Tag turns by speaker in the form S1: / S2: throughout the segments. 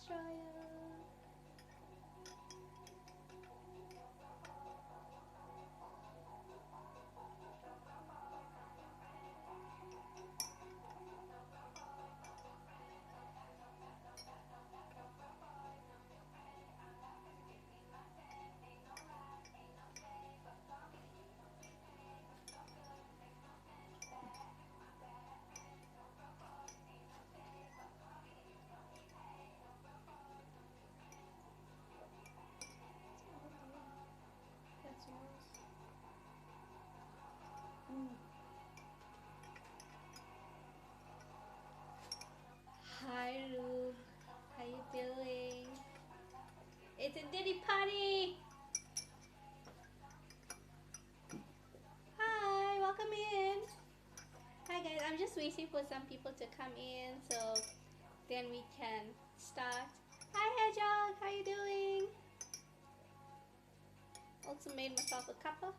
S1: destroyer. That's yours. Hi Ru, how you doing? It's a diddy party! Hi, welcome in. Hi guys, I'm just waiting for some people to come in so then we can start. Hi Hedgehog, how you doing? Also made myself a cuppa,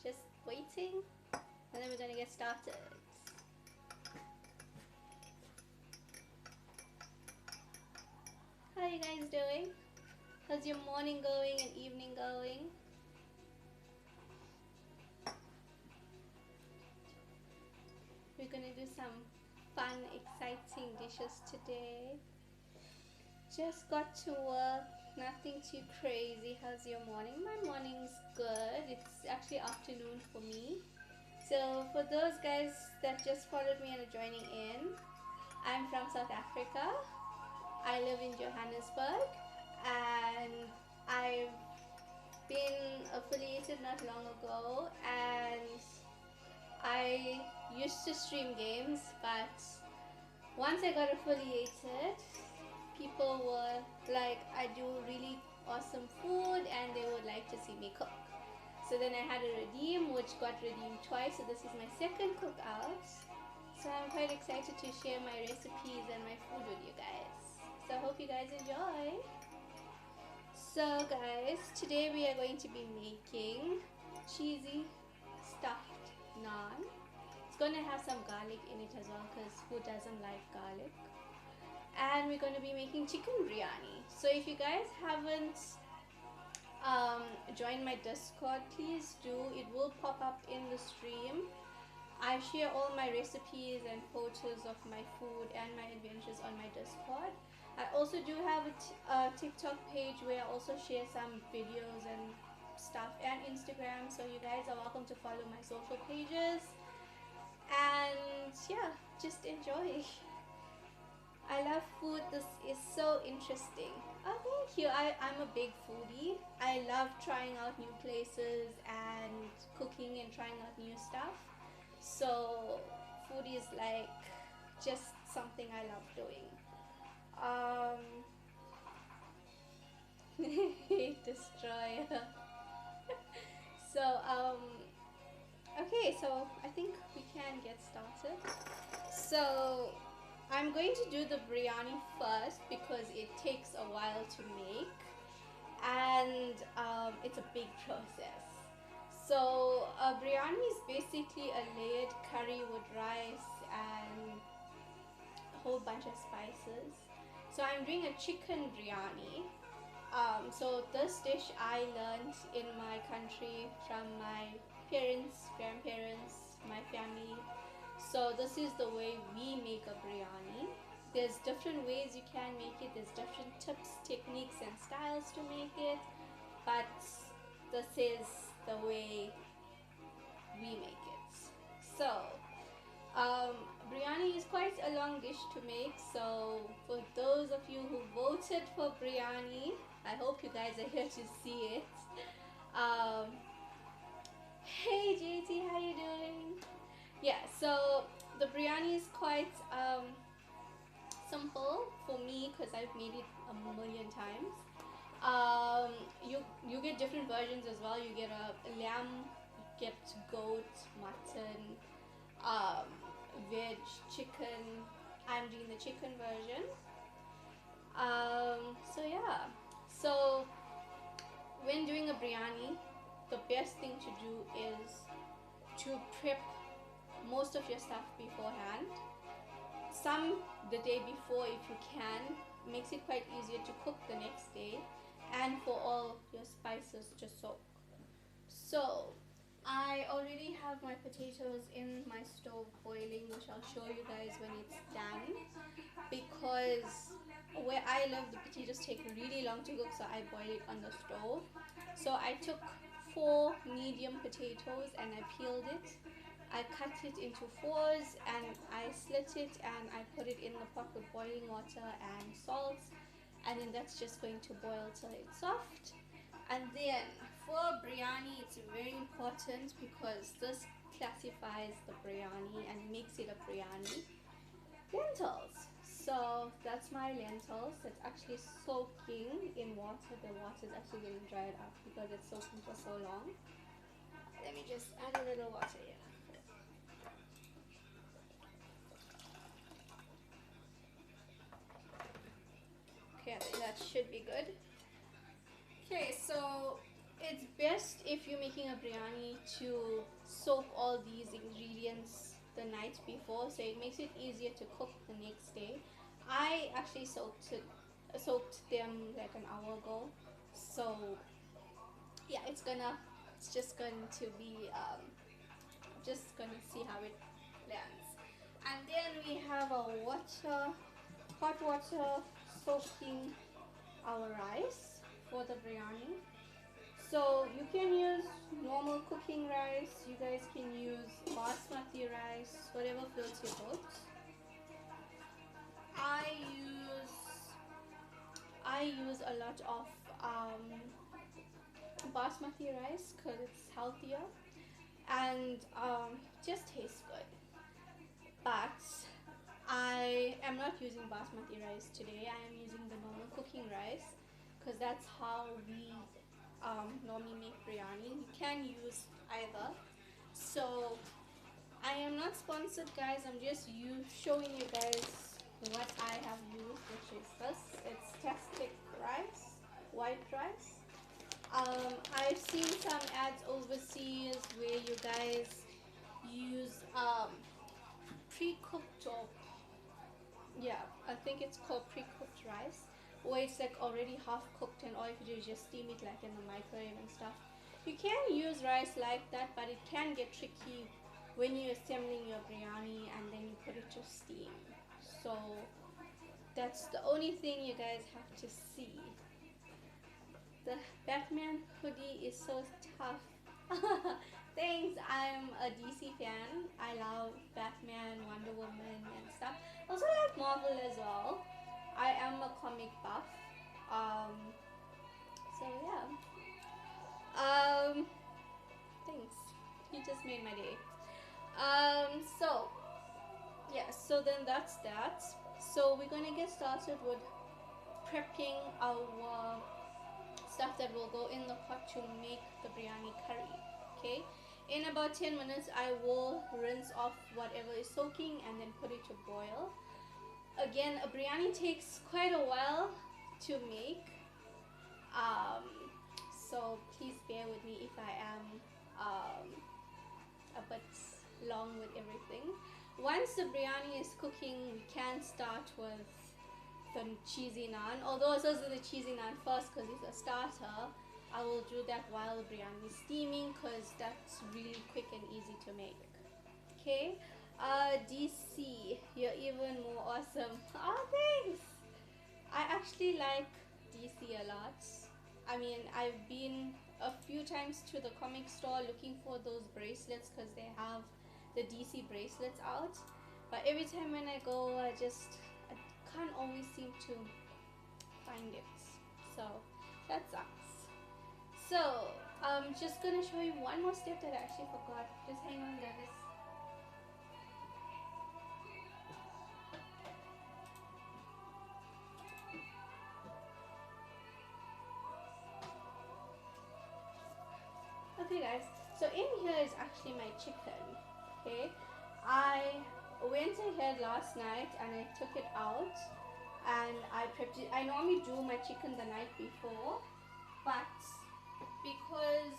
S1: just waiting, and then we're gonna get started. How you guys doing? How's your morning going and evening going? We're gonna do some fun, exciting dishes today. Just got to work, nothing too crazy. How's your morning? My morning's good. It's actually afternoon for me. So for those guys that just followed me and are joining in, I'm from South Africa. I live in Johannesburg and I've been affiliated not long ago, and I used to stream games, but once I got affiliated, people were like, I do really awesome food and they would like to see me cook. So then I had a redeem, which got redeemed twice, so this is my second cookout. So I'm quite excited to share my recipes and my food with you guys. So I hope you guys enjoy. So guys, today we are going to be making cheesy stuffed naan. It's going to have some garlic in it as well because who doesn't like garlic? And we're going to be making chicken biryani. So if you guys haven't joined my Discord, please do. It will pop up in the stream. I share all my recipes and photos of my food and my adventures on my Discord. I also do have a TikTok page where I also share some videos and stuff, and Instagram, so you guys are welcome to follow my social pages. And yeah, just enjoy. I love food. This is so interesting. Oh, thank you. I'm a big foodie. I love trying out new places and cooking and trying out new stuff. So food is like just something I love doing. Destroyer. So okay, so I think we can get started. So I'm going to do the biryani first because it takes a while to make, and it's a big process. So biryani is basically a layered curry with rice and a whole bunch of spices. So I'm doing a chicken biryani. So this dish I learned in my country from my parents, grandparents, my family. So this is the way we make a biryani. There's different ways you can make it. There's different tips, techniques and styles to make it. But this is the way we make it. So biryani is quite a long dish to make. So for those of you who voted for biryani, I hope you guys are here to see it. Hey JT, how you doing? Yeah, so the biryani is quite simple for me because I've made it a million times. You get different versions as well. You get a lamb, you get goat, mutton, um, veg, chicken. I'm doing the chicken version. So yeah, so when doing a biryani, the best thing to do is to prep most of your stuff beforehand. Some the day before if you can, makes it quite easier to cook the next day, and for all your spices to soak. So I already have my potatoes in my stove boiling, which I'll show you guys when it's done, because where I live the potatoes take really long to cook, so I boil it on the stove. So I took four medium potatoes and I peeled it. I cut it into fours and I slit it and I put it in the pot with boiling water and salt, and then that's just going to boil till it's soft. And then for biryani, it's very important because this classifies the biryani and makes it a biryani. Lentils. So that's my lentils. It's actually soaking in water. The water is actually getting dried up because it's soaking for so long. Let me just add a little water here. Okay, I think that should be good. Okay, so it's best if you're making a biryani to soak all these ingredients the night before, so it makes it easier to cook the next day. I actually soaked them like an hour ago, so yeah, it's just going to be just gonna see how it lands. And then we have our water, hot water soaking our rice for the biryani. So you can use normal cooking rice, you guys can use basmati rice, whatever floats your boat. I use I use a lot of basmati rice because it's healthier and just tastes good. But I am not using basmati rice today. I am using the normal cooking rice because that's how we normally make biryani. You can use either. So I am not sponsored, guys. I'm just showing you guys what I have used, which is this. It's tastic rice, white rice. I've seen some ads overseas where you guys use pre-cooked, or yeah, I think it's called pre-cooked rice, where it's like already half cooked and all you have to do is just steam it like in the microwave and stuff. You can use rice like that, but it can get tricky when you're assembling your biryani and then you put it to steam. So that's the only thing you guys have to see. The Batman hoodie is so tough. Thanks, I'm a DC fan. I love Batman, Wonder Woman and stuff. Also like Marvel as well. I am a comic buff. So yeah. Thanks. You just made my day. So yeah, so then that's that. So we're gonna get started with prepping our stuff that will go in the pot to make the biryani curry. Okay, in about 10 minutes I will rinse off whatever is soaking and then put it to boil. Again, a biryani takes quite a while to make, so please bear with me if I am a bit long with everything. Once the biryani is cooking, we can start with the cheesy naan. Although it says the cheesy naan first because it's a starter, I will do that while the biryani is steaming because that's really quick and easy to make. Okay, DC, you're even more awesome. Oh, thanks. I actually like DC a lot. I mean, I've been a few times to the comic store looking for those bracelets because they have the DC bracelets out. But every time when I go, I can't always seem to find it. So that sucks. So I'm just gonna show you one more step that I actually forgot. Just hang on, guys. Okay guys, so in here is actually my chicken. Okay, I went ahead last night and I took it out and I prepped it. I normally do my chicken the night before, but because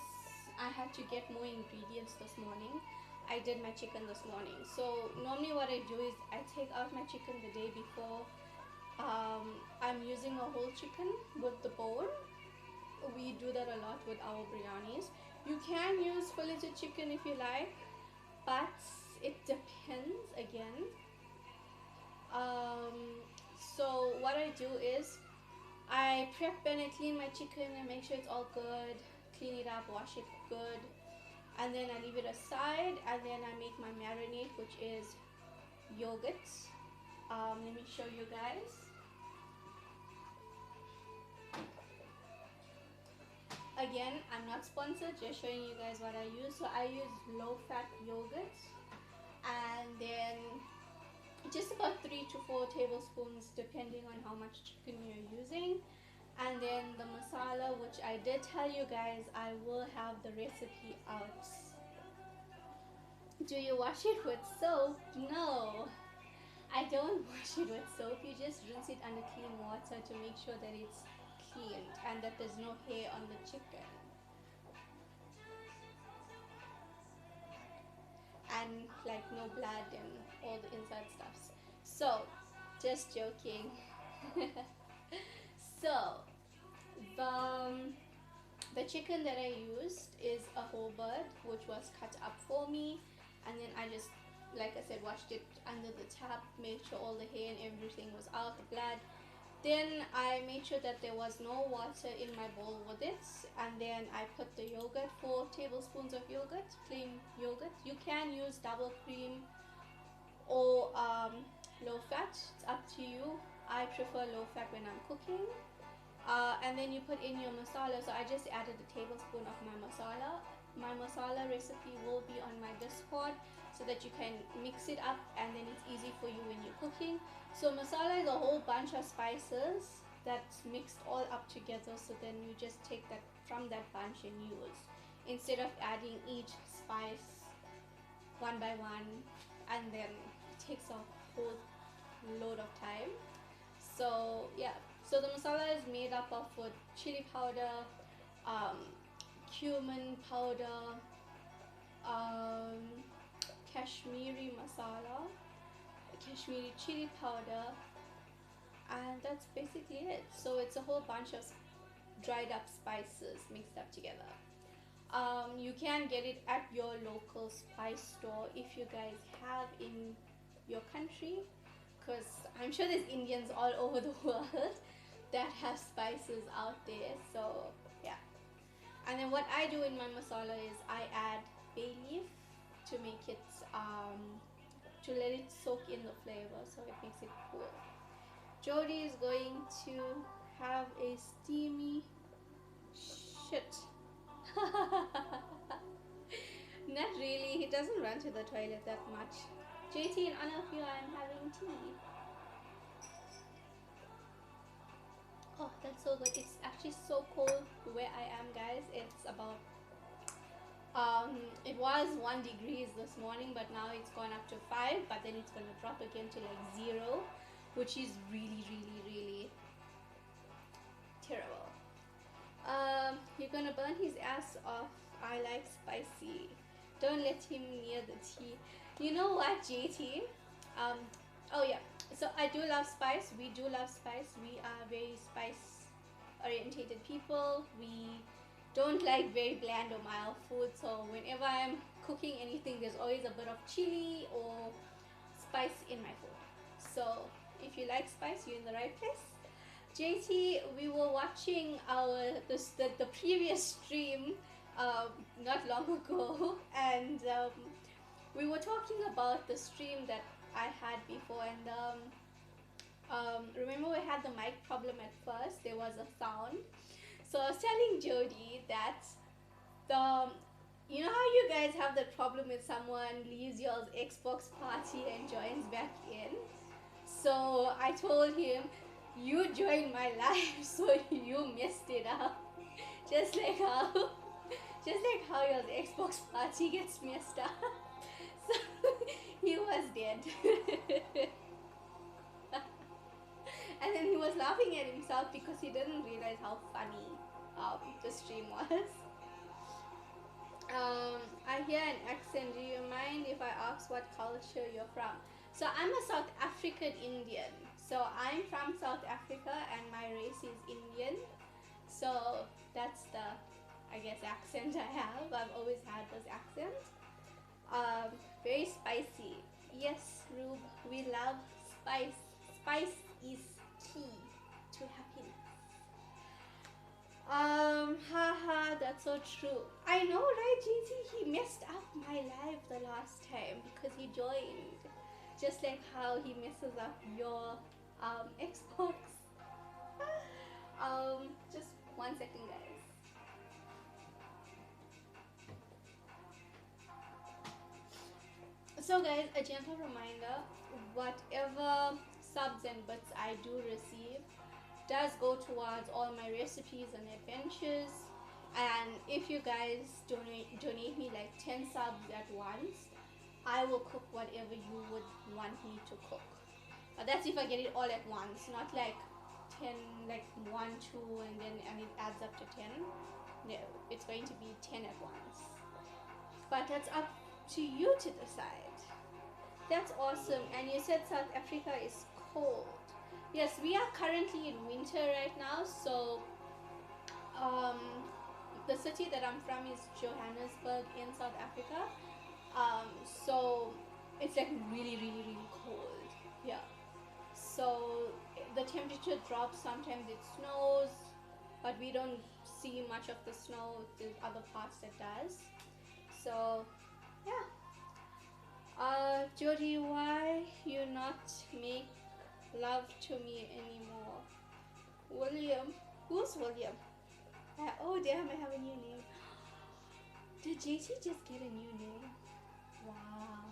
S1: I had to get more ingredients this morning, I did my chicken this morning. So normally what I do is I take out my chicken the day before, I'm using a whole chicken with the bone. We do that a lot with our biryanis. You can use filleted chicken if you like, but it depends again. Um, so what I do is I prep and I clean my chicken and make sure it's all good, clean it up, wash it good, and then I leave it aside, and then I make my marinade, which is yogurt. Let me show you guys. Again, I'm not sponsored, just showing you guys what I use. So I use low fat yogurt, and then just about 3 to 4 tablespoons depending on how much chicken you're using. And then the masala, which I did tell you guys I will have the recipe out. Do you wash it with soap? No, I don't wash it with soap. You just rinse it under clean water to make sure that it's cleaned and that there's no hair on the chicken. And like no blood and all the inside stuffs. So, just joking. So, the chicken that I used is a whole bird, which was cut up for me, and then I just, like I said, washed it under the tap, made sure all the hair and everything was out, the blood. Then I made sure that there was no water in my bowl with it, and then I put the yogurt, 4 tablespoons of yogurt, plain yogurt. You can use double cream or low fat, it's up to you. I prefer low fat when I'm cooking. And then you put in your masala. So I just added a tablespoon of my masala. My masala recipe will be on my Discord so that you can mix it up and then it's easy for you when you're cooking. So masala is a whole bunch of spices that's mixed all up together, so then you just take that from that bunch and use, instead of adding each spice one by one, and then it takes a whole load of time. So yeah, so the masala is made up of chili powder, cumin powder, Kashmiri masala, Kashmiri chili powder, and that's basically it. So it's a whole bunch of dried up spices mixed up together. You can get it at your local spice store if you guys have in your country, because I'm sure there's Indians all over the world that have spices out there. So yeah, and then what I do in my masala is I add bay leaf to make it to let it soak in the flavor, so it makes it cool. Jody is going to have a steamy shit. Not really, he doesn't run to the toilet that much. JT, in honor of you, I'm having tea. Oh, that's so good. It's actually so cold where I am, guys. It's about it was 1 degrees this morning, but now it's gone up to 5, but then it's gonna drop again to like 0, which is really, really, really terrible. You're gonna burn his ass off. I like spicy. Don't let him near the tea. You know what, JT? Oh yeah. So I do love spice. We do love spice. We are very spice orientated people. We don't like very bland or mild food. So whenever I'm cooking anything, there's always a bit of chili or spice in my food. So if you like spice, you're in the right place. JT, we were watching the previous stream not long ago, and we were talking about the stream that I had before, and remember we had the mic problem at first. There was a sound. So I was telling Jody that you know how you guys have the problem with someone leaves your Xbox party and joins back in? So I told him, you joined my live, so you messed it up. Just like how your Xbox party gets messed up. So he was dead. And then he was laughing at himself because he didn't realize how funny the stream was. I hear an accent. Do you mind if I ask what culture you're from? So I'm a South African Indian. So I'm from South Africa and my race is Indian. So that's the, I guess, accent I have. I've always had this accent. Very spicy. Yes, Rube, we love spice. Spice is key to happiness. Haha, that's so true. I know, right, JT? He messed up my life the last time because he joined. Just like how he messes up your Xbox. Just 1 second, guys. So, guys, a gentle reminder: whatever subs and bits I do receive does go towards all my recipes and adventures. And if you guys donate me like 10 subs at once, I will cook whatever you would want me to cook. But that's if I get it all at once, not like 10, like 1, 2, and it adds up to 10. No, it's going to be 10 at once. But that's up to you to decide. That's awesome. And you said South Africa is cold. Yes, we are currently in winter right now. So the city that I'm from is Johannesburg in South Africa. So it's like really, really, really cold. Yeah. So the temperature drops. Sometimes it snows, but we don't see much of the snow. There's other parts that does. So yeah. Jody, why you not make love to me anymore? William. Who's William? Oh damn, I have a new name. Did JT just get a new name? Wow.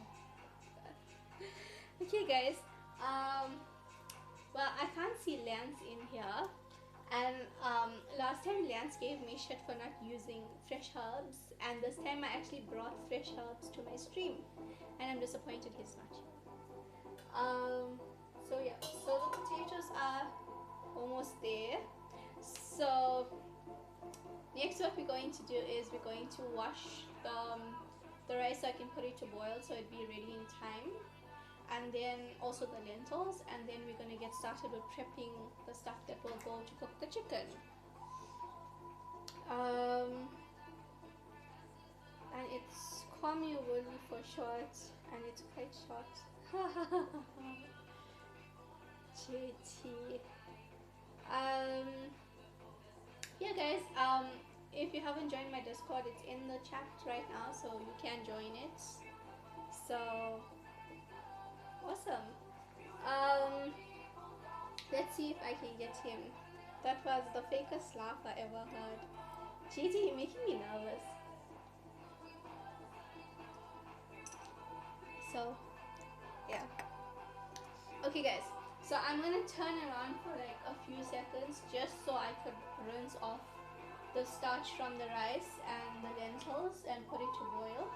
S1: Okay, guys. Well, I can't see Lance in here. And last time Lance gave me shit for not using fresh herbs. And this time I actually brought fresh herbs to my stream. And I'm disappointed he's not here. So yeah, so the potatoes are almost there. So next what we're going to do is we're going to wash the rice so I can put it to boil so it'd be ready in time. And then also the lentils, and then we're going to get started with prepping the stuff that will go to cook the chicken. And it's call me Willy for short, and it's quite short. JT. Yeah, guys. If you haven't joined my Discord, it's in the chat right now, so you can join it. So awesome. Let's see if I can get him. That was the fakest laugh I ever heard. JT, you're making me nervous. So yeah. Okay, guys. So I'm gonna turn around for like a few seconds just so I could rinse off the starch from the rice and the lentils and put it to boil.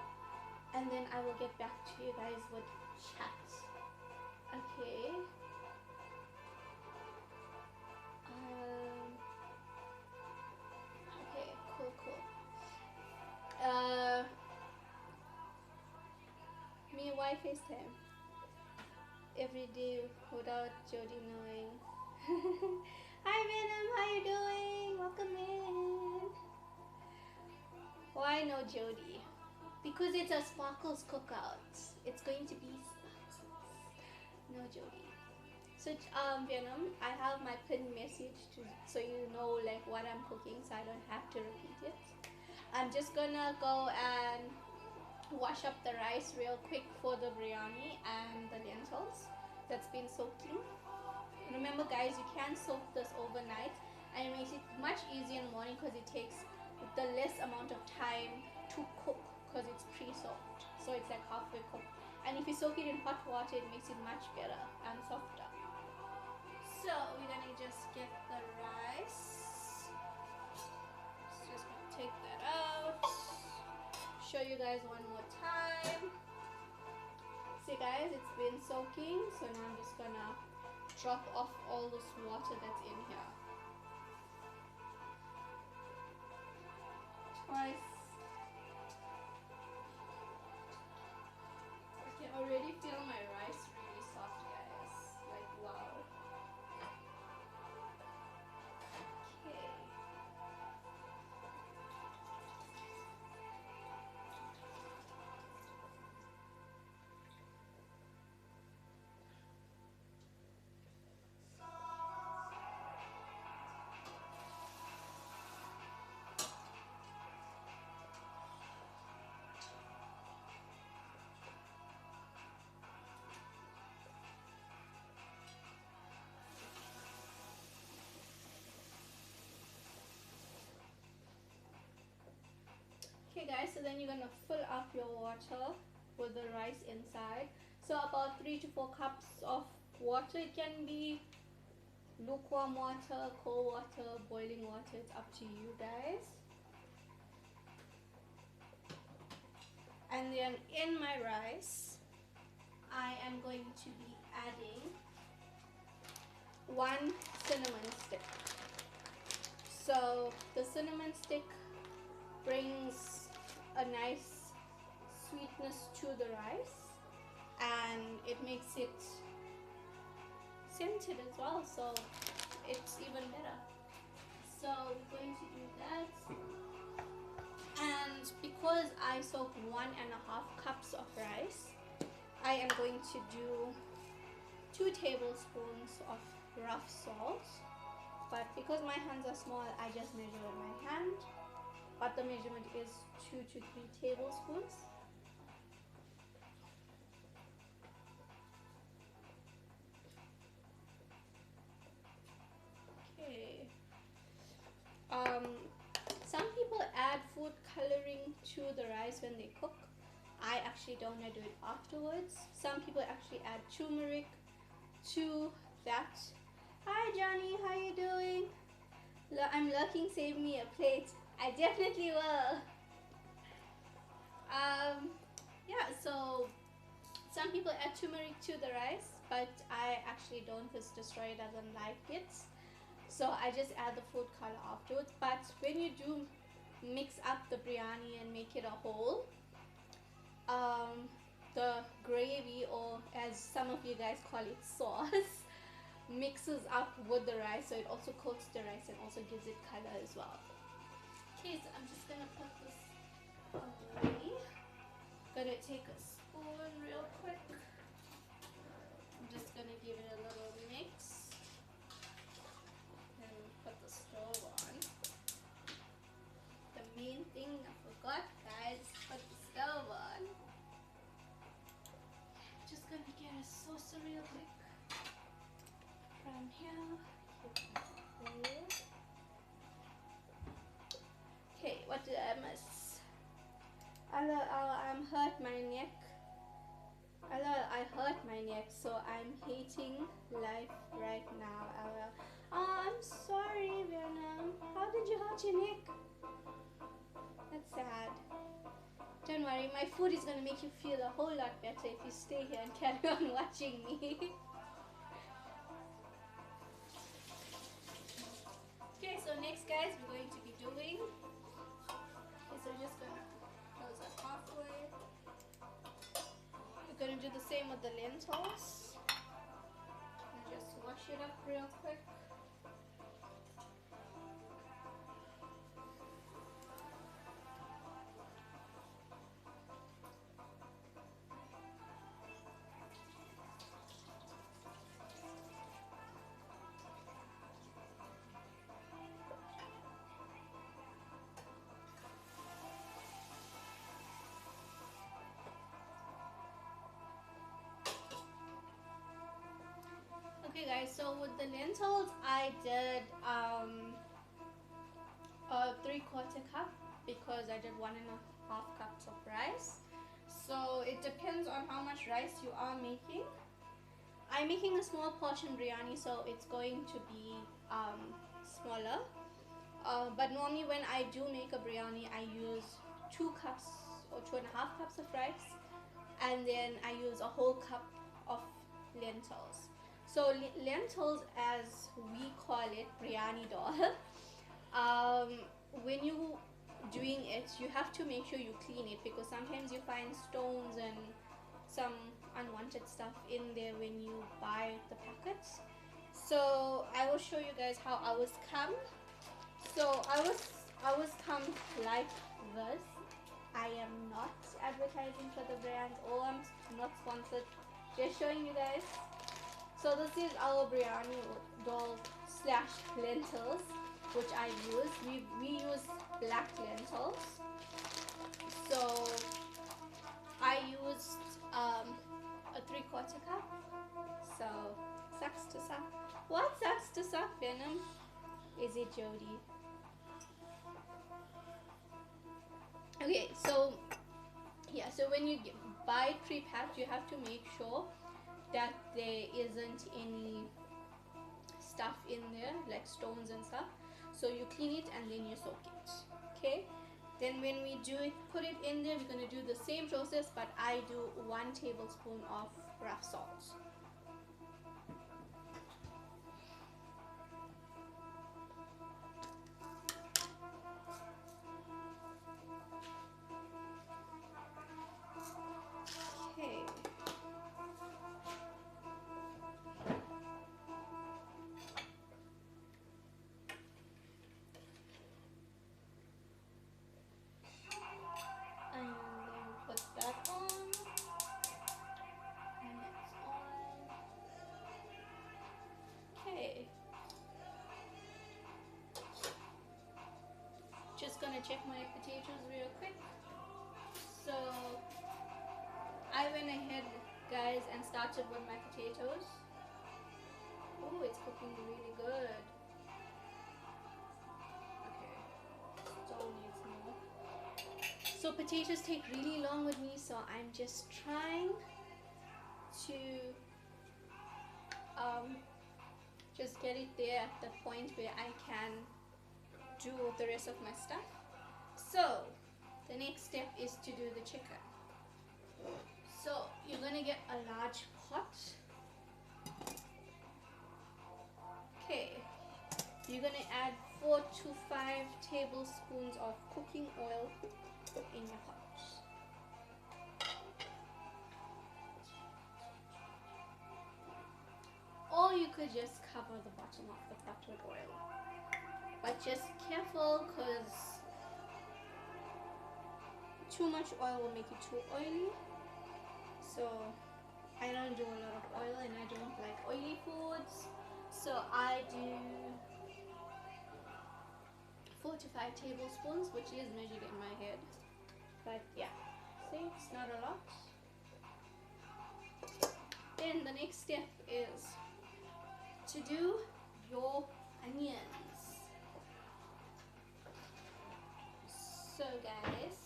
S1: And then I will get back to you guys with chat. Okay. Okay, cool. Me, why FaceTime? Every day without Jody knowing. Hi Venom, how you doing? Welcome in. Why no Jody? Because it's a Sparkles cookout. It's going to be Sparkles. No Jody. So Venom, I have my pinned message so you know like what I'm cooking, so I don't have to repeat it. I'm just gonna go and wash up the rice real quick for the biryani and the lentils that's been soaking. Remember guys, you can soak this overnight and it makes it much easier in the morning because it takes the less amount of time to cook because it's pre-soaked, so it's like halfway cooked. And if you soak it in hot water, it makes it much better and softer. So we're gonna just get the rice. Just gonna take that out. Show you guys one more time. See guys, it's been soaking, so now I'm just gonna drop off all this water that's in here. Twice. I can already feel my rice really soft, guys. Like wow. Okay guys, so then you're gonna fill up your water with the rice inside. So about 3 to 4 cups of water. It can be lukewarm water, cold water, boiling water, it's up to you guys. And then in my rice, I am going to be adding 1 cinnamon stick. So the cinnamon stick brings a nice sweetness to the rice and it makes it scented as well, so it's even better. So we're going to do that. And because I soak 1.5 cups of rice, I am going to do 2 tablespoons of rough salt. But because my hands are small, I just measure with my hand. But the measurement is 2 to 3 tablespoons. Okay. Some people add food coloring to the rice when they cook. I actually don't. I do it afterwards. Some people actually add turmeric to that. Hi Johnny, how you doing? I'm looking, save me a plate. I definitely will. Yeah, so some people add turmeric to the rice, but I actually don't because Destroyer doesn't like it. So I just add the food color afterwards. But when you do mix up the biryani and make it a whole, the gravy, or as some of you guys call it, sauce, mixes up with the rice, so it also coats the rice and also gives it color as well. Okay, so I'm just gonna put this away. Gonna take a spoon real quick. I'm just gonna give it a little mix and put the stove on. The main thing I forgot, guys, put the stove on. Just gonna get a saucer real quick from here. Okay, what did I miss? I'm hurt my neck. I hurt my neck, so I'm hating life right now. Oh, I'm sorry, Vietnam. How did you hurt your neck? That's sad. Don't worry, my food is gonna make you feel a whole lot better if you stay here and carry on watching me. Okay, so next, guys, we're going to be doing. Okay, so we're just gonna close it halfway. We're gonna do the same with the lentils. And just wash it up real quick. Okay guys, so with the lentils I did a 3/4 cup because I did 1.5 cups of rice. So it depends on how much rice you are making. I'm making a small portion biryani, so it's going to be smaller. But normally when I do make a biryani, I use 2 cups or 2.5 cups of rice, and then I use a whole cup of lentils. So lentils, as we call it, biryani dal. When you doing it, you have to make sure you clean it because sometimes you find stones and some unwanted stuff in there when you buy the packets. So I will show you guys how ours come. So ours come like this. I am not advertising for the brand, or I'm not sponsored, just showing you guys. So this is our biryani dal / lentils, which I use. We use black lentils. So I used a 3/4 cup. So sucks to suck. What sucks to suck, Venom? Is it Jody? Okay, so yeah, so when you buy pre-packed, you have to make sure that there isn't any stuff in there like stones and stuff. So you clean it and then you soak it. Okay, then when we do it, put it in there, we're going to do the same process, but I do 1 tablespoon of rough salt. Okay, and then put that on, and it's on. Okay, just gonna check my potatoes real quick. So I went ahead, guys, and started with my potatoes. Oh, it's cooking really good. Okay, still needs more. So potatoes take really long with me, so I'm just trying to um, just get it there at the point where I can do the rest of my stuff. So the next step is to do the chicken. So you're gonna get a large pot. Okay, you're gonna add 4 to 5 tablespoons of cooking oil in your pot. Or you could just cover the bottom of the pot with oil. But just careful, because too much oil will make it too oily. So I don't do a lot of oil and I don't like oily foods. So I do 4 to 5 tablespoons, which is measured in my head. But yeah, see, it's not a lot. Then the next step is to do your onions. So guys,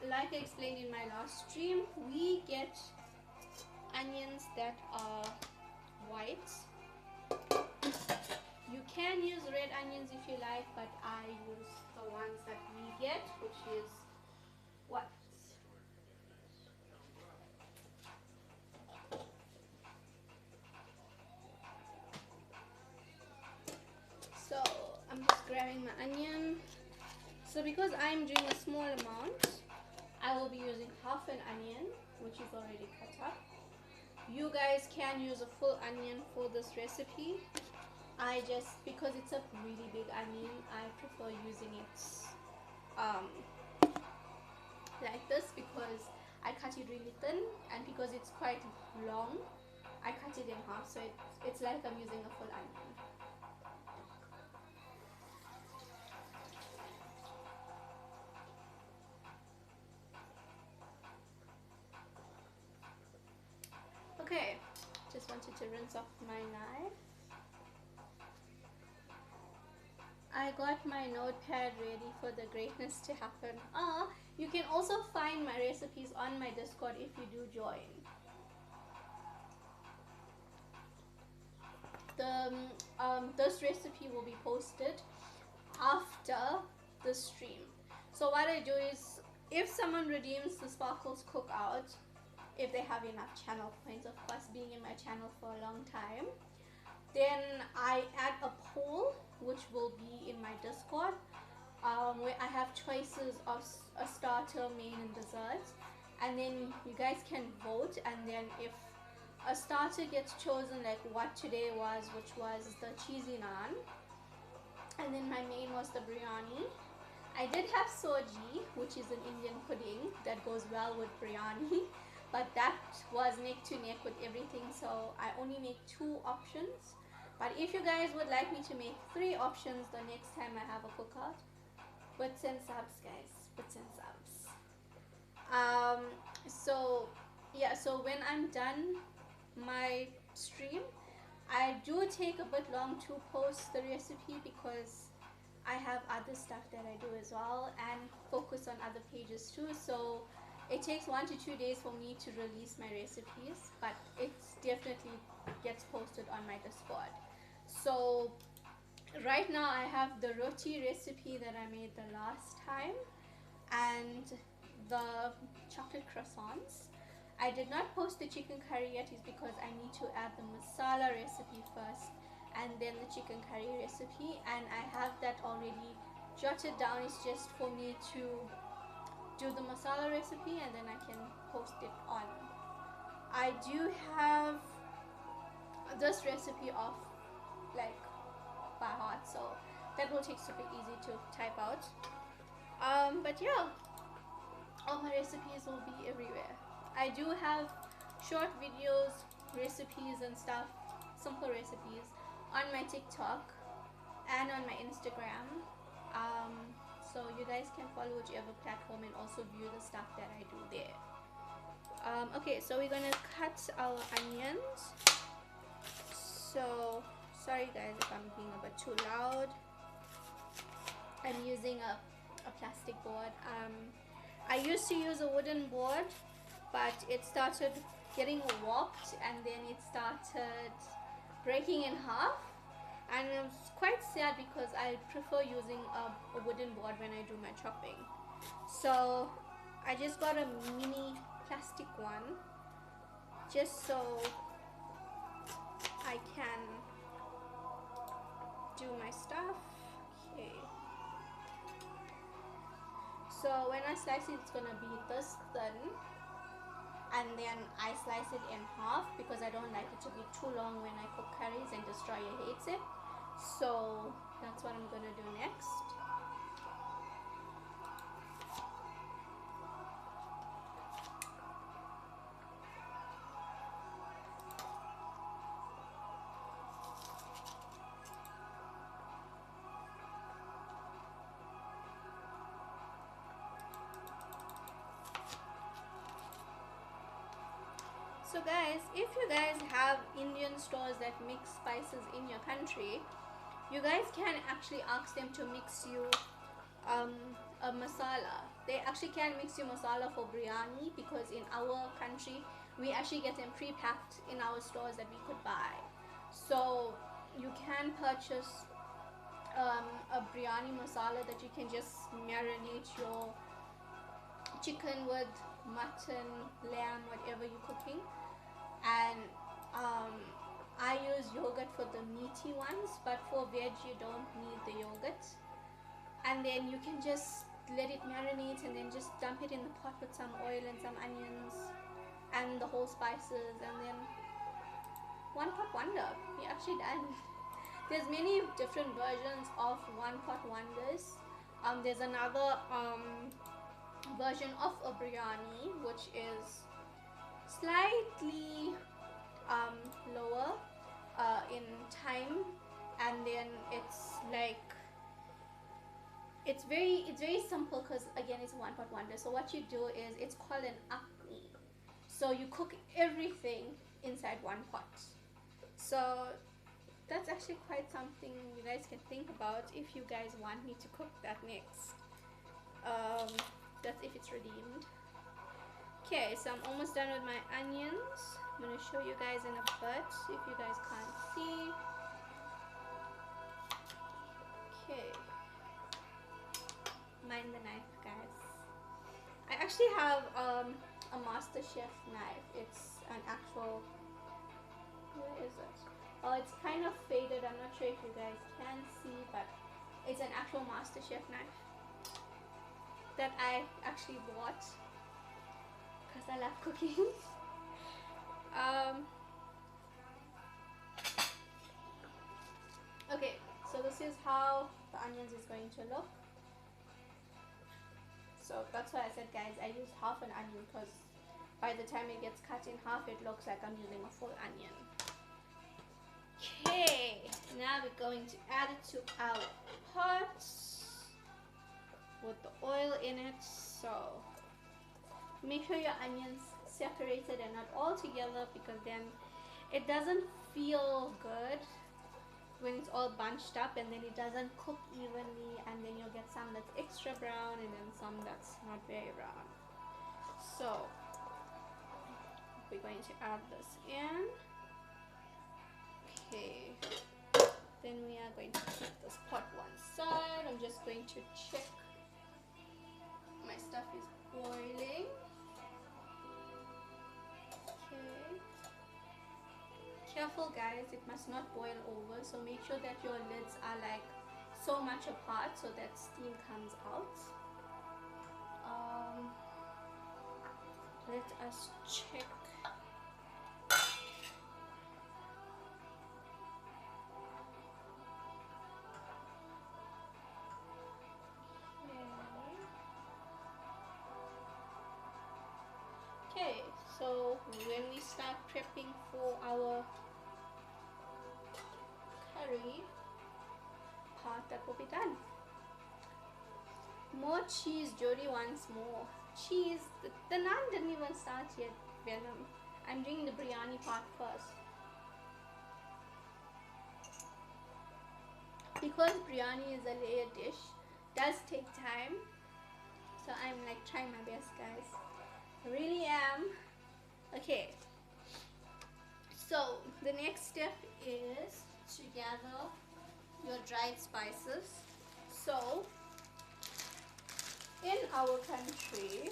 S1: like I explained in my last stream, we get onions that are white. You can use red onions if you like, but I use the ones that we get, which is white. So I'm just grabbing my onion. So because I'm doing a small amount, I will be using half an onion, which is already cut up. You guys can use a full onion for this recipe. I just, because it's a really big onion, I prefer using it like this, because I cut it really thin, and because it's quite long, I cut it in half, so it's like I'm using a full onion. Okay, just wanted to rinse off my knife. I got my notepad ready for the greatness to happen. You can also find my recipes on my Discord if you do join. This recipe will be posted after the stream. So what I do is, if someone redeems the Sparkles Cookout, if they have enough channel points, of course, being in my channel for a long time, then I add a poll which will be in my Discord, where I have choices of a starter, main, and dessert, and then you guys can vote. And then if a starter gets chosen, like what today was, which was the cheesy naan, and then my main was the biryani. I did have soji, which is an Indian pudding that goes well with biryani, but that was neck to neck with everything, so I only make 2 options. But if you guys would like me to make 3 options the next time I have a cookout, bits and subs, guys, bits and subs. So yeah, so when I'm done my stream, I do take a bit long to post the recipe, because I have other stuff that I do as well and focus on other pages too. So it takes 1 to 2 days for me to release my recipes, but it definitely gets posted on my Discord. So right now I have the roti recipe that I made the last time and the chocolate croissants. I did not post the chicken curry yet is because I need to add the masala recipe first and then the chicken curry recipe, and I have that already jotted down. It's just for me to do the masala recipe and then I can post it on. I do have this recipe off like by heart, so that will take super easy to type out. But yeah, all my recipes will be everywhere. I do have short videos, recipes and stuff, simple recipes on my TikTok and on my Instagram. So you guys can follow whichever platform and also view the stuff that I do there. Okay, so we're gonna cut our onions. So sorry guys if I'm being a bit too loud. I'm using a plastic board. I used to use a wooden board, but it started getting warped and then it started breaking in half, and it was quite sad because I prefer using a wooden board when I do my chopping. So I just got a mini plastic one just so I can do my stuff. Okay, so when I slice it, it's gonna be this thin, and then I slice it in half because I don't like it to be too long when I cook curries and Destroyer hates it. So that's what I'm gonna do next. So guys, if you guys have Indian stores that mix spices in your country, you guys can actually ask them to mix you a masala. They actually can mix you masala for biryani because in our country we actually get them pre-packed in our stores that we could buy. So you can purchase a biryani masala that you can just marinate your chicken with, mutton, lamb, whatever you're cooking. And I use yogurt for the meaty ones, but for veg you don't need the yogurt. And then you can just let it marinate and then just dump it in the pot with some oil and some onions and the whole spices, and then one pot wonder, you're actually done. There's many different versions of one pot wonders. There's another version of a biryani which is slightly lower in time, and then it's like it's very simple because again it's one pot wonder. So what you do is, it's called an akni. So you cook everything inside one pot. So that's actually quite something you guys can think about if you guys want me to cook that next. That's if it's redeemed. Okay, so I'm almost done with my onions. I'm going to show you guys in a bit if you guys can't see. Okay. Mind the knife, guys. I actually have a MasterChef knife. It's an actual... Where is it? Oh, it's kind of faded. I'm not sure if you guys can see, but it's an actual MasterChef knife that I actually bought because I love cooking. Okay, so this is how the onions is going to look. So that's why I said, guys, I use half an onion because by the time it gets cut in half, it looks like I'm using a full onion. Okay, now we're going to add it to our pot with the oil in it. So make sure your onions separated and not all together, because then it doesn't feel good when it's all bunched up and then it doesn't cook evenly, and then you'll get some that's extra brown and then some that's not very brown. So we're going to add this in. Okay, then we are going to keep this pot one side. I'm just going to check my stuff is boiling. Okay, careful guys, it must not boil over, so make sure that your lids are like so much apart so that steam comes out. Let us check. Okay, so when we start prepping for our curry part, that will be done. More cheese. Jody wants more cheese. The naan didn't even start yet, Venom. I'm doing the biryani part first. Because biryani is a layered dish, does take time. So I'm like trying my best, guys. I really am. Okay. So the next step is to gather your dried spices. So in our country,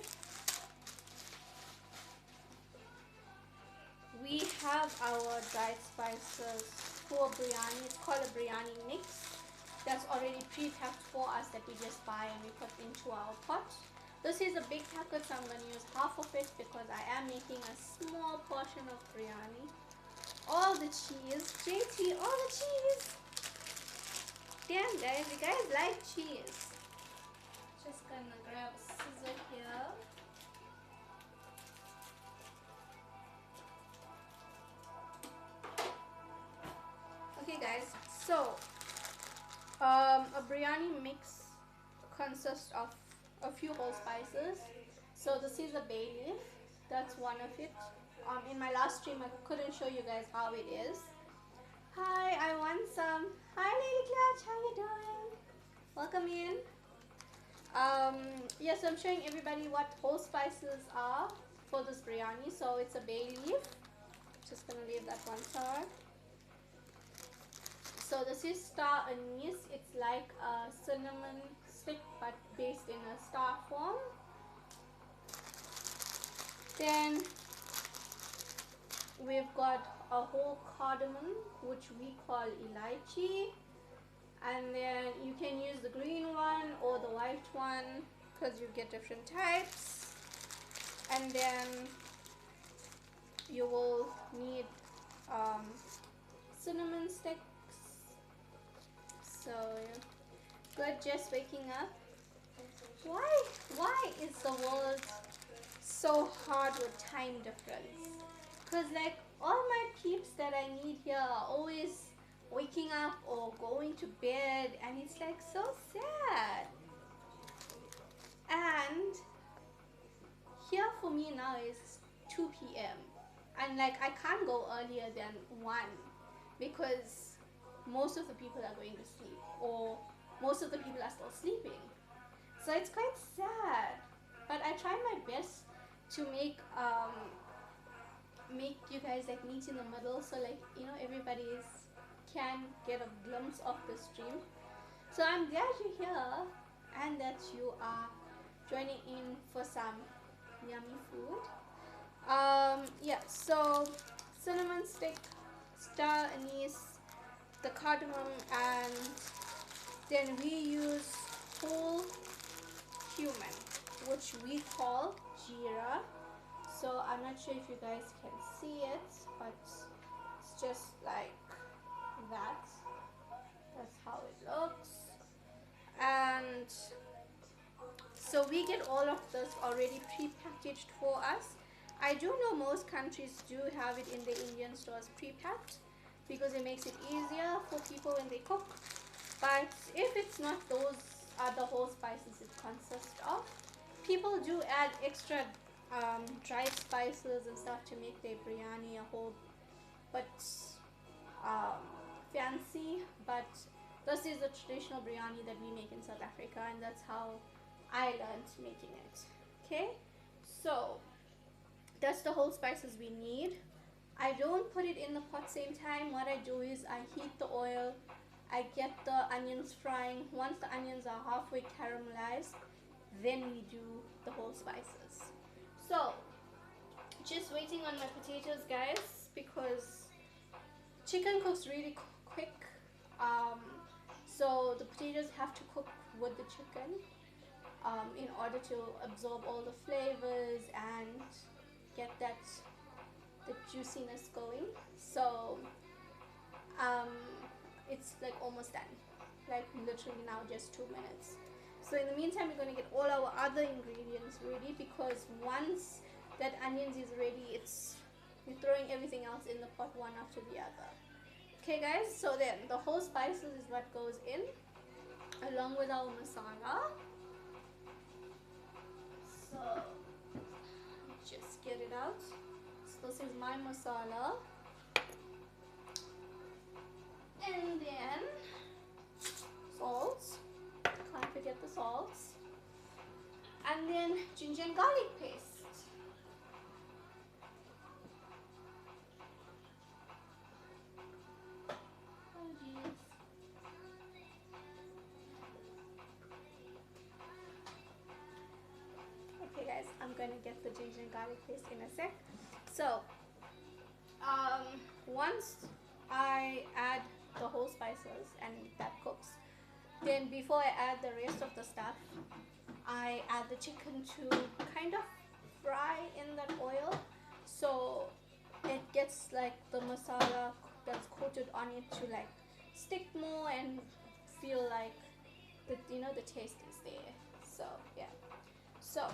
S1: we have our dried spices for biryani. It's called a biryani mix. That's already pre-packed for us that we just buy and we put into our pot. This is a big packet, so I'm going to use half of it because I am making a small portion of biryani. All the cheese, JT, all the cheese. Damn guys, you guys like cheese. Just gonna grab a scissor here. Okay guys, so a biryani mix consists of a few whole spices. So this is a bay leaf, that's one of it. In my last stream I couldn't show you guys how it is. Hi, I want some. Hi Lady Clutch, how you doing? Welcome in. Yes, I'm showing everybody what whole spices are for this biryani. So it's a bay leaf. Just gonna leave that one side. So this is star anise. It's like a cinnamon stick but based in a star form. Then we've got a whole cardamom, which we call elaichi, and then you can use the green one or the white one because you get different types. And then you will need cinnamon sticks. So good, just waking up. Why is the world so hard with time difference? Because like all my peeps that I meet here are always waking up or going to bed, and it's like so sad. And here for me now is 2 p.m. and like I can't go earlier than 1 because most of the people are going to sleep or most of the people are still sleeping. So it's quite sad, but I try my best to make you guys like meet in the middle, so like, you know, everybody can get a glimpse of the stream. So I'm glad you're here and that you are joining in for some yummy food. Yeah, so cinnamon stick, star anise, the cardamom, and then we use whole cumin, which we call jeera. So I'm not sure if you guys can see it, but it's just like that. That's how it looks. And so we get all of this already pre-packaged for us. I do know most countries do have it in the Indian stores pre-packed because it makes it easier for people when they cook. But if it's not those are the whole spices it consists of, people do add extra dried spices and stuff to make their biryani a whole. But fancy, but this is the traditional biryani that we make in South Africa, and that's how I learned making it. Okay, so that's the whole spices we need. I don't put it in the pot same time. What I do is I heat the oil, I get the onions frying. Once the onions are halfway caramelized, then we do the whole spices. So just waiting on my potatoes, guys, because chicken cooks really quick. So the potatoes have to cook with the chicken in order to absorb all the flavors and get the juiciness going. So it's like almost done, like literally now just 2 minutes. So in the meantime, we're going to get all our other ingredients ready, because once that onions is ready, we're throwing everything else in the pot one after the other. Okay guys, so then the whole spices is what goes in along with our masala. So just get it out. So this is my masala, and then salt, can't forget the salt, and then ginger and garlic paste. Okay guys, I'm gonna get the ginger and garlic paste in a sec. So once I add the whole spices and that cooks, then before I add the rest of the stuff, I add the chicken to kind of fry in that oil, so it gets like the masala that's coated on it to like stick more and feel like the the taste is there. So yeah, so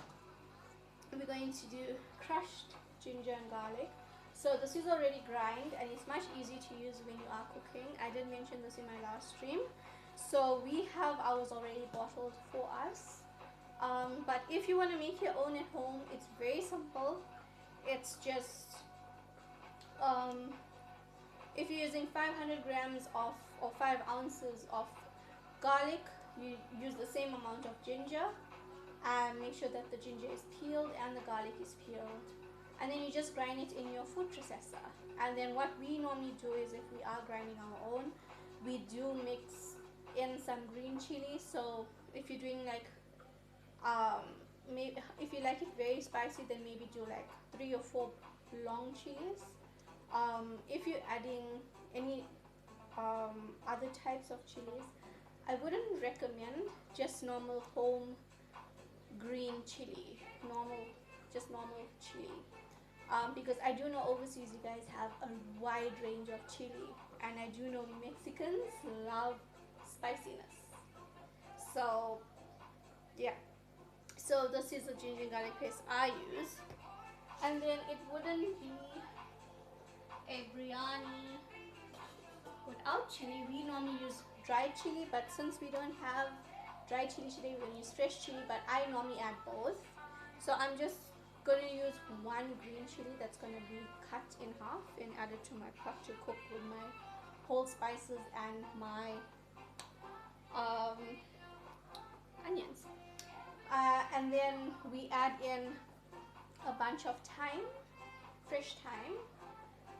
S1: we're going to do crushed ginger and garlic. So this is already grind, and it's much easier to use when you are cooking. I did mention this in my last stream. So we have ours already bottled for us, but if you want to make your own at home, it's very simple. It's just if you're using 500 grams of or 5 ounces of garlic, you use the same amount of ginger, and make sure that the ginger is peeled and the garlic is peeled, and then you just grind it in your food processor. And then what we normally do is, if we are grinding our own, we do mix in some green chili. So if you're doing like maybe if you like it very spicy, then maybe do like 3 or 4 long chilies. If you're adding any other types of chilies, I wouldn't recommend just normal home green chili, just normal chili, because I do know overseas you guys have a wide range of chili, and I do know Mexicans love spiciness. So yeah, so this is the ginger and garlic paste I use, and then it wouldn't be a biryani without chili. We normally use dried chili, but since we don't have dried chili today, we're going to use fresh chili, but I normally add both. So I'm just going to use 1 green chili that's going to be cut in half and added to my pot to cook with my whole spices and my onions. And then we add in a bunch of thyme, fresh thyme,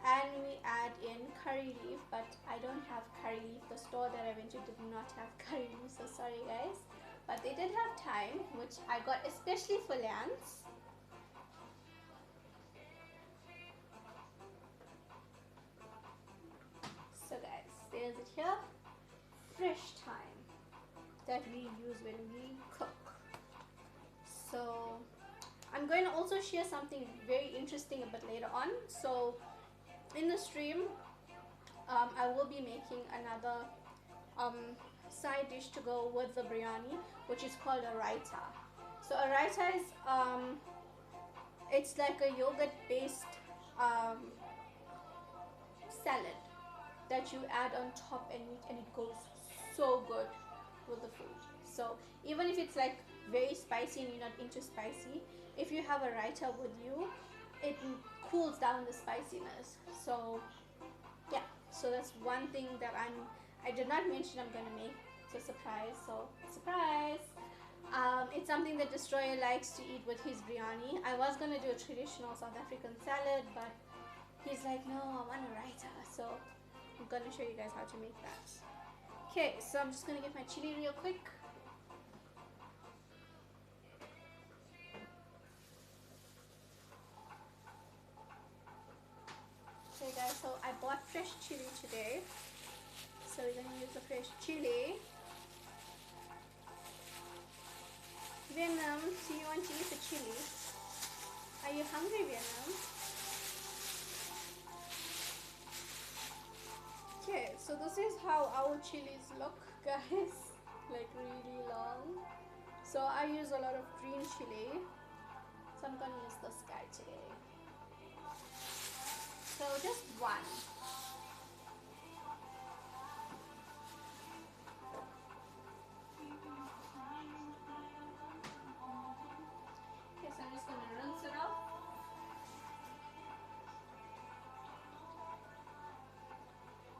S1: and we add in curry leaf, but I don't have curry leaf. The store that I went to did not have curry leaf, so sorry guys, but they did have thyme, which I got especially for Lance. So guys, there's it here, fresh thyme that we use when we cook. So I'm going to also share something very interesting a bit later on. So in the stream, I will be making another side dish to go with the biryani, which is called a raita. So a raita is it's like a yogurt based salad that you add on top and eat, and it goes so good with the food. So even if it's like very spicy and you're not into spicy, if you have a raita with you, it cools down the spiciness. So yeah, So that's one thing that I did not mention I'm gonna make. It's a surprise. So surprise. It's something that Destroyer likes to eat with his biryani. I was gonna do a traditional South African salad, but he's like, no, I want a raita. So I'm gonna show you guys how to make that. Okay, so I'm just gonna get my chili real quick. Okay guys, so I bought fresh chili today. So we're gonna use the fresh chili. Venom, do you want to eat the chili? Are you hungry, Venom? Okay, so this is how our chilies look, guys. Like really long. So I use a lot of green chili. So I'm gonna use this guy today. So just one. Okay, so I'm just gonna rinse it off.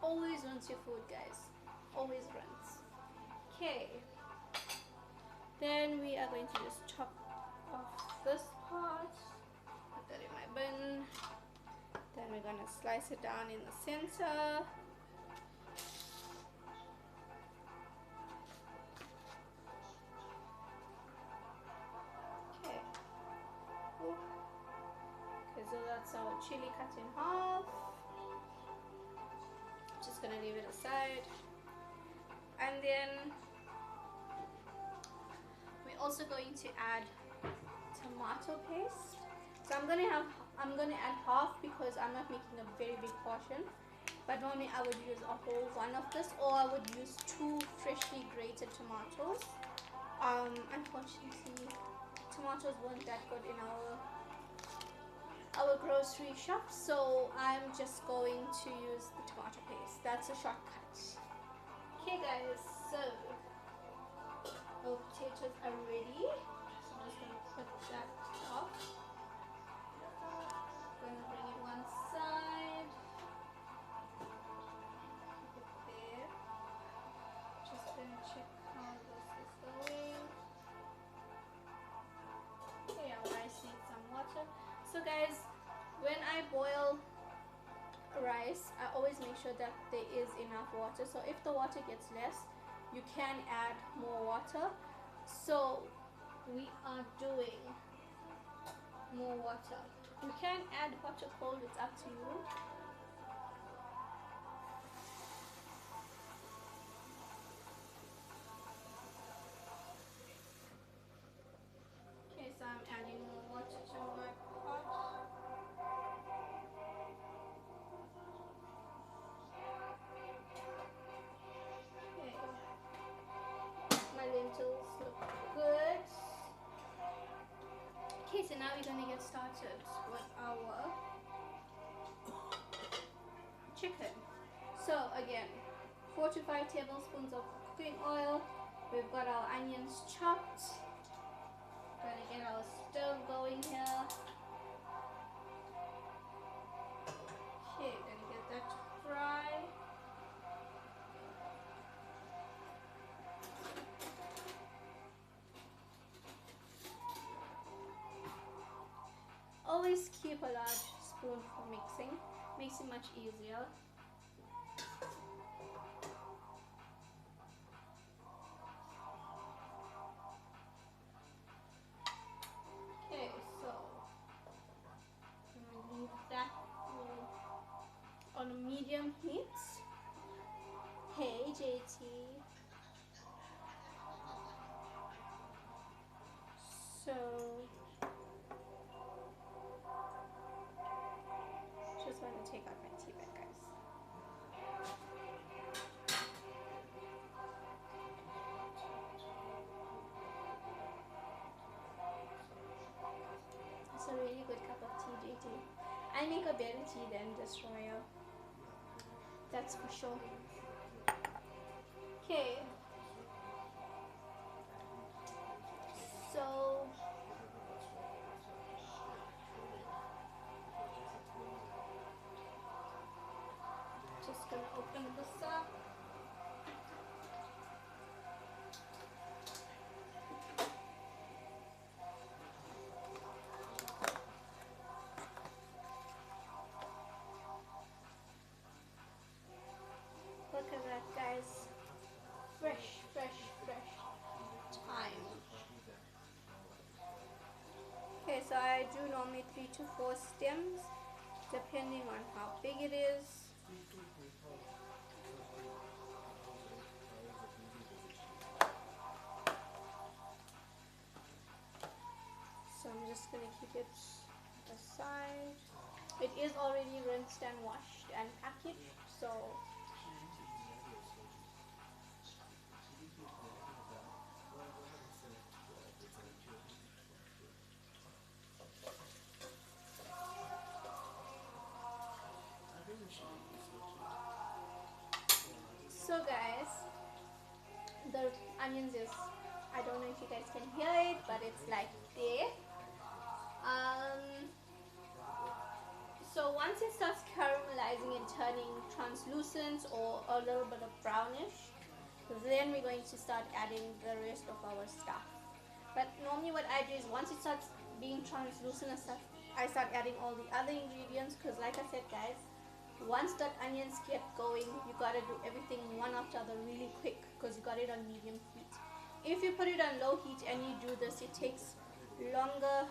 S1: Always rinse your food, guys. Always rinse. Okay. Then we are going to just chop off this part. Put that in my bin. Then we're gonna slice it down in the center. Okay. Okay, so that's our chili cut in half. Just gonna leave it aside. And then we're also going to add tomato paste. So I'm gonna add half because I'm not making a very big portion. But normally I would use a whole one of this, or I would use 2 freshly grated tomatoes. Unfortunately, tomatoes weren't that good in our grocery shop, so I'm just going to use the tomato paste. That's a shortcut. Okay guys, so our potatoes are ready. So I'm just going to put that off. Going to bring it one side. Keep it there. Just going to check how this is going. Okay, our rice needs some water. So guys, when I boil rice, I always make sure that there is enough water. So if the water gets less, you can add more water. So we are doing more water. You can add hot or cold, it's up to you. Okay, so I'm adding more water to my pot. Okay. My lentils look good. Okay, so now we're gonna get started with our chicken. So again, 4 to 5 tablespoons of cooking oil. We've got our onions chopped. Gonna get our stove going here. Okay, gonna get that to fry. Always keep a large spoon for mixing. Makes it much easier. Okay, so I'm gonna leave that on a medium heat. Hey JT. So just want to take out my tea bag, guys. It's a really good cup of tea, JT. I make a better tea than Destroyer. That's for sure. Okay. So just gonna Gonna besar. Look at that, guys. Fresh, fresh, fresh thyme. Okay, so I do normally 3 to 4 stems, depending on how big it is. So I'm just gonna keep it aside. It is already rinsed and washed and packaged, so guys, the onions is, I don't know if you guys can hear it, but it's like there. So once it starts caramelizing and turning translucent or a little bit of brownish, then we're going to start adding the rest of our stuff. But normally what I do is once it starts being translucent and stuff, I start adding all the other ingredients, because like I said, guys, once that onions get going, you gotta do everything one after the other really quick, because you got it on medium heat. If you put it on low heat and you do this, it takes longer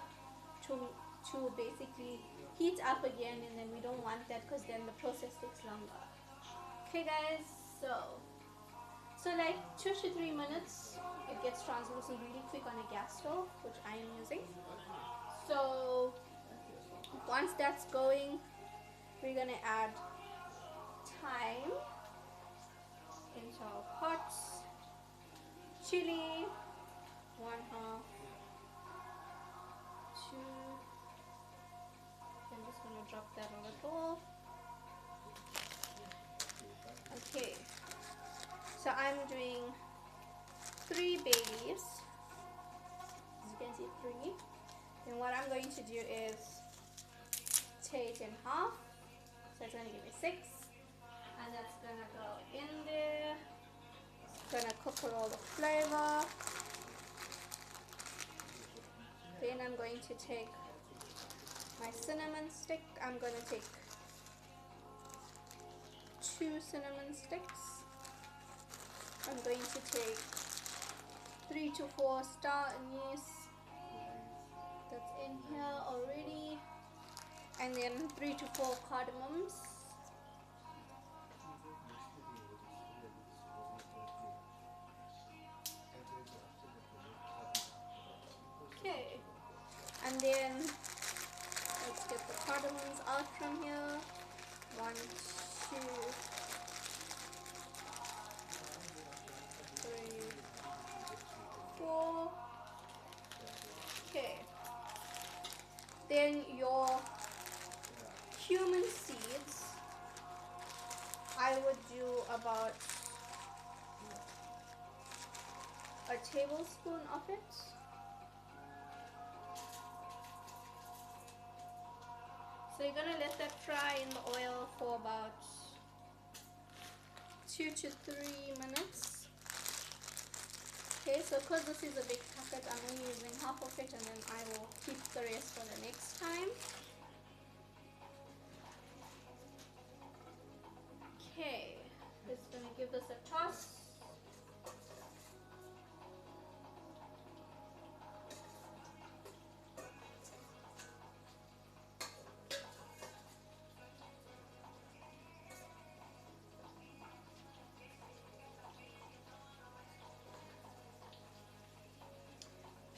S1: to basically heat up again, and then we don't want that, because then the process takes longer. Okay guys, so like 2 to 3 minutes it gets translucent really quick on a gas stove, which I am using. So once that's going, we're gonna add thyme into our pots, chili, 1/2, 2. I'm just gonna drop that a little. Okay, so I'm doing 3 bay leaves. As you can see, 3. Then what I'm going to do is tear it in half. So it's gonna give me 6. And that's gonna go in there. It's gonna cook with all the flavor. Then I'm going to take my cinnamon stick. I'm gonna take 2 cinnamon sticks. I'm going to take 3 to 4 star anise. That's in here already. And then 3 to 4 cardamoms. Okay, and then let's get the cardamoms out from here. 1, 2, 3, 4. Okay, then your cumin seeds, I would do about a tablespoon of it. So you're gonna let that fry in the oil for about 2 to 3 minutes. Okay, so because this is a big packet, I'm only using half of it, and then I will keep the rest for the next time. Okay, just gonna give this a toss.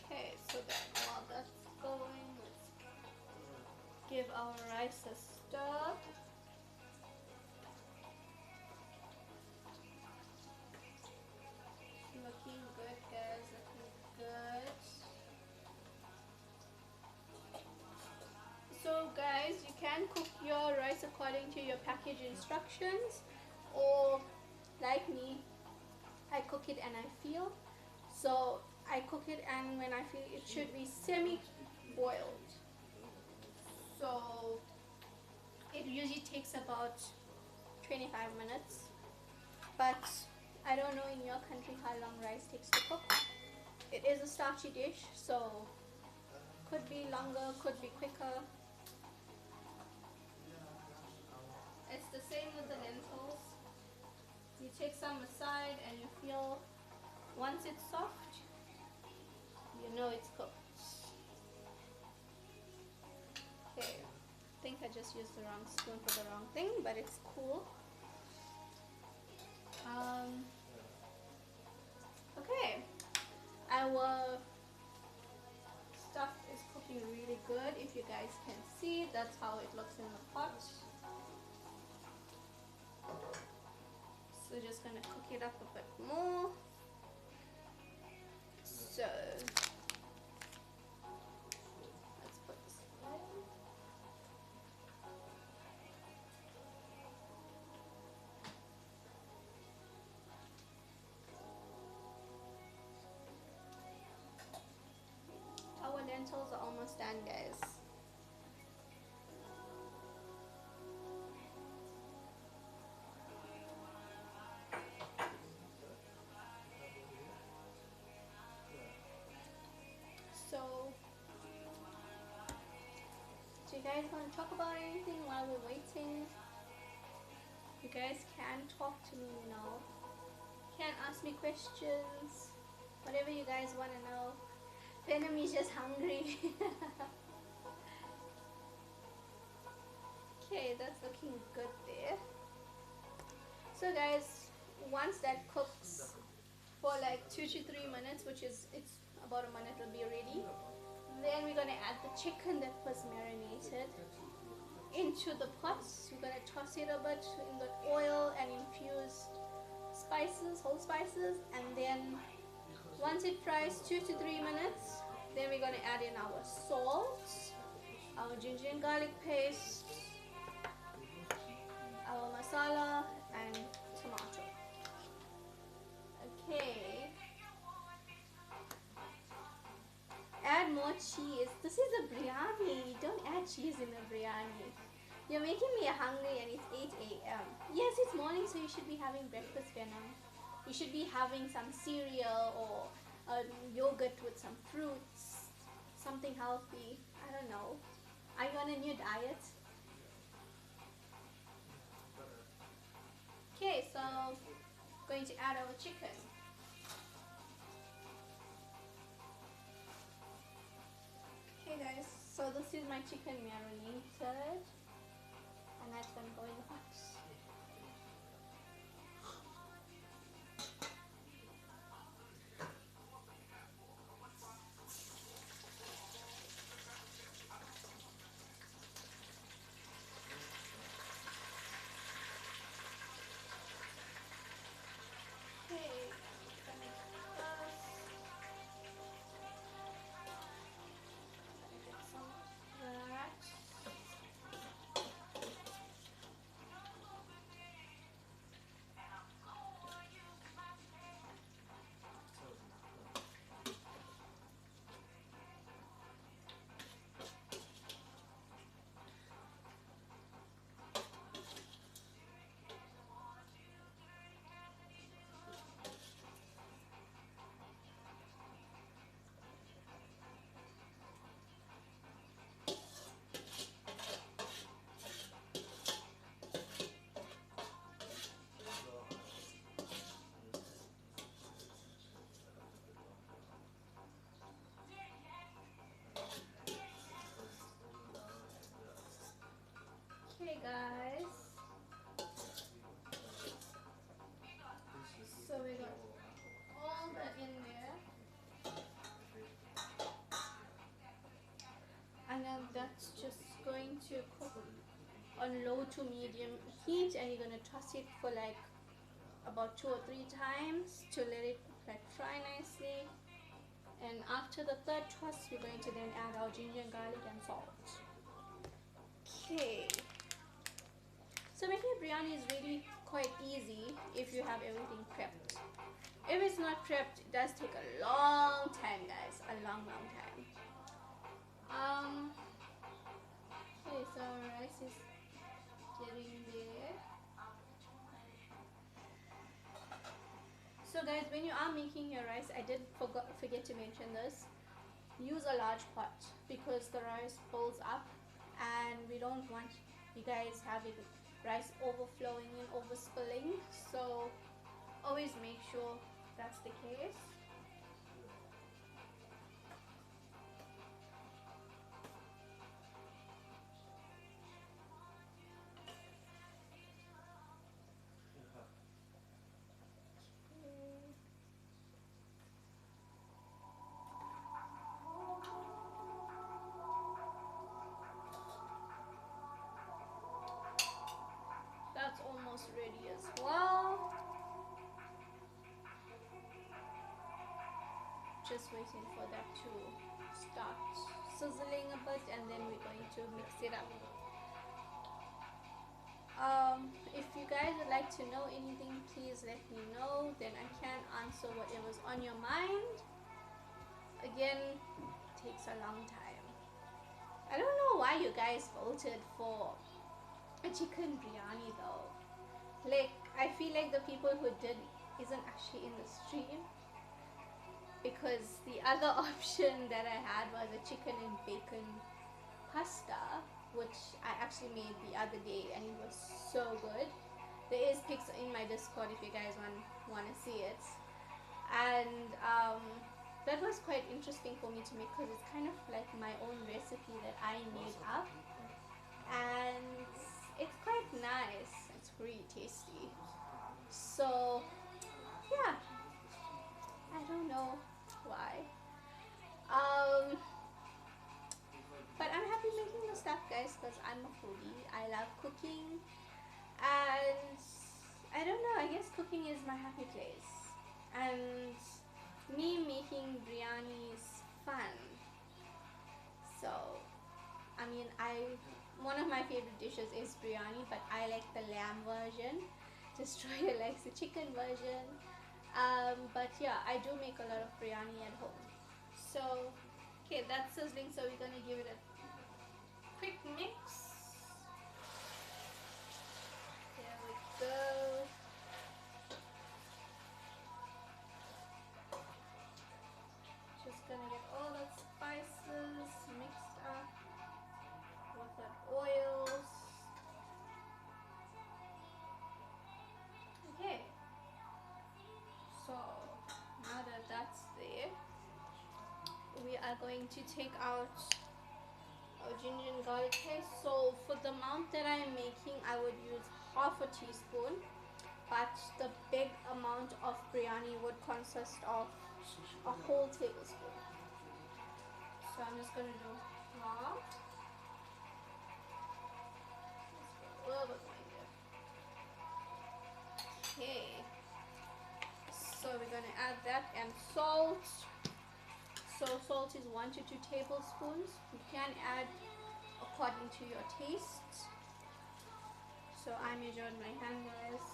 S1: Okay, so then while that's going, let's give our rice a stir. Looking good, guys, looking good. So guys, you can cook your rice according to your package instructions, or like me, I cook it and I feel. So I cook it, and when I feel it should be semi-boiled. So it usually takes about 25 minutes. But I don't know in your country how long rice takes to cook. It is a starchy dish, so could be longer, could be quicker. It's the same with the lentils. You take some aside and you feel once it's soft, you know it's cooked. Okay, I think I just used the wrong spoon for the wrong thing, but it's cool. Okay, our stuff is cooking really good. If you guys can see, that's how it looks in the pot. So just gonna cook it up a bit more. So let's put this away. Our lentils are almost done, guys. So, do you guys want to talk about anything while we're waiting? You guys can talk to me, you know. Can ask me questions, whatever you guys want to know. Benami's just hungry. Okay, that's looking good there. So guys, once that cooks for like 2 to 3 minutes, which is it's about a minute, will be ready. Then we're gonna add the chicken that was marinated into the pot. We're gonna toss it a bit in the oil and infused spices, whole spices, and then once it fries 2 to 3 minutes, then we're gonna add in our salt, our ginger and garlic paste, our masala, and tomato. Okay. Add more cheese. This is a biryani. Don't add cheese in a biryani. You're making me hungry and it's 8 a.m. Yes, it's morning, so you should be having breakfast, Benam. You should be having some cereal or yogurt with some fruits, something healthy. I don't know. Are you on a new diet? Okay, so going to add our chicken. Okay guys, so this is my chicken marinated and that's gonna go in the pot. Okay guys, so we got all that in there, and then that's just going to cook on low to medium heat, and you're going to toss it for like about 2 or 3 times to let it like fry nicely. And after the third toss, we're going to then add our ginger and garlic and salt. Okay. So making a biryani is really quite easy if you have everything prepped. If it's not prepped, it does take a long time, guys. A long time. Okay, so our rice is getting there. So guys, when you are making your rice, I did forget to mention this. Use a large pot because the rice pulls up, and we don't want you guys having rice overflowing and overspilling. So always make sure that's the case. That's almost ready as well. Just waiting for that to start sizzling a bit, and then we're going to mix it up. If you guys would like to know anything, please let me know, then I can answer whatever's on your mind. Again, it takes a long time. I don't know why you guys voted for a chicken biryani though. Like, I feel like the people who did isn't actually in the stream, because the other option that I had was a chicken and bacon pasta, which I actually made the other day, and it was so good. There is pics in my Discord if you guys want to see it. And that was quite interesting for me to make, because it's kind of like my own recipe that I made up, and it's quite nice. It's really tasty. So yeah, I don't know why. But I'm happy making the stuff, guys, because I'm a foodie. I love cooking, and I don't know, I guess cooking is my happy place, and me making biryani is fun. So I mean, one of my favorite dishes is biryani, but I like the lamb version. Destroyer likes the chicken version. But yeah, I do make a lot of biryani at home. So okay, that's sizzling, so we're gonna give it a quick mix. There we go. Just gonna get all the spices mixed up with the oils. Okay, so now that that's there, we are going to take out our ginger and garlic paste. So for the amount that I'm making, I would use half a teaspoon, but the big amount of biryani would consist of a whole tablespoon. So I'm just going to do half. A little bit more here. Okay. So we're going to add that, and salt. So salt is 1 to 2 tablespoons. You can add according to your taste. So I measured my hand, guys.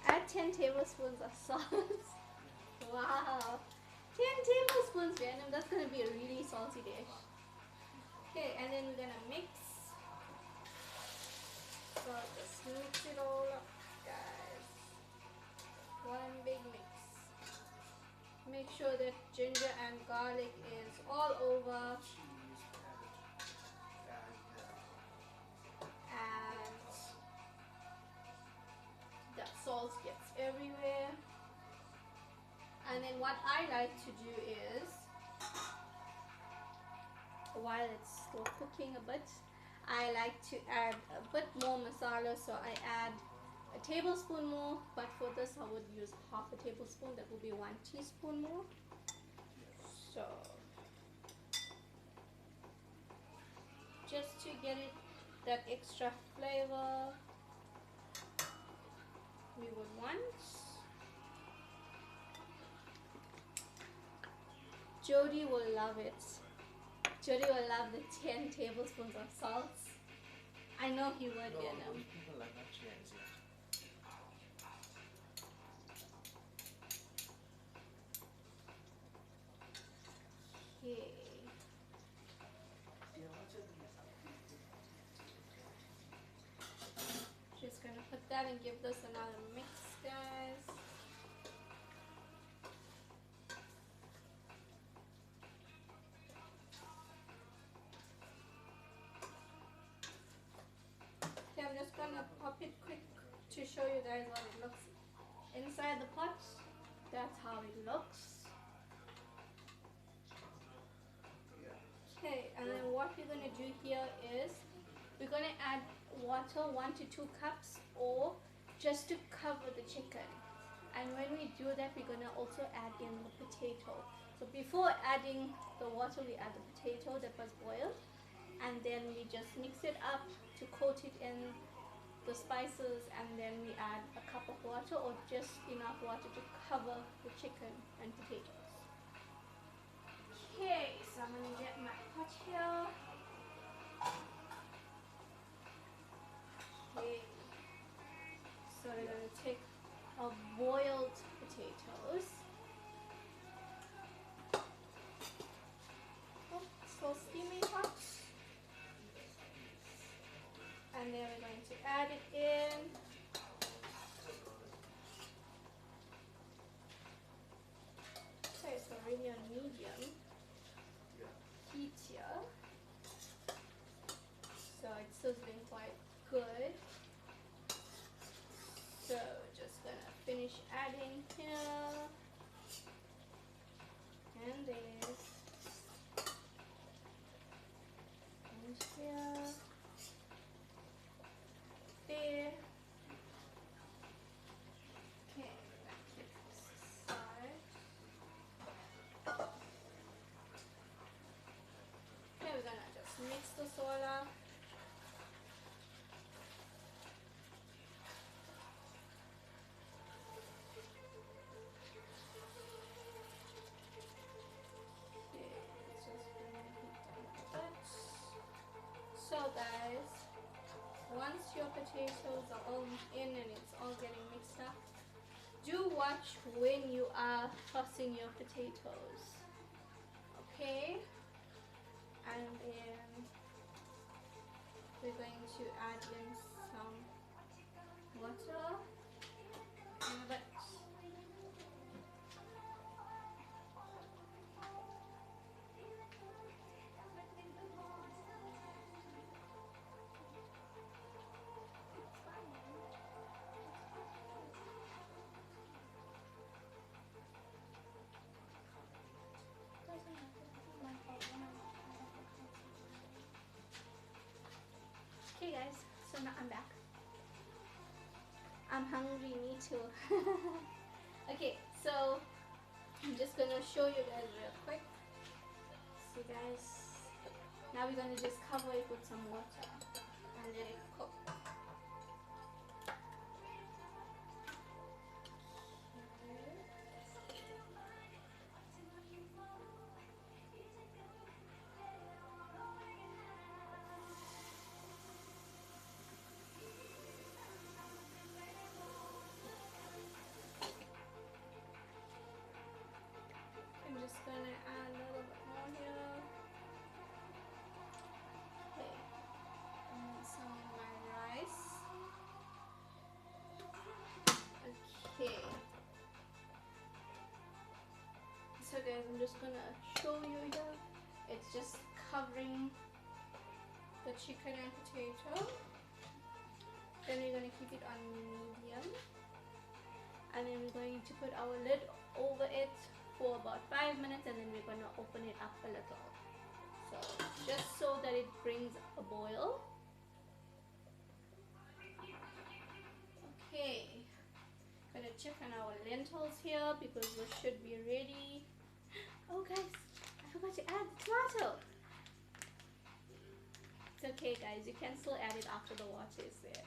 S1: Add 10 tablespoons of salt. Wow. 10 tablespoons, random. That's going to be a really salty dish. Okay, and then we're going to mix. So just mix it all up, guys. One big mix. Make sure that ginger and garlic is all over. And that salt gets everywhere. And then what I like to do is, while it's still cooking a bit, I like to add a bit more masala. So I add a tablespoon more, but for this I would use half a tablespoon. That will be 1 teaspoon more. So just to get it that extra flavor, we would want. Jody will love it. Jody will love the 10 tablespoons of salt. I know he would, you know.
S2: People like that chance, yeah.
S1: Okay. that and give this another mix, guys. Okay, I'm just gonna pop it quick to show you guys what it looks inside the pot. That's how it looks. Okay, and then what we're gonna do here is we're gonna add water, 1 to 2 cups, or just to cover the chicken. And when we do that, we're gonna also add in the potato. So before adding the water, we add the potato that was boiled, and then we just mix it up to coat it in the spices, and then we add a cup of water or just enough water to cover the chicken and potatoes. Okay, so I'm gonna get my pot here. Okay, so we're gonna take our boiled potatoes. Oh, so steamy hot. And then we're going to add it in. Okay, it's already on medium heat here. So it's sizzling quite good. So just gonna finish adding here. And this. And here. There. Okay, back to this side. Okay, we're gonna just mix this all up. Okay, let's just bring the heat down a bit. So guys, once your potatoes are all in and it's all getting mixed up, do watch when you are tossing your potatoes. Okay? And then we're going to add in some water and a bit. Okay guys, so now I'm back. I'm hungry, me too. Okay, so I'm just gonna show you guys real quick. See guys, now we're gonna just cover it with some water and let it cook. I'm just gonna add a little bit more here. Okay, and some in my rice. Okay. So guys, I'm just gonna show you here. It's just covering the chicken and potato. Then we're gonna keep it on medium. And then we're going to put our lid over it for about 5 minutes, and then we're going to open it up a little. So just so that it brings a boil. Okay, gonna check on our lentils here because we should be ready. Oh guys, I forgot to add the tomato. It's okay guys, you can still add it after the water is there.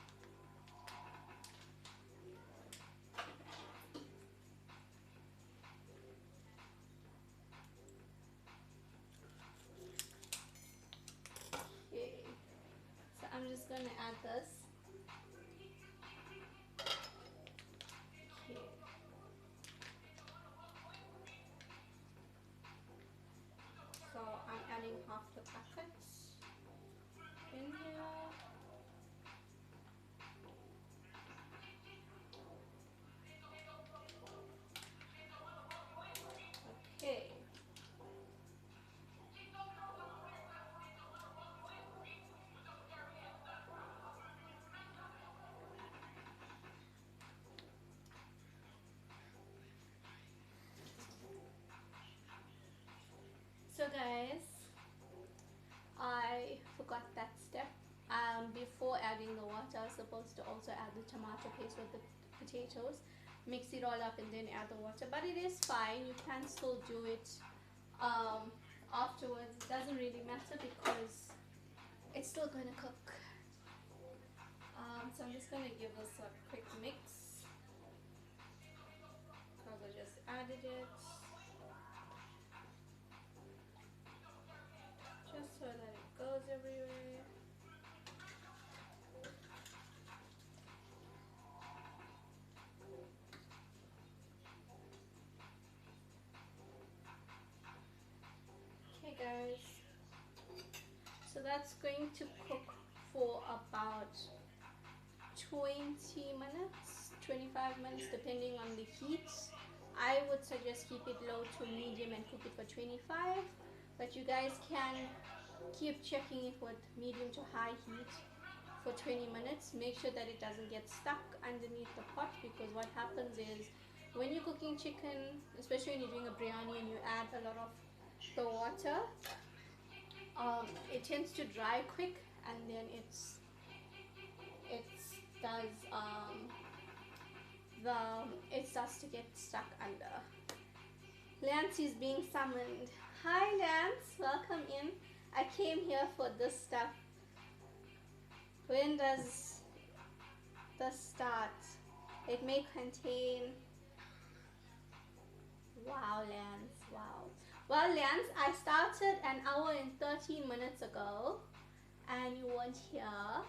S1: I'm just going to add this. Okay. So I'm adding half the packet in here. forgot that step. Before adding the water, I was supposed to also add the tomato paste with the potatoes, mix it all up and then add the water, but it is fine, you can still do it afterwards. It doesn't really matter because it's still going to cook. So I'm just going to give this a quick mix because I just added it, just so that it goes everywhere. Okay guys, so that's going to cook for about 20 minutes, 25 minutes depending on the heat. I would suggest keep it low to medium and cook it for 25, but you guys can keep checking it with medium to high heat for 20 minutes. Make sure that it doesn't get stuck underneath the pot, because what happens is when you're cooking chicken, especially when you're doing a biryani and you add a lot of the water, it tends to dry quick and then it starts to get stuck under. Lance is being summoned. Hi Lance, welcome in. I came here for this stuff. When does this start? It may contain... Wow Lance, wow. Well Lance, I started an hour and 13 minutes ago and you weren't here,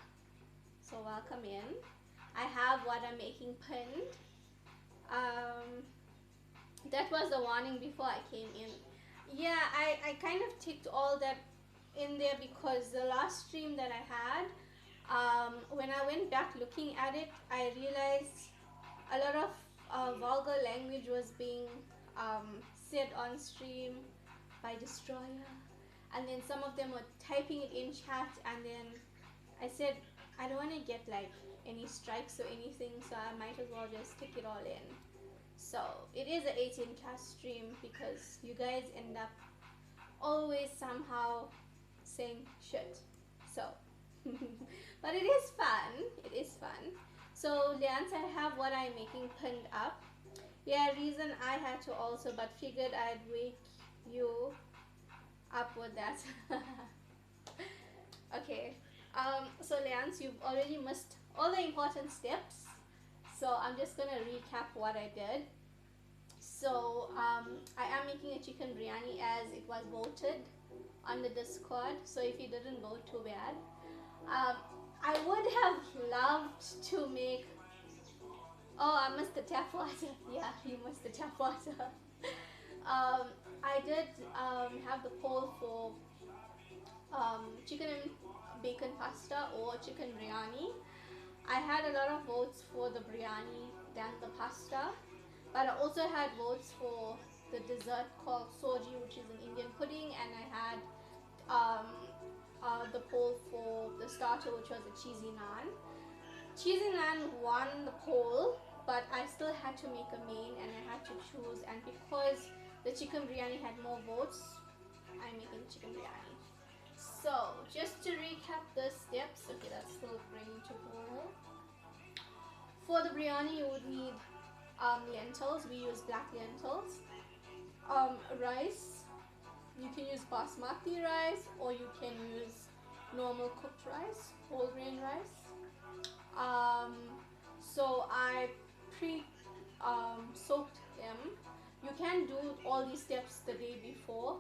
S1: so welcome in. I have what I'm making pinned. That was the warning before I came in. Yeah, I kind of ticked all that in there because the last stream that I had, when I went back looking at it, I realized a lot of vulgar language was being said on stream by Destroyer, and then some of them were typing it in chat, and then I said I don't want to get like any strikes or anything, so I might as well just stick it all in. So it is an 18 plus stream because you guys end up always somehow saying shit, so but it is fun, it is fun. So Lance, I have what I'm making pinned up. Yeah, reason I had to also, but figured I'd wake you up with that. Okay, so Lance, you've already missed all the important steps, so I'm just gonna recap what I did. So I am making a chicken biryani as it was voted on the Discord, so if you didn't vote, too bad. I would have loved to make... Oh, I missed the tap water. Yeah, you missed the tap water. I did have the poll for chicken and bacon pasta or chicken biryani. I had a lot of votes for the biryani than the pasta, but I also had votes for the dessert called soji, which is an Indian pudding, and I had the poll for the starter, which was a cheesy naan. Cheesy naan won the poll, but I still had to make a main and I had to choose, and because the chicken biryani had more votes, I'm making chicken biryani. So just to recap the steps, okay, that's still ready to boil. For the biryani you would need lentils. We use black lentils. Rice, you can use basmati rice or you can use normal cooked rice, whole grain rice. So I soaked them. You can do all these steps the day before.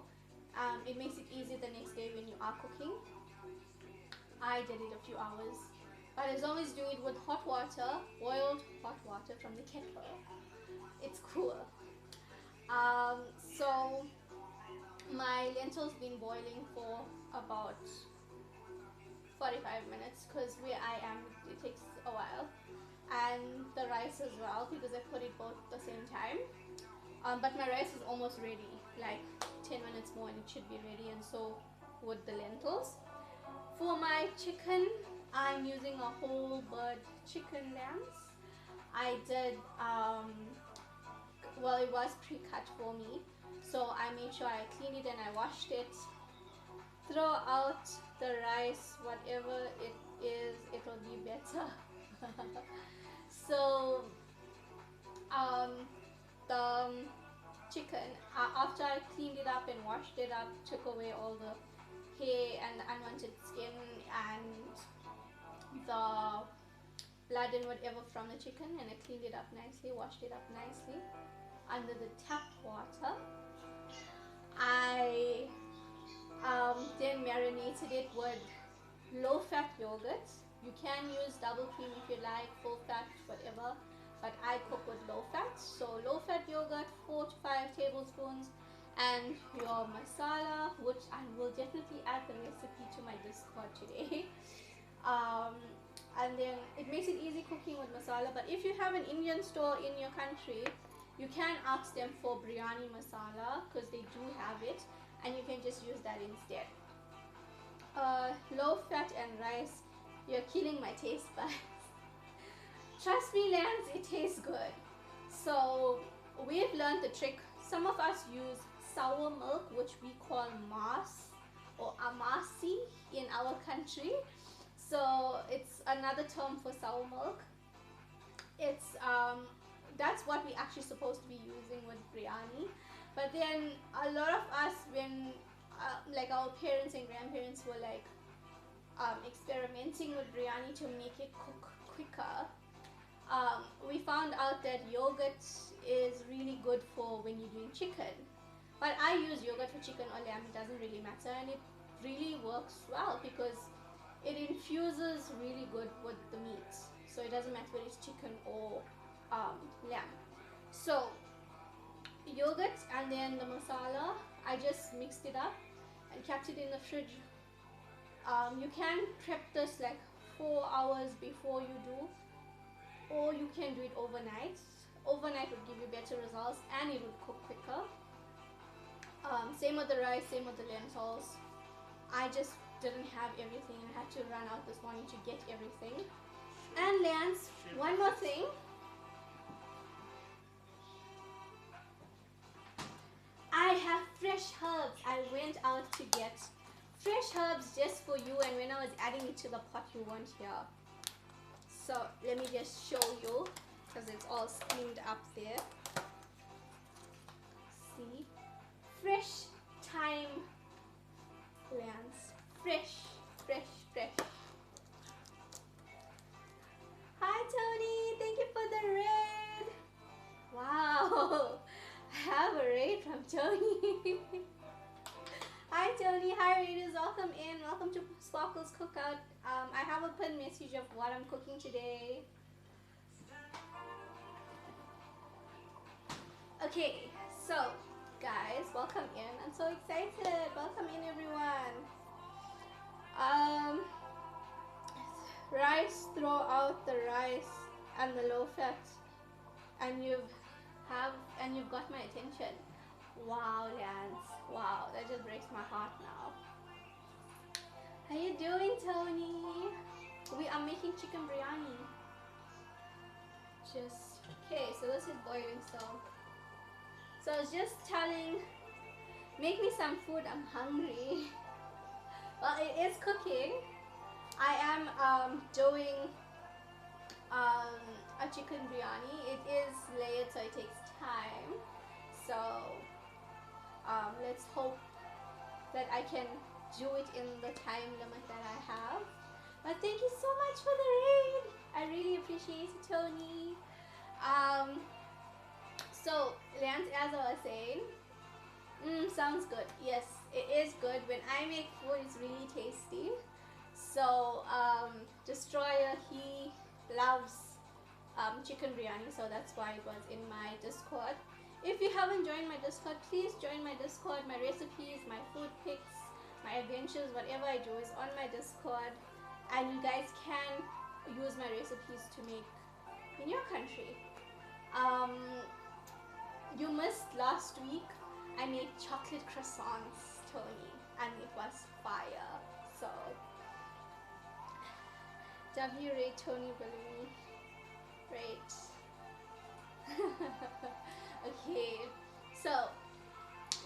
S1: It makes it easy the next day when you are cooking. I did it a few hours, but as long as you do it with hot water, boiled hot water from the kettle, it's cool. So my lentils been boiling for about 45 minutes because where I am it takes a while, and the rice as well because I put it both at the same time. But my rice is almost ready, like 10 minutes more and it should be ready, and so would the lentils. For my chicken, I'm using a whole bird chicken lambs. I did, well, it was pre-cut for me, so I made sure I cleaned it and I washed it throw out the rice, whatever it is, it will be better. So um, the chicken, after I cleaned it up and washed it up, took away all the hair and the unwanted skin and the blood and whatever from the chicken, and I cleaned it up nicely, washed it up nicely under the tap water. I then marinated it with low fat yogurt. You can use double cream if you like, full fat, whatever, but I cook with low fat. So low fat yogurt, 4 to 5 tablespoons, and your masala, which I will definitely add the recipe to my Discord today. And then it makes it easy cooking with masala. But if you have an Indian store in your country, you can ask them for biryani masala because they do have it, and you can just use that instead. Low fat and rice, you're killing my taste buds. Trust me, Lance, it tastes good. So we've learned the trick. Some of us use sour milk, which we call mas or amasi in our country. So it's another term for sour milk. It's that's what we're actually supposed to be using with biryani. But then a lot of us, when like our parents and grandparents were like experimenting with biryani to make it cook quicker, we found out that yogurt is really good for when you're doing chicken. But I use yogurt for chicken or lamb, it doesn't really matter, and it really works well because it infuses really good with the meat. So it doesn't matter whether it's chicken or lamb. So yogurt and then the masala, I just mixed it up and kept it in the fridge. You can prep this like 4 hours before you do, or you can do it overnight. Overnight would give you better results and it would cook quicker. Same with the rice, same with the lentils. I just didn't have everything and had to run out this morning to get everything. And Lance, one more thing. I have fresh herbs. I went out to get fresh herbs just for you, and when I was adding it to the pot you weren't here. So let me just show you because it's all steamed up there. See? Fresh thyme, Lance. Fresh, fresh, fresh. Hi Tony, thank you for the raid. Wow, I have a raid from Tony. Hi Tony, hi raiders, welcome in. Welcome to Sparkle's Cookout. I have a pinned message of what I'm cooking today. Okay, so guys, welcome in. I'm so excited. Welcome in everyone. Rice, throw out the rice and the low fat, and you've got my attention. Wow, Lance. Wow, that just breaks my heart now. How you doing, Tony? We are making chicken biryani. Just okay, so this is boiling. So I was just telling, make me some food, I'm hungry. Well, it is cooking. I am doing a chicken biryani. It is layered, so it takes time. So let's hope that I can do it in the time limit that I have. But thank you so much for the raid. I really appreciate it, Tony. So Lance, as I was saying, sounds good. Yes, it is good. When I make food, it's really tasty. So Destroyer, he loves chicken biryani, so that's why it was in my Discord. If you haven't joined my Discord, please join my Discord. My recipes, my food pics, my adventures, whatever I do is on my Discord, and you guys can use my recipes to make in your country. You missed last week. I made chocolate croissants, Tony, and it was fire. So W rate Tony Balloon. Great. Okay, so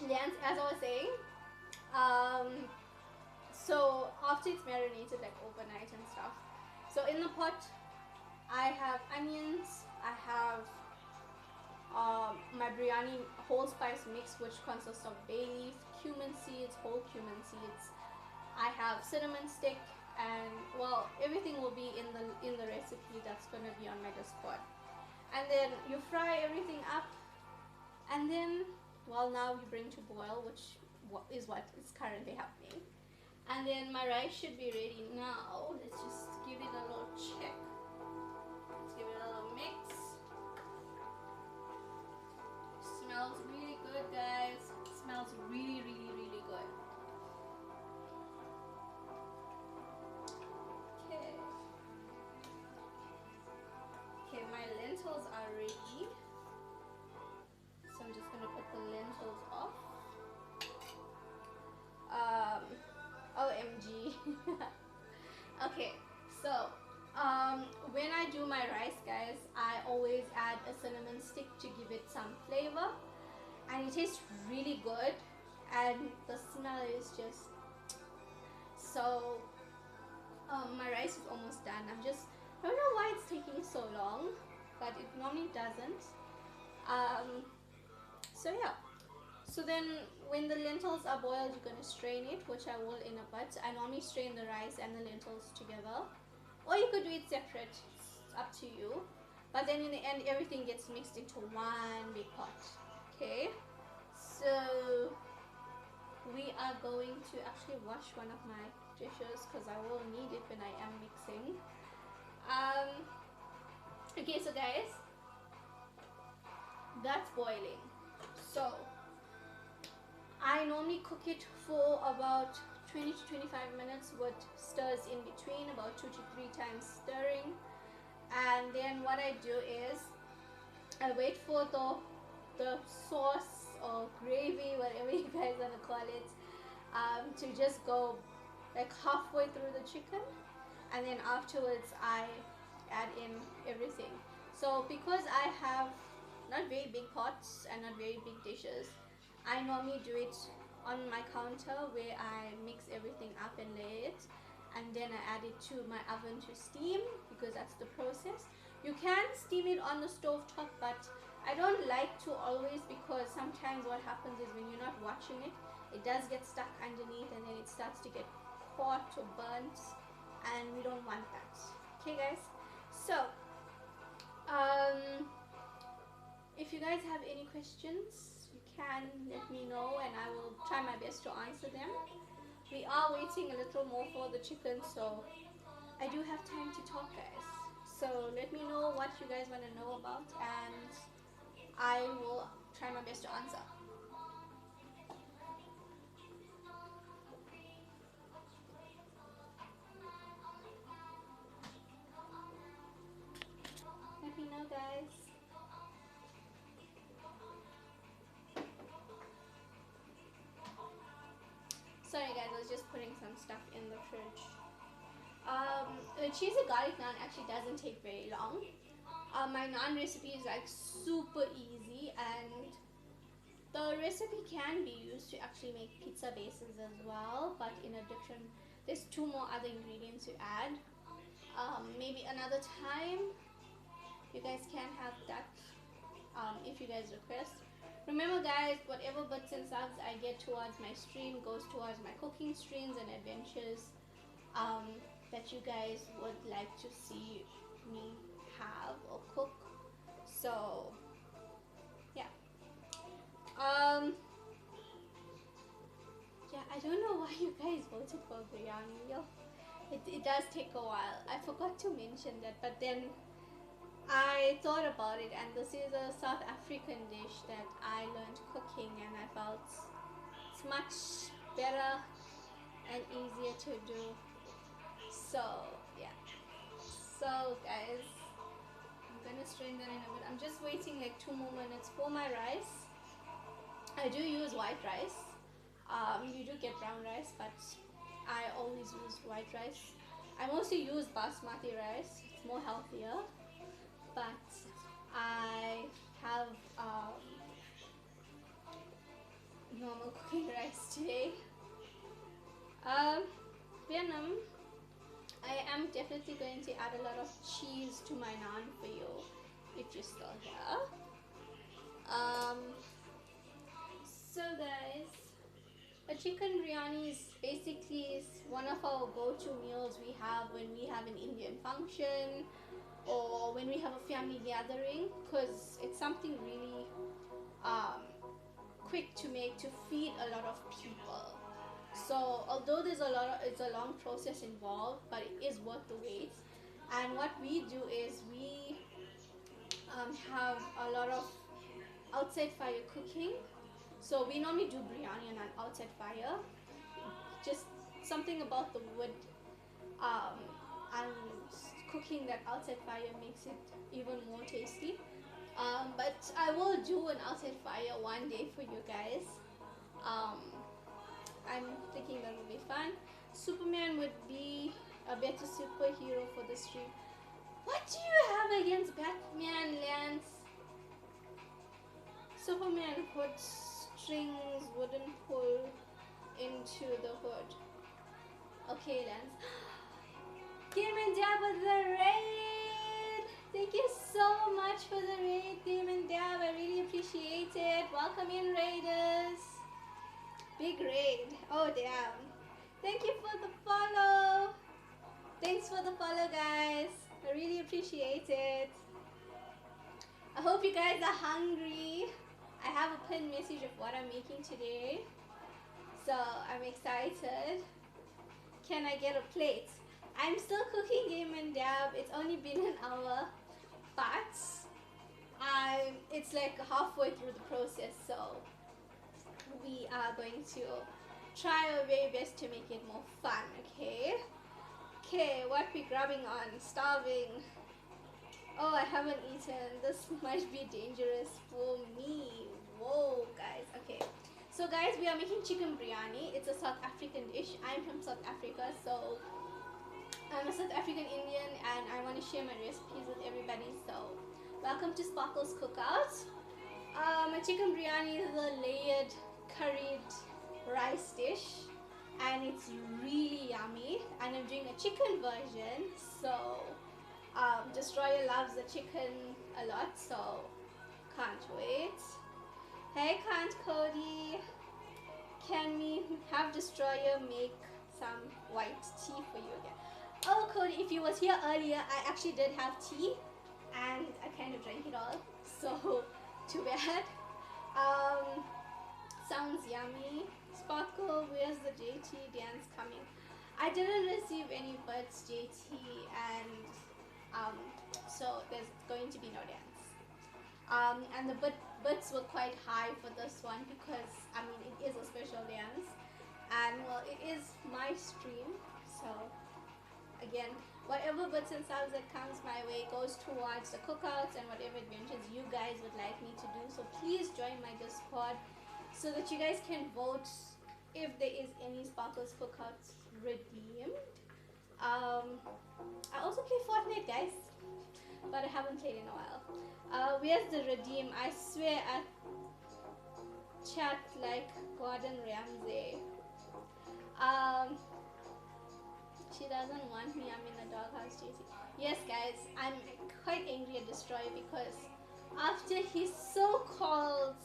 S1: Lance, as I was saying, So after it's marinated like overnight and stuff, so in the pot I have onions, I have my biryani whole spice mix, which consists of bay leaf, cumin seeds, whole cumin seeds. I have cinnamon stick, and well, everything will be in the recipe that's gonna be on my Discord. And then you fry everything up, and then well, now you bring to boil, which is what is currently happening. And then my rice should be ready now. Let's just give it a little check. Let's give it a little mix. Smells really good, guys. It smells really, really, really good. Okay. Okay, my lentils are ready. So I'm just gonna put the lentils off. OMG. Okay, so when I do my rice, guys, I always add a cinnamon stick to give it some flavor, and it tastes really good, and the smell is just so. My rice is almost done. I don't know why it's taking so long, but it normally doesn't. So yeah. So then when the lentils are boiled, you're going to strain it, which I will in a bit. I normally strain the rice and the lentils together, or you could do it separate, it's up to you. But then in the end, everything gets mixed into one big pot. Okay, so we are going to actually wash one of my dishes because I will need it when I am mixing. Okay, so guys, that's boiling. So I normally cook it for about 20 to 25 minutes with stirs in between, about 2 to 3 times stirring. And then what I do is I wait for the sauce or gravy, whatever you guys want to call it, to just go like halfway through the chicken, and then afterwards I add in everything. So because I have not very big pots and not very big dishes, I normally do it on my counter where I mix everything up and lay it, and then I add it to my oven to steam, because that's the process. You can steam it on the stove top, but I don't like to always, because sometimes what happens is when you're not watching it, it does get stuck underneath and then it starts to get caught or burnt, and we don't want that. Okay guys, so if you guys have any questions, you can let me know and I will try my best to answer them. We are waiting a little more for the chicken, so I do have time to talk, guys. So let me know what you guys want to know about, and I will try my best to answer. Let me know, guys. Sorry guys, I was just putting some stuff in the fridge. The cheesy garlic naan actually doesn't take very long. My naan recipe is like super easy, and the recipe can be used to actually make pizza bases as well, but in addition, there's 2 more other ingredients to add. Maybe another time you guys can have that if you guys request. Remember guys, whatever bits and subs I get towards my stream goes towards my cooking streams and adventures that you guys would like to see me have or cook. So yeah, yeah, I don't know why you guys voted for biryani. It does take a while. I forgot to mention that, but then I thought about it, and this is a South African dish that I learned cooking, and I felt it's much better and easier to do. So yeah, so guys, I'm gonna strain that in a bit. I'm just waiting like 2 more minutes for my rice. I do use white rice. You do get brown rice, but I always use white rice. I mostly use basmati rice, it's more healthier, but I have normal cooking rice today. Vietnam, I am definitely going to add a lot of cheese to my naan for you if you're still here. Um, so guys, a chicken biryani is basically one of our go-to meals we have when we have an Indian function or when we have a family gathering, because it's something really um, quick to make to feed a lot of people. So although it's a long process involved, but it is worth the wait. And what we do is we have a lot of outside fire cooking. So we normally do biryani on an outside fire. Just something about the wood um, and cooking that outside fire makes it even more tasty. But I will do an outside fire one day for you guys. Um, I'm thinking that will be fun. Superman would be a better superhero for the stream. What do you have against Batman, Lance? Superman hood strings wouldn't pull into the hood. Okay, Lance. Game and Dab with the raid! Thank you so much for the raid, Game and Dab. I really appreciate it. Welcome in, Raiders. Big raid. Oh, damn. Thank you for the follow. Thanks for the follow, guys. I really appreciate it. I hope you guys are hungry. I have a pinned message of what I'm making today, so I'm excited. Can I get a plate? I'm still cooking, Game and Dab. It's only been an hour, but it's like halfway through the process, so we are going to try our very best to make it more fun. Okay, what we grabbing on? Starving. Oh, I haven't eaten. This might be dangerous for me. Whoa, guys. Okay, so guys, we are making chicken biryani. It's a South African dish. I'm from South Africa, so I'm a South African Indian, and I want to share my recipes with everybody. So welcome to Sparkle's Cookout. My chicken biryani is a layered curried rice dish, and it's really yummy. And I'm doing a chicken version, so Destroyer loves the chicken a lot, so can't wait. Hey, can't Cody? Can we have Destroyer make some white tea for you again? Oh, Cody, if you was here earlier, I actually did have tea, and I kind of drank it all, so too bad. Sounds yummy. Sparkle, where's the JT dance coming? I didn't receive any birds, JT, and so there's going to be no dance. And the bits were quite high for this one because I mean it is a special dance, and well, it is my stream, so again, whatever bits and subs that comes my way goes towards the cookouts and whatever adventures you guys would like me to do. So please join my Discord so that you guys can vote if there is any Sparkles cookouts redeemed. I also play Fortnite, guys, but I haven't played in a while. Where's the redeem? I swear I chat like Gordon Ramsay. She doesn't want me. I'm in the doghouse, JC. Yes, guys, I'm quite angry at Destroyer because after his so-called,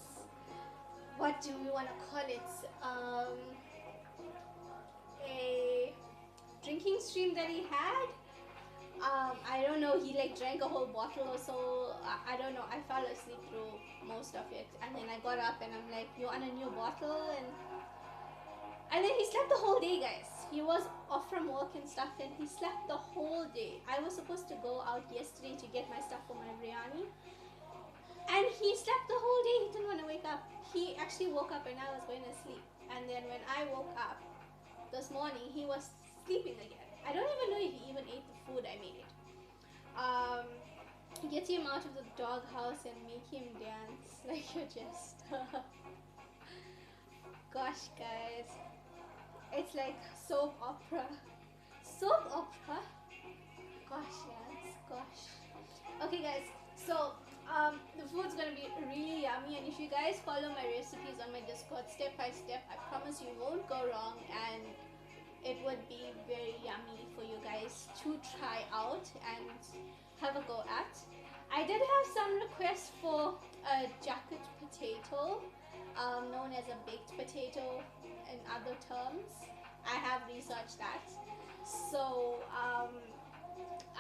S1: what do we want to call it? A drinking stream that he had. I don't know, he like drank a whole bottle or so. I don't know, I fell asleep through most of it, and then I got up and I'm like, you want a new bottle? And then he slept the whole day, guys. He was off from work and stuff, and he slept the whole day. I was supposed to go out yesterday to get my stuff for my biryani, and he slept the whole day. He didn't want to wake up. He actually woke up and I was going to sleep, and then when I woke up this morning, he was sleeping again. I don't even know if he even ate the food I made. Get him out of the doghouse and make him dance like you're just. Gosh, guys, it's like soap opera. Soap opera? Gosh, yes, gosh. Okay, guys, so the food's gonna be really yummy, and if you guys follow my recipes on my Discord step by step, I promise you won't go wrong, and it would be very yummy for you guys to try out and have a go at. I did have some requests for a jacket potato, known as a baked potato in other terms. I have researched that. So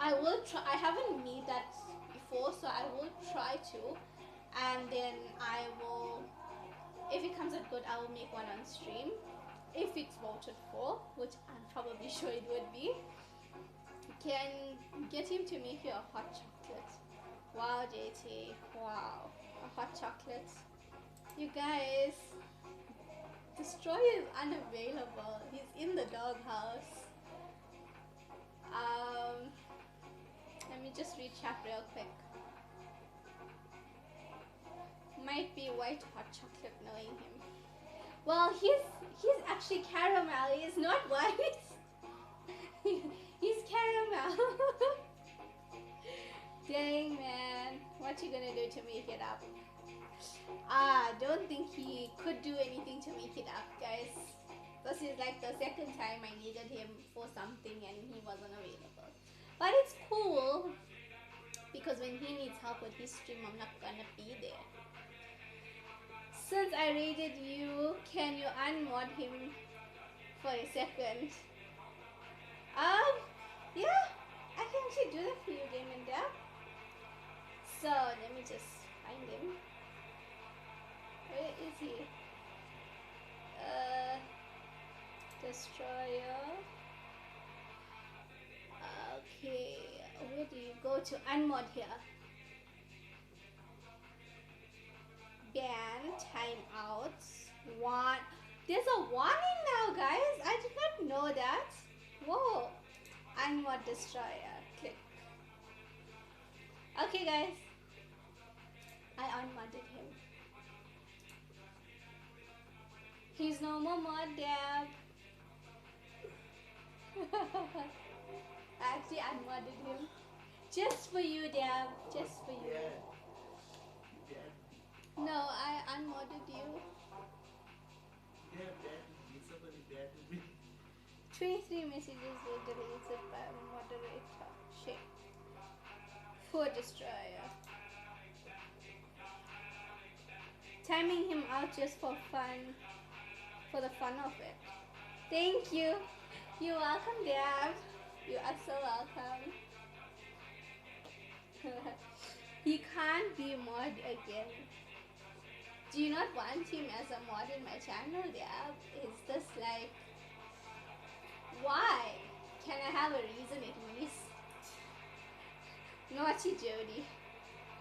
S1: I will try. I haven't made that before, so I will try to, and then I will, if it comes out good, I will make one on stream. If it's voted for, which I'm probably sure it would be, can get him to make you a hot chocolate. Wow, JT, wow, a hot chocolate. You guys, Destroyer is unavailable. He's in the doghouse. Let me just recap real quick. Might be white hot chocolate knowing him. Well, he's actually caramel. He's not white. He's caramel. Dang, man. What you gonna do to make it up? I don't think he could do anything to make it up, guys. This is like the second time I needed him for something and he wasn't available. But it's cool because when he needs help with his stream, I'm not gonna be there. Since I raided you, can you unmod him for a second? Yeah, I can actually do that for you, Game and Dab. So let me just find him. Where is he? Destroyer. Okay, where do you go to unmod here? Ban, timeouts, one. There's a warning now, guys. I did not know that. Whoa. Unmod Destroyer. Click. Okay, guys. I unmodded him. He's no more mod, Dab. I actually unmodded him. Just for you, Dab. Just for you. No, I unmodded you. 23 messages were deleted by a moderator. Shit. For Destroyer. Timing him out just for fun. For the fun of it. Thank you. You're welcome, Dab. You are so welcome. He can't be mod again. Do you not want him as a mod in my channel, Dab? Is this like... Why? Can I have a reason at least? Naughty Jody.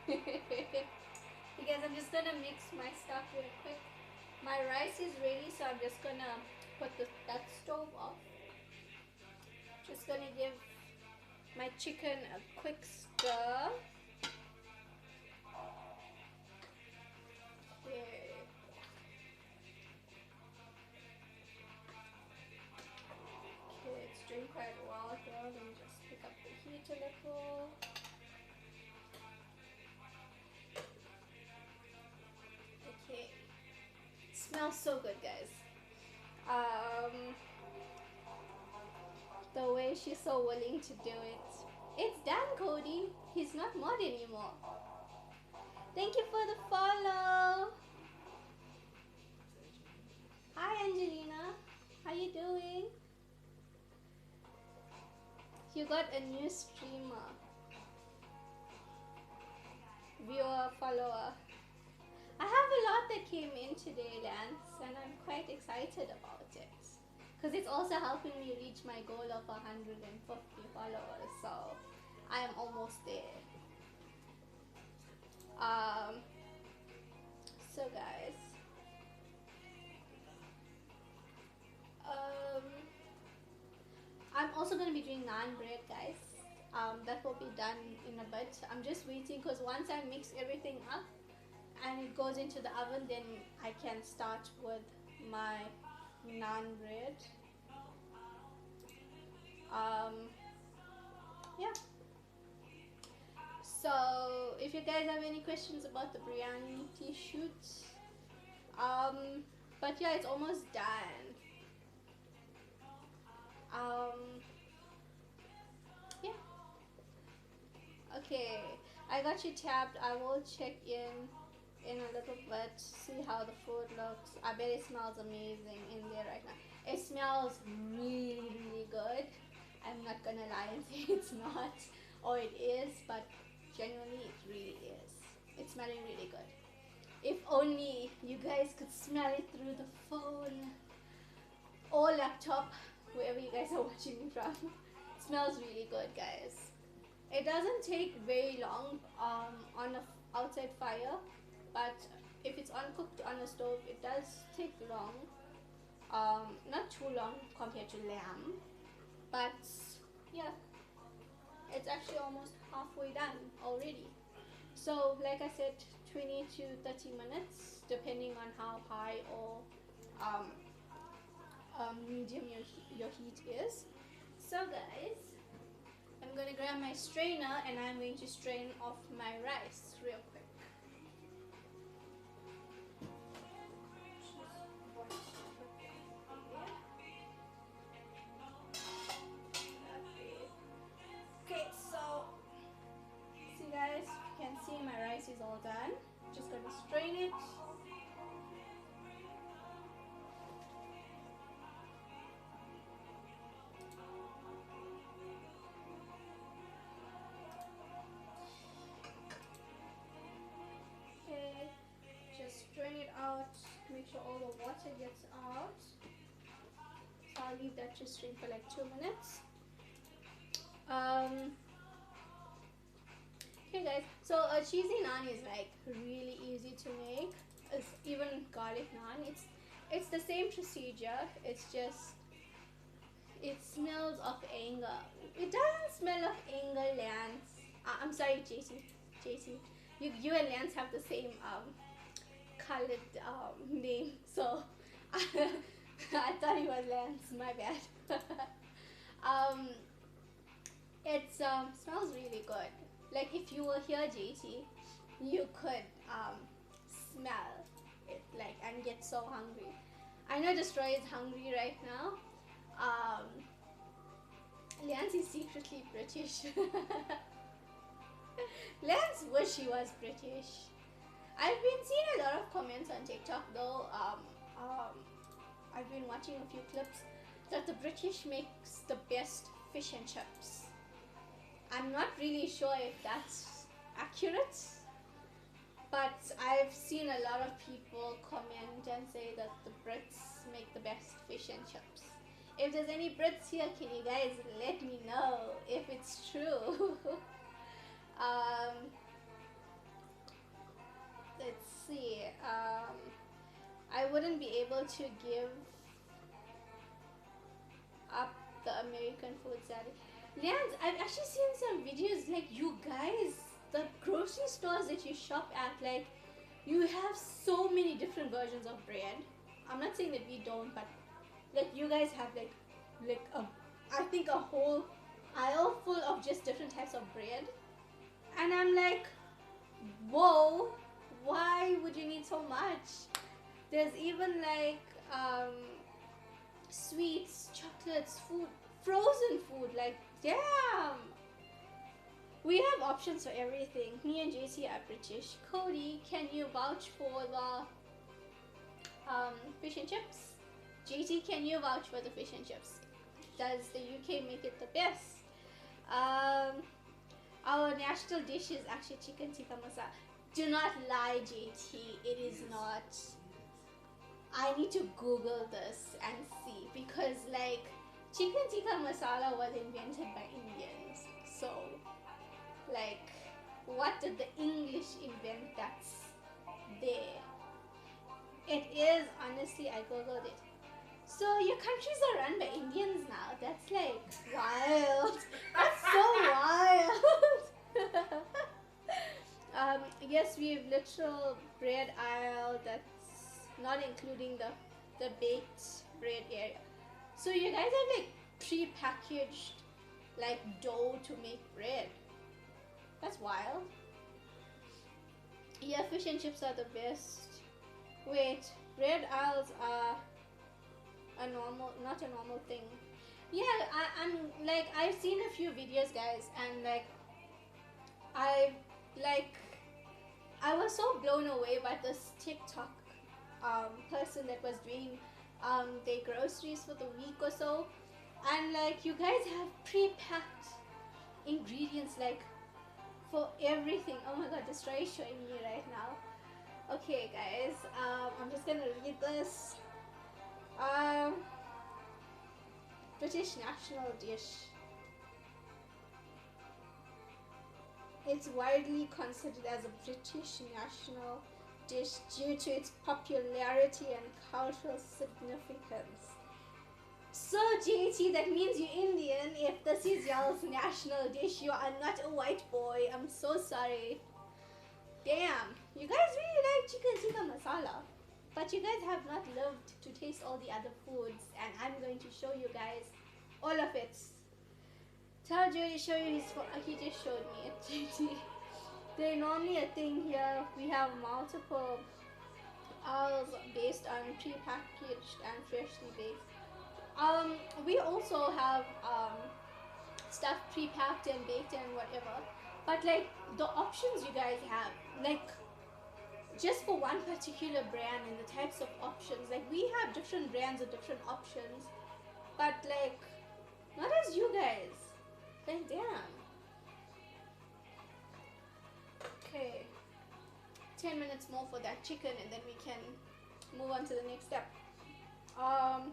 S1: You guys, I'm just gonna mix my stuff real quick. My rice is ready, so I'm just gonna put that stove off. Just gonna give my chicken a quick stir. Okay. Okay, it's doing quite well here. Let me just pick up the heat a little. Okay. Smells so good, guys. The way she's so willing to do it. It's done, Cody. He's not mod anymore. Thank you for the follow. Hi, Angelina. How you doing? You got a new streamer. Viewer, follower. I have a lot that came in today, Lance, and I'm quite excited about it. Because it's also helping me reach my goal of 150 followers, so I am almost there. So guys, I'm also going to be doing naan bread, guys. That will be done in a bit. I'm just waiting because once I mix everything up and it goes into the oven, then I can start with my naan bread. Yeah. So if you guys have any questions about the Breyani, please shoot. But yeah, it's almost done. Um, yeah. Okay, I got you tapped. I will check in a little bit, see how the food looks. I bet it smells amazing in there right now. It smells really, really good. I'm not gonna lie and say it's not, or it is, but genuinely it really is. It's smelling really good. If only you guys could smell it through the phone or laptop, wherever you guys are watching me from. It smells really good, guys. It doesn't take very long on a outside fire, but if it's uncooked on a stove, it does take long. Not too long compared to lamb, but yeah, it's actually almost halfway done already. So, like I said, 20 to 30 minutes, depending on how high or um, medium your heat is. So, guys, I'm gonna grab my strainer and I'm going to strain off my rice real quick. Okay, so see guys, you can see my rice is all done. Just gonna strain it. Okay, just strain it out. Make sure all the water gets out. So I'll leave that to strain for like 2 minutes. Okay guys, so a cheesy naan is like really easy to make. It's even garlic naan. It's the same procedure. It's just it smells of anger. It doesn't smell of anger, Lance. I'm sorry, JC. JC, you and Lance have the same colored name, so I thought he was Lance. My bad. um, it smells really good. Like if you were here, JT, you could smell it like and get so hungry. I know Destroy is hungry right now. Lance is secretly British. Lance wish he was British. I've been seeing a lot of comments on TikTok though. I've been watching a few clips that the British makes the best fish and chips. I'm not really sure if that's accurate, but I've seen a lot of people comment and say that the Brits make the best fish and chips. If there's any Brits here, can you guys let me know if it's true? Let's see. I wouldn't be able to give up the American food sadly. Lance, I've actually seen some videos like you guys, the grocery stores that you shop at, like you have so many different versions of bread. I'm not saying that we don't, but like you guys have like I think a whole aisle full of just different types of bread. And I'm like, whoa, why would you need so much? There's even like sweets, chocolates, food, frozen food, like damn. We have options for everything. Me and JC are British. Cody, can you vouch for the fish and chips? JT, can you vouch for the fish and chips? Does the UK make it the best? Our national dish is actually chicken tikka masala. Do not lie, JT. It is not. I need to Google this and see because like chicken tikka masala was invented by Indians. So like what did the English invent that's there? It is honestly, I Googled it. So your countries are run by Indians now. That's like wild. That's so wild. Yes, we have literal bread aisle that's not including the baked bread area. So you guys have like pre-packaged like dough to make bread. That's wild. Yeah, fish and chips are the best. Wait, bread aisles are a normal, not a normal thing. Yeah, I'm like I've seen a few videos, guys, and like I like I was so blown away by this TikTok person that was doing their groceries for the week or so, and like you guys have pre-packed ingredients like for everything. Oh my god, this tray is showing me right now. Okay, guys, I'm just gonna read this. Um, British national dish. It's widely considered as a British national dish due to its popularity and cultural significance. So, JT, that means you're Indian. If this is y'all's national dish, you are not a white boy. I'm so sorry. Damn, you guys really like chicken tikka masala. But you guys have not lived to taste all the other foods, and I'm going to show you guys all of it. Tell Joey to show you his phone. He just showed me it. They're normally a thing here. We have multiple aisles based on pre-packaged and freshly baked. We also have stuff pre-packed and baked and whatever. But like the options you guys have, like just for one particular brand and the types of options, like we have different brands with different options, but like not as you guys. Like damn. Okay, 10 minutes more for that chicken, and then we can move on to the next step. Um,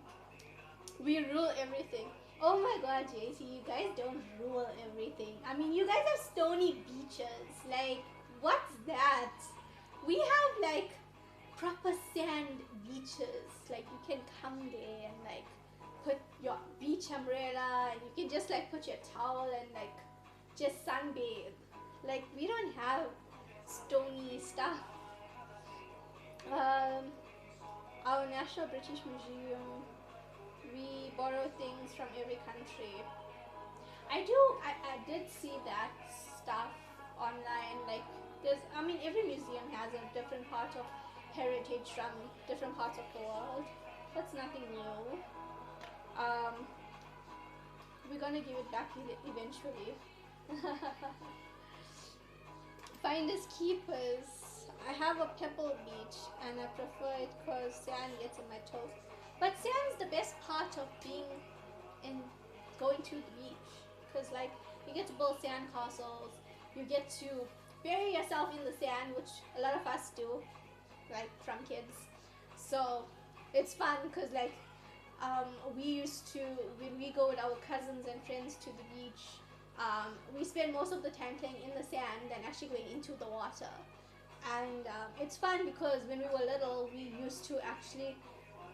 S1: we rule everything. Oh my god, JC, you guys don't rule everything. I mean, you guys have stony beaches. Like, what's that? We have like proper sand beaches. Like, you can come there and like put your beach umbrella, and you can just like put your towel and like just sunbathe. Like, we don't have stony stuff. Um, our National British Museum, we borrow things from every country. I did see that stuff online. Like, I mean, every museum has a different part of heritage from different parts of the world. That's nothing new. Um, we're gonna give it back eventually. Finders keepers. I have a pebble beach and I prefer it because sand gets in my toes. But sand's the best part of being in going to the beach, because like you get to build sand castles, you get to bury yourself in the sand, which a lot of us do, like from kids. So it's fun because like we used to, when we go with our cousins and friends to the beach, we spend most of the time playing in the sand than actually going into the water. And it's fun because when we were little, we used to actually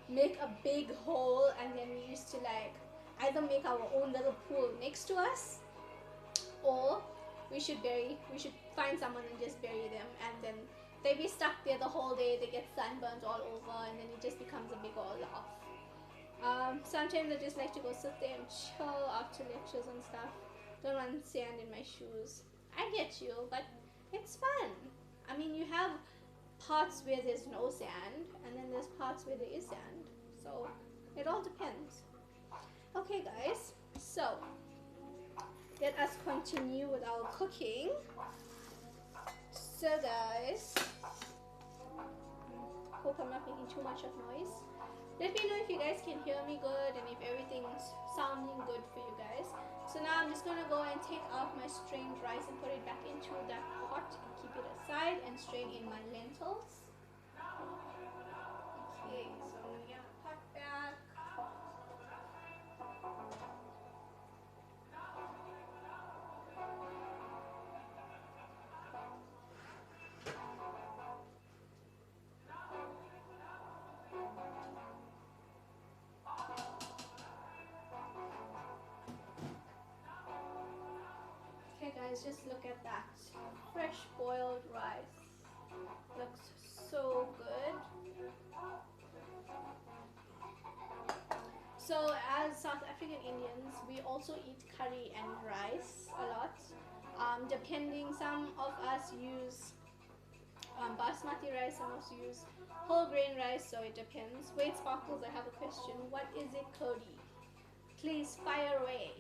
S1: make a big hole, and then we used to like either make our own little pool next to us, or we should find someone and just bury them, and then they be stuck there the whole day. They get sunburned all over, and then it just becomes a big old laugh. Sometimes I just like to go sit there and chill after lectures and stuff. Don't want sand in my shoes. I get you, but it's fun. I mean, you have parts where there's no sand, and then there's parts where there is sand. So it all depends. Okay, guys. So let us continue with our cooking. So, guys, hope I'm not making too much of noise. Let me know if you guys can hear me good and if everything's sounding good for you guys. So now I'm just gonna go and take out my strained rice and put it back into that pot and keep it aside, and strain in my lentils. Okay, so I'm gonna get my pot back. Okay guys, just look at that. Fresh boiled rice. Looks so good. So as South African Indians, we also eat curry and rice a lot. Depending, some of us use basmati rice, some of us use whole grain rice, so it depends. Wait, Sparkles, I have a question. What is it, Cody? Please fire away.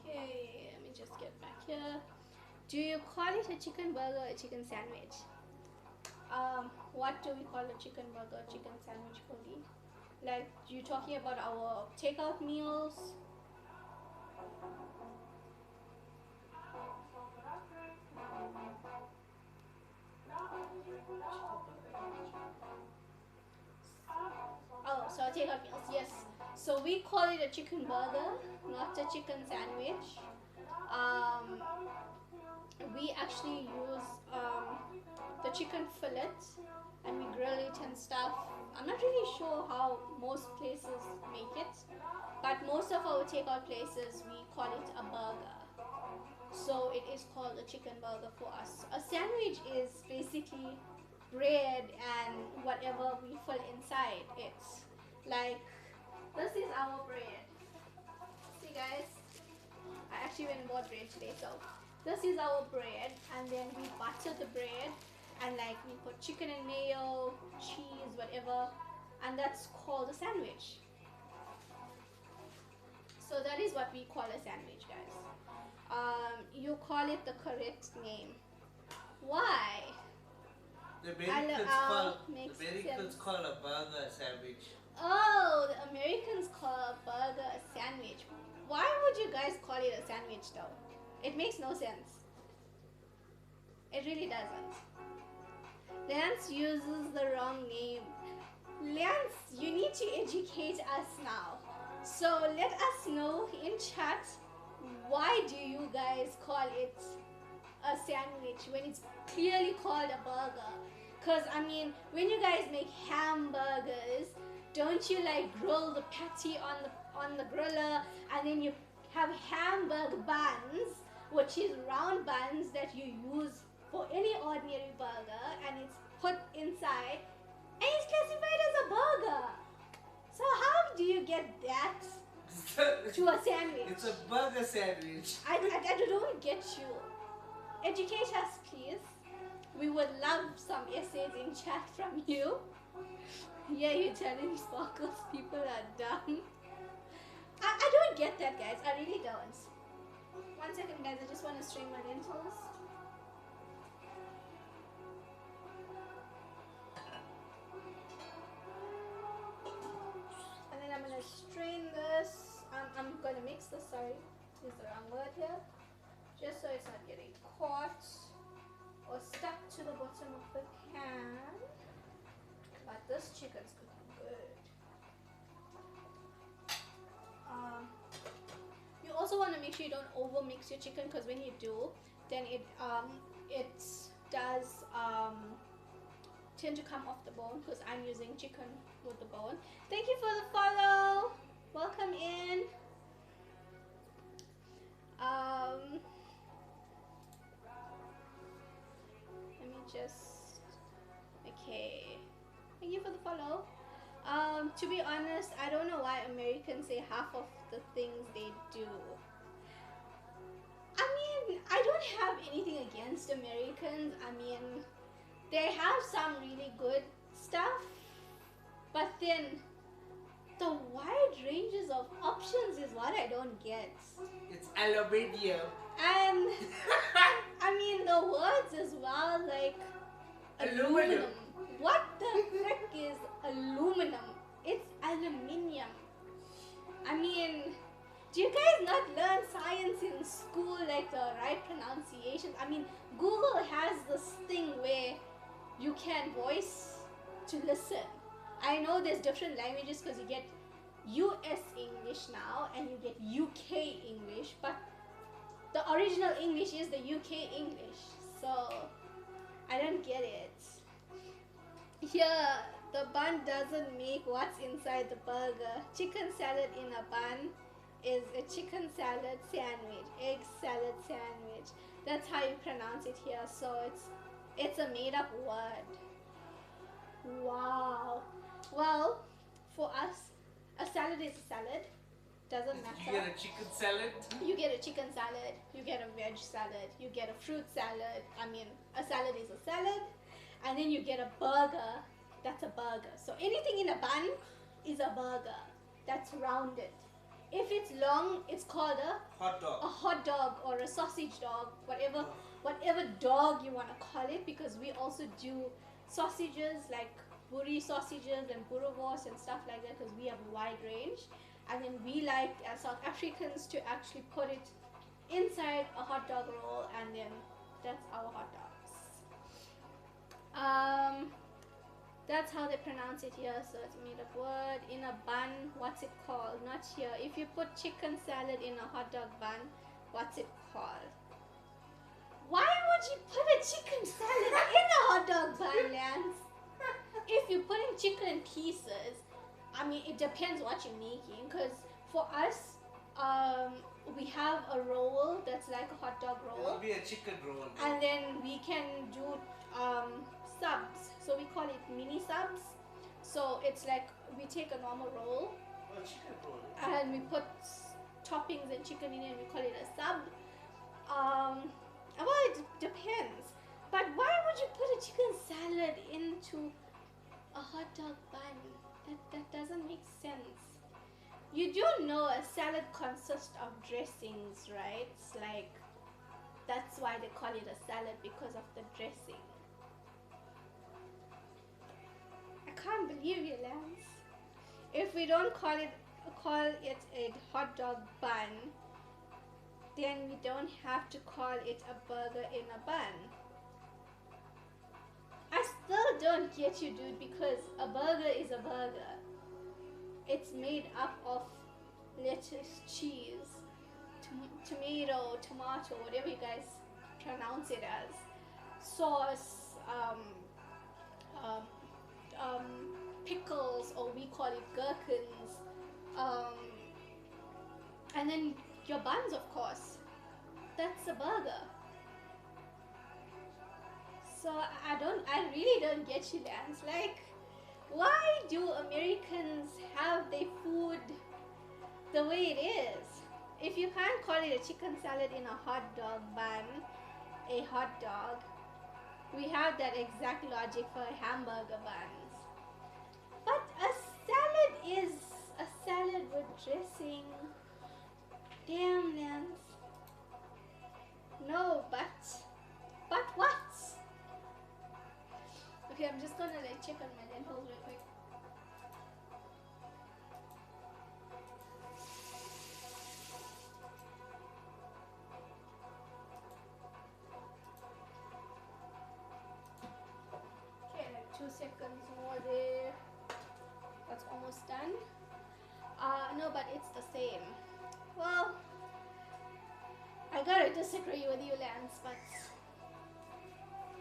S1: Okay, let me just get back here. Do you call it a chicken burger or a chicken sandwich? What do we call a chicken burger, chicken sandwich, Cody? Like, you talking about our takeout meals? Oh, so takeout meals, yes. So we call it a chicken burger, not a chicken sandwich. We actually use the chicken fillet and we grill it and stuff. I'm not really sure how most places make it, but most of our takeout places we call it a burger. So it is called a chicken burger for us. A sandwich is basically bread and whatever we fill inside it. Like, this is our bread. See guys, I actually went and bought bread today. So this is our bread, and then we butter the bread, and like we put chicken and mayo, cheese, whatever, and that's called a sandwich. So that is what we call a sandwich, guys. You call it the correct name. Why?
S2: The Americans call a burger a sandwich.
S1: Oh, the Americans call a burger a sandwich. Why would you guys call it a sandwich though? It makes no sense. It really doesn't. Lance uses the wrong name. Lance, you need to educate us now. So let us know in chat, why do you guys call it a sandwich when it's clearly called a burger? Because I mean, when you guys make hamburgers, don't you like grill the patty on the griller, and then you have hamburger buns, which is round buns that you use for any ordinary burger, and it's put inside and it's classified as a burger. So how do you get that to a sandwich?
S2: It's a burger sandwich.
S1: I don't get you. Educate us, please. We would love some essays in chat from you. Yeah, you're telling Sparkles people are dumb. I don't get that, guys. I really don't. 1 second, guys. I just want to strain my lentils. And then I'm going to strain this. I'm going to mix this, sorry. Use the wrong word here. Just so it's not getting caught or stuck to the bottom of the pan. But this chicken's cooking good. You also want to make sure you don't over mix your chicken, because when you do, then it does tend to come off the bone, because I'm using chicken with the bone. Thank you for the follow. Welcome in. Let me just, okay. Thank you for the follow. To be honest, I don't know why Americans say half of the things they do. I mean, I don't have anything against Americans. I mean, they have some really good stuff, but then the wide ranges of options is what I don't get.
S2: It's aluminium.
S1: And I mean the words as well, like aluminum. What the frick is aluminum? It's aluminium. I mean, do you guys not learn science in school, like the right pronunciations? I mean, Google has this thing where you can voice to listen. I know there's different languages, because you get US English now and you get UK English, but the original English is the UK English, so I don't get it. Here, the bun doesn't make what's inside the burger. Chicken salad in a bun is a chicken salad sandwich, egg salad sandwich. That's how you pronounce it here, so it's a made up word. Wow. Well, For us, a salad is a salad. Doesn't
S2: You
S1: matter.
S2: get a chicken salad.
S1: You get a chicken salad, you get a veg salad, you get a fruit salad. I mean, a salad is a salad. And then you get a burger, that's a burger. So anything in a bun is a burger that's rounded. If it's long, it's called
S2: Hot
S1: a
S2: dog.
S1: hot dog or a sausage dog, whatever dog you want to call it, because we also do sausages like buri sausages and boerewors and stuff like that, because we have a wide range. And then we like, as South Africans, to actually put it inside a hot dog roll, and then that's our hot dogs. That's how they pronounce it here. So it's made of wood in a bun. What's it called? Not here. If you put chicken salad in a hot dog bun, what's it called? Why would you put a chicken salad in a hot dog bun, Lance? If you're putting chicken in pieces, I mean, it depends what you're making. Because for us, we have a roll that's like a hot dog roll.
S2: It'll be a chicken roll.
S1: And then we can do subs. So we call it mini subs. So it's like we take a normal roll
S2: Oh, chicken roll.
S1: and we put toppings and chicken in it, and we call it a sub. Well, it depends. But why would you put a chicken salad into a hot dog bun? That doesn't make sense. You do know a salad consists of dressings, right? It's like, that's why they call it a salad, because of the dressing. I can't believe you, Lance. If we don't call it a hot dog bun, then we don't have to call it a burger in a bun. I still don't get you, dude, because a burger is a burger. It's made up of lettuce, cheese, tomato, whatever you guys pronounce it as, sauce, pickles, or we call it gherkins, and then your buns, of course. That's a burger. So I really don't get you, Lance. Like, why do Americans have their food the way it is? If you can't call it a chicken salad in a hot dog bun, a hot dog, we have that exact logic for hamburger buns. But a salad is a salad with dressing. Damn, Lance. No, but what? Okay, I'm just gonna check on my lentils real quick. Okay, like 2 seconds more there. That's almost done. No, but it's the same. Well, I gotta disagree with you, Lance, but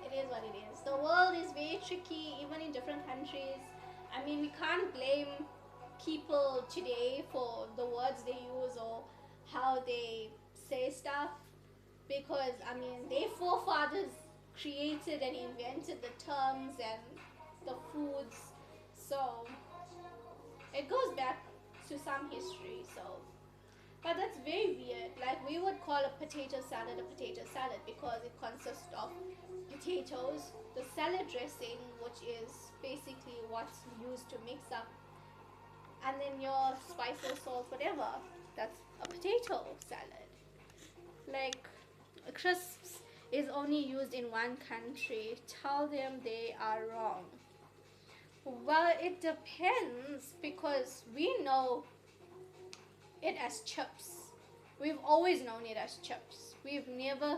S1: it is what it is. The world is very tricky, even in different countries. I mean, we can't blame people today for the words they use or how they say stuff, because, I mean, their forefathers created and invented the terms and the foods, so it goes back to some history. So, but that's very weird. Like, we would call a potato salad because it consists of potatoes, the salad dressing, which is basically what's used to mix up, and then your spices, salt, whatever. That's a potato salad. Like, crisps is only used in one country. Tell them they are wrong. Well, it depends, because we know it as chips. We've always known it as chips. We've never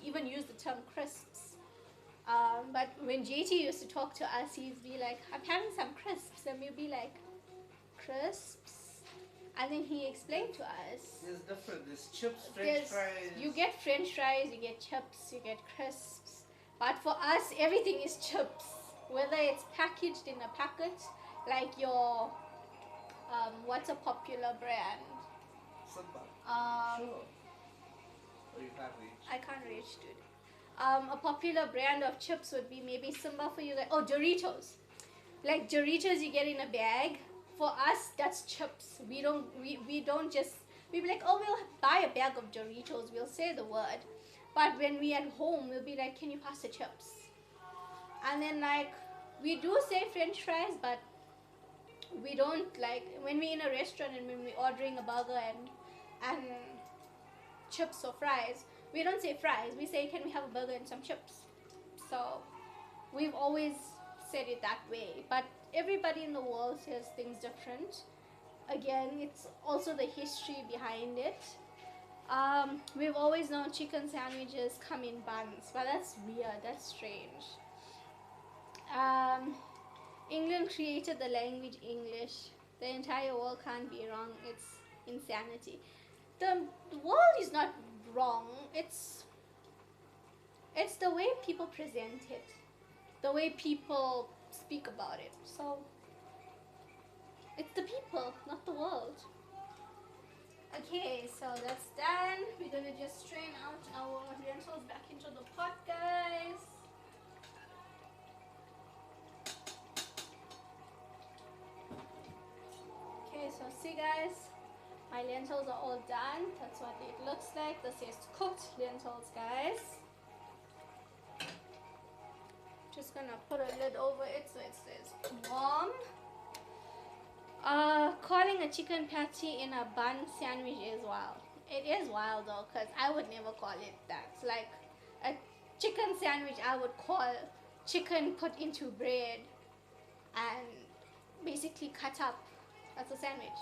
S1: even used the term crisps. But when JT used to talk to us, he'd be like, I'm having some crisps. And we'd be like, crisps? And then he explained to us.
S2: There's different. There's chips, French fries.
S1: You get French fries, you get chips, you get crisps. But for us, everything is chips. Whether it's packaged in a packet, like your, what's a popular brand?
S2: Simba.
S1: Sure.
S2: Or you can't reach.
S1: I can't reach, dude. A popular brand of chips would be maybe Simba for you guys. Oh, Doritos. Like Doritos you get in a bag. For us, that's chips. We don't just we be like, oh, we'll buy a bag of Doritos. We'll say the word, but when we at home, we'll be like, can you pass the chips? And then like we do say French fries, but we don't like when we're in a restaurant and when we're ordering a burger and chips or fries. We don't say fries. We say, can we have a burger and some chips? So we've always said it that way, but everybody in the world says things different. Again, it's also the history behind it. We've always known chicken sandwiches come in buns, but that's weird, that's strange. um, England created the language English. The entire world can't be wrong. It's insanity. The world is not wrong. It's the way people present it, the way people speak about it. So it's the people, not the world. Okay, so that's done. We're gonna just strain out our lentils back into the pot, guys. Okay, so see guys, my lentils are all done. That's what it looks like. This is cooked lentils, guys. Just gonna put a lid over it so it stays warm. Calling a chicken patty in a bun sandwich is wild. It is wild though, because I would never call it that. Like a chicken sandwich, I would call chicken put into bread and basically cut up. That's a sandwich.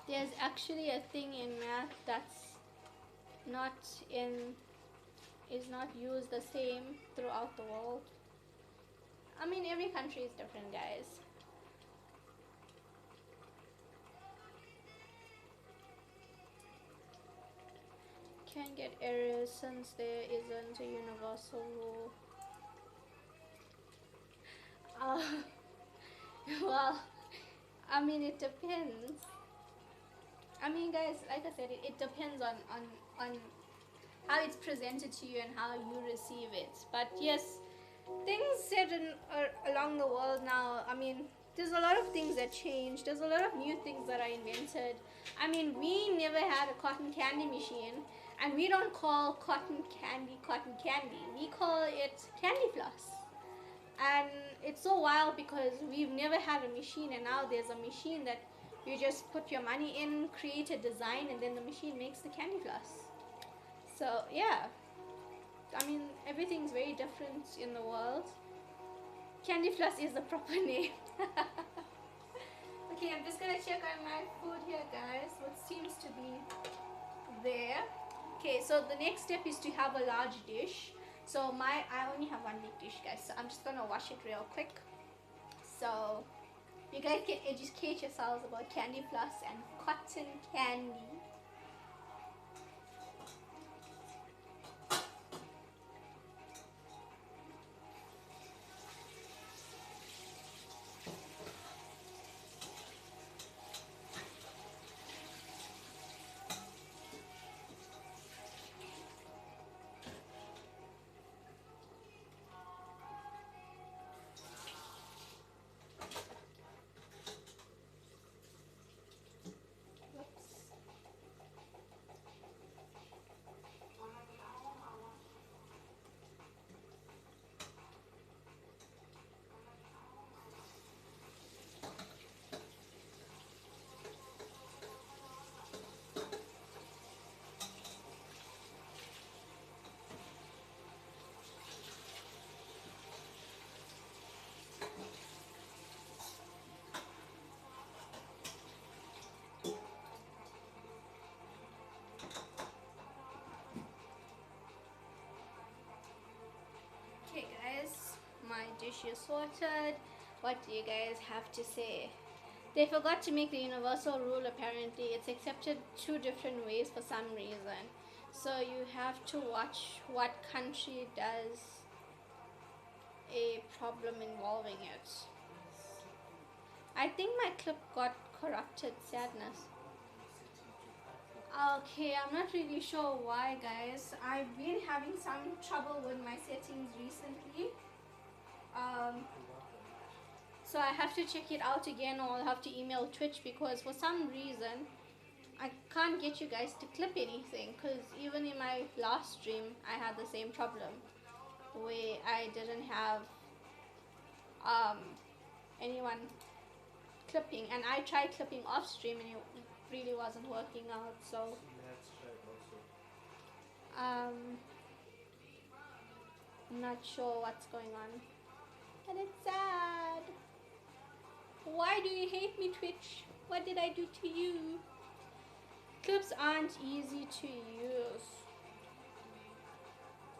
S1: There's actually a thing in math that's not in is not used the same throughout the world. I mean, every country is different, guys. Can get errors since there isn't a universal rule. Well, I mean, it depends. I mean, guys, like I said, it depends on how it's presented to you and how you receive it. But yes, things said along the world now, I mean, there's a lot of things that change. There's a lot of new things that are invented. I mean, we never had a cotton candy machine, and we don't call cotton candy. We call it candy floss. And it's so wild because we've never had a machine, and now there's a machine that you just put your money in, create a design, and then the machine makes the candy floss. So yeah, I mean, everything's very different in the world. Candy floss is the proper name. Okay, I'm just gonna check on my food here, guys. What seems to be there. Okay, so the next step is to have a large dish. So I only have one big dish, guys. So I'm just gonna wash it real quick. So you guys can educate yourselves about candy floss and cotton candy. Okay guys, my dish is sorted. What do you guys have to say? They forgot to make the universal rule apparently. It's accepted two different ways for some reason. So you have to watch what country does a problem involving it. I think my clip got corrupted, sadness. Okay, I'm not really sure why, guys. I've been having some trouble with my settings recently. So So I have to check it out again, or I'll have to email Twitch, because for some reason I can't get you guys to clip anything, because even in my last stream I had the same problem where I didn't have anyone clipping, and I tried clipping off stream and it really wasn't working out. So
S2: Let's try it also.
S1: I'm not sure what's going on, and it's sad. Why do you hate me, Twitch? What did I do to you? Clips aren't easy to use.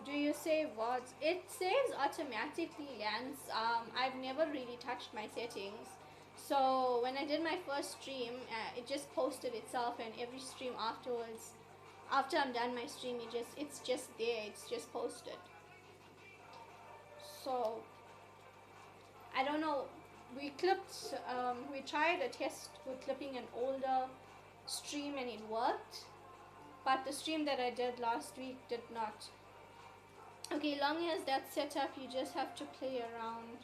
S1: Do you save VODs? It saves automatically, Lance. I've never really touched my settings. So when I did my first stream, it just posted itself, and every stream afterwards, after I'm done my stream, it's just there. It's just posted. So I don't know. We clipped. We tried a test with clipping an older stream, and it worked. But the stream that I did last week did not. Okay, long as that's set up, you just have to play around.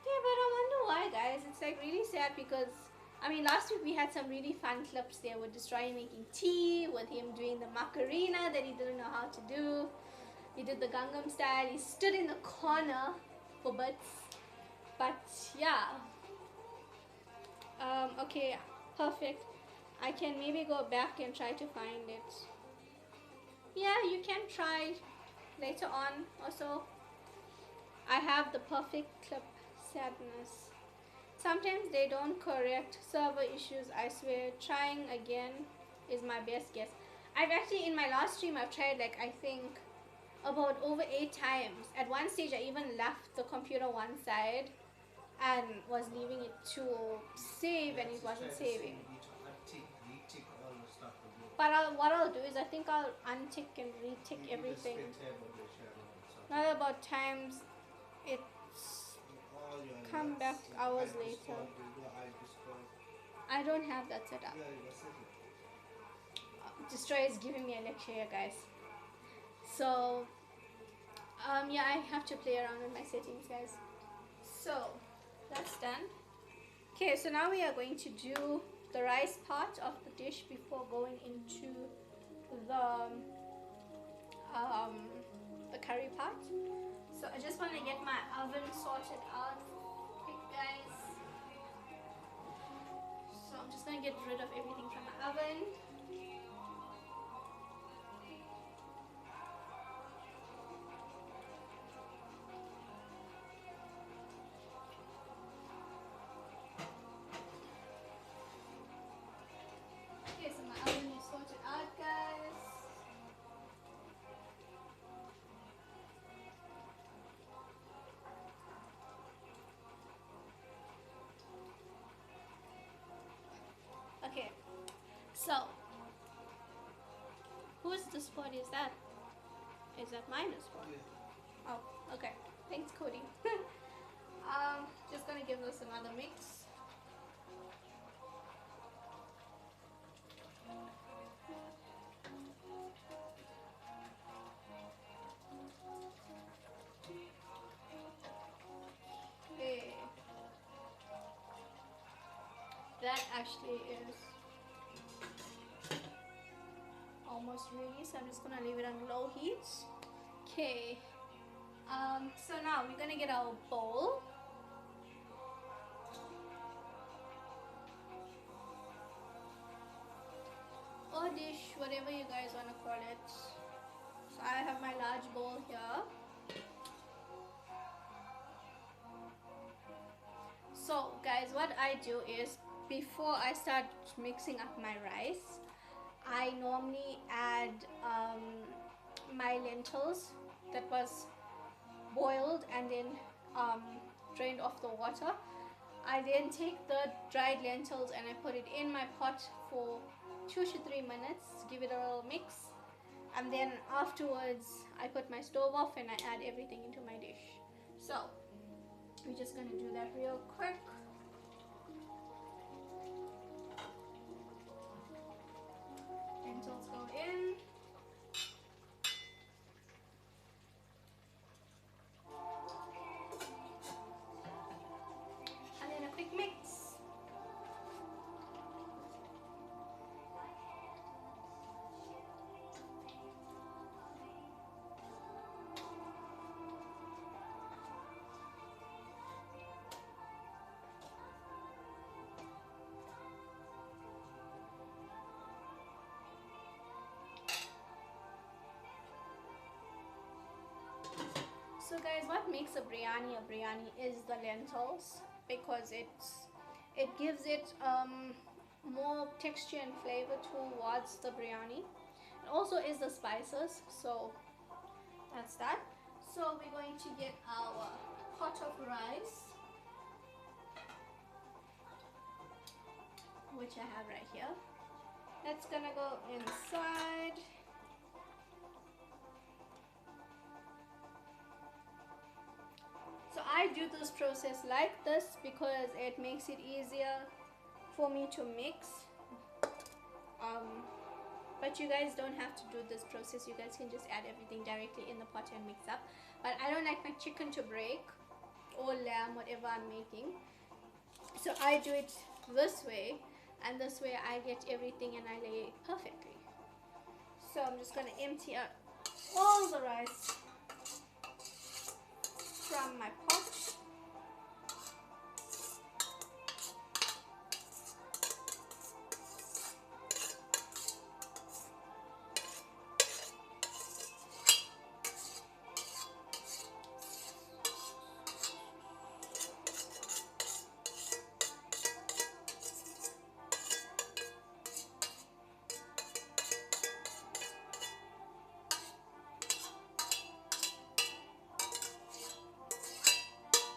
S1: Yeah, but I wonder why, guys. It's like really sad, because I mean, last week we had some really fun clips there with Destroy making tea, with him doing the Macarena that he didn't know how to do. He did the Gangnam style. He stood in the corner for bits. But yeah. Okay, perfect. I can maybe go back and try to find it. Yeah, you can try later on also. I have the perfect clip. Sadness. Sometimes they don't correct server issues, I swear. Trying again is my best guess. I've actually, in my last stream, I've tried like, I think about over 8 times. At one stage I even left the computer one side and was leaving it to save, and it wasn't saving. But what I'll do is, I think I'll untick and retick everything. Not about times it's come back hours later. I don't have that set up. Destroy is giving me a lecture here, guys. So yeah, I have to play around with my settings, guys. So that's done. Okay, so now we are going to do the rice part of the dish before going into the curry part. So I just want to get my oven sorted out quick, guys. So I'm just going to get rid of everything from my oven. Okay, so my oven is sorted out, guys. Okay, so whose the spot is that? Is that mine as well? Yeah. Oh, okay. Thanks, Cody. Just gonna give this another mix. Okay. That actually is almost ready, so I'm just gonna leave it on low heat. Okay. So now we're gonna get our bowl. Or dish, whatever you guys wanna call it. So I have my large bowl here. So guys, what I do is, before I start mixing up my rice, I normally add my lentils that was boiled and then drained off the water. I then take the dried lentils and I put it in my pot for 2 to 3 minutes, give it a little mix, and then afterwards I put my stove off and I add everything into my dish. So we're just gonna do that real quick. Lentils go in. guys, what makes a biryani is the lentils, because it gives it more texture and flavor towards the biryani. And also is the spices, so that's that. So we're going to get our pot of rice, which I have right here. That's gonna go inside. So I do this process like this because it makes it easier for me to mix. But you guys don't have to do this process. You guys can just add everything directly in the pot and mix up. But I don't like my chicken to break, or lamb, whatever I'm making. So I do it this way, and this way I get everything and I lay it perfectly. So I'm just gonna empty out all the rice from my pot.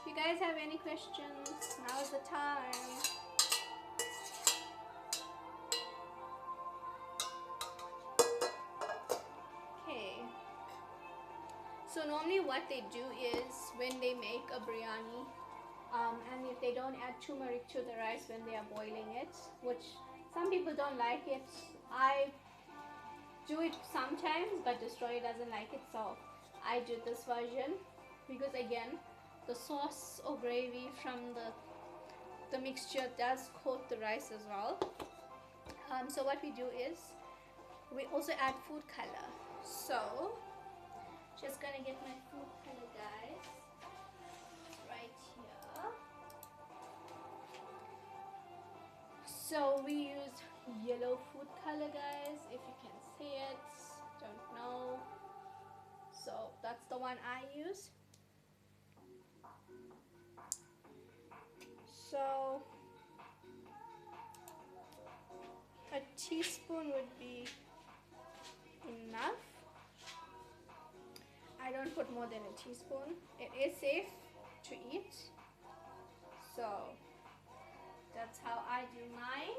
S1: If you guys have any questions, now's the time. Okay. So normally what they do is when they make a biryani, and if they don't add turmeric to the rice when they are boiling it, which some people don't like it, I do it sometimes, but Destroyer doesn't like it, so I do this version because again, the sauce or gravy from the mixture does coat the rice as well. So what we do is we also add food color. So just gonna get my food color, guys, right here. So we use yellow food color, guys, if you can see it. Don't know. So that's the one I use. So a teaspoon would be enough. I don't put more than a teaspoon. It is safe to eat. So that's how I do mine.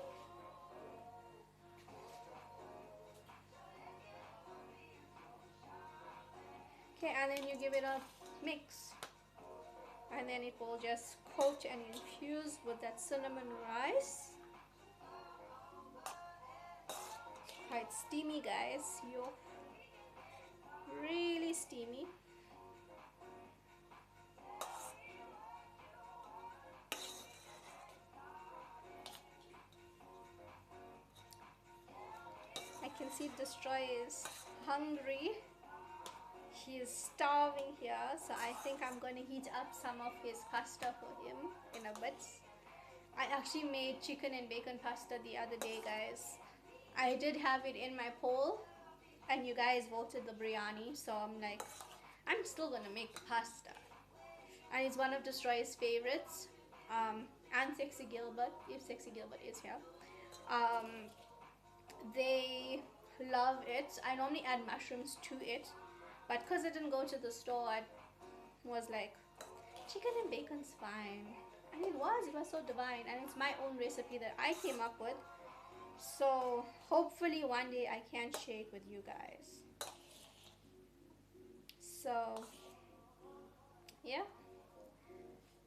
S1: Okay, and then you give it a mix. And then it will just coat and infuse with that cinnamon rice. Quite steamy, guys. Yo, really steamy. I can see Destroy is hungry. He is starving here, so I think I'm going to heat up some of his pasta for him in a bit. I actually made chicken and bacon pasta the other day, guys. I did have it in my poll, and you guys voted the biryani, so I'm like, I'm still going to make pasta. And it's one of Destroy's favorites, and Sexy Gilbert, if Sexy Gilbert is here. They love it. I normally add mushrooms to it, but because I didn't go to the store, I was like, chicken and bacon's fine. And it was so divine, and it's my own recipe that I came up with. So hopefully one day I can share it with you guys. So yeah.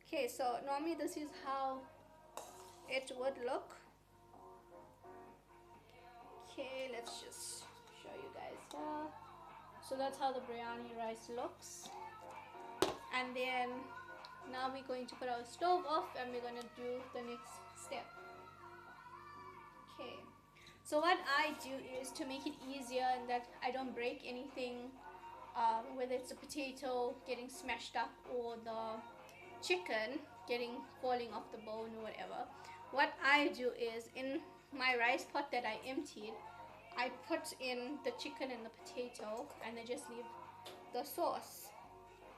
S1: Okay, so normally this is how it would look. Okay, let's just show you guys here. So that's how the biryani rice looks. And then now we're going to put our stove off and we're going to do the next step. Okay, so what I do is to make it easier and that I don't break anything, whether it's a potato getting smashed up or the chicken falling off the bone or whatever. What I do is in my rice pot that I emptied, I put in the chicken and the potato and I just leave the sauce.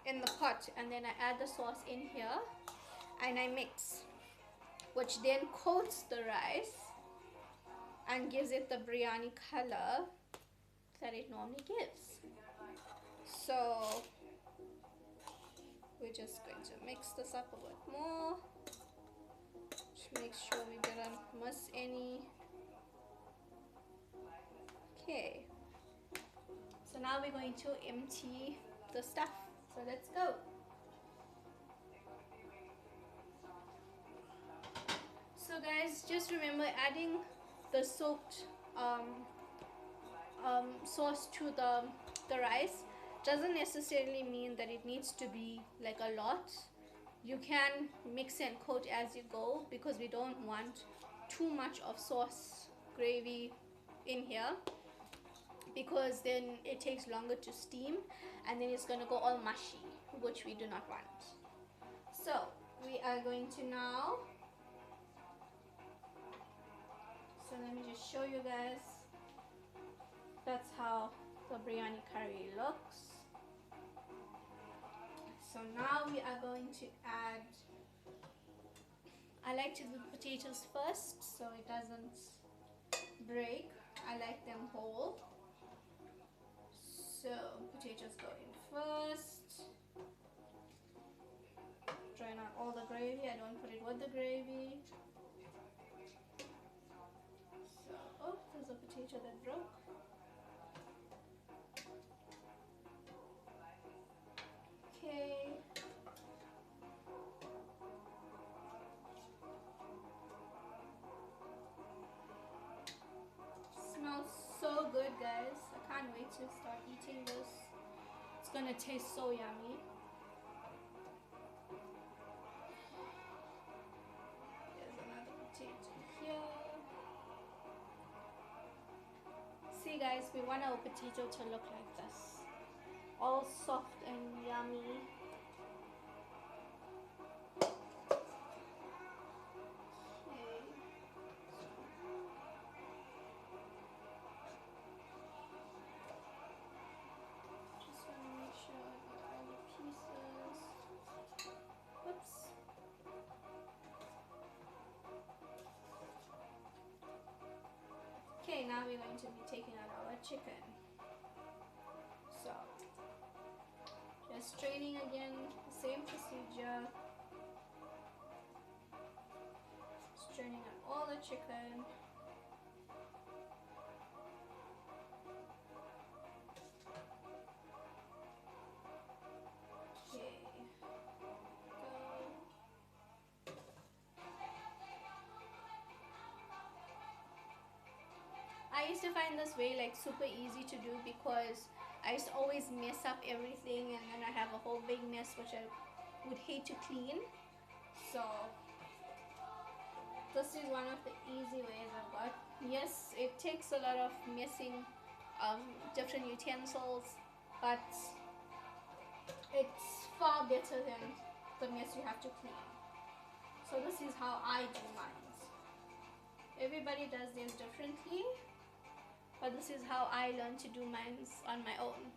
S1: in the pot, and then I add the sauce in here and I mix, which then coats the rice and gives it the biryani color that it normally gives. So we're just going to mix this up a bit more. Just make sure we don't miss any. Okay. So now we're going to empty the stuff. So let's go. So guys, just remember adding the soaked sauce to the rice doesn't necessarily mean that it needs to be like a lot. You can mix and coat as you go, because we don't want too much of sauce gravy in here, because then it takes longer to steam and then it's going to go all mushy, which we do not want. So we are going to now, so let me just show you guys. That's how the biryani curry looks. So now we are going to add, I like to do potatoes first so it doesn't break. I like them whole. So potatoes go in first. Drain out all the gravy. I don't put it with the gravy. So, oh, there's a potato that broke. Okay. Smells so good, guys. I can't wait to start eating this. It's gonna taste so yummy. There's another potato here. See guys, we want our potato to look like this. All soft and yummy. Okay, now we're going to be taking out our chicken. So, just straining again, same procedure. Straining out all the chicken. Okay, go. I used to find this way like super easy to do, because I used to always mess up everything and then I have a whole big mess which I would hate to clean. So this is one of the easy ways I've got. Yes, it takes a lot of messing different utensils, but it's far better than the mess you have to clean. So this is how I do mine. Everybody does theirs differently, but this is how I learned to do mine on my own.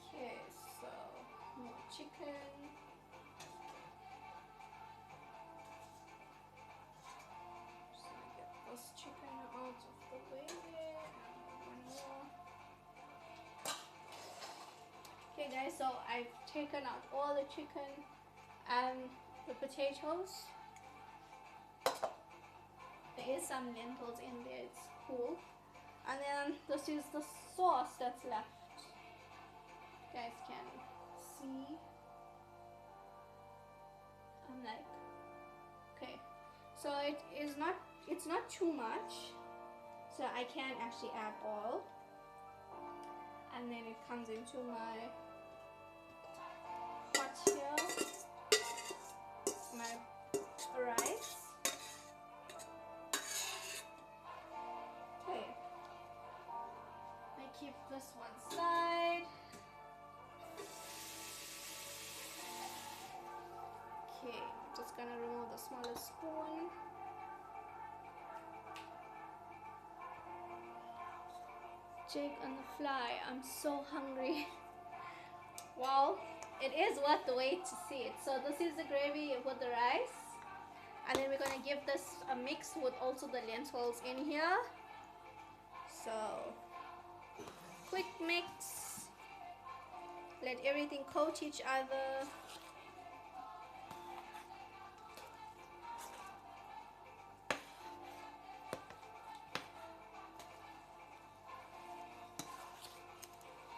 S1: Okay, so more chicken. Just gonna get this chicken out of the way there. And one more. Okay guys, so I've taken out all the chicken and the potatoes. There is some lentils in there, it's cool. And then this is the sauce that's left. You guys can see. I'm like, okay. So it's not too much. So I can actually add all. And then it comes into my pot here, my rice. Okay, I keep this one side. Okay, I'm just gonna remove the smallest spoon. Jig on the fly. I'm so hungry. Well, it is worth the wait to see it. So this is the gravy with the rice. And then we're going to give this a mix with also the lentils in here. So, quick mix. Let everything coat each other.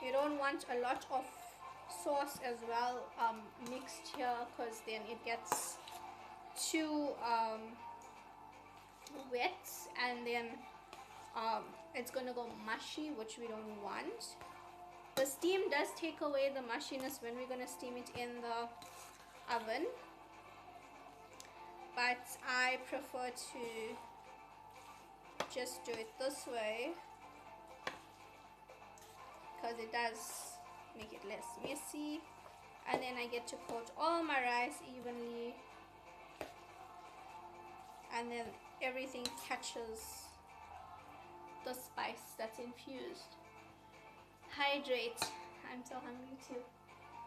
S1: You don't want a lot of sauce as well mixed here, because then it gets too wet, and then it's gonna go mushy, which we don't want. The steam does take away the mushiness when we're gonna steam it in the oven, but I prefer to just do it this way because it does make it less messy. And then I get to coat all my rice evenly, and then everything catches the spice that's infused. Hydrate. I'm so hungry too.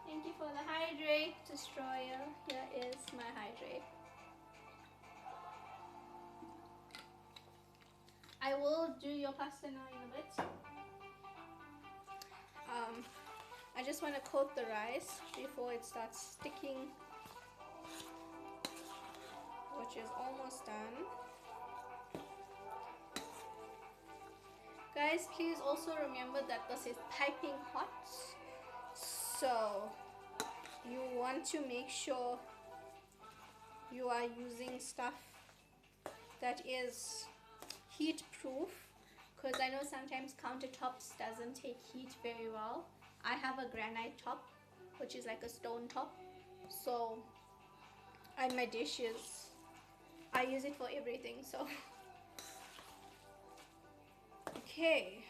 S1: Thank you for the hydrate, Destroyer. Here is my hydrate. I will do your pasta now in a bit. I just want to coat the rice before it starts sticking, which is almost done. Guys, please also remember that this is piping hot, so you want to make sure you are using stuff that is heat proof, because I know sometimes countertops doesn't take heat very well. I have a granite top, which is like a stone top, so and my dishes, I use it for everything. So okay,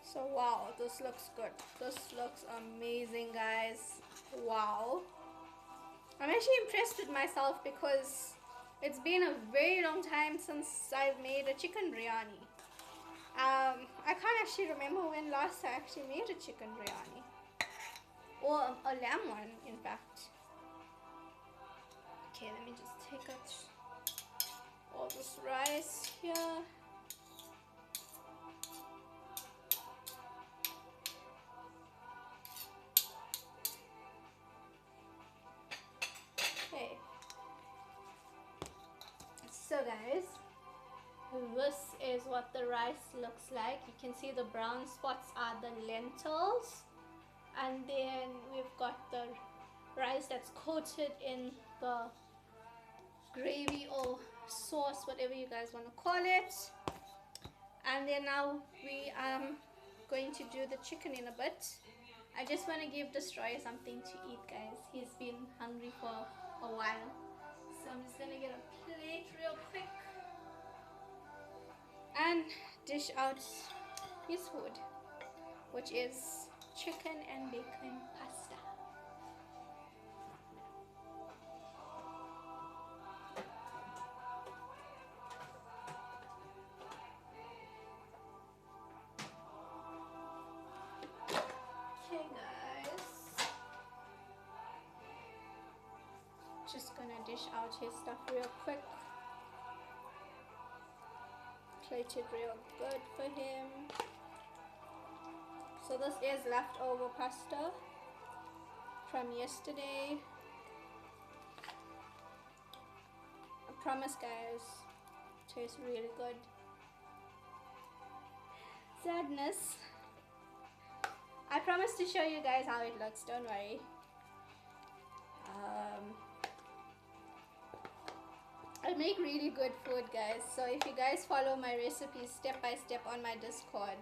S1: so wow, this looks good. This looks amazing, guys. Wow, I'm actually impressed with myself because it's been a very long time since I've made a chicken biryani. I can't actually remember when last I actually made a chicken biryani, or a lamb one, in fact. Okay, let me just take out all this rice here. Okay, so guys, this is what the rice looks like. You can see the brown spots are the lentils, and then we've got the rice that's coated in the gravy or sauce, whatever you guys want to call it. And then now we are going to do the chicken in a bit. I just want to give Destroyer something to eat, guys. He's been hungry for a while, so I'm just gonna get a plate real quick and dish out his food, which is chicken and bacon pasta. Okay, guys, just gonna dish out his stuff real quick. Plate it real good for him. So this is leftover pasta from yesterday. I promise, guys, tastes really good. Sadness. I promise to show you guys how it looks, don't worry. I make really good food, guys, so if you guys follow my recipes step by step on my Discord,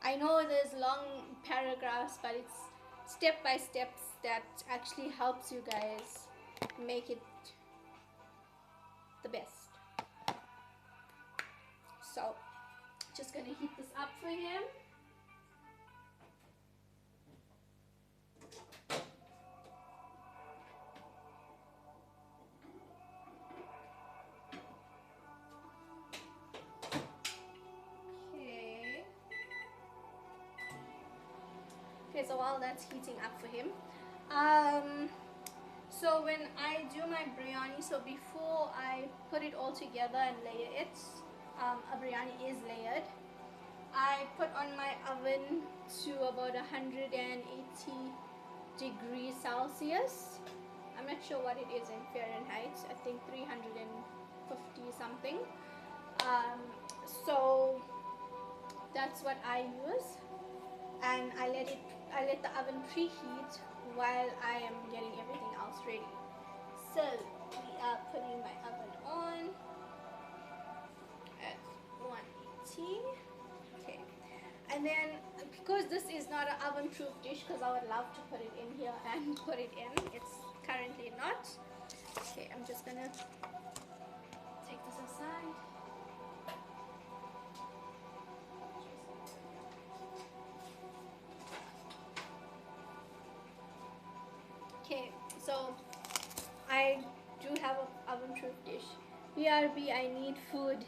S1: I know there's long paragraphs, but it's step by steps that actually helps you guys make it the best. So just gonna heat this up for him. Okay, so while that's heating up for him, um, so when I do my biryani, so before I put it all together and layer it, a biryani is layered. I put on my oven to about 180 degrees Celsius. I'm not sure what it is in Fahrenheit. I think 350 something. So that's what I use, and I let the oven preheat while I am getting everything else ready. So we are putting my oven on at 180. Okay, and then because this is not an oven proof dish, because I would love to put it in here and put it in, it's currently not. Okay, I'm just gonna take this aside. Okay, so I do have an oven proof dish. BRB, I need food.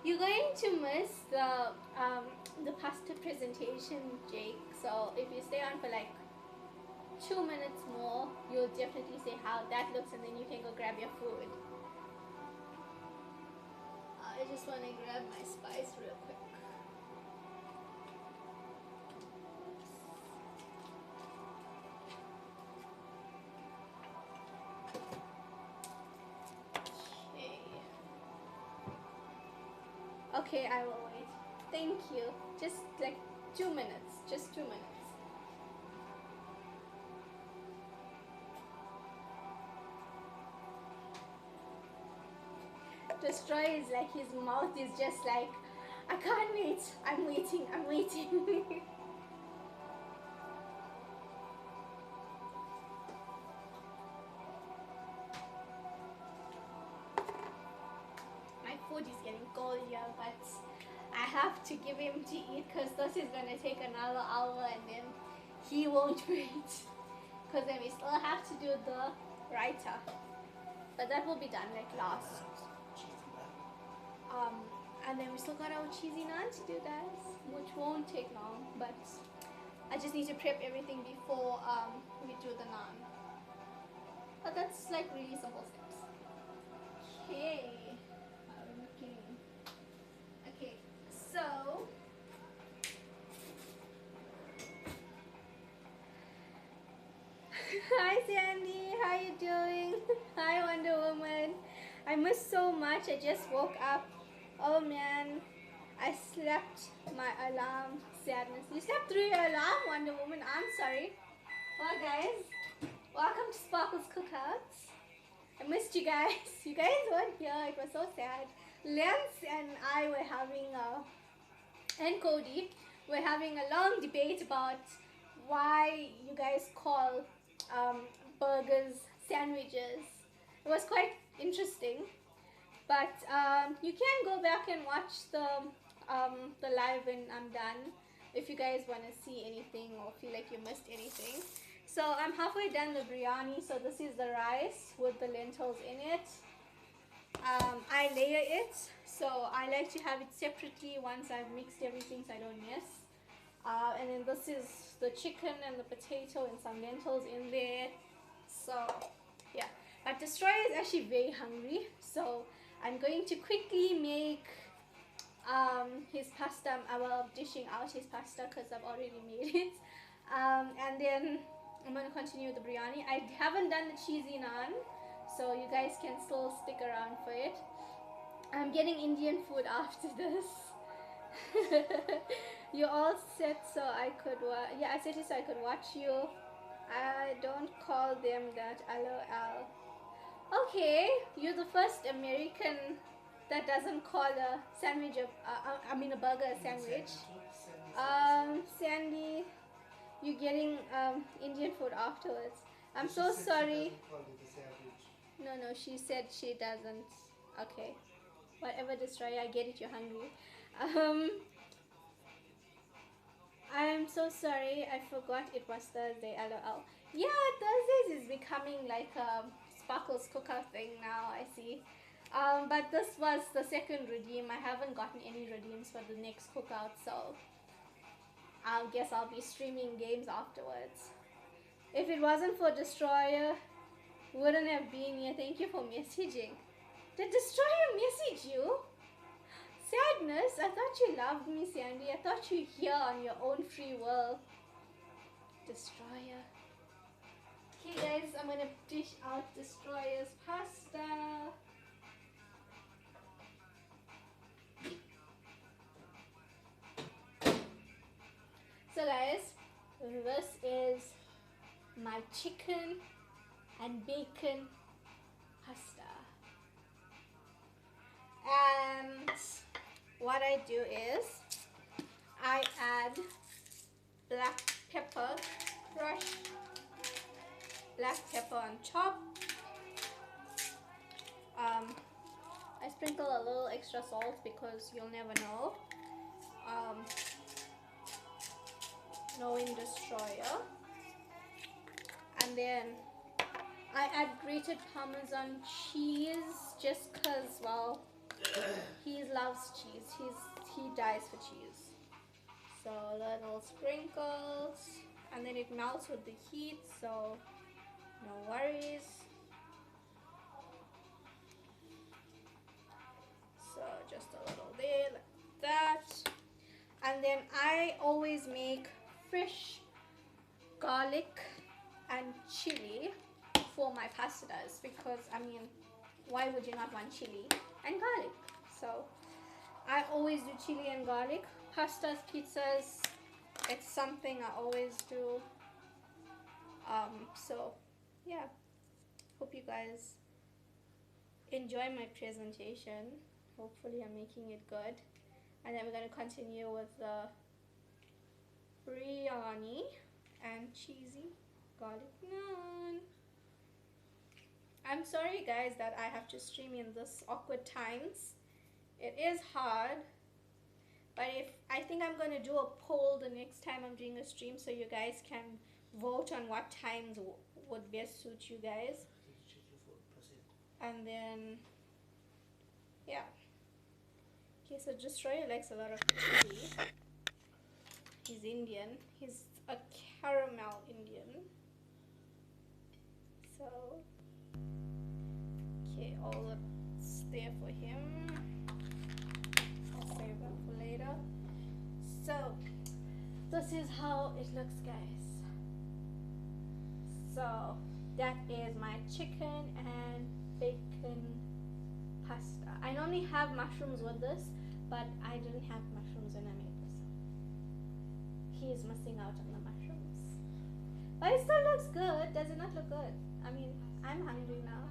S1: You're going to miss the pasta presentation, Jake. So if you stay on for like 2 minutes more, you'll definitely see how that looks, and then you can go grab your food. I just want to grab my spice real quick. Okay, I will wait. Thank you. Just like 2 minutes. Just 2 minutes. Destroy is like his mouth is just like, I can't wait. I'm waiting. I'm waiting. My food is getting cold here, but I have to give him to eat because this is going to take another hour and then he won't wait. Because then we still have to do the raita. But that will be done like last. And then we still got our cheesy naan to do, guys, which won't take long, but I just need to prep everything before we do the naan. But that's like really simple steps. Okay. Okay, so hi Sandy, how you doing? Hi Wonder Woman. I missed so much. I just woke up. Oh man, I slept my alarm. Sadness. You slept through your alarm, Wonder Woman. I'm sorry. Well guys, welcome to Sparkle's Cookouts. I missed you guys. You guys weren't here. It was so sad. Lance and I were having and Cody were having a long debate about why you guys call burgers sandwiches. It was quite interesting. But you can go back and watch the live when I'm done if you guys want to see anything or feel like you missed anything. So I'm halfway done the biryani. So this is the rice with the lentils in it. I layer it. So I like to have it separately once I've mixed everything so I don't miss. And then this is the chicken and the potato and some lentils in there. So yeah. But Destroyer is actually very hungry. So I'm going to quickly make his pasta. I will dishing out his pasta because I've already made it. And then I'm going to continue with the biryani. I haven't done the cheesy naan, so you guys can still stick around for it. I'm getting Indian food after this. You all said so I could yeah, I said it so I could watch you. I don't call them that, LOL. Okay, you're the first American that doesn't call a sandwich a burger a sandwich. Sandy, you're getting Indian food afterwards. I'm so sorry. No, she said she doesn't. Okay, whatever, Destroyer, I get it, you're hungry. I'm so sorry, I forgot it was Thursday, LOL. Yeah, Thursdays is becoming like a Sparkle's Cookout thing now, I see. But this was the second redeem. I haven't gotten any redeems for the next Cookout, so I guess I'll be streaming games afterwards. If it wasn't for Destroyer, wouldn't have been here. Thank you for messaging. Did Destroyer message you? Sadness, I thought you loved me, Sandy. I thought you here on your own free will. Destroyer. Okay guys, I'm gonna dish out Destroyer's pasta. So guys, this is my chicken and bacon pasta. And what I do is I add black pepper, crushed black pepper on top. I sprinkle a little extra salt because you'll never know. Knowing Destroyer. And then I add grated Parmesan cheese just because, well, he loves cheese. He dies for cheese. So little sprinkles, and then it melts with the heat, so no worries. So just a little there, like that. And then I always make fresh garlic and chili for my pastas because, I mean, why would you not want chili and garlic? So I always do chili and garlic. Pastas, pizzas, it's something I always do. So yeah, hope you guys enjoy my presentation. Hopefully I'm making it good. And then we're going to continue with the Breyani and cheesy garlic naan. I'm sorry guys that I have to stream in this awkward times. It is hard, but I think I'm going to do a poll the next time I'm doing a stream so you guys can vote on what times would best suit you guys. And then yeah. Okay, so Destroyer likes a lot of chili. He's Indian. He's a caramel Indian. So, okay, all that's there for him. I'll save that for later. So, this is how it looks, guys. So, that is my chicken and bacon pasta. I normally have mushrooms with this, but I didn't have mushrooms when I made this. He is missing out on the mushrooms. But it still looks good. Does it not look good? I mean, I'm hungry now.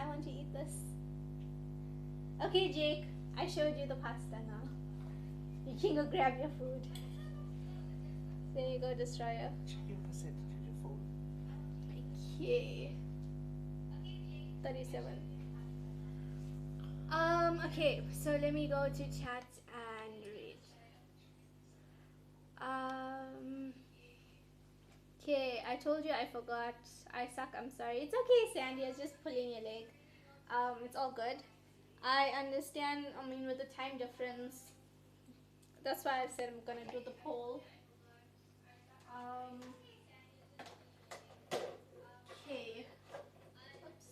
S1: I want to eat this. Okay, Jake, I showed you the pasta now. You can go grab your food. There you go, Destroyer.
S2: Check your percentage on your phone.
S1: Okay. 37. Okay, so let me go to chat and read. Okay, I told you I forgot. I suck, I'm sorry. It's okay, Sandy, I was just pulling your leg. It's all good. I understand, I mean, with the time difference, that's why I said I'm gonna do the poll. Okay. Oops.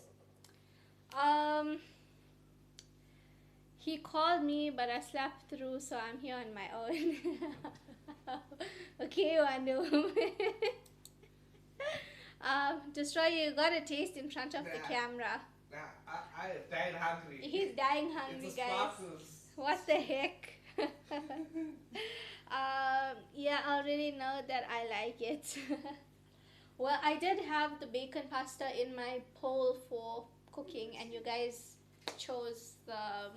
S1: He called me, but I slept through, so I'm here on my own. Okay, Wanu. Destroyer, you gotta taste in front of the camera.
S2: I am dying hungry.
S1: He's dying hungry, guys. What the heck? Yeah, I already know that I like it. Well, I did have the bacon pasta in my poll for cooking, and you guys chose the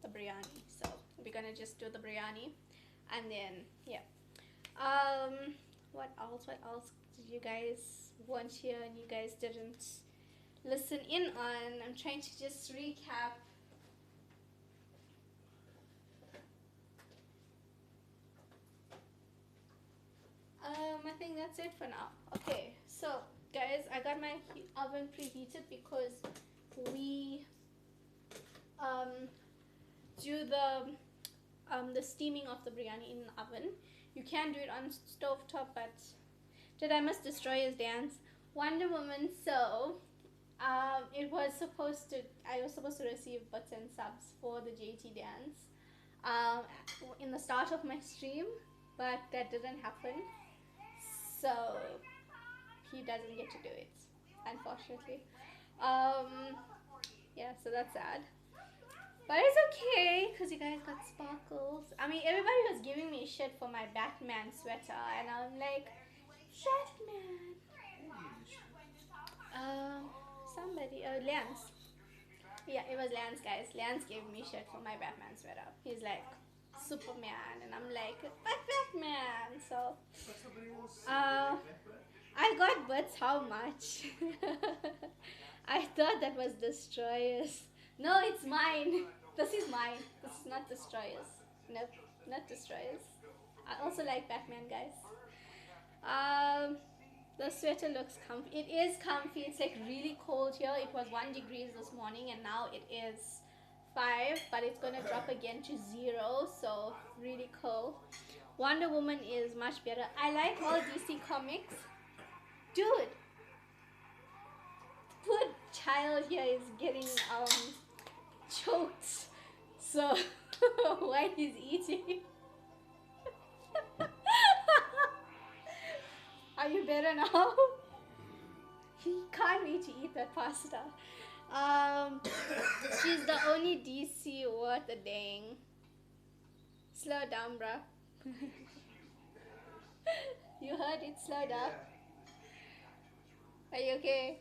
S1: the biryani. So we're gonna just do the biryani, and then yeah. What else did you guys want here and you guys didn't listen in on? I'm trying to just recap. I think that's it for now. Okay, so guys, I got my oven preheated because we do the steaming of the biryani in the oven. You can do it on stovetop, but today I must destroy his dance. Wonder Woman. So it was supposed to. I was supposed to receive bits and subs for the JT dance in the start of my stream, but that didn't happen. So he doesn't get to do it, unfortunately. Yeah, so that's sad. But it's okay, because you guys got sparkles. I mean, everybody was giving me shit for my Batman sweater, and I'm like, Batman. Somebody, Lance. Yeah, it was Lance, guys. Lance gave me shit for my Batman sweater. He's like, Superman, and I'm like, but Batman. So, I got butts. How much? I thought that was Destroyers. No, it's mine. This is mine. This is not Destroyers. Nope, not Destroyers. I also like Batman, guys. The sweater looks comfy. It is comfy. It's like really cold here. It was 1 degrees this morning, and now it is 5, but it's gonna drop again to 0. So really cold. Wonder Woman is much better. I like all DC comics. Dude, poor child here is getting choked. So while he's eating. Are you better now? He can't wait to eat that pasta. She's the only DC worth a dang. Slow down, bruh. You heard it, slow down. Are you okay?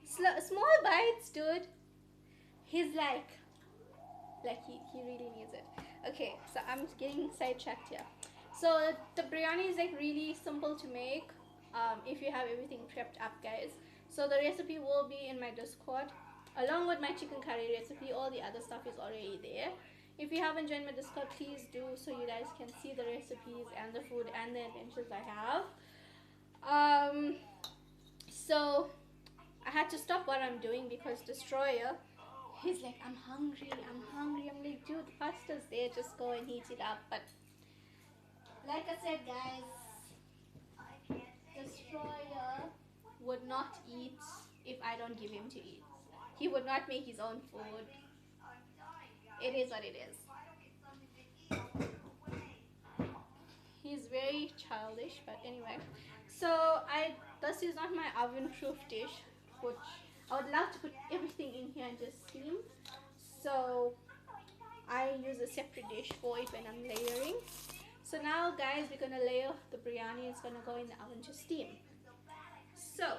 S1: Small bites, dude. He's like he really needs it. Okay, so I'm getting sidetracked here. So the biryani is like really simple to make if you have everything prepped up, guys. So the recipe will be in my Discord along with my chicken curry recipe. All the other stuff is already there. If you haven't joined my Discord, please do, so you guys can see the recipes and the food and the adventures I have. So I had to stop what I'm doing because Destroyer, he's like, I'm hungry. I'm like, dude, the pasta's there, just go and heat it up. But like I said, guys, Destroyer would not eat if I don't give him to eat. He would not make his own food. It is what it is. He's very childish, but anyway. So this is not my oven-proof dish, which I would love to put everything in here and just steam. So I use a separate dish for it when I'm layering. So now, guys, we're gonna layer the biryani. It's gonna go in the oven to steam. So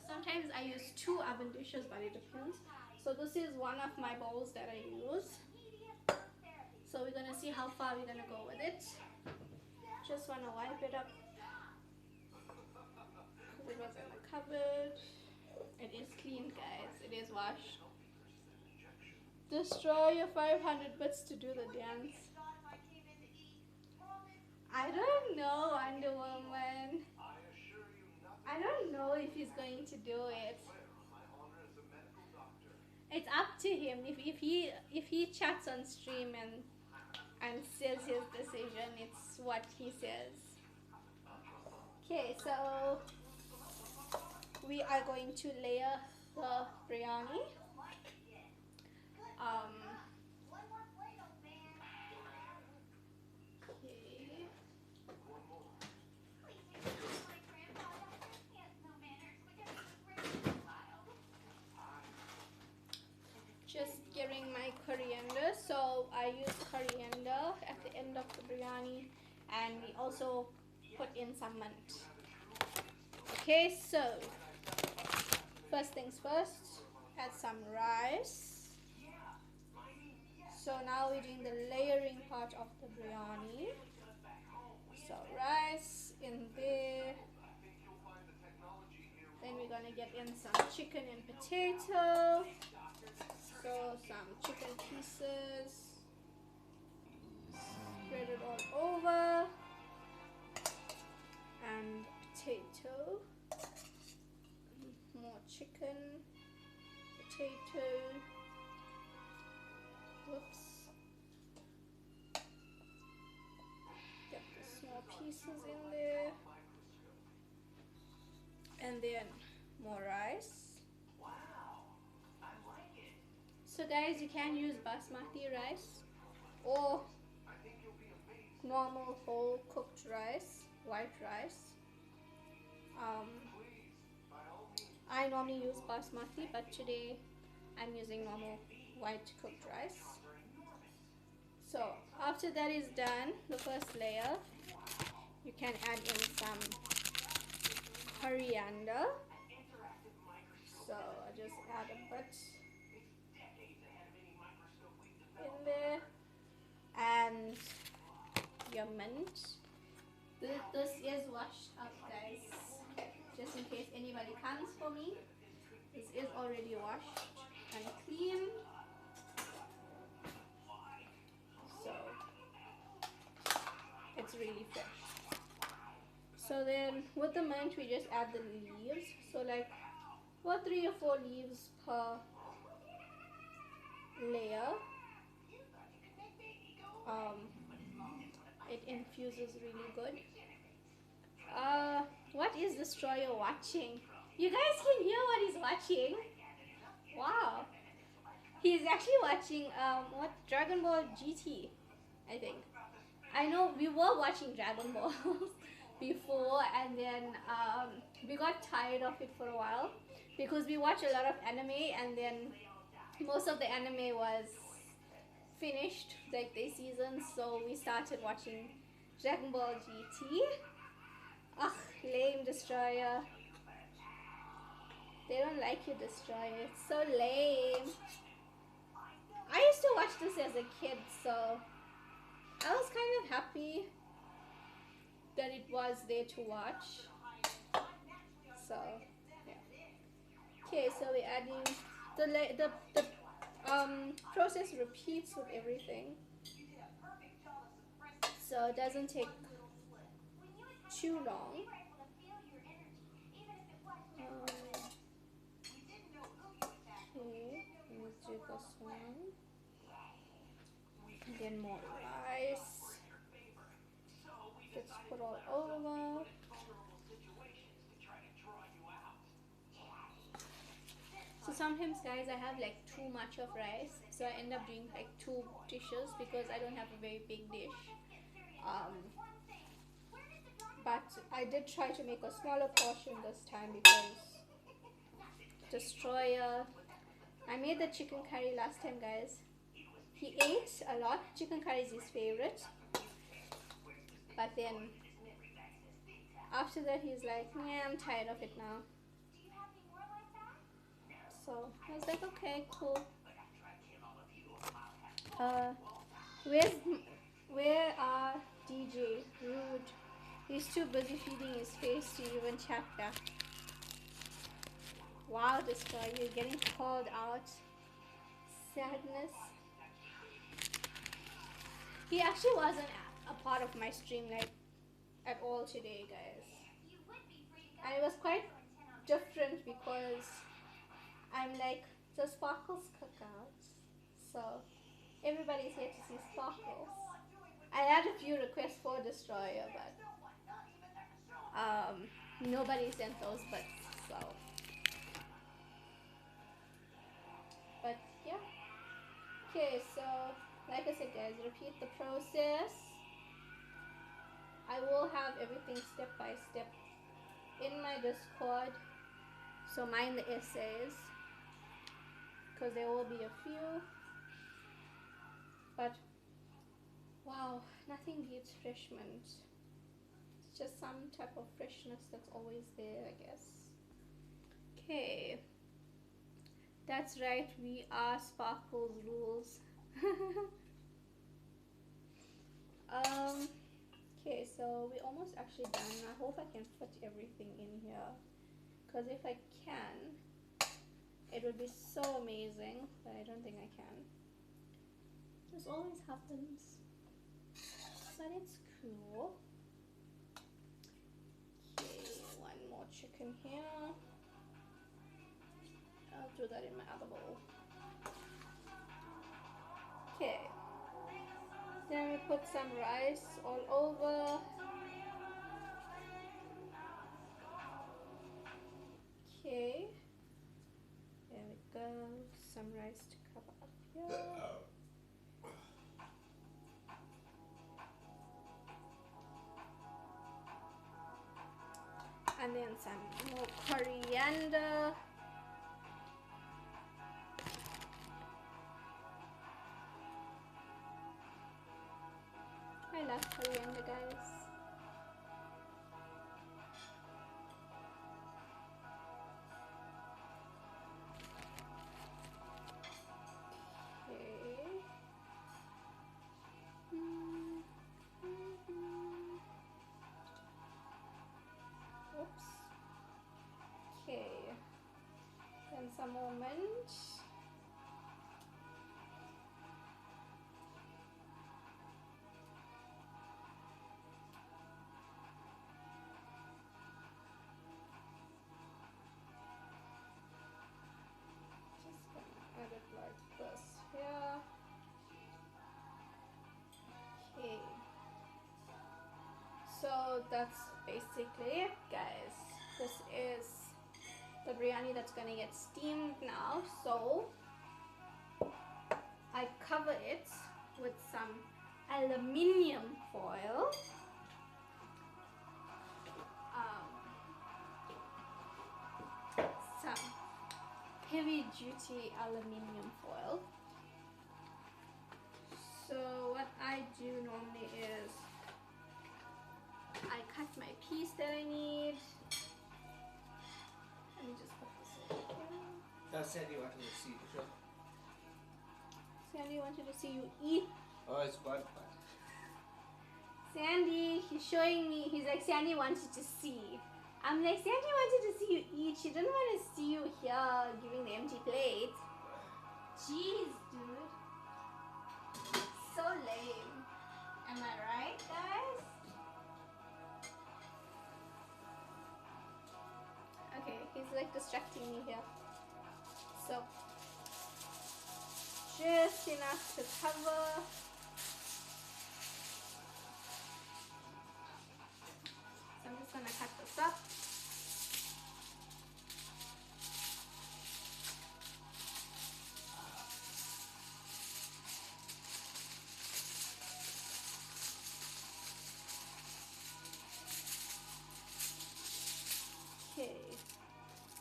S1: sometimes I use 2 oven dishes, but it depends. So this is one of my bowls that I use. So we're gonna see how far we're gonna go with it. Just wanna wipe it up because it was in the cupboard. It is clean, guys. It is washed. Destroy your 500 bits to do the dance. I don't know, Wonder Woman. I don't know if he's going to do it. It's up to him. If he chats on stream and says his decision, it's what he says. Okay, so we are going to layer the biryani. Just getting my coriander. So I use coriander at the end of the biryani, and we also put in some mint. Okay, so first things first, add some rice. So now we're doing the layering part of the biryani. So rice in there. Then we're gonna get in some chicken and potato. So some chicken pieces. Spread it all over. And potato. chicken, potato, whoops, get the small pieces in there, and then more rice. So guys, you can use basmati rice or normal whole cooked rice, white rice. I normally use basmati, but today I'm using normal white cooked rice. So after that is done, the first layer, you can add in some coriander. So I just add a bit in there, and your mint. This is washed up, guys, just in case anybody comes for me. This is already washed and clean, so it's really fresh. So then with the mint, we just add the leaves. So like about 3 or 4 leaves per layer. It infuses really good. What is Destroyer watching? You guys can hear what he's watching. Wow. He's actually watching what, Dragon Ball GT, I think. I know we were watching Dragon Ball before, and then we got tired of it for a while because we watch a lot of anime, and then most of the anime was finished, like their seasons, so we started watching Dragon Ball GT. Ugh, lame Destroyer. They don't like you, Destroyer. It's so lame. I used to watch this as a kid, so I was kind of happy that it was there to watch. So yeah. Okay, so we're adding the process repeats with everything, so it doesn't take too long. Okay, let's do this one. And then more rice gets put all over. So sometimes, guys, I have like too much of rice, so I end up doing like 2 dishes because I don't have a very big dish. But I did try to make a smaller portion this time because Destroyer. I made the chicken curry last time, guys. He ate a lot. Chicken curry is his favorite. But then after that, he's like, yeah, I'm tired of it now. So I was like, okay, cool. Where are DJ? Rude. He's too busy feeding his face to even chat back. Wow, Destroyer, you're getting called out. Sadness. He actually wasn't a part of my stream like at all today, guys. And it was quite different because I'm like the Sparkles cookout, so everybody's here to see Sparkles. I had a few requests for Destroyer, but nobody sent those bits, so. But yeah. Okay, so like I said, guys, repeat the process. I will have everything step by step in my Discord, so mind the essays, because there will be a few. But wow, nothing beats fresh mint. It's just some type of freshness that's always there, I guess. Okay, that's right, we are Sparkles rules. Okay, so we're almost actually done. I hope I can fit everything in here, because if I can, it would be so amazing, but I don't think I can. This always happens, but it's cool. Okay, one more chicken here. do that in my other bowl. Okay. Then we put some rice all over. Okay. There we go. Some rice to cover up here. And then some more coriander. I love coriander, guys. Oops. Okay. Then some more mint. Just gonna add it like this here. Okay. So that's basically it, guys. This is the biryani that's gonna get steamed now. So I cover it with some aluminium foil. Some heavy duty aluminium foil. So what I do normally is I cut my piece that I need. Let me just put this in here.
S2: That said you wanted to see, sure.
S1: Sandy wanted to see you eat.
S2: Oh, it's one part.
S1: Sandy, he's showing me. He's like, Sandy wanted to see. I'm like, Sandy wanted to see you eat. She didn't want to see you here giving the empty plate. Jeez, dude. So lame. Am I right, guys? Okay, he's like distracting me here. So, just enough to cover. So I'm just gonna cut this up. Okay,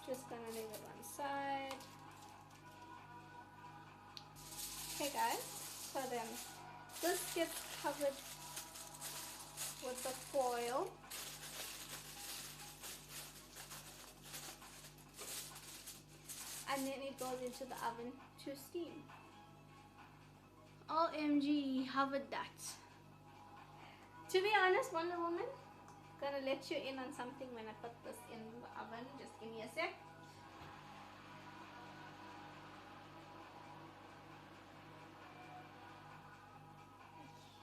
S1: just gonna leave it one side. Okay guys, so then this gets covered with the foil. And then it goes into the oven to steam. OMG, how about that? To be honest, Wonder Woman, gonna let you in on something when I put this in the oven. Just give me a sec.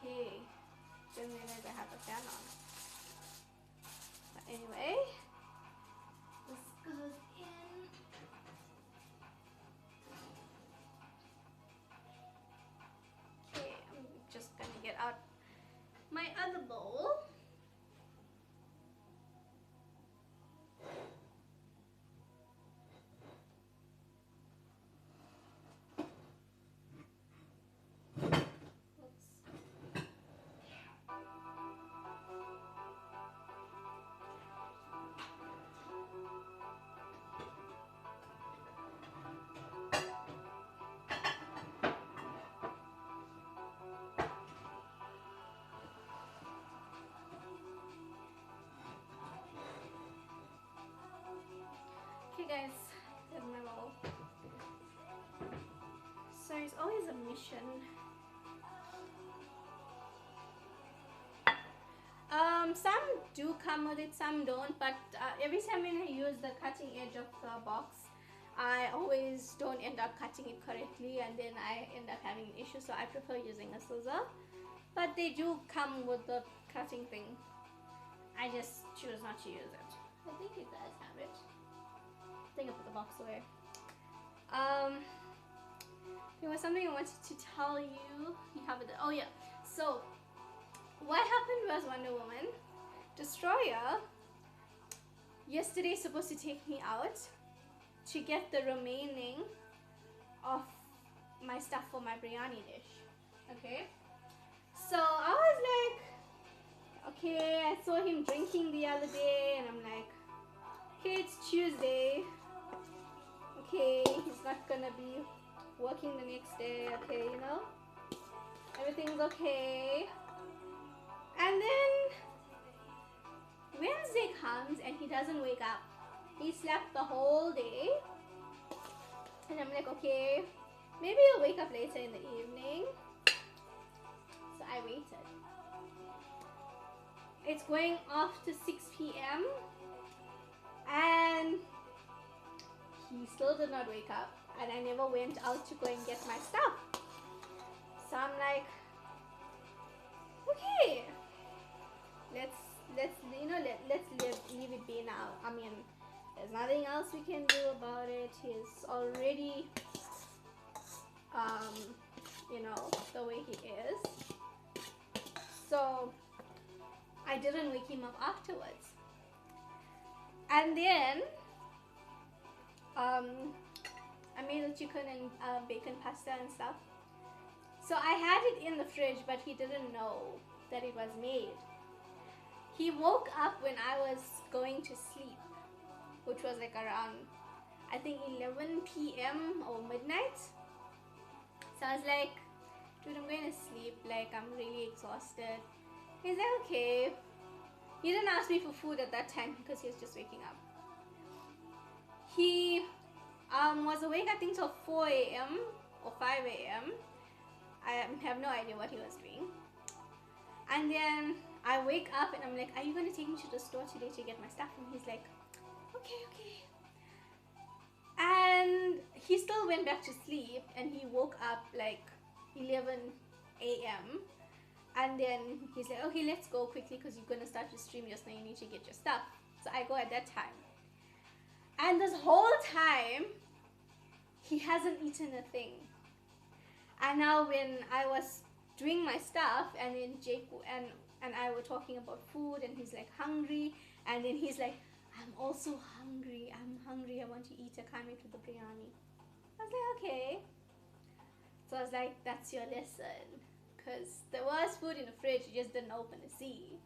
S1: Okay, didn't realize I had the fan on. But anyway, this goes in. Okay, I'm just gonna get out my other bowl. Okay guys, there's my bowl. So it's always a mission. Some do come with it, some don't, but every time when I use the cutting edge of the box, I always don't end up cutting it correctly and then I end up having an issue, so I prefer using a scissor. But they do come with the cutting thing. I just choose not to use it. I think it does have it. I think I put the box away. Um, there was something I wanted to tell you. You have it. Oh yeah. So what happened was Wonder Woman Destroyer yesterday supposed to take me out to get the remaining of my stuff for my biryani dish. Okay. So I was like, okay, I saw him drinking the other day, and I'm like, okay, it's Tuesday. Okay, he's not gonna be working the next day. Okay, you know, everything's okay. And then Wednesday comes and he doesn't wake up. He slept the whole day. And I'm like, okay, maybe he'll wake up later in the evening. So I waited. It's going off to 6 p.m. and he still did not wake up. And I never went out to go and get my stuff. So I'm like, okay, let's leave it be now. I mean, there's nothing else we can do about it. He's already the way he is. So I didn't wake him up afterwards. And then I made the chicken and bacon pasta and stuff. So I had it in the fridge, but he didn't know that it was made. He woke up when I was going to sleep, which was like around, I think 11 p.m. or midnight. So I was like, dude, I'm going to sleep, like I'm really exhausted. He's like, okay. He didn't ask me for food at that time because he was just waking up. He was awake, I think, till 4 a.m. or 5 a.m. I have no idea what he was doing. And then I wake up and I'm like, are you going to take me to the store today to get my stuff? And he's like, okay. And he still went back to sleep and he woke up like 11 a.m. And then he's like, okay, let's go quickly because you're going to start your stream just now. You need to get your stuff. So I go at that time. And this whole time, he hasn't eaten a thing. And now when I was doing my stuff and then Jake and I were talking about food and he's like hungry. And then he's like, I'm also hungry. I want to eat. I can't wait for the biryani. I was like, okay. So I was like, that's your lesson. Because there was food in the fridge, you just didn't open to see.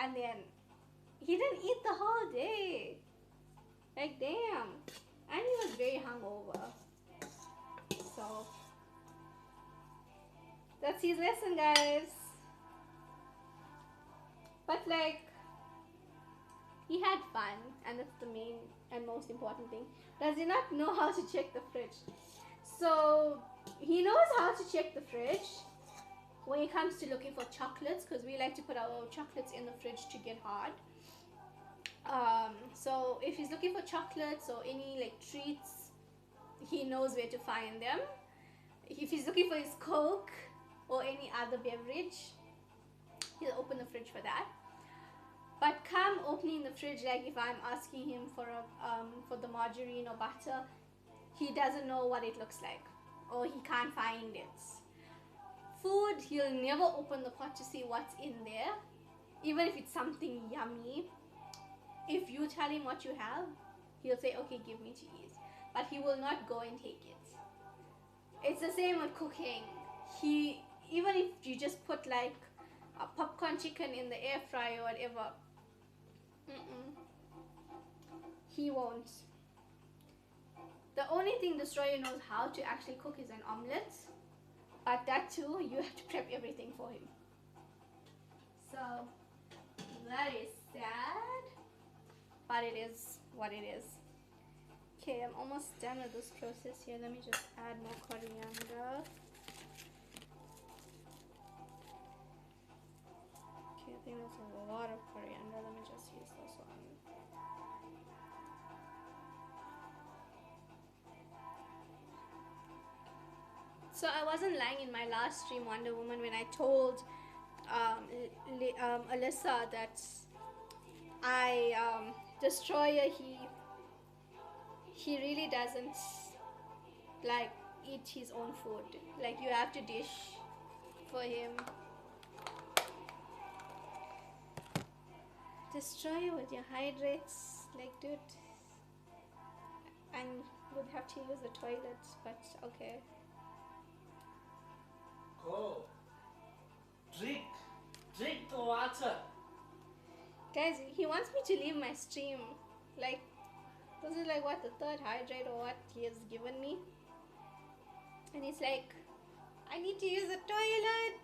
S1: And then he didn't eat the whole day. Like, damn. And he was very hungover. So that's his lesson, guys. But like, he had fun, and that's the main and most important thing. Does he not know how to check the fridge? So he knows how to check the fridge when it comes to looking for chocolates, because we like to put our chocolates in the fridge to get hard. So if he's looking for chocolates or any like treats, he knows where to find them. If he's looking for his Coke or any other beverage, he'll open the fridge for that. But come opening the fridge, like if I'm asking him for the margarine or butter, he doesn't know what it looks like or he can't find it. Food, he'll never open the pot to see what's in there, even if it's something yummy. If you tell him what you have, he'll say, okay, give me to eat. But he will not go and take it. It's the same with cooking. Even if you just put like a popcorn chicken in the air fryer or whatever, he won't. The only thing Destroyer knows how to actually cook is an omelette. But that too, you have to prep everything for him. So that is sad, but it is what it is. Okay, I'm almost done with this process here. Let me just add more coriander. Okay, I think that's a lot of coriander. Let me just use this one. So I wasn't lying in my last stream, Wonder Woman, when I told Alyssa that Destroyer, he really doesn't like eat his own food. Like you have to dish for him. Destroy with your hydrates, like dude. And would have to use the toilet, but okay.
S2: Go. Drink. Drink the water.
S1: Guys, he wants me to leave my stream. Like, this is like what, the third hydrate or what he has given me. And he's like, I need to use the toilet.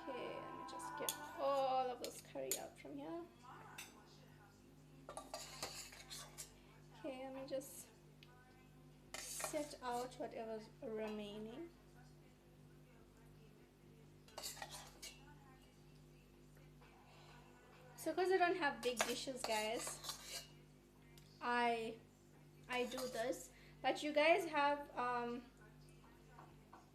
S1: Okay, let me just get all of this curry out from here. Okay, let me just set out whatever's remaining. So because I don't have big dishes, guys, I do this. But you guys have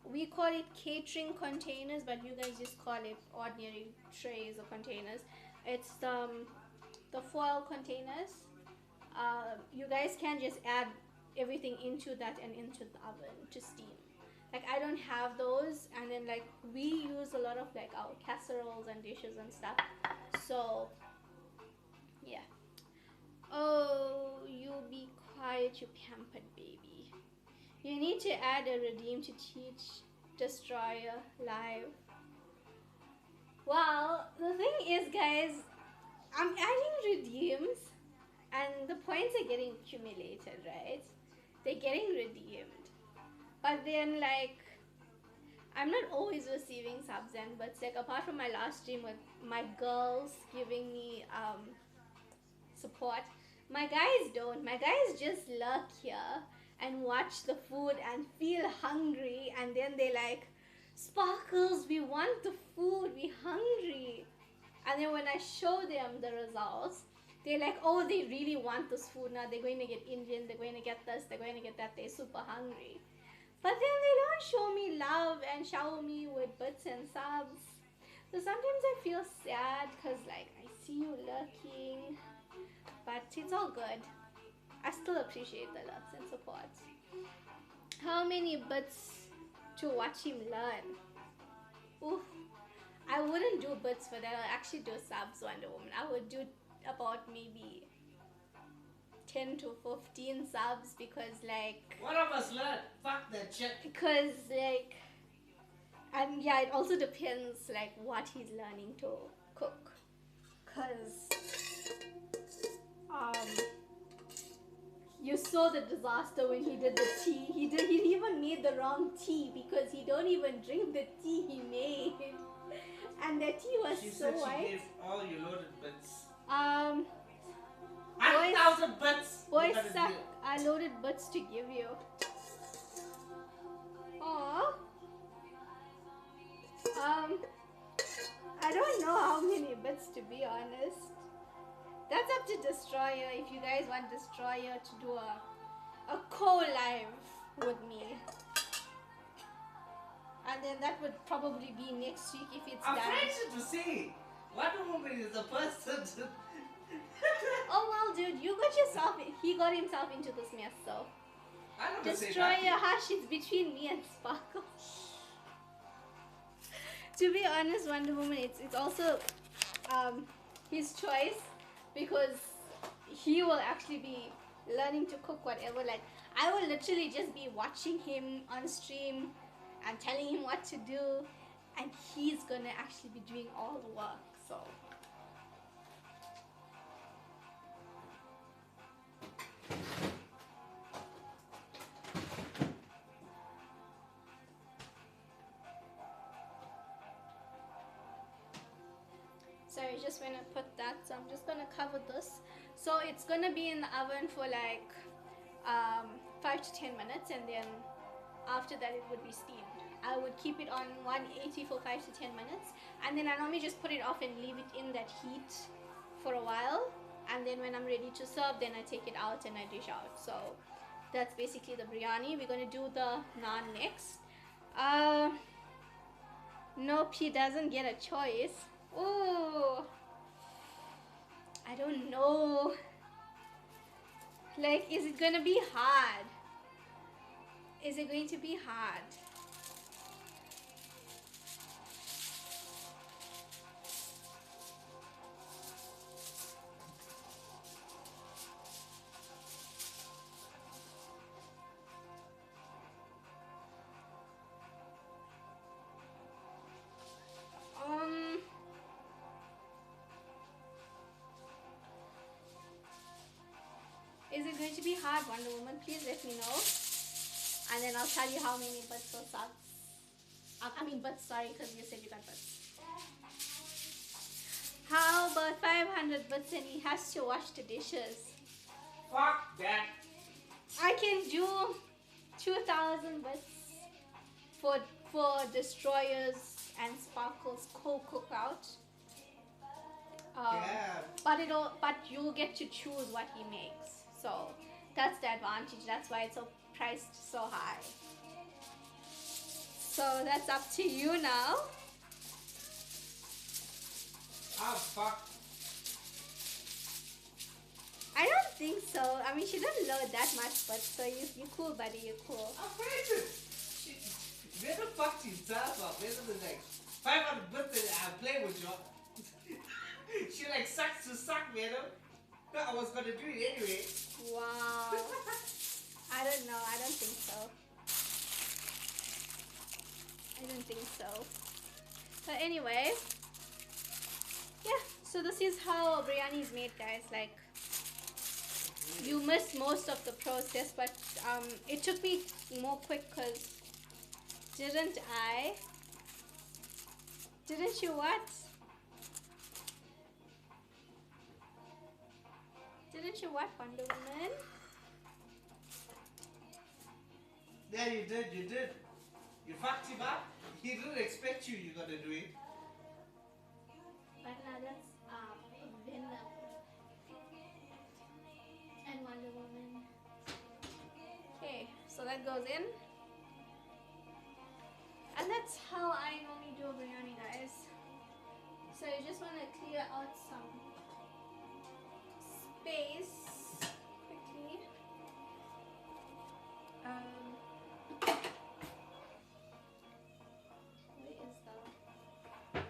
S1: we call it catering containers, but you guys just call it ordinary trays or containers. It's the foil containers. You guys can just add everything into that and into the oven to steam. Like I don't have those, and then like we use a lot of like our casseroles and dishes and stuff. So yeah. Oh, you be quiet, you pampered baby. You need to add a redeem to teach Destroyer live. Well, the thing is, guys, I'm adding redeems and the points are getting accumulated, right? They're getting redeemed. But then like I'm not always receiving subs and but like apart from my last stream with my girls giving me support, my guys don't. My guys just lurk here and watch the food and feel hungry, and then they like, Sparkles, we want the food, we hungry. And then when I show them the results, they're like, oh, they really want this food now. They're going to get Indian, they're going to get this, they're going to get that. They're super hungry. But then they don't show me love and shower me with bits and subs. So sometimes I feel sad because like I see you lurking, but it's all good. I still appreciate the loves and support. How many bits to watch him learn? Oof. I wouldn't do bits for that. I'll actually do subs, Wonder Woman. I would do about maybe 10 to 15 subs because like...
S2: One of us learn. Fuck that shit.
S1: Because like... And yeah, it also depends like what he's learning to cook. Because... you saw the disaster when he did the tea. He even made the wrong tea because he don't even drink the tea he made. And the tea was
S2: She
S1: so
S2: said
S1: white.
S2: she gave all your loaded bits.
S1: 1,000
S2: bits!
S1: Boys suck. I loaded bits to give you. Aww. I don't know how many bits to be honest. That's up to Destroyer if you guys want Destroyer to do a co-live with me. And then that would probably be next week if it's
S2: I'm
S1: done.
S2: afraid to see. Wonder Woman is the person.
S1: Oh well, dude, you got yourself. He got himself into this mess, so.
S2: I never say
S1: Destroyer,
S2: that.
S1: hush! It's between me and Sparkle. To be honest, Wonder Woman, it's also his choice because he will actually be learning to cook whatever. Like I will literally just be watching him on stream and telling him what to do, and he's gonna actually be doing all the work. So. Sorry, just when I put that, so I'm just gonna cover this. So it's gonna be in the oven for like 5 to 10 minutes, and then after that it would be steamed. I would keep it on 180 for 5 to 10 minutes, and then I normally just put it off and leave it in that heat for a while, and then when I'm ready to serve, then I take it out and I dish out. So that's basically the biryani. We're gonna do the naan next. Nope, he doesn't get a choice. Ooh. I don't know. Like, is it gonna be hard? Is it going to be hard? Um, is it going to be hard, Wonder Woman? Please let me know. And then I'll tell you how many butts or subs. I mean butts, sorry, because you said you got butts. How about 500 butts and he has to wash the dishes?
S2: Fuck that.
S1: I can do 2,000 butts for Destroyers and Sparkles CookOut.
S2: Yeah.
S1: But you get to choose what he makes. So that's the advantage. That's why it's so priced so high. So that's up to you now.
S2: Oh, fuck.
S1: I don't think so. I mean, she doesn't load that much, but so you cool, buddy. You're cool.
S2: I'm afraid where the fuck she herself up? Where the like 500 birthday I'm playing with you. She like sucks to suck, man. I was gonna do it anyway.
S1: Wow. I don't know. I don't think so. I don't think so. But anyway, yeah. So this is how biryani is made, guys. Like, you missed most of the process, but it took me more quick because didn't I? Didn't you what? Didn't you what, Wonder Woman?
S2: Yeah, you did, you did. You fucked him up. He didn't expect you're gonna do it.
S1: But now that's Venom and Wonder Woman. Okay, so that goes in. And that's how I normally do a biryani, guys. So you just want to clear out some space quickly. Where is the...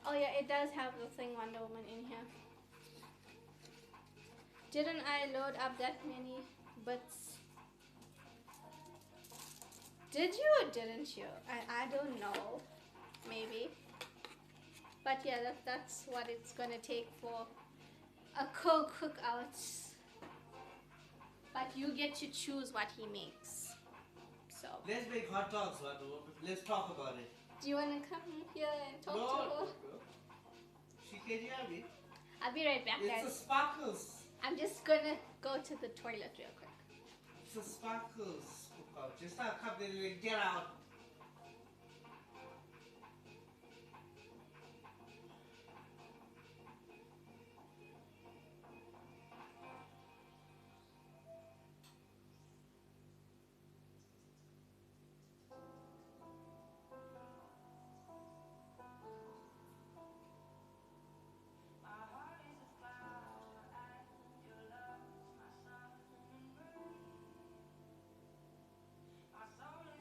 S1: Oh yeah, it does have the thing Wonder Woman in here. Didn't I load up that many bits? Did you or didn't you? I don't know. Maybe. But yeah, that's what it's gonna take for a cookout. But you get to choose what he makes. So.
S2: Let's make hot dogs, Wonder Woman. Let's talk about it.
S1: Do you wanna come here and talk to her?
S2: She can hear me.
S1: I'll be right back,
S2: It's
S1: guys.
S2: the sparkles.
S1: I'm just gonna go to the toilet real quick.
S2: It's the sparkles. Just now come in and get out.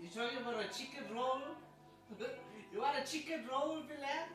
S2: You talking about a chicken roll? You want a chicken roll, relax?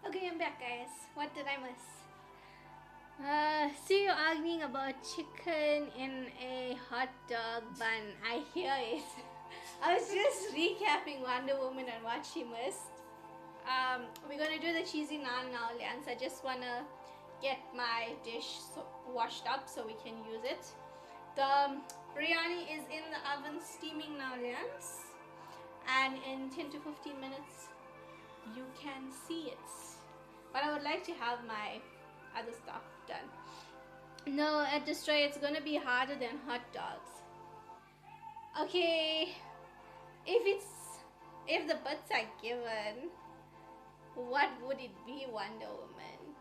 S1: Okay, I'm back, guys. What did I miss? So you're arguing about chicken in a hot dog bun. I hear it. I was just recapping Wonder Woman and what she missed. We're gonna do the cheesy naan now, Lance. I just wanna get my dish washed up so we can use it. The biryani is in the oven steaming now, Lance. And in 10 to 15 minutes, you can see it. But I would like to have my other stuff done. No, at Destroy, it's gonna be harder than hot dogs. Okay, if the bits are given, what would it be, Wonder Woman?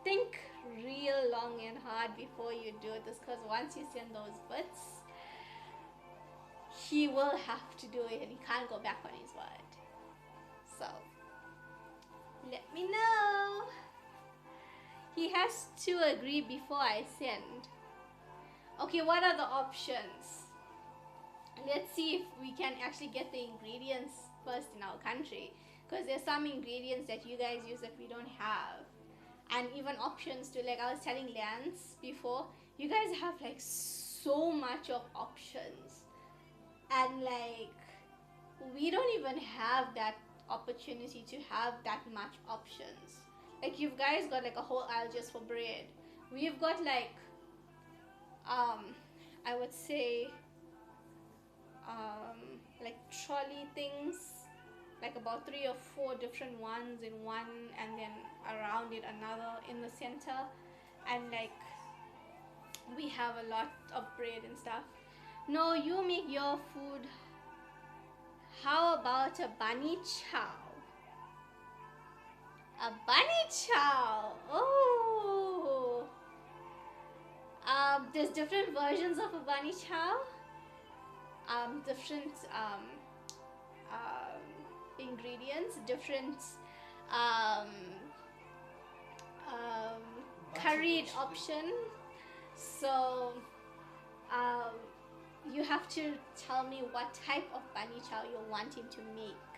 S1: Think real long and hard before you do this, because once you send those bits, he will have to do it and he can't go back on his word. So, let me know. He has to agree before I send. Okay, what are the options? Let's see if we can actually get the ingredients first in our country, because there's some ingredients that you guys use that we don't have, and even options to, like I was telling Lance before, you guys have like so much of options, and like we don't even have that opportunity to have that much options. Like you guys got like a whole aisle just for bread. We've got like I would say like trolley things, like about 3 or 4 different ones in one, and then around it another in the center, and like we have a lot of bread and stuff. No, you make your food. How about a bunny chow? A bunny chow. Oh. There's different versions of a bunny chow. Different ingredients, different curried option. So you have to tell me what type of bunny chow you're wanting to make.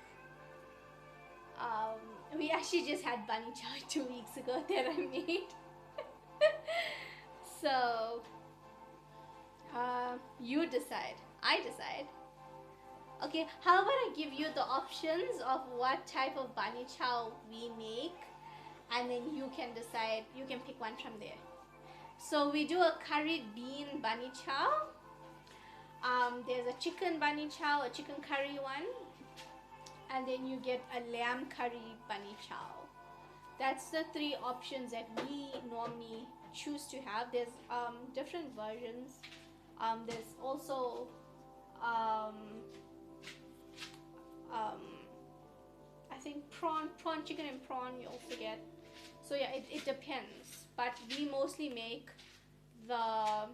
S1: We actually just had bunny chow 2 weeks ago that I made. So you decide, I decide. Okay, how about I give you the options of what type of bunny chow we make, and then you can decide, you can pick one from there. So we do a curried bean bunny chow. There's a chicken bunny chow, a chicken curry one, and then you get a lamb curry bunny chow. That's the 3 options that we normally choose to have. There's different versions. There's also I think prawn, chicken and prawn you also get. So yeah, it depends, but we mostly make the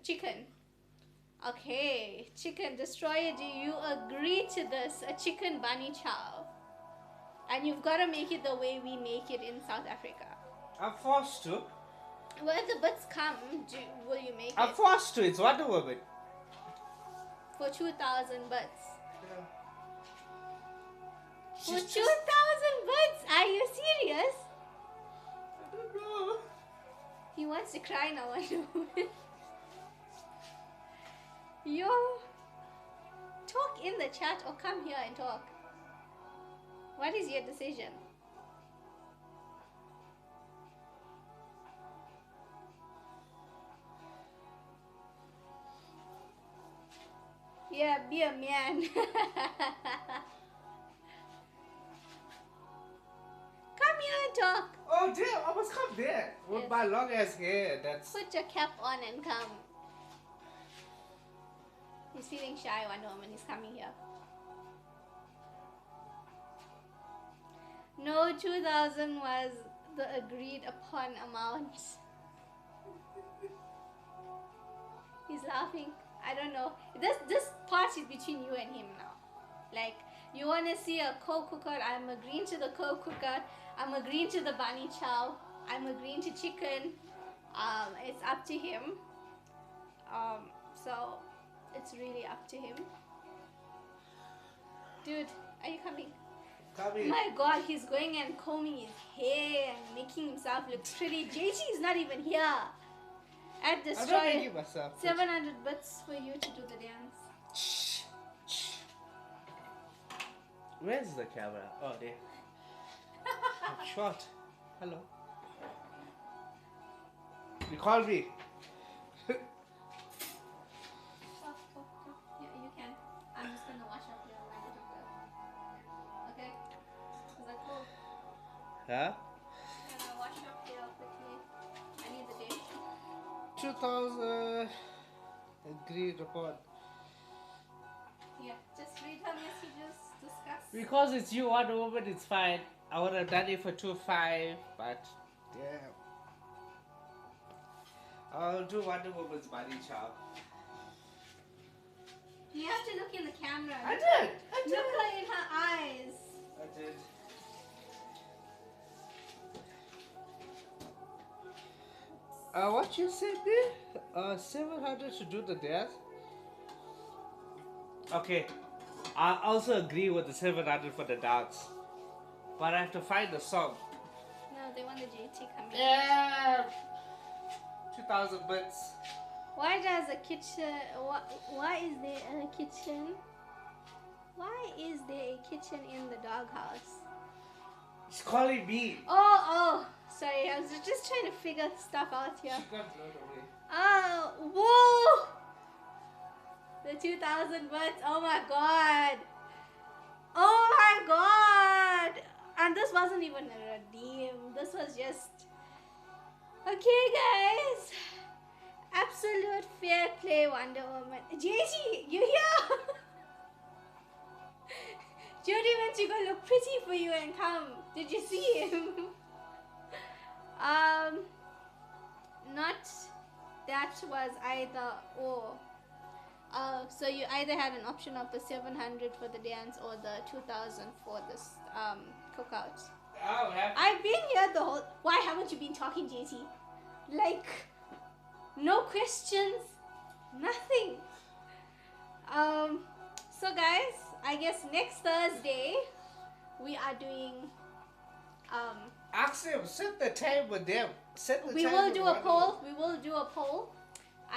S1: chicken. Okay, Chicken Destroyer, do you agree to this? A chicken bunny chow. And you've got to make it the way we make it in South Africa.
S2: I'm forced to.
S1: Well, if the bits come, will you make
S2: I'm
S1: it?
S2: forced to. It's Wonder Woman.
S1: For 2,000 bits.
S2: Yeah.
S1: For 2,000 bits? Are you serious?
S2: I don't know.
S1: He wants to cry now, Wonder Woman. Yo, talk in the chat or come here and talk. What is your decision? Yeah, be a man. Come here and talk.
S2: Oh damn, I must come there. With
S1: Yes.
S2: my long ass hair. That's
S1: Put your cap on and come. He's feeling shy, Wonder Woman. He's coming here. No, 2,000 was the agreed upon amount. He's laughing. I don't know. This part is between you and him now. Like, you want to see a CookOut? I'm agreeing to the CookOut. I'm agreeing to the bunny chow. I'm agreeing to chicken. It's up to him. So it's really up to him. Dude, are you coming?
S2: come in.
S1: My God, he's going and combing his hair and making himself look pretty. JG is not even here. At
S2: I'm not
S1: Destroyer,
S2: making myself.
S1: 700 bits for you to do the dance.
S2: Shh. Shh. Where's the camera? Oh, there. I'm short. Hello. You called me.
S1: Yeah, you can. I'm just gonna wash up your language of okay? Is that cool?
S2: Huh?
S1: I'm gonna wash up here quickly. I need the date.
S2: 2000. Agreed upon.
S1: Yeah, just read her messages, discuss.
S2: Because it's you, Wonder Woman, it's fine. I would have done it for 2.5, but damn. I'll do Wonder Woman's body child.
S1: You have to look in the camera.
S2: I did.
S1: Look her in her eyes.
S2: I did. What you said there? 700 to do the dance. Okay. I also agree with the 700 for the dance. But I have to find the song.
S1: No, they want the JT coming.
S2: Yeah. 2,000 bits.
S1: Why does a kitchen? Why is there a kitchen? Why is there a kitchen in the doghouse?
S2: He's calling me.
S1: Oh, sorry. I was just trying to figure stuff out here.
S2: She got blown away.
S1: Oh, whoa! The 2,000 butts. Oh my god. Oh my god. And this wasn't even a redeem. This was just. Okay, guys. Absolute fair play, Wonder Woman. JG, you here? Jody went to go look pretty for you and come. Did you see him? Not that was either or. So you either had an option of the 700 for the dance or the 2,000 for this cookout.
S2: Oh,
S1: I've been here the whole. Why haven't you been talking, JT? Like, no questions, nothing. So guys, I guess next Thursday we are doing.
S2: Ask them. Set the time with them. Set the
S1: We
S2: time
S1: will
S2: with
S1: do a
S2: Wonder
S1: poll. We will do a poll,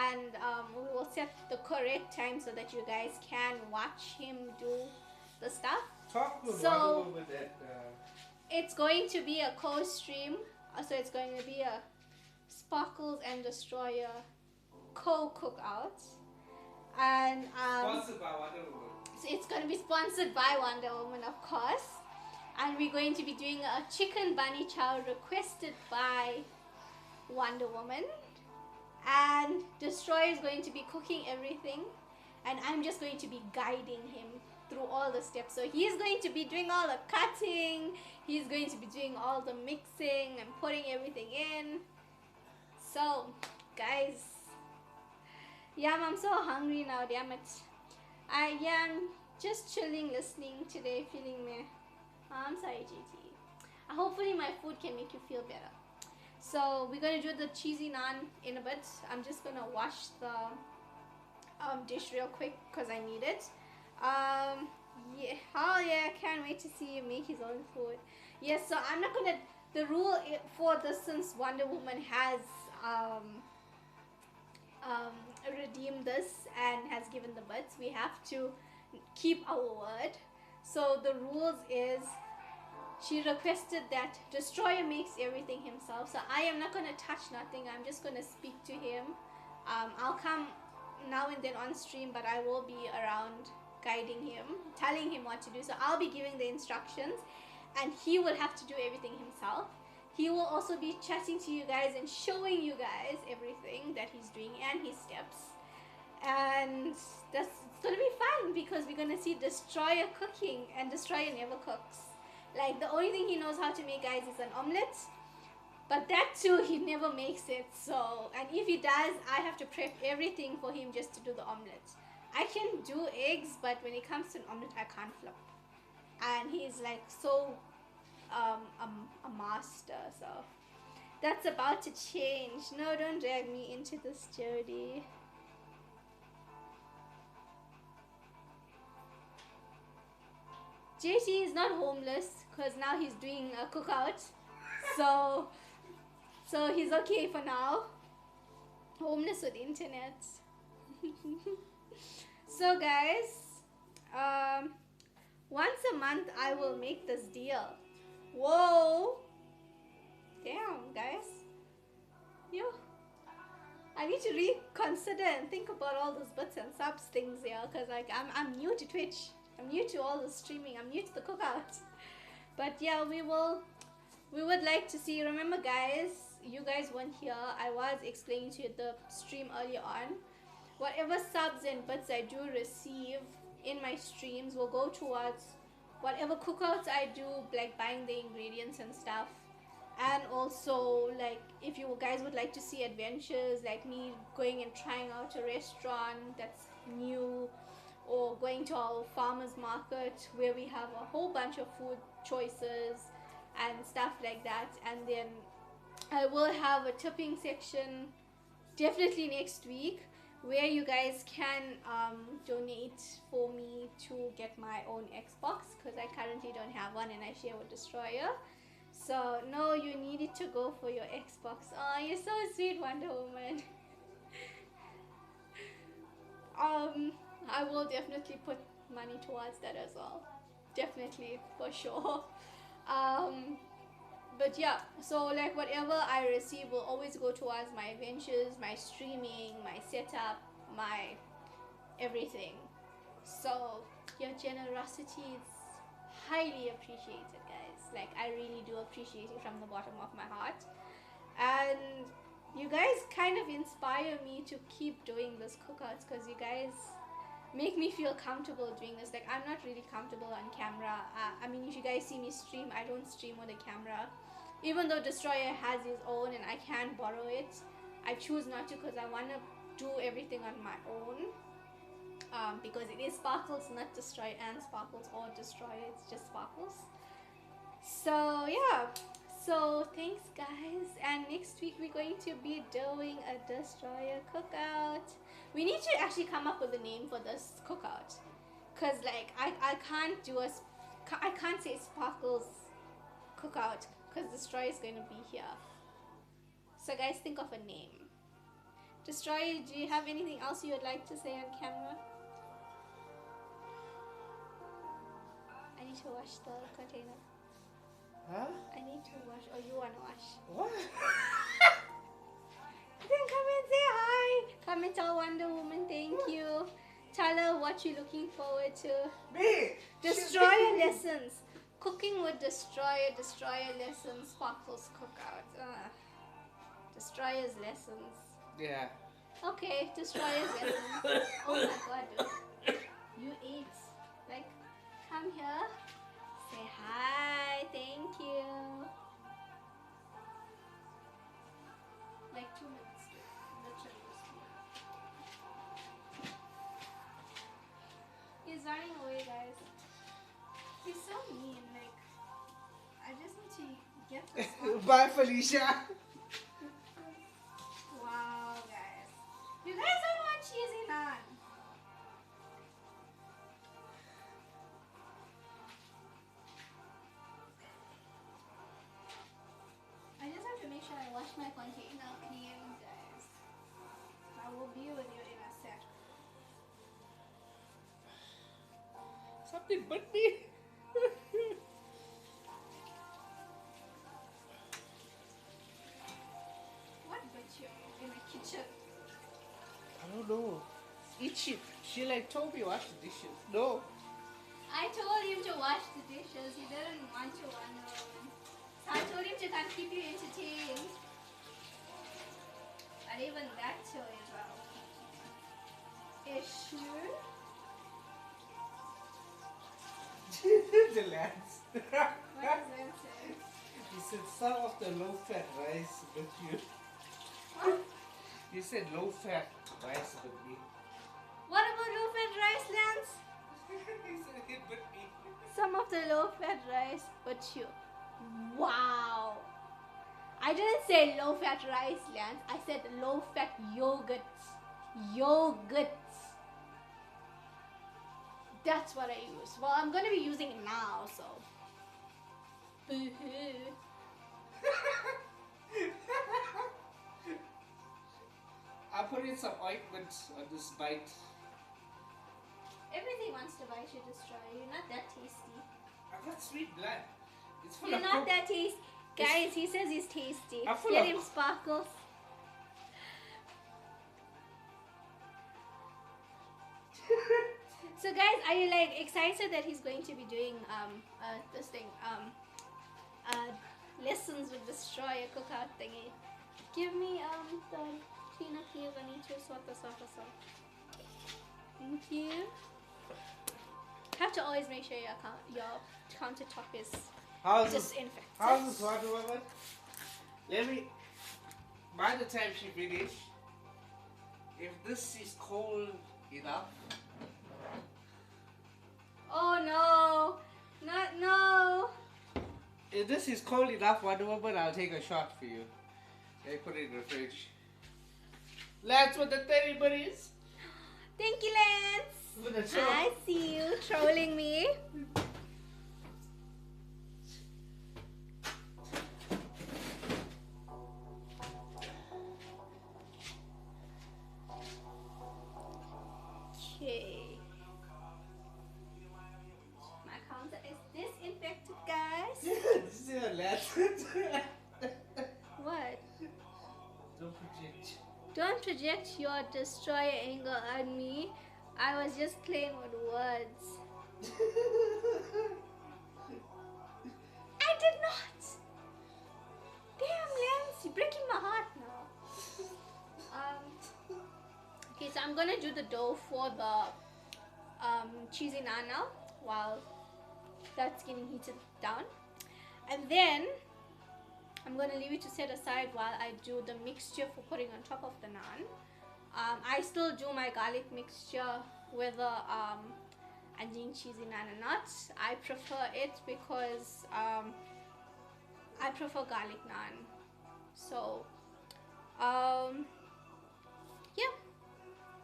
S1: and we will set the correct time so that you guys can watch him do the stuff.
S2: Talk with
S1: So-
S2: Wonder Woman and.
S1: It's going to be a co-stream, so it's going to be a Sparkles and Destroyer co-cookout, and
S2: Sponsored by Wonder Woman.
S1: so it's going to be sponsored by Wonder Woman, of course, and we're going to be doing a chicken bunny chow requested by Wonder Woman, and Destroyer is going to be cooking everything, and I'm just going to be guiding him through all the steps. So he's going to be doing all the cutting, he's going to be doing all the mixing and putting everything in. So guys, yeah, I'm so hungry now, damn it. I'm just chilling, listening today, feeling meh. I'm sorry, JT. Hopefully my food can make you feel better. So we're gonna do the cheesy naan in a bit. I'm just gonna wash the dish real quick because I need it. Yeah, oh yeah, I can't wait to see him make his own food. Yes, so I'm not gonna. The rule for this, since Wonder Woman has redeemed this and has given the bits, we have to keep our word. So the rules is, she requested that Destroyer makes everything himself. So I am not gonna touch nothing. I'm just gonna speak to him. I'll come now and then on stream, but I will be around guiding him, telling him what to do. So I'll be giving the instructions and he will have to do everything himself. He will also be chatting to you guys and showing you guys everything that he's doing and his steps. And that's it's gonna be fun because we're gonna see Destroyer cooking, and Destroyer never cooks. Like, the only thing he knows how to make, guys, is an omelette. But that too, he never makes it. So, and if he does, I have to prep everything for him just to do the omelette. I can do eggs, but when it comes to an omelette, I can't flip. And he's like so a master. So that's about to change. No, don't drag me into this, Jody. JT is not homeless because now he's doing a cookout. So he's okay for now. Homeless with internet. So guys, once a month I will make this deal. Whoa! Damn, guys. Yo. I need to reconsider and think about all those bits and subs things here, because like I'm new to Twitch. I'm new to all the streaming. I'm new to the cookout. But yeah, we would like to see. Remember, guys, you guys weren't here. I was explaining to you the stream earlier on. Whatever subs and bits I do receive in my streams will go towards whatever cookouts I do, like buying the ingredients and stuff. And also, like, if you guys would like to see adventures, like me going and trying out a restaurant that's new, or going to our farmers market where we have a whole bunch of food choices and stuff like that. And then I will have a tipping section definitely next week, where you guys can donate for me to get my own Xbox, because I currently don't have one and I share with Destroyer. So no, you needed to go for your Xbox. Oh, you're so sweet, Wonder Woman. I will definitely put money towards that as well. Definitely, for sure. But yeah, so like whatever I receive will always go towards my adventures, my streaming, my setup, my everything. So your generosity is highly appreciated, guys. Like, I really do appreciate it from the bottom of my heart. And you guys kind of inspire me to keep doing this cookouts, because you guys make me feel comfortable doing this. Like, I'm not really comfortable on camera. I mean, if you guys see me stream, I don't stream with a camera. Even though Destroyer has his own and I can borrow it, I choose not to, because I want to do everything on my own. Because it is Sparkles, not Destroyer and Sparkles, or Destroyer, it's just Sparkles. So yeah, so thanks guys, and next week we're going to be doing a Destroyer cookout. We need to actually come up with a name for this cookout, because like I can't do I can't say Sparkles cookout, because Destroyer is going to be here. So guys, think of a name. Destroyer, do you have anything else you would like to say on camera? I need to wash the container.
S2: Huh?
S1: I need to wash, or you want to wash?
S2: What?
S1: Then come and say hi. Come and tell Wonder Woman thank you. Tell her what you're looking forward to.
S2: Me!
S1: Destroyer lessons. Cooking with Destroyer lessons, Sparkles cookout. Destroyer's lessons.
S2: Yeah.
S1: Okay, Destroyer's lessons. Oh my god, dude. You ate. Like, come here. Say hi. Thank you. Like 2 minutes. Literally just 2 minutes. He's running away, guys. He's so mean. Like, I just need to get this one.
S2: Bye, Felicia.
S1: Wow, guys. You guys don't want cheesy naan. I just have to make sure I wash my container clean, guys. I will be with you in a sec.
S2: Something but me.
S1: What but you in the kitchen?
S2: I don't know. Eat shit. She like told me wash the dishes. No.
S1: I told him to wash the dishes. He didn't want to, Wonder Woman. So I told him to come keep you entertained. But even that too is well. Issue?
S2: The lads.
S1: What does that say?
S2: You said some of the low-fat rice, but you.
S1: What?
S2: You said low-fat rice, but me.
S1: What about low-fat rice, Lance?
S2: You said it, but me.
S1: Some of the low-fat rice, but you. Wow. I didn't say low-fat rice, Lance. I said low-fat yogurt. Yogurt. That's what I use. Well, I'm going to be using it now, so. Boo-hoo.
S2: I put in some ointment on this bite.
S1: Everything wants to bite you, Destroyer. You're not that tasty.
S2: I got sweet blood. It's full
S1: You're
S2: of
S1: not that tasty. Guys, he says he's tasty.
S2: I'm full
S1: Get
S2: of-
S1: him sparkles. So guys, are you like excited that he's going to be doing this thing lessons with the straw cookout thingy? Give me the cleaner please. I need to sort this off as well. Thank you. Have to always make sure your countertop is
S2: How's this?
S1: disinfected.
S2: How's this water woman? Let me. By the time she finish, if this is cold enough.
S1: Oh no! Not no!
S2: If this is cold enough, Wonder Woman, I'll take a shot for you. Let me put it in the fridge. That's what the teddy buddies.
S1: Thank you, Lance.
S2: With the show.
S1: I see you trolling me. Okay. My counter is disinfected, guys.
S2: Still, let's.
S1: What?
S2: Don't project.
S1: Don't project your destroyer anger on me. I was just playing with words. I did not. Damn, Lance, you're breaking my heart now. Okay, so I'm gonna do the dough for the cheesy naan now while that's getting heated down, and then I'm gonna leave it to set aside while I do the mixture for putting on top of the naan. I still do my garlic mixture whether I'm doing cheesy naan or not. I prefer it because I prefer garlic naan. So yeah,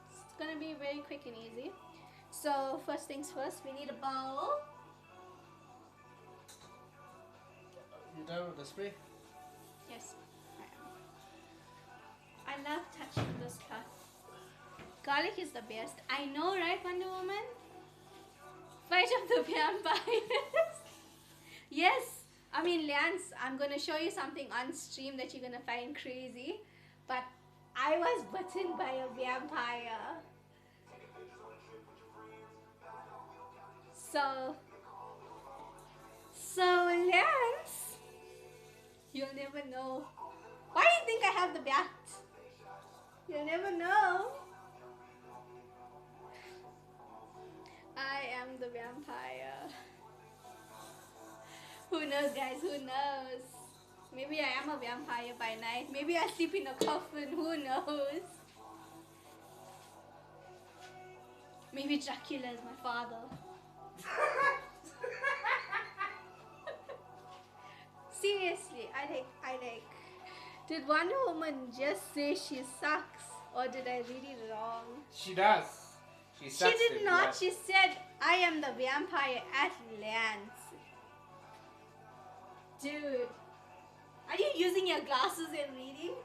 S1: it's gonna be very quick and easy. So first things first, we need a bowl.
S2: You done with the spray?
S1: Yes, I am. I love touching this cloth. Garlic is the best. I know, right, Wonder Woman? Fight of the vampires. Yes. I mean, Lance, I'm going to show you something on stream that you're going to find crazy. But I was bitten by a vampire. So Lance, you'll never know. Why do you think I have the bat? You'll never know. I am the vampire. Who knows, guys? Who knows? Maybe I am a vampire by night. Maybe I sleep in a coffin. Who knows? Maybe Dracula is my father. Seriously, I like. Did Wonder Woman just say she sucks, or did I read it wrong?
S2: She does. She sucks.
S1: She did not. She said, I am the vampire at Lance. Dude, are you using your glasses and reading?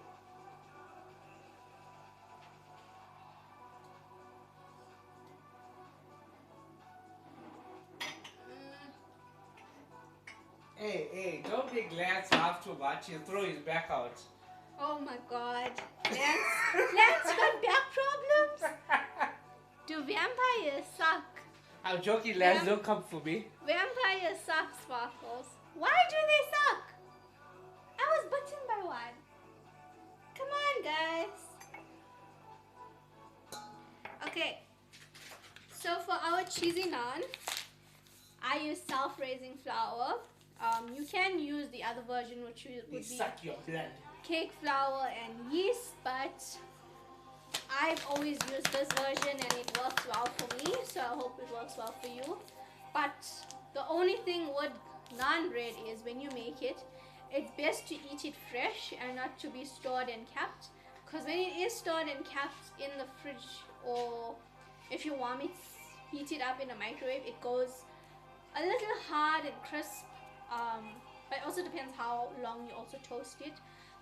S2: Hey, don't make Lance laugh too much. He'll throw his back out.
S1: Oh my god. Lance got back problems? Do vampires suck?
S2: I'm joking, Lance. Don't come for me.
S1: Vampires suck, Sparkles. Why do they suck? I was bitten by one. Come on, guys. Okay. So for our cheesy naan, I use self-raising flour. You can use the other version, which would be
S2: Suck your blood.
S1: cake flour and yeast, but I've always used this version and it works well for me, so I hope it works well for you. But the only thing with naan bread is when you make it, it's best to eat it fresh and not to be stored and kept, because when it is stored and kept in the fridge, or if you warm it, heat it up in a microwave, it goes a little hard and crisp. But it also depends how long you also toast it.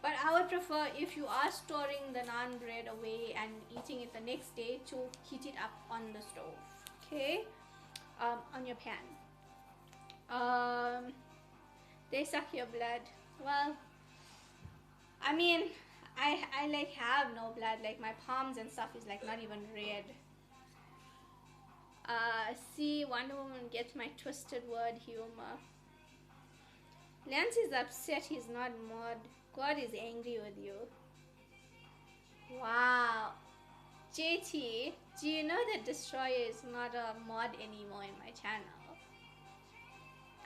S1: But I would prefer, if you are storing the naan bread away and eating it the next day, to heat it up on the stove, okay, on your pan. They suck your blood. Well, I mean, I like have no blood. Like my palms and stuff is like not even red. See, Wonder Woman gets my twisted word humor. Lance is upset he's not mod. God is angry with you. Wow. JT, do you know that Destroyer is not a mod anymore in my channel?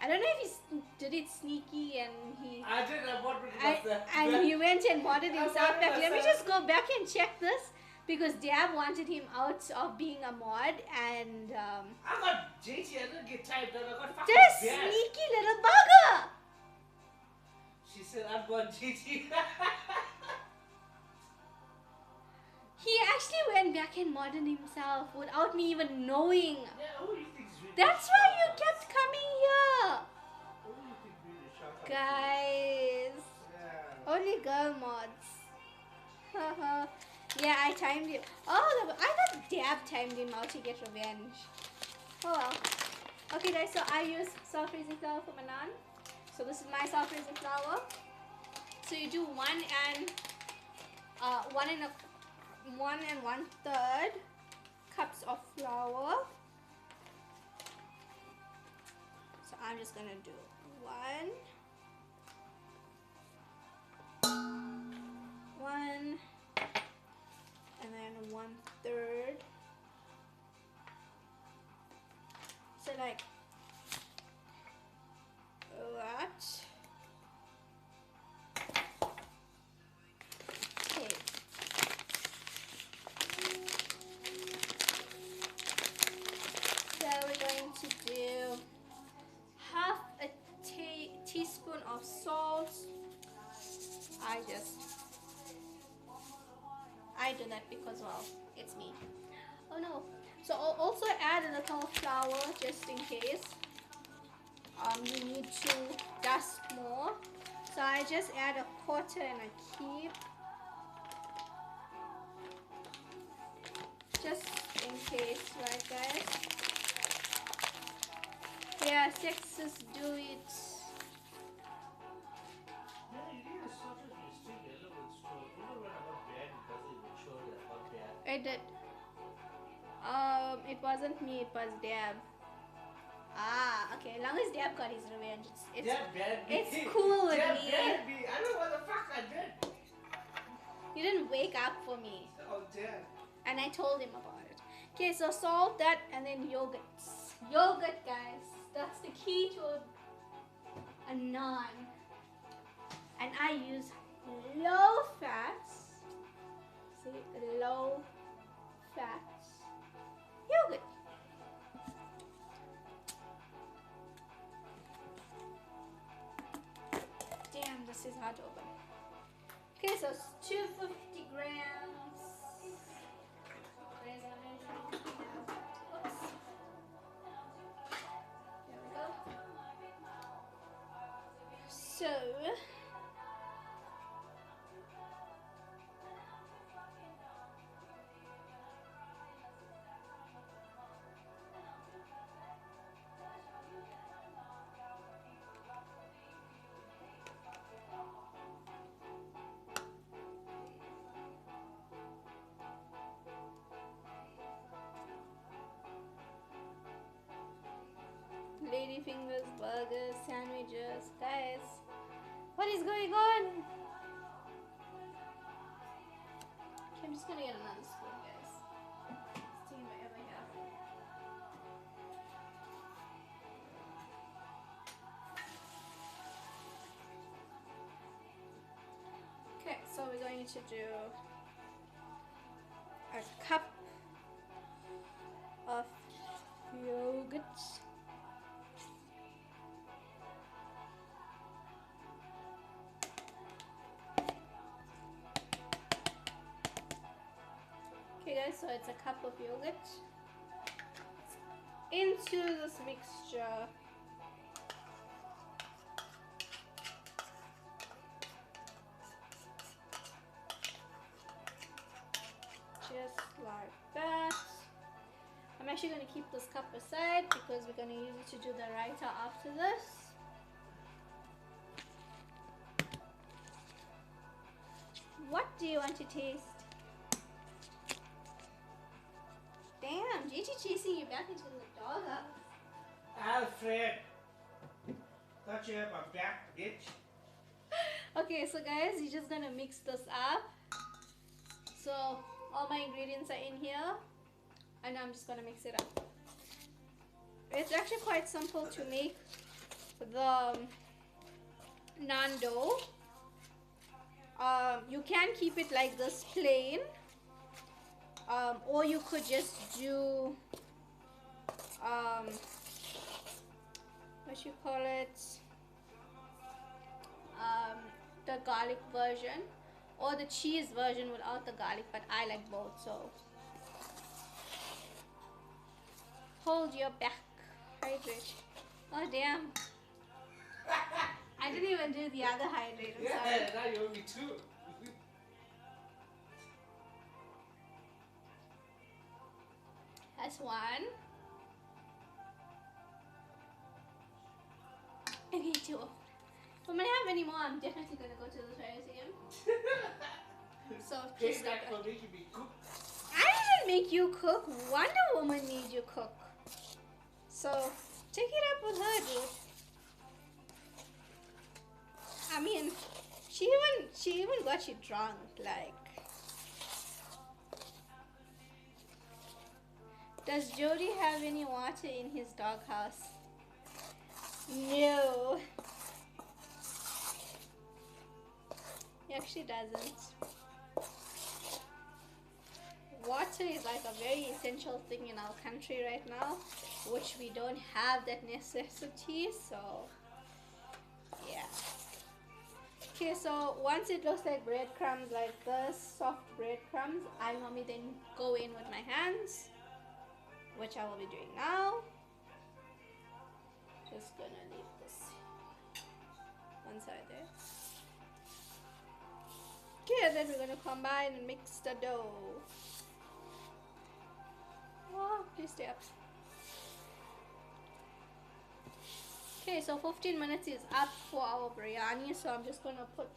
S1: I don't know if he did it sneaky and he...
S2: I did a mod with myself.
S1: And he went and modded himself back. Let me just go back and check this. Because Dab wanted him out of being a mod and...
S2: I got JT, I didn't get typed up. I got fucking
S1: this
S2: bad.
S1: sneaky little bugger!
S2: She said, I'm going JT.
S1: He actually went back and modded himself without me even knowing.
S2: Yeah, who do you think is really
S1: That's why you kept coming here.
S2: Who do you think really shot up?
S1: Guys.
S2: Yeah.
S1: Only girl mods. Haha. Yeah, I timed him. Oh, I thought Dab timed him out to get revenge. Oh well. Okay guys, so I use self-raising flour for my naan. So this is my self-raising flour. So you do 1 1 1/3 cups of flour. So I'm just gonna do 1 and then 1/3. So like that. Okay. So we're going to do half a teaspoon of salt. I do that because, well, it's me. Oh no. So I'll also add a little flour just in case you need to dust more. So I just add a quarter and a keep. Just in case, right guys? Yeah, sexes do it.
S2: Yeah, you need a sausage with still yellow with straw. You know when I got bad, it doesn't even show that I got bad.
S1: It did. It wasn't me, it was Dab. Ah, okay. As long as Dab got his revenge, it's cool with me.
S2: I don't know what the fuck I did.
S1: You didn't wake up for me.
S2: Oh, damn.
S1: And I told him about it. Okay, so salt that and then yogurt. Yogurt, guys. That's the key to a naan. And I use low fats. See, low fats yogurt. Damn, this is hard to open. Okay, so it's 250 grams. Oops. There we go. So lady fingers, burgers, sandwiches, guys. What is going on? Okay, I'm just gonna get another spoon, guys. Let's see what I ever have. Okay, so we're going to do a cup of yogurt. Okay guys, so it's a cup of yogurt into this mixture. Just like that. I'm actually going to keep this cup aside because we're going to use it to do the raita after this. What do you want to taste? Damn, Gigi chasing you back into the doghouse.
S2: Alfred! Thought you had my back, bitch.
S1: Okay, so guys, you're just gonna mix this up. So all my ingredients are in here, and I'm just gonna mix it up. It's actually quite simple to make the naan dough. You can keep it like this plain, or you could just do what you call it, the garlic version or the cheese version without the garlic, but I like both. So hold your back, hydrate. Oh damn, I didn't even do the other hydrate. I'm sorry.
S2: Yeah, now you owe me two.
S1: That's one. Okay, two. If I'm gonna have any more, I'm definitely gonna go to the toilet again. So please stop
S2: Payback
S1: that.
S2: for making me cook.
S1: I didn't make you cook. Wonder Woman made you cook. So take it up with her, dude. I mean, she even got you drunk, like. Does Jody have any water in his doghouse? No. He actually doesn't. Water is like a very essential thing in our country right now, which we don't have that necessity, so yeah. Okay, so once it looks like breadcrumbs like this, soft breadcrumbs, I normally then go in with my hands, which I will be doing now. Just gonna leave this one side there. Okay, then we're gonna combine and mix the dough. Oh, please stay up. Okay, so 15 minutes is up for our biryani, so I'm just gonna put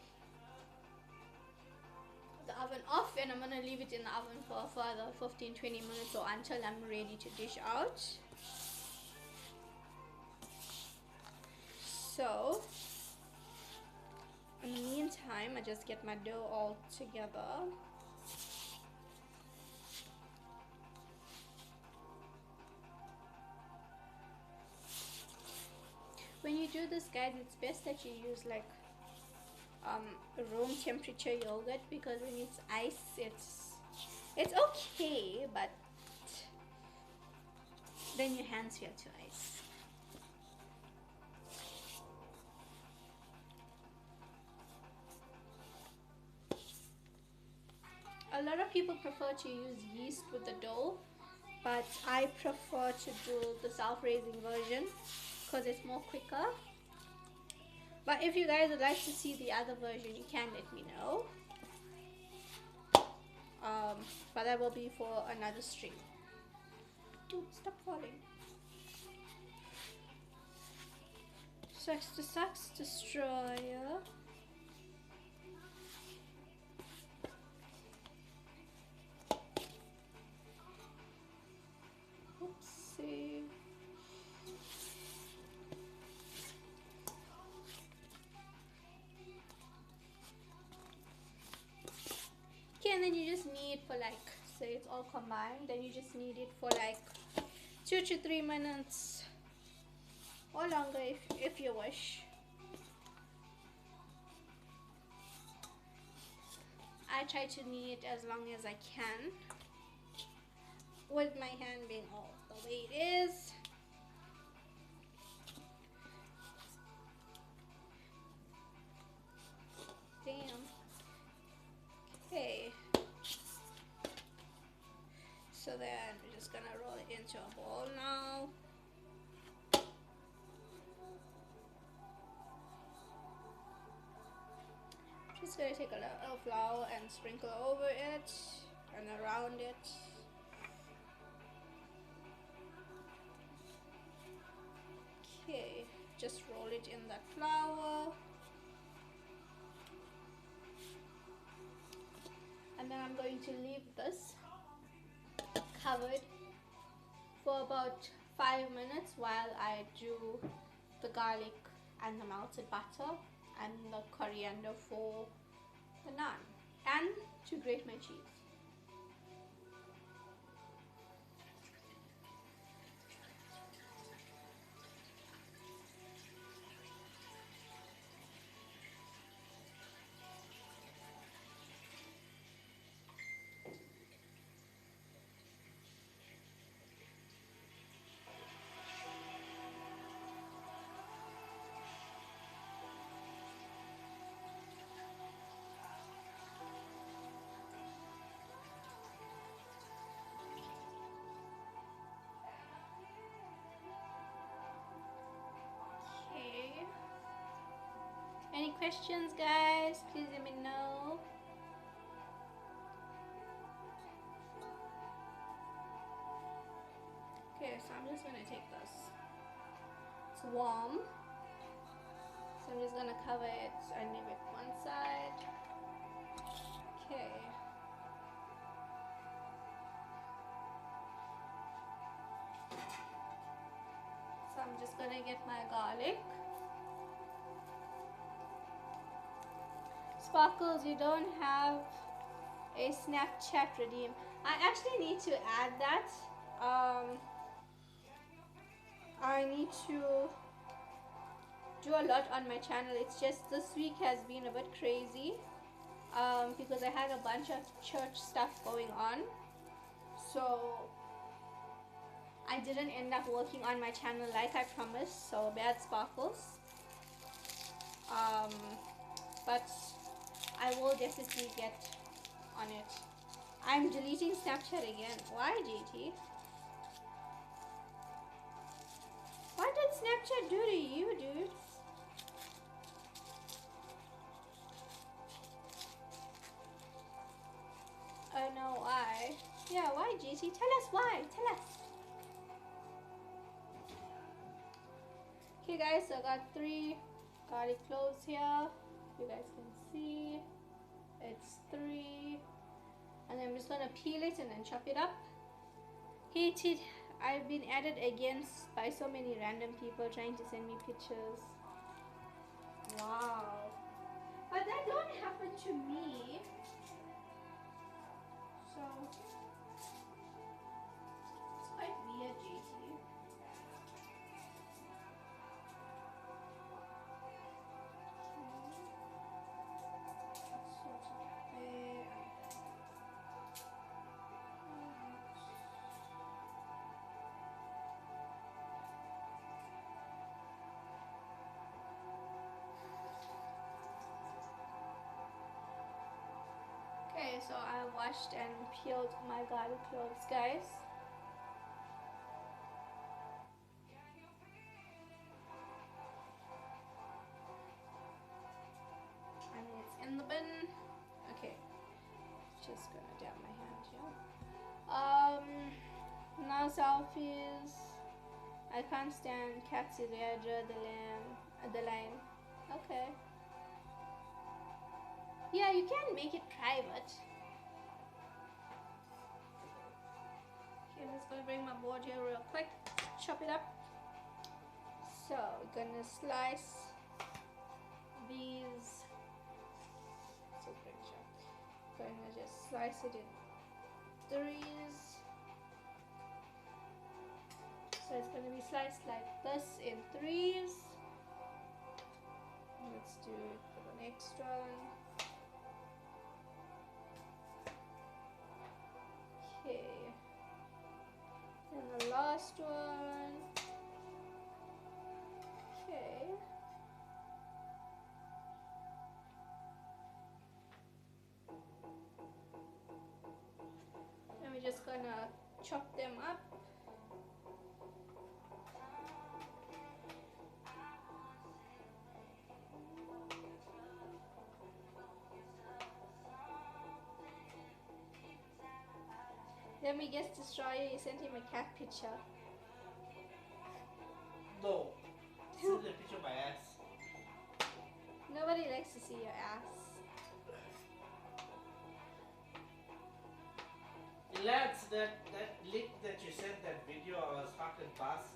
S1: the oven off and I'm gonna leave it in the oven for a further 15-20 minutes or until I'm ready to dish out. So in the meantime, I just get my dough all together. When you do this, guys, it's best that you use like room temperature yogurt, because when it's ice, it's okay, but then your hands feel too ice. A lot of people prefer to use yeast with the dough, but I prefer to do the self-raising version because it's more quicker. But if you guys would like to see the other version, you can let me know. But that will be for another stream. Dude, stop falling. Sucks destroyer. Oopsie. Okay, and then you just knead for like, say it's all combined, then you just knead it for like 2 to 3 minutes or longer if you wish. I try to knead as long as I can, with my hand being all the way it is. Damn. Okay. So then we're just gonna roll it into a bowl now. Just gonna take a little flour and sprinkle over it and around it. Okay, just roll it in that flour. I'm going to leave this covered for about 5 minutes while I do the garlic and the melted butter and the coriander for the naan and to grate my cheese. Okay. Any questions, guys? Please let me know. Okay, so I'm just gonna take this. It's warm, so I'm just gonna cover it and leave it one side. Okay. So I'm just gonna get my garlic. Sparkles, you don't have a Snapchat redeem. I actually need to add that. I need to do a lot on my channel. It's just this week has been a bit crazy because I had a bunch of church stuff going on. So I didn't end up working on my channel like I promised. So bad, Sparkles. But I will definitely get on it. I'm deleting Snapchat again. Why, JT? What did Snapchat do to you, dude? I know why. Yeah, why, JT? Tell us why. Tell us. Okay, guys, so I got 3 garlic cloves here. You guys can see. It's 3. And I'm just gonna peel it and then chop it up. Hated. I've been added against by so many random people trying to send me pictures. Wow. But that don't happen to me. So it's quite weird, JT. Okay, so I washed and peeled my garlic cloves, guys. And it's in the bin. Okay, just gonna dab my hand here. Now selfies. I can't stand Cat's Elijah, the line. Okay. Yeah, you can make it private. Okay, I'm just gonna bring my board here real quick. Chop it up. So we're gonna slice these. So gonna just slice it in 3s. So it's gonna be sliced like this in 3s. Let's do it for the next one. Okay. And the last one. Okay. And we're just gonna chop them up. Let me guess, Destroyer, you sent him a cat picture.
S2: No. Send the picture of my ass.
S1: Nobody likes to see your ass.
S2: Lads, that link that you sent, that video, I was fucking past.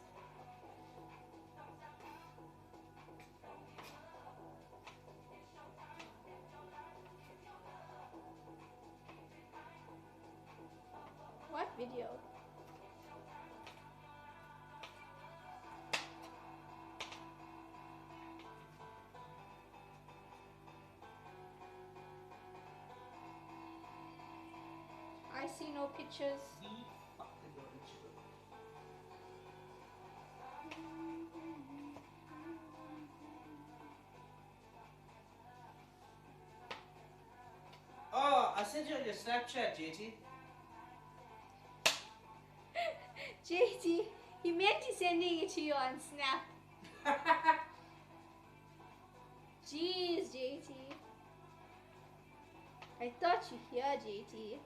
S1: What video? I see no pictures.
S2: The fucking original. Oh, I sent you on your Snapchat, JT.
S1: JT, he meant to sending it to you on Snap. Jeez, JT. I thought you here, JT.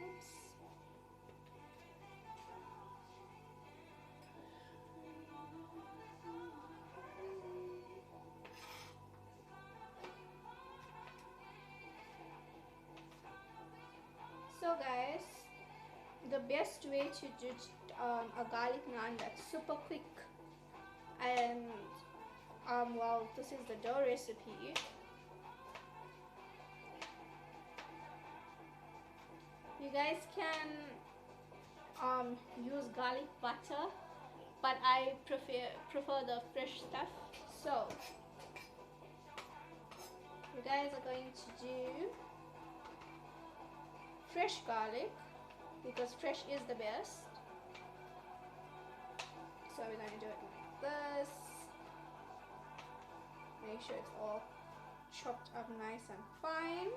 S1: Oops. So guys, the best way to do a garlic naan that's super quick and well, this is the dough recipe. You guys can use garlic butter, but I prefer the fresh stuff. So you guys are going to do fresh garlic because fresh is the best. So we're going to do it like this. Make sure it's all chopped up nice and fine.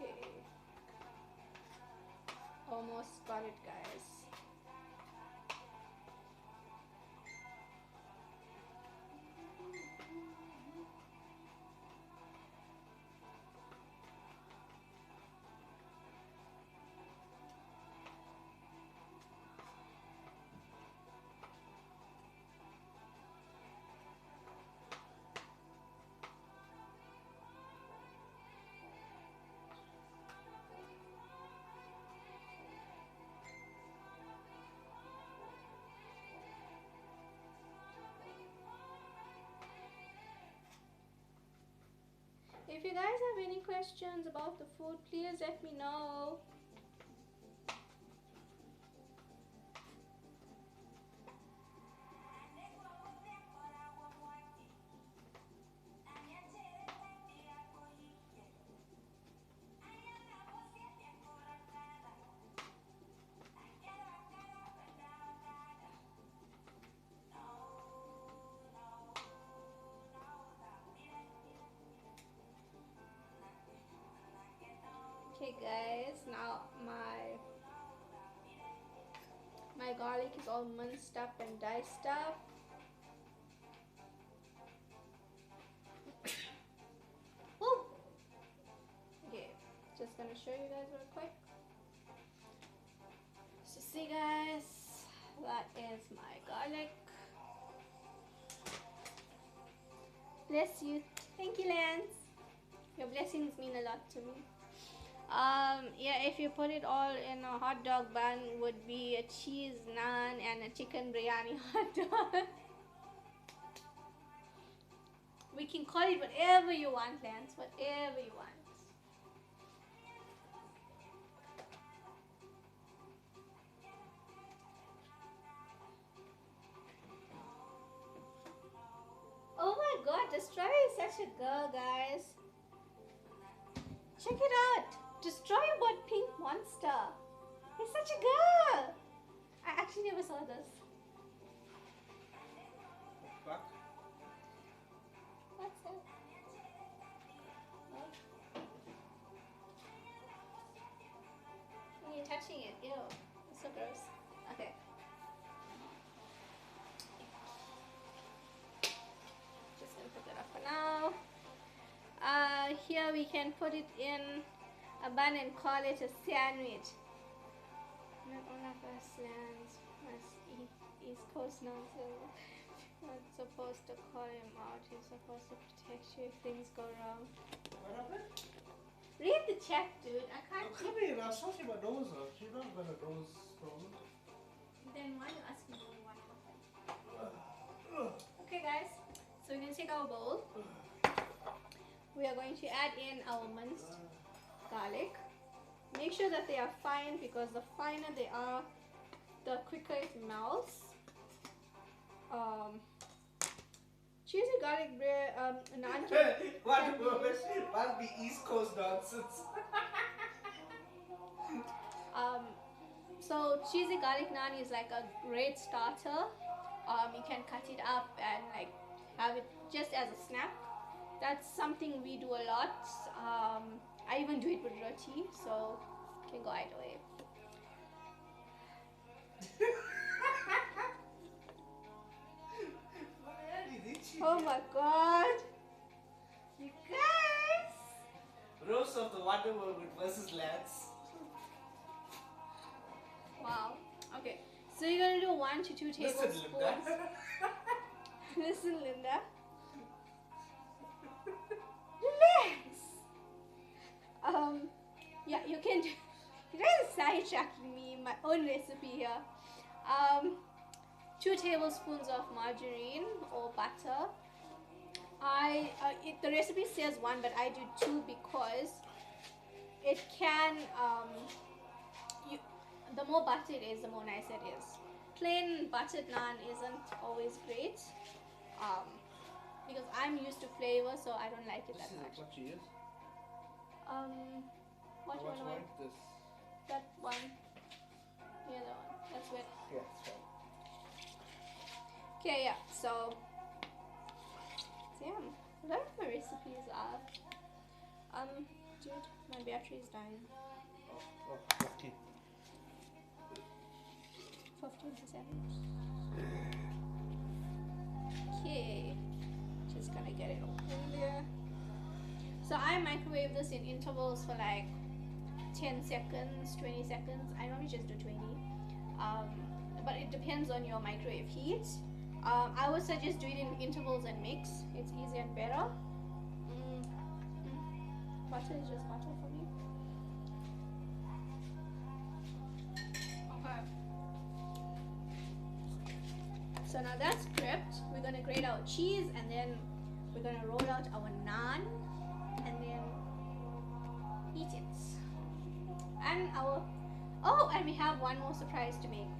S1: Okay. Almost got it, guys. If you guys have any questions about the food, please let me know. Okay guys, now my garlic is all minced up and diced up. Woo! Okay, just gonna show you guys real quick. So see guys, that is my garlic. Bless you. Thank you, Lance. Your blessings mean a lot to me. Yeah, if you put it all in a hot dog bun, would be a cheese naan and a chicken biryani hot dog. We can call it whatever you want, Lance, whatever you want. Oh my god, Destroyer is such a girl, guys. Check it out. Destroyer bought Pink Monster. He's such a girl. I actually never saw this.
S2: Fuck.
S1: What's that? Oh. You're touching it. Ew. It's so gross. Okay. Just gonna put that up for now. Here we can put it in a bun and call it a sandwich. Not one of us lands. That's East Coast now, so not supposed to call him out. He's supposed to protect you if things go wrong.
S2: What happened?
S1: Read the chat, dude. I can't.
S2: Come here, I was talking about nose. She's not got a nose problem.
S1: Then why are you asking me one more? Okay, guys. So we're gonna take our bowl. We are going to add in our minced garlic. Make sure that they are fine, because the finer they are, the quicker it melts. Cheesy garlic bread, naan.
S2: What must be East Coast nonsense?
S1: So cheesy garlic naan is like a great starter. You can cut it up and like have it just as a snack. That's something we do a lot. I even do it with roti, so you can go either way. Oh my god! You guys!
S2: Roast of the Wonder Woman versus Lance.
S1: Wow. Okay, so you're gonna do 1 to 2 tablespoons. Listen, Linda. Relax. Yeah, you can. You're just sidetracking me. My own recipe here. 2 tablespoons of margarine or butter. The recipe says 1, but I do 2 because it can. The more butter it is, the more nice it is. Plain buttered naan isn't always great, because I'm used to flavor, so I don't like it that much.
S2: What she is?
S1: What
S2: What
S1: one?
S2: one? This.
S1: That one. The other one. That's it.
S2: Yeah, that's right.
S1: Okay, yeah. So yeah, a lot of my recipes are. Dude, my battery is dying.
S2: Oh, 15.
S1: 15%. Okay, just gonna get it open there. So I microwave this in intervals for like 10 seconds, 20 seconds. I normally just do 20. But it depends on your microwave heat. I would suggest doing it in intervals and mix. It's easier and better. Butter is just butter for me. Okay. So now that's prepped. We're gonna grate our cheese, and then we're gonna roll out our naan, and then eat it. And and we have one more surprise to make.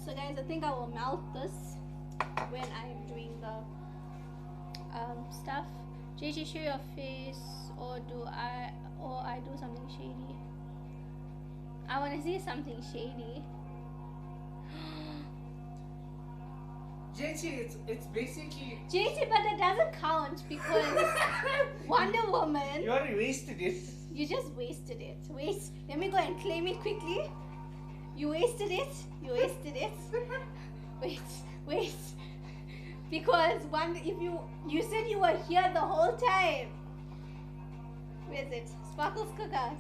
S1: So guys, I think I will melt this when I'm doing the stuff. JJ, show your face, or I do something shady. I want to see something shady.
S2: JT, it's basically.
S1: JT, but that doesn't count because Wonder Woman.
S2: You already wasted it.
S1: You just wasted it. Let me go and claim it quickly. You wasted it. You wasted it. Wait. Because if you said you were here the whole time. Where is it? Sparkles CookOut.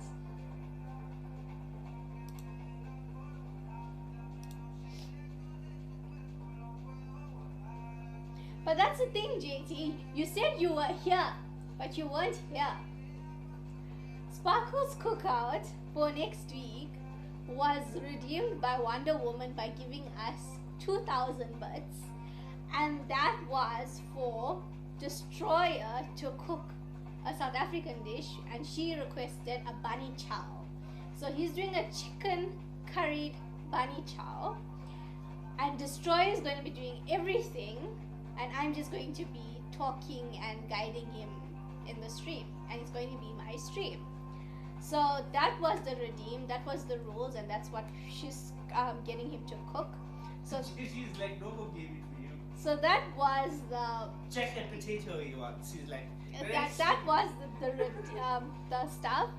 S1: But that's the thing, JT. You said you were here, but you weren't here. Sparkles CookOut for next week was redeemed by Wonder Woman by giving us 2,000 bits, and that was for Destroyer to cook a South African dish, and she requested a bunny chow. So he's doing a chicken curried bunny chow, and Destroyer is going to be doing everything, and I'm just going to be talking and guiding him in the stream, and it's going to be my stream. So that was the redeem, that was the rules, and that's what she's getting him to cook. So
S2: she's like, no one gave it for you.
S1: So that was the
S2: check that potato you want. She's like,
S1: that was the stuff.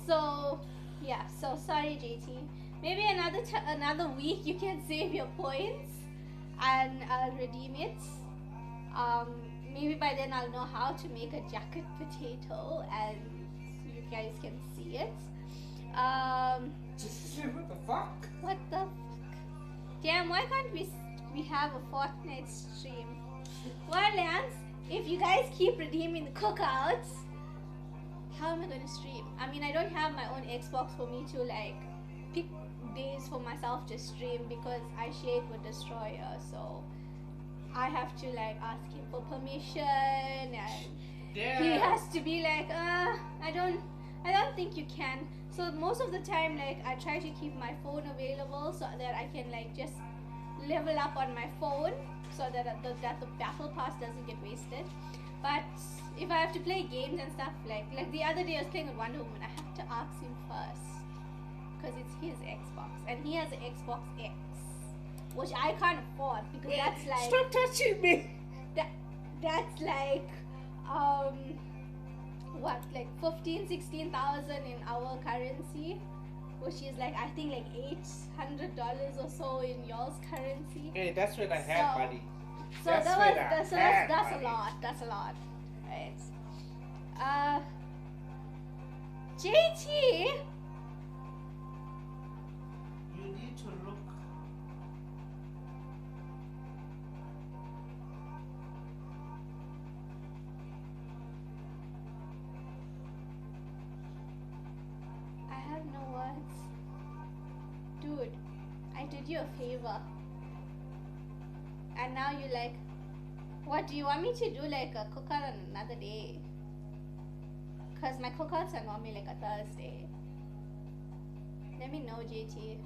S1: So yeah. So sorry, JT. Maybe another week you can save your points and redeem it. maybe by then I'll know how to make a jacket potato and you guys can see it.
S2: What the fuck?
S1: What the fuck? Damn, why can't we have a Fortnite stream? Well, Lance, if you guys keep redeeming the cookouts, how am I going to stream? I mean, I don't have my own Xbox for me to like pick days for myself to stream because I share it with Destroyer, so I have to like ask him for permission and
S2: Yeah.
S1: he has to be like, I don't think you can. So most of the time, like I try to keep my phone available so that I can like just level up on my phone so that the battle pass doesn't get wasted. But if I have to play games and stuff, like the other day I was playing with Wonder Woman, I have to ask him first because it's his Xbox and he has an Xbox X, which I can't afford because that's like,
S2: stop touching me.
S1: that's like what, like 16,000 in our currency, which is like I think like $800 or so in yours currency.
S2: Hey, that's what I have, buddy.
S1: So
S2: That's
S1: that
S2: what
S1: was
S2: I
S1: that's
S2: had,
S1: a
S2: buddy.
S1: lot. That's a lot, right? JT,
S2: You need to look.
S1: I have no words, dude. I did you a favor, and now you like, what do you want me to do? Like a cookout on another day? Cause my cookouts are normally like a Thursday. Let me know, JT.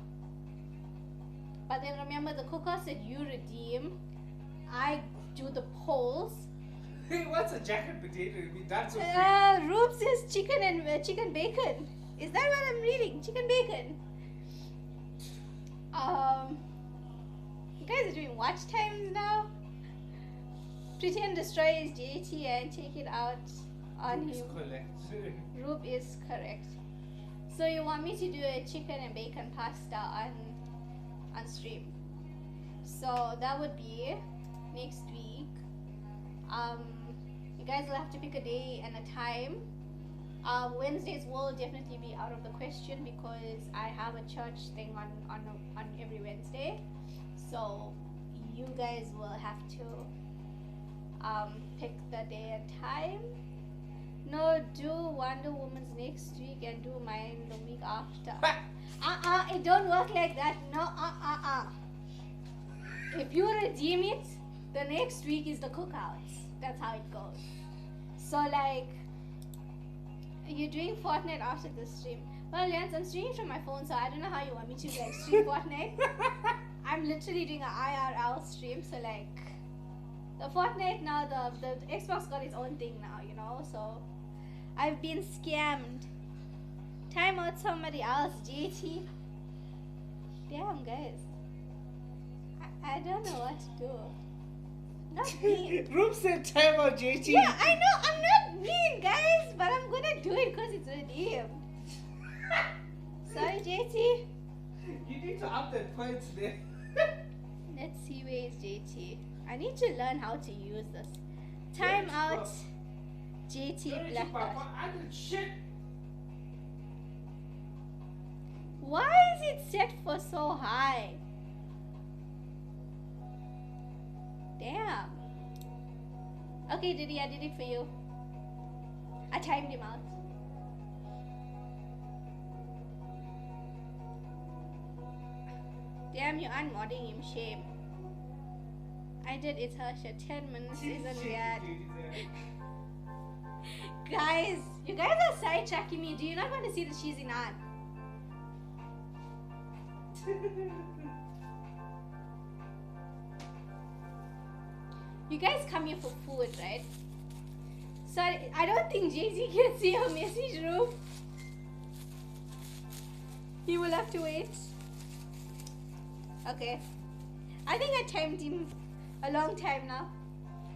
S1: But then remember, the cookouts that you redeem, I do the polls.
S2: Hey, what's a jacket potato? I mean, that's okay.
S1: Rube says chicken and chicken bacon. Is that what I'm reading? Chicken bacon. You guys are doing watch times now. Pretend destroy is JT and take it out on him. Rube is correct. So you want me to do a chicken and bacon pasta on stream? So that would be next week. You guys will have to pick a day and a time. Wednesdays will definitely be out of the question because I have a church thing on every Wednesday. So you guys will have to pick the day and time. No, do Wonder Woman's next week and do mine the week after. It don't work like that. No, If you redeem it, the next week is the cookouts. That's how it goes. So like, you're doing Fortnite after the stream. Well, Lance, I'm streaming from my phone, so I don't know how you want me to like stream Fortnite. I'm literally doing an IRL stream, so like, the Fortnite now, the Xbox got its own thing now, you know, so I've been scammed. Time out somebody else, JT. Damn, guys. I don't know what to do. Not mean.
S2: Rube said time out, JT.
S1: Yeah, I know, I'm not mean, guys, but I'm gonna do it because it's redeemed. Sorry, JT.
S2: You need to up that points there.
S1: Let's see where is JT. I need to learn how to use this. Time out, JT Blackbird.
S2: I did shit.
S1: Why is it set for so high? Damn. Okay, Diddy, I did it for you. I timed him out. Damn, you unmodding him, shame. I did it, Harsha. 10 minutes isn't bad. Guys, you guys are sidetracking me. Do you not want to see the cheesy naan? You guys come here for food, right? Sorry, I don't think Jay-Z can see your message room. He will have to wait. Okay. I think I timed him a long time now.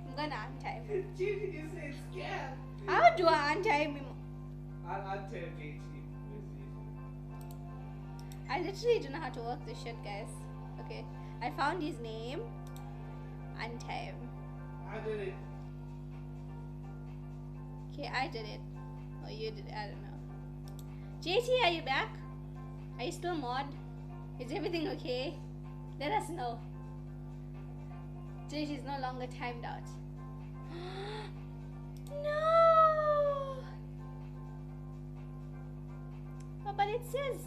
S1: I'm gonna untime him.
S2: JT, you said scam.
S1: How do I untime him?
S2: I'll untime JT.
S1: I literally don't know how to work this shit, guys. Okay. I found his name. Untime.
S2: I did it.
S1: Okay, I did it. Or you did it, I don't know. JT, are you back? Are you still mod? Is everything okay? Let us know. JT is no longer timed out. No! Oh, but it says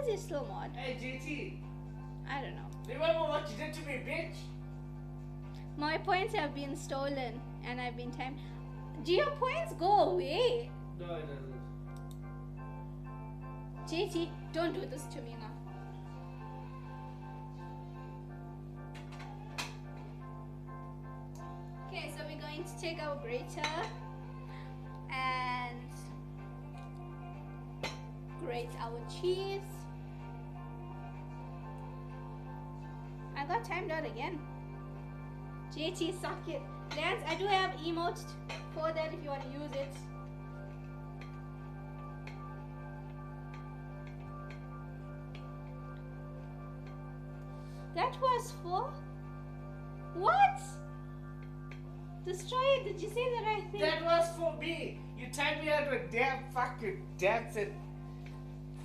S1: he's still mod.
S2: Hey, JT.
S1: I don't know.
S2: Remember what you did to me, bitch?
S1: My points have been stolen and I've been timed. Do your points go away?
S2: No, it doesn't.
S1: JT, don't do this to me now. Okay, so we're going to take our grater and grate our cheese. I got timed out again. JT, suck it. Lance, I do have emotes for that if you want to use it. That was for what? Destroyer, did you say the right thing?
S2: That was for me. You timed me out with damn fucking dancing.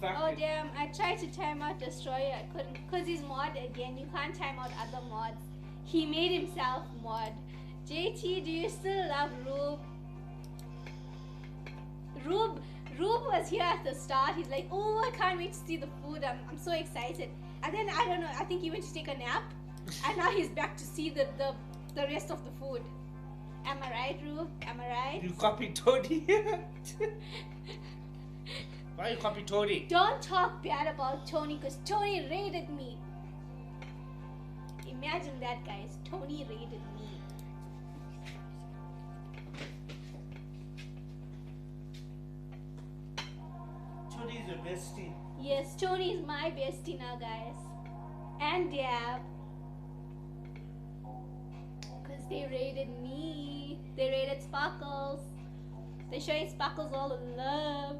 S1: Oh damn, I tried to time out Destroyer, I couldn't, because he's mod again. You can't time out other mods. He made himself mod. JT, do you still love Rube? Rube was here at the start. He's like, oh, I can't wait to see the food. I'm so excited. And then, I don't know, I think he went to take a nap. And now he's back to see the rest of the food. Am I right, Rube? Am I right?
S2: You copied Tony. Why you copy Tony?
S1: Don't talk bad about Tony, because Tony raided me. Imagine that, guys. Tony raided me.
S2: Tony's your bestie.
S1: Yes, Tony is my bestie now, guys. And Dab. Because they raided me. They raided Sparkles. They're showing Sparkles all the love.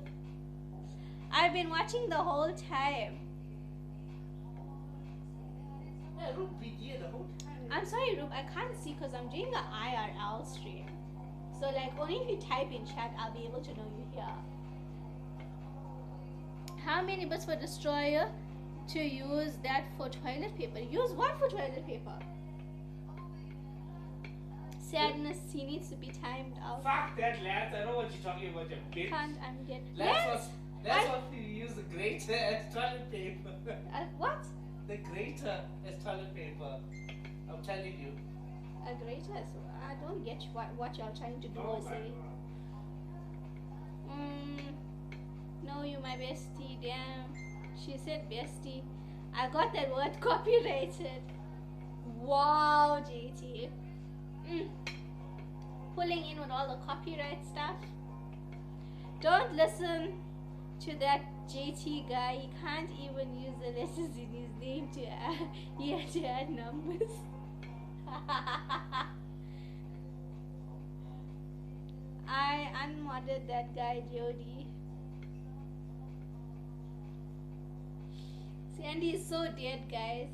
S1: I've been watching the whole time.
S2: Yeah, Rube be here the whole time.
S1: I'm sorry, Rube, I can't see because I'm doing the IRL stream. So, like, only if you type in chat, I'll be able to know you here. How many bits for Destroyer to use that for toilet paper? Use what for toilet paper? Sadness, he needs to be timed out.
S2: Fuck that, Lance. I know what you're talking about, you bitch.
S1: Can't, I'm dead.
S2: That's what you use the grater as toilet paper.
S1: What?
S2: The grater as toilet paper. I'm telling you.
S1: A grater? So I don't get what you're trying to do
S2: Oh
S1: or
S2: my
S1: say. No, you my bestie. Damn. She said bestie. I got that word copyrighted. Wow, JT. Pulling in with all the copyright stuff. Don't listen to that JT guy. He can't even use the letters in his name to add. He had to add numbers. I unmodded that guy, Jody. Sandy is so dead, guys.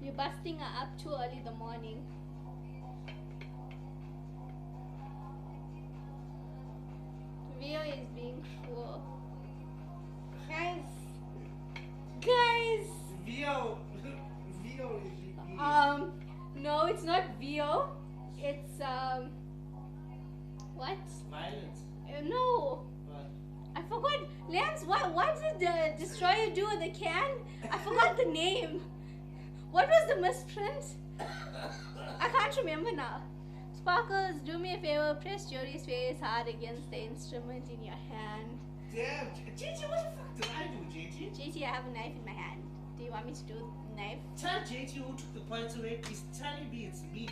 S1: You're busting her up too early in the morning. Vio is being cruel. Guys!
S2: Vio is being
S1: No, it's not Vio. It's, what?
S2: violence.
S1: No.
S2: What?
S1: I forgot. Lance, what did the Destroyer do with the can? I forgot the name. What was the misprint? I can't remember now. Sparkles, do me a favor. Press Jody's face hard against the instrument in your hand.
S2: Damn, JT, what the fuck did I do, JT?
S1: JT, I have a knife in my hand. Do you want me to do the knife?
S2: Tell JT who took the points away. He's telling me it's me.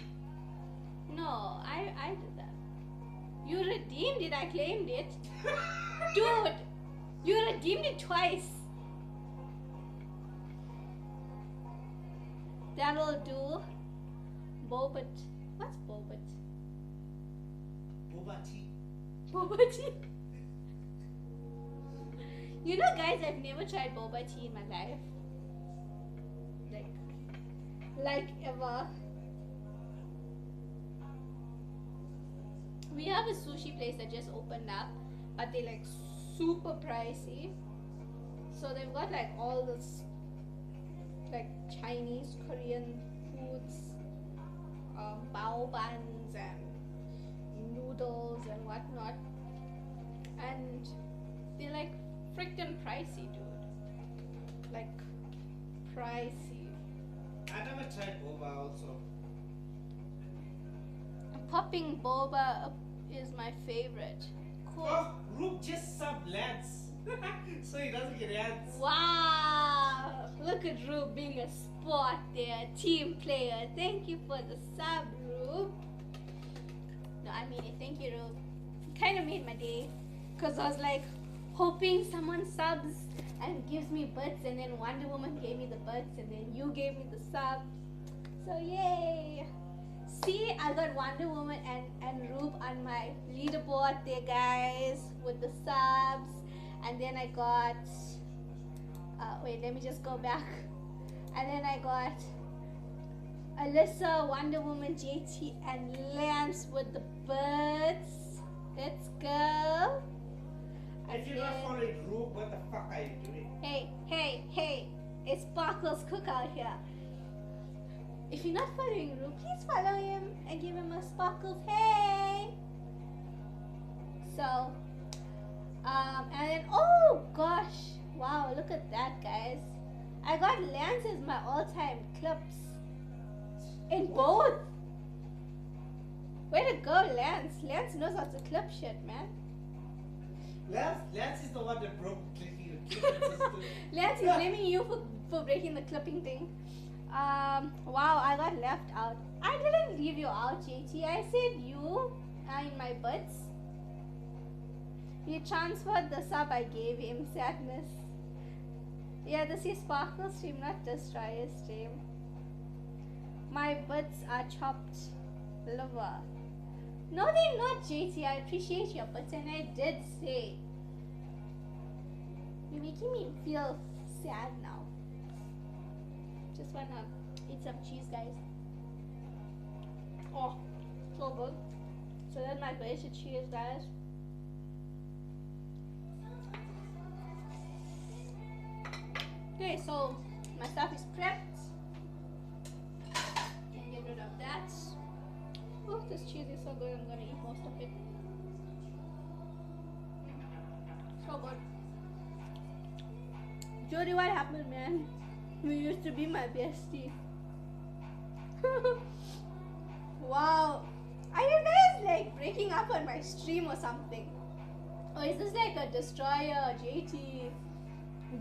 S1: No, I did that. You redeemed it. I claimed it. Dude, you redeemed it twice. That'll do. Bobot. What's Bobot?
S2: Boba tea.
S1: Boba tea. You know, guys, I've never tried boba tea in my life. Like ever. We have a sushi place that just opened up, but they're like super pricey. So they've got like all this like Chinese, Korean foods, bao buns and noodles and whatnot, and they're like freaking pricey, dude. Like pricey.
S2: I never tried boba also.
S1: Popping boba is my favorite. Cool.
S2: Oh, Roop just sub lads. So he doesn't get ads.
S1: Wow! Look at Rube being a sport there, team player. Thank you for the sub, Rube. No, I mean it. Thank you, Rube. Kind of made my day. Because I was like hoping someone subs and gives me bits, and then Wonder Woman gave me the bits, and then you gave me the sub. So yay! See, I got Wonder Woman and Rube on my leaderboard there, guys, with the subs. And then I got, wait, let me just go back. And then I got Alyssa, Wonder Woman, JT, and Lance with the birds. Let's go.
S2: If you're not following Roop, what the fuck are you doing?
S1: Hey, it's Sparkle's CookOut here. If you're not following Rube, please follow him and give him a Sparkles hey. So, and then, oh gosh, wow, look at that, guys. I got Lance as my all-time clips in both. Way to go, Lance. Lance knows how to clip shit, man.
S2: Lance is the one that broke clicking the clipping system.
S1: Lance is blaming you for breaking the clipping thing. Wow, I got left out. I didn't leave you out, JT. I said you are in my butts. He transferred the sub I gave him. Sadness. Yeah, this is Sparkle stream, not Destroyer stream. My butts are chopped liver. No, they're not, JT. I appreciate your butts, and I did say. You're making me feel sad now. Just wanna eat some cheese, guys. Oh, so good. So that's my basic cheese, guys. Okay, so my stuff is prepped. Can get rid of that. Oh, this cheese is so good. I'm gonna eat most of it. So good. Jody, what happened, man? You used to be my bestie. Wow. Are you guys like breaking up on my stream or something? Or is this like a Destroyer JT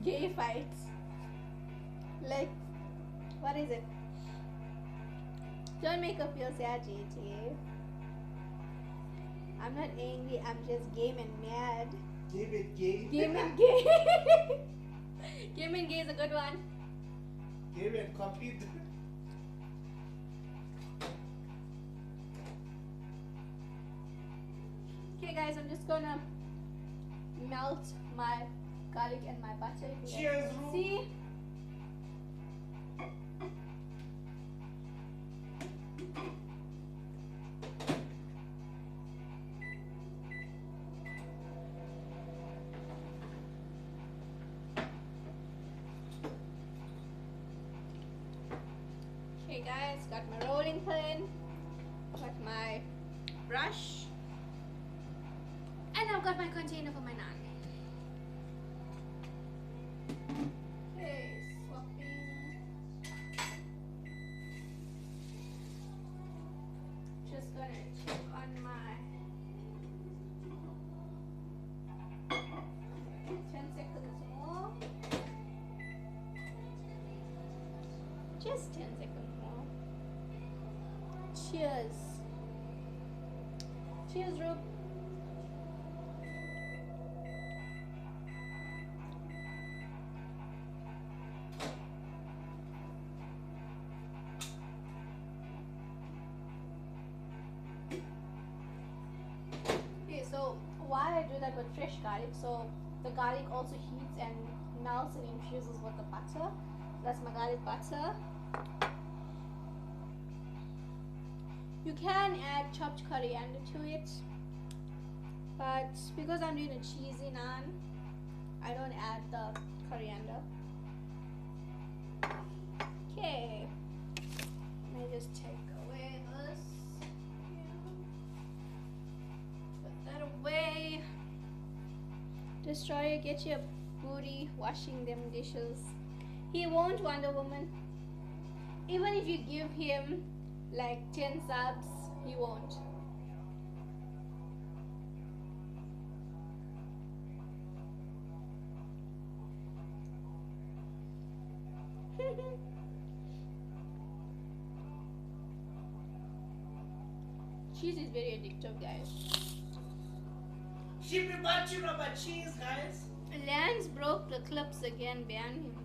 S1: gay fight? Like, what is it? Don't make her feel sad, JT. I'm not angry, I'm just game and mad.
S2: Game and gay.
S1: Game and gay. Game and gay is a good one.
S2: Game and compete.
S1: Okay guys, I'm just gonna melt my garlic and my butter.
S2: Cheers, Ru.
S1: See? Okay guys, got my rolling pin, got my brush, and I've got my container for my naan. Okay, swapping. Just gonna check on my 10 seconds more. Just 10 seconds more. Cheers. Cheers, Rube. Okay, so why I do that with fresh garlic, so the garlic also heats and melts and infuses with the butter. That's my garlic butter. You can add chopped coriander to it, But because I'm doing a cheesy naan, I don't add the coriander. Okay. Let me just take away this. Put that away. Destroyer, get your booty washing them dishes. He won't, Wonder Woman. Even if you give him like 10 subs, he won't. Cheese is very addictive, guys.
S2: She be munching on my cheese, guys.
S1: Lance broke the clips again, ban him.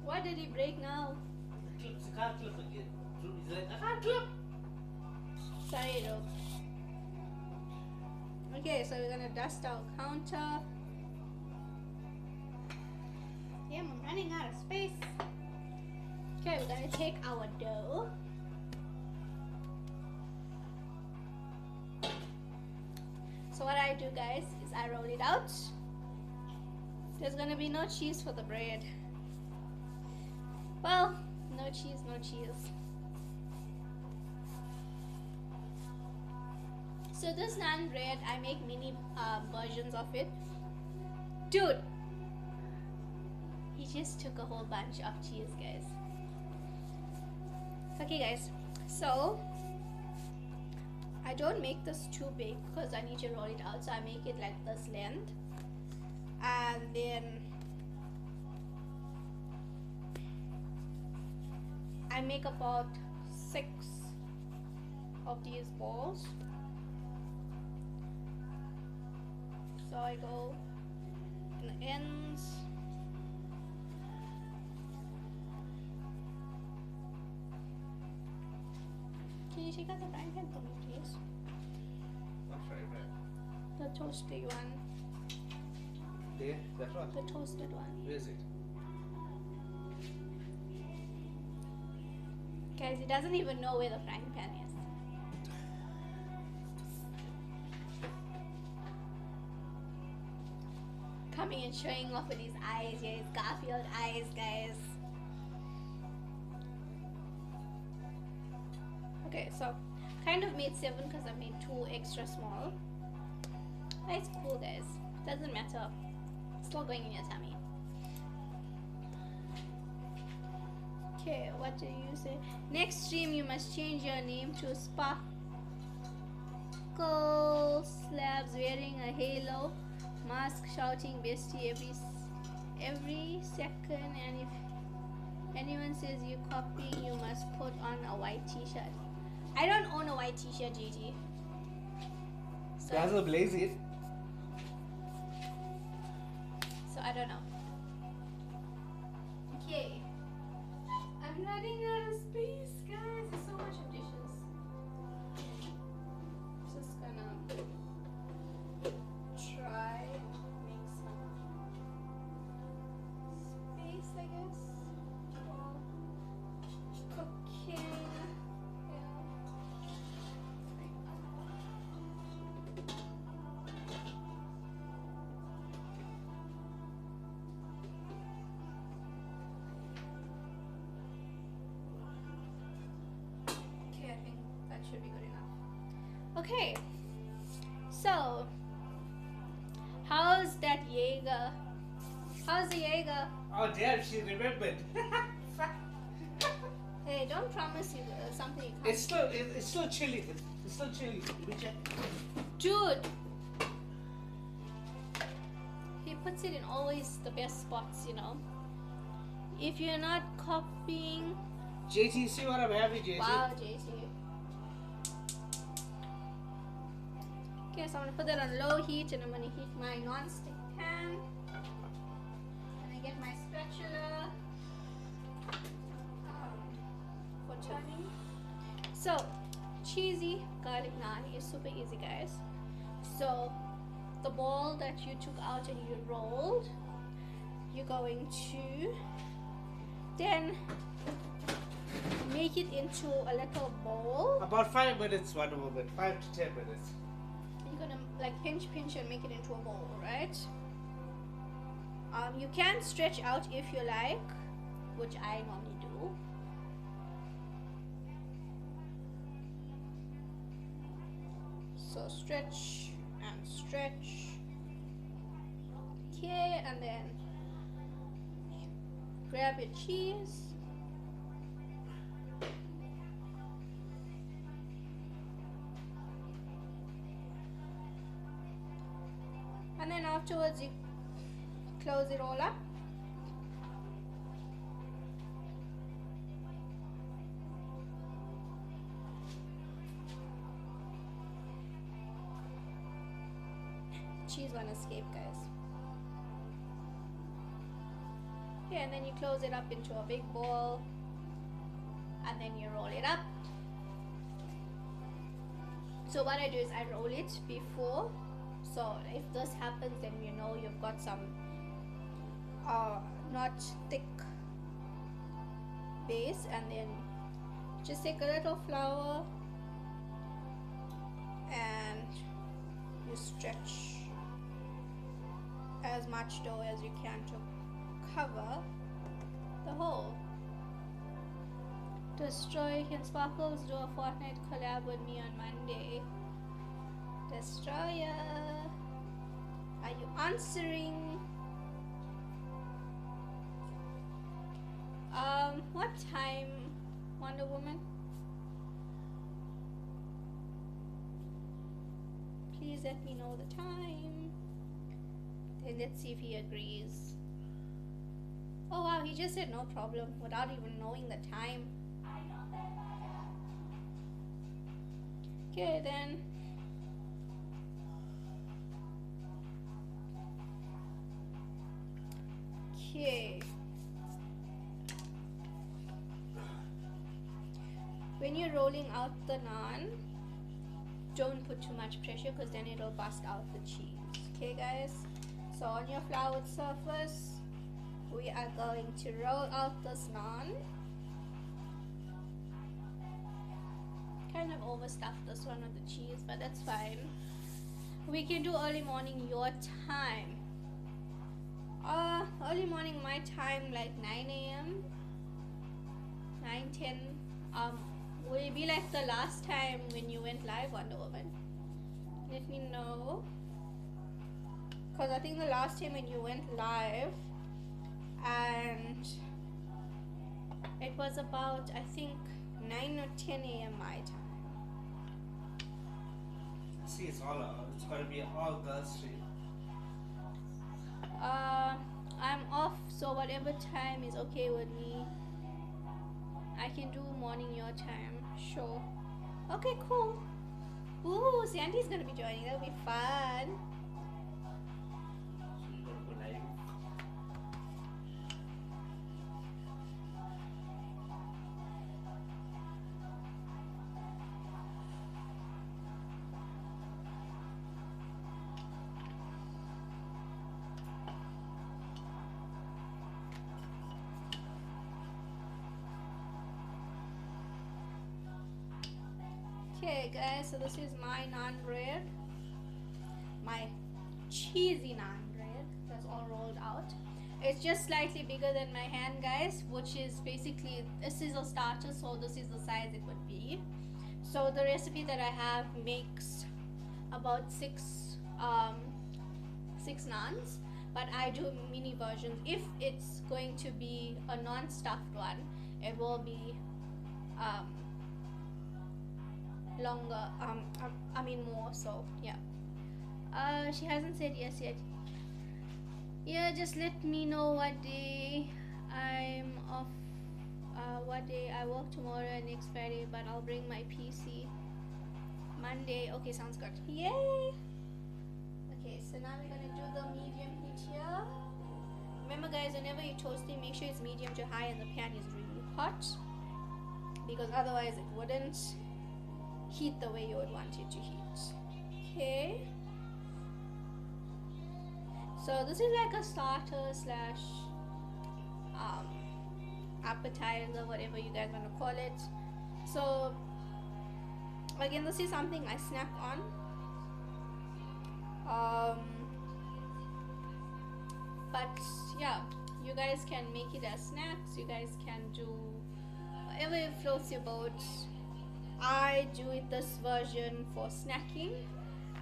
S1: What did he break now?
S2: The clips, you can't clip again. He's like, I can't clip.
S1: Sorry, though. Okay, so we're gonna dust our counter. Damn, I'm running out of space. Okay, we're gonna take our dough. So what I do, guys, is I roll it out. There's gonna be no cheese for the bread. Well, no cheese, no cheese. So this naan bread, I make mini versions of it. Dude, he just took a whole bunch of cheese, guys. Okay, guys, so I don't make this too big because I need to roll it out, so I make it like this length, and then I make about 6 of these balls. So I go in the ends. Can you take out the frying pan for me, please?
S2: What frying pan?
S1: The toasted one.
S2: There? That one?
S1: The toasted one.
S2: Where is it?
S1: Guys, he doesn't even know where the frying pan is. Coming and showing off with his eyes. Yeah, his Garfield eyes, guys. Okay, so kind of made 7 because I made 2 extra small. It's cool, guys. Doesn't matter. It's still going in your tummy. Okay, what do you say? Next stream you must change your name to Sparkle Slabs, wearing a halo mask, shouting bestie every second, and if anyone says you copying, you must put on a white t-shirt. I don't own a white t-shirt, Gigi. So,
S2: Dazzle blaze it.
S1: so I don't know. Okay. I'm running out of space, guys. There's so much of dishes. Just gonna try make some space, I guess. While cooking. Okay, I think that should be good enough. Okay, so how's that Jaeger? How's the Jaeger?
S2: Oh damn, she remembered.
S1: Hey, don't promise you something you can't.
S2: It's still chilly. It's still chilly. Let me check.
S1: Dude, he puts it in always the best spots, you know. If you're not copying,
S2: JT, see what I'm having, JT?
S1: wow, JT. Okay, so I'm gonna put that on low heat, and I'm gonna heat my non-stick pan. And I get my spatula for turning. So, cheesy garlic naan is super easy, guys. So, the ball that you took out and you rolled, you're going to then make it into a little bowl.
S2: About 5 minutes, Wonder Woman. 5 to 10 minutes.
S1: you're gonna like pinch and make it into a bowl, right? You can stretch out if you like, which I normally do. So stretch and stretch. Okay, and then grab your cheese. And then afterwards you close it all up. Cheese won't escape, guys. Okay, and then you close it up into a big bowl, and then you roll it up. So what I do is I roll it before, so if this happens, then you know you've got some not thick base. And then just take a little flour and you stretch as much dough as you can to cover the hole. Destroy Can Sparkles do a Fortnite collab with me on Monday? Destroyer, are you answering? What time, Wonder Woman? Please let me know the time. Then let's see if he agrees. Oh wow, he just said no problem without even knowing the time. Okay then. Okay. When you're rolling out the naan, don't put too much pressure because then it'll bust out the cheese. Okay guys, so on your floured surface we are going to roll out this naan. Kind of overstuffed this one with the cheese, but that's fine. We can do early morning your time. Early morning my time, like 9 a.m. 9-10. Will it be like the last time when you went live, Wonder Woman? Let me know, because I think the last time when you went live, and it was about, I think, 9 or 10 a.m. my time.
S2: See, it's gonna be all girls stream.
S1: I'm off, so whatever time is okay with me. I can do morning your time, sure. Okay, cool. Ooh, Sandy's gonna be joining. That'll be fun.
S2: So you gonna go live?
S1: Okay guys, so this is my naan bread, my cheesy naan bread that's all rolled out. It's just slightly bigger than my hand, guys, which is basically, this is a starter, so this is the size it would be. So the recipe that I have makes about six naans, but I do mini versions. If it's going to be a non-stuffed one, it will be longer, I mean more, so yeah. She hasn't said yes yet. Yeah, just let me know what day I'm off, what day I work tomorrow and next Friday, but I'll bring my PC Monday. Okay, sounds good. Yay! Okay, so now we're gonna do the medium heat here. Remember guys, whenever you're toasting, make sure it's medium to high and the pan is really hot, because otherwise it wouldn't heat the way you would want it to heat. Okay, so this is like a starter slash appetizer, whatever you guys want to call it. So again, this is something I snack on. Um, but yeah, you guys can make it as snacks. You guys can do whatever floats your boat. I do it this version for snacking,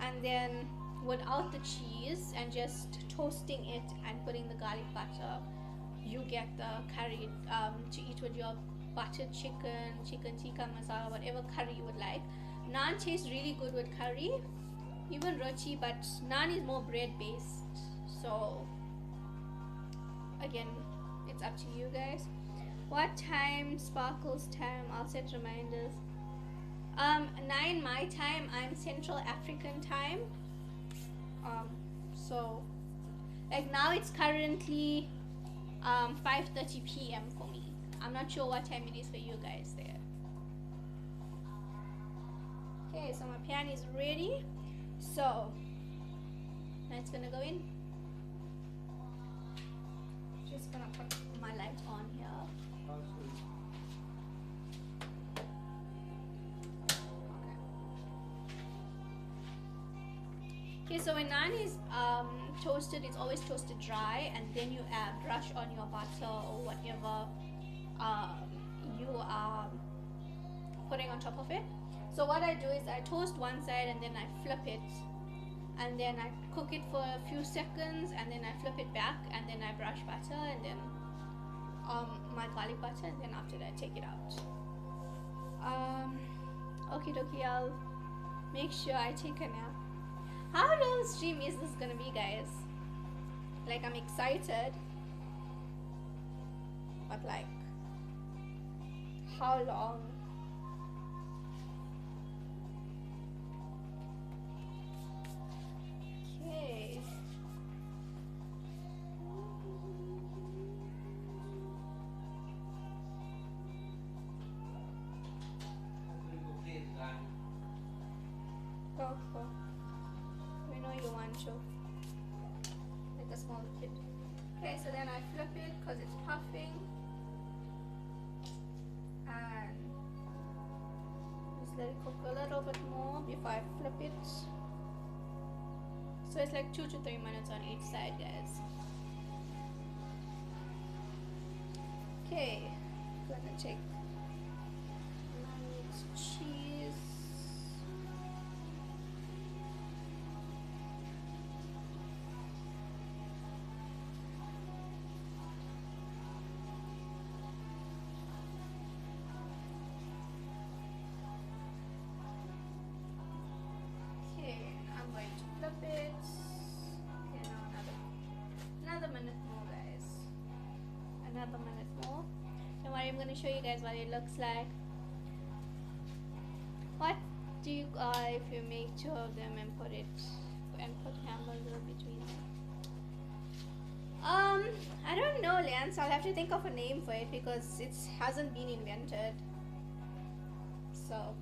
S1: and then without the cheese and just toasting it and putting the garlic butter, you get the curry to eat with your buttered chicken tikka masala, whatever curry you would like. Naan tastes really good with curry, even roti, but naan is more bread based. So again, it's up to you guys. What time? Sparkles time. I'll set reminders. 9 my time. I'm Central African time. So like now it's currently 5:30 p.m. for me. I'm not sure what time it is for you guys there. Okay, so my pan is ready. So now it's gonna go in. Just gonna put my light on here. Okay, so when naan is toasted, it's always toasted dry, and then you add brush on your butter or whatever you are putting on top of it. So what I do is I toast one side and then I flip it, and then I cook it for a few seconds, and then I flip it back, and then I brush butter and then my garlic butter, and then after that I take it out. Okay dokie, I'll make sure I take a nap. How long stream is this gonna be, guys? Like, I'm excited, but like, how long? Okay. Go, go. We know you want to. Like a small kid. Okay, so then I flip it because it's puffing. And just let it cook a little bit more before I flip it. So it's like 2 to 3 minutes on each side, guys. Okay, gonna take cheese. Okay, I'm going to flip it. Okay, now another minute more, guys. Another minute more. Don't worry, I'm going to show you guys what it looks like. What do you if you make 2 of them and put hamburger between them? I don't know, Lance. I'll have to think of a name for it because it hasn't been invented. So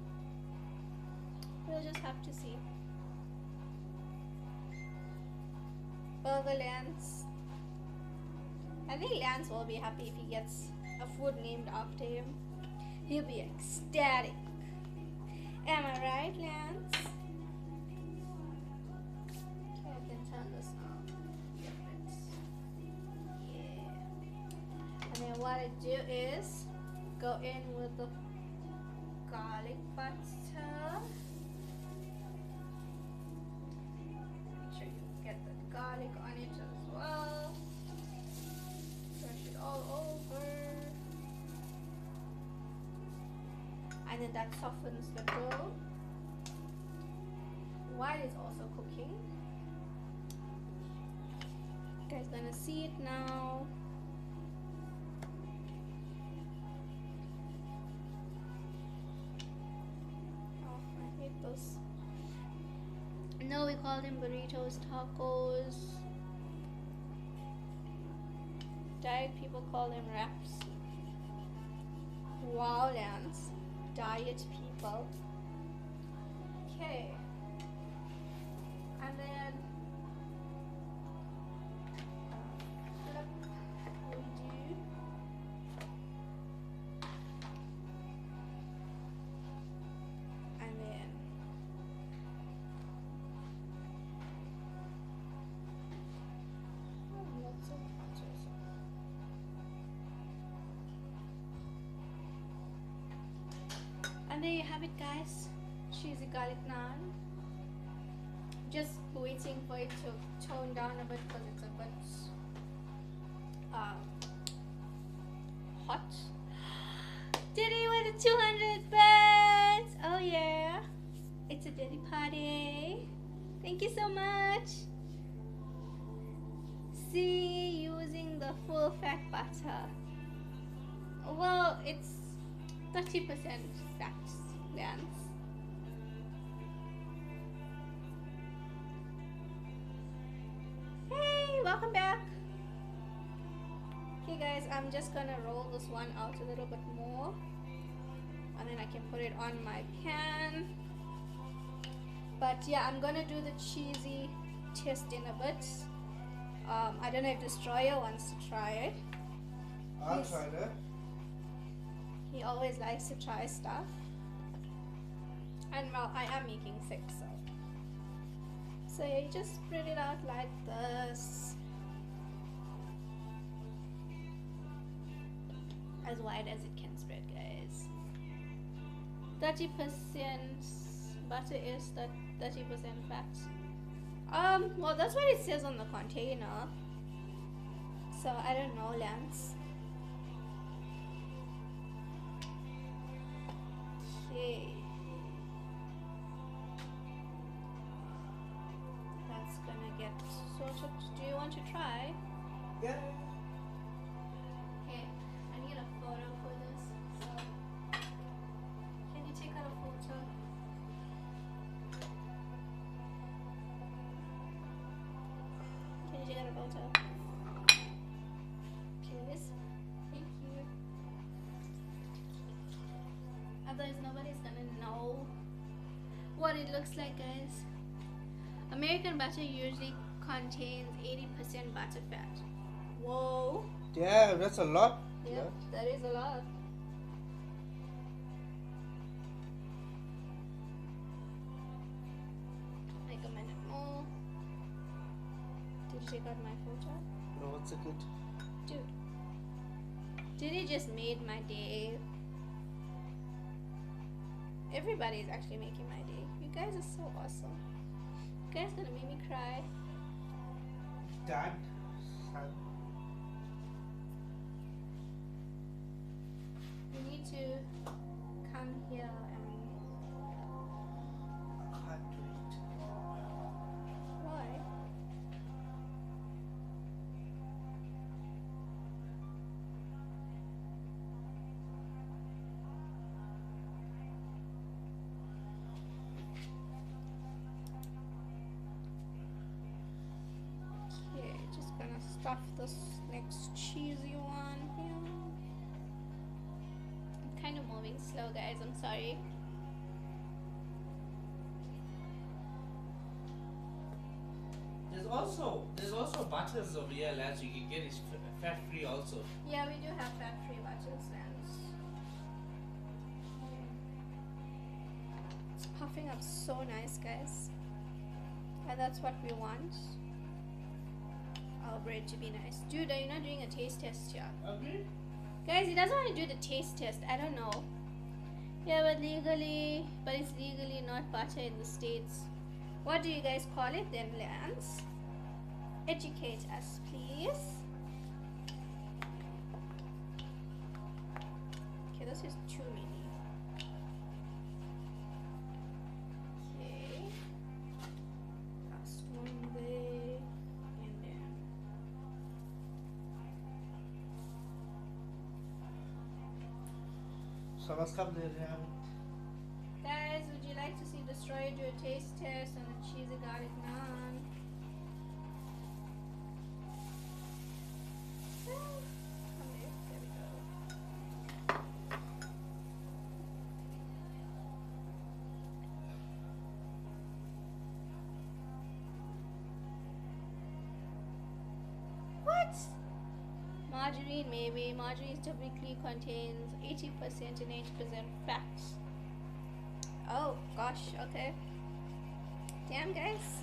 S1: we'll just have to see. Burger Lance. I think Lance will be happy if he gets a food named after him. He'll be ecstatic. Am I right, Lance? Okay, I can turn this on. Yeah. And then what I do is go in with the garlic butter. Make sure you get the garlic on it as well. Brush it all over. And then that softens the dough while it's also cooking. You guys gonna see it now. Oh, I hate those. No, we call them burritos, tacos. Diet people call them wraps. Wow, Lance. Diet people. Okay. And then flip we do. And then And there you have it, guys. Cheesy garlic naan. Just waiting for it to tone down a bit because it's a bit hot. Diddy with the 200 bits! Oh yeah. It's a Diddy party. Thank you so much. See, using the full fat butter. Well, it's 30% fat, Lance. Hey, welcome back. Okay guys, I'm just gonna roll this one out a little bit more and then I can put it on my pan. But yeah, I'm gonna do the cheesy test in a bit. I don't know if Destroyer wants to try it.
S2: I'll try that.
S1: He always likes to try stuff. And well, I am making 6, so you just spread it out like this. As wide as it can spread, guys. 30% butter is that 30% fat. Well, that's what it says on the container. So I don't know, Lance. Okay. That's gonna get sorted. Do you want to try?
S2: Yeah.
S1: Okay, I need a photo for this. So, can you take out a photo? Can you take out a photo? Please. Thank you. Otherwise, nobody's gonna know what it looks like, guys. American butter usually contains 80% butter fat. Whoa.
S2: Yeah, that's a lot.
S1: Yep, that is a lot. Like a minute more. Did you take out my photo?
S2: No, it's a good.
S1: Dude. Diddy just made my day. Everybody's actually making my day. You guys are so awesome. You guys gonna make me cry.
S2: Dad, son.
S1: You need to come here and
S2: I can't do it.
S1: why? Okay, just gonna stuff this next cheesy one here. I'm kind of moving slow, guys. I'm sorry.
S2: There's also butters over here, lads. You can get it fat free also.
S1: Yeah, we do have fat-free butters, and it's puffing up so nice, guys. And that's what we want. Our bread to be nice. Dude, are you not doing a taste test here?
S2: Okay.
S1: Guys, he doesn't want to do the taste test. I don't know. Yeah, but it's legally not butter in the States. What do you guys call it then, Lance? Educate us, please. Okay, this is too many. Okay. Last one there. And then.
S2: So let's come there.
S1: Guys, would you like to see Destroyer do a taste test on the cheesy garlic naan? Come there. There we go. What? Margarine, maybe. Margarine typically contains 80% and 80% fat. Oh gosh, okay. Damn, guys.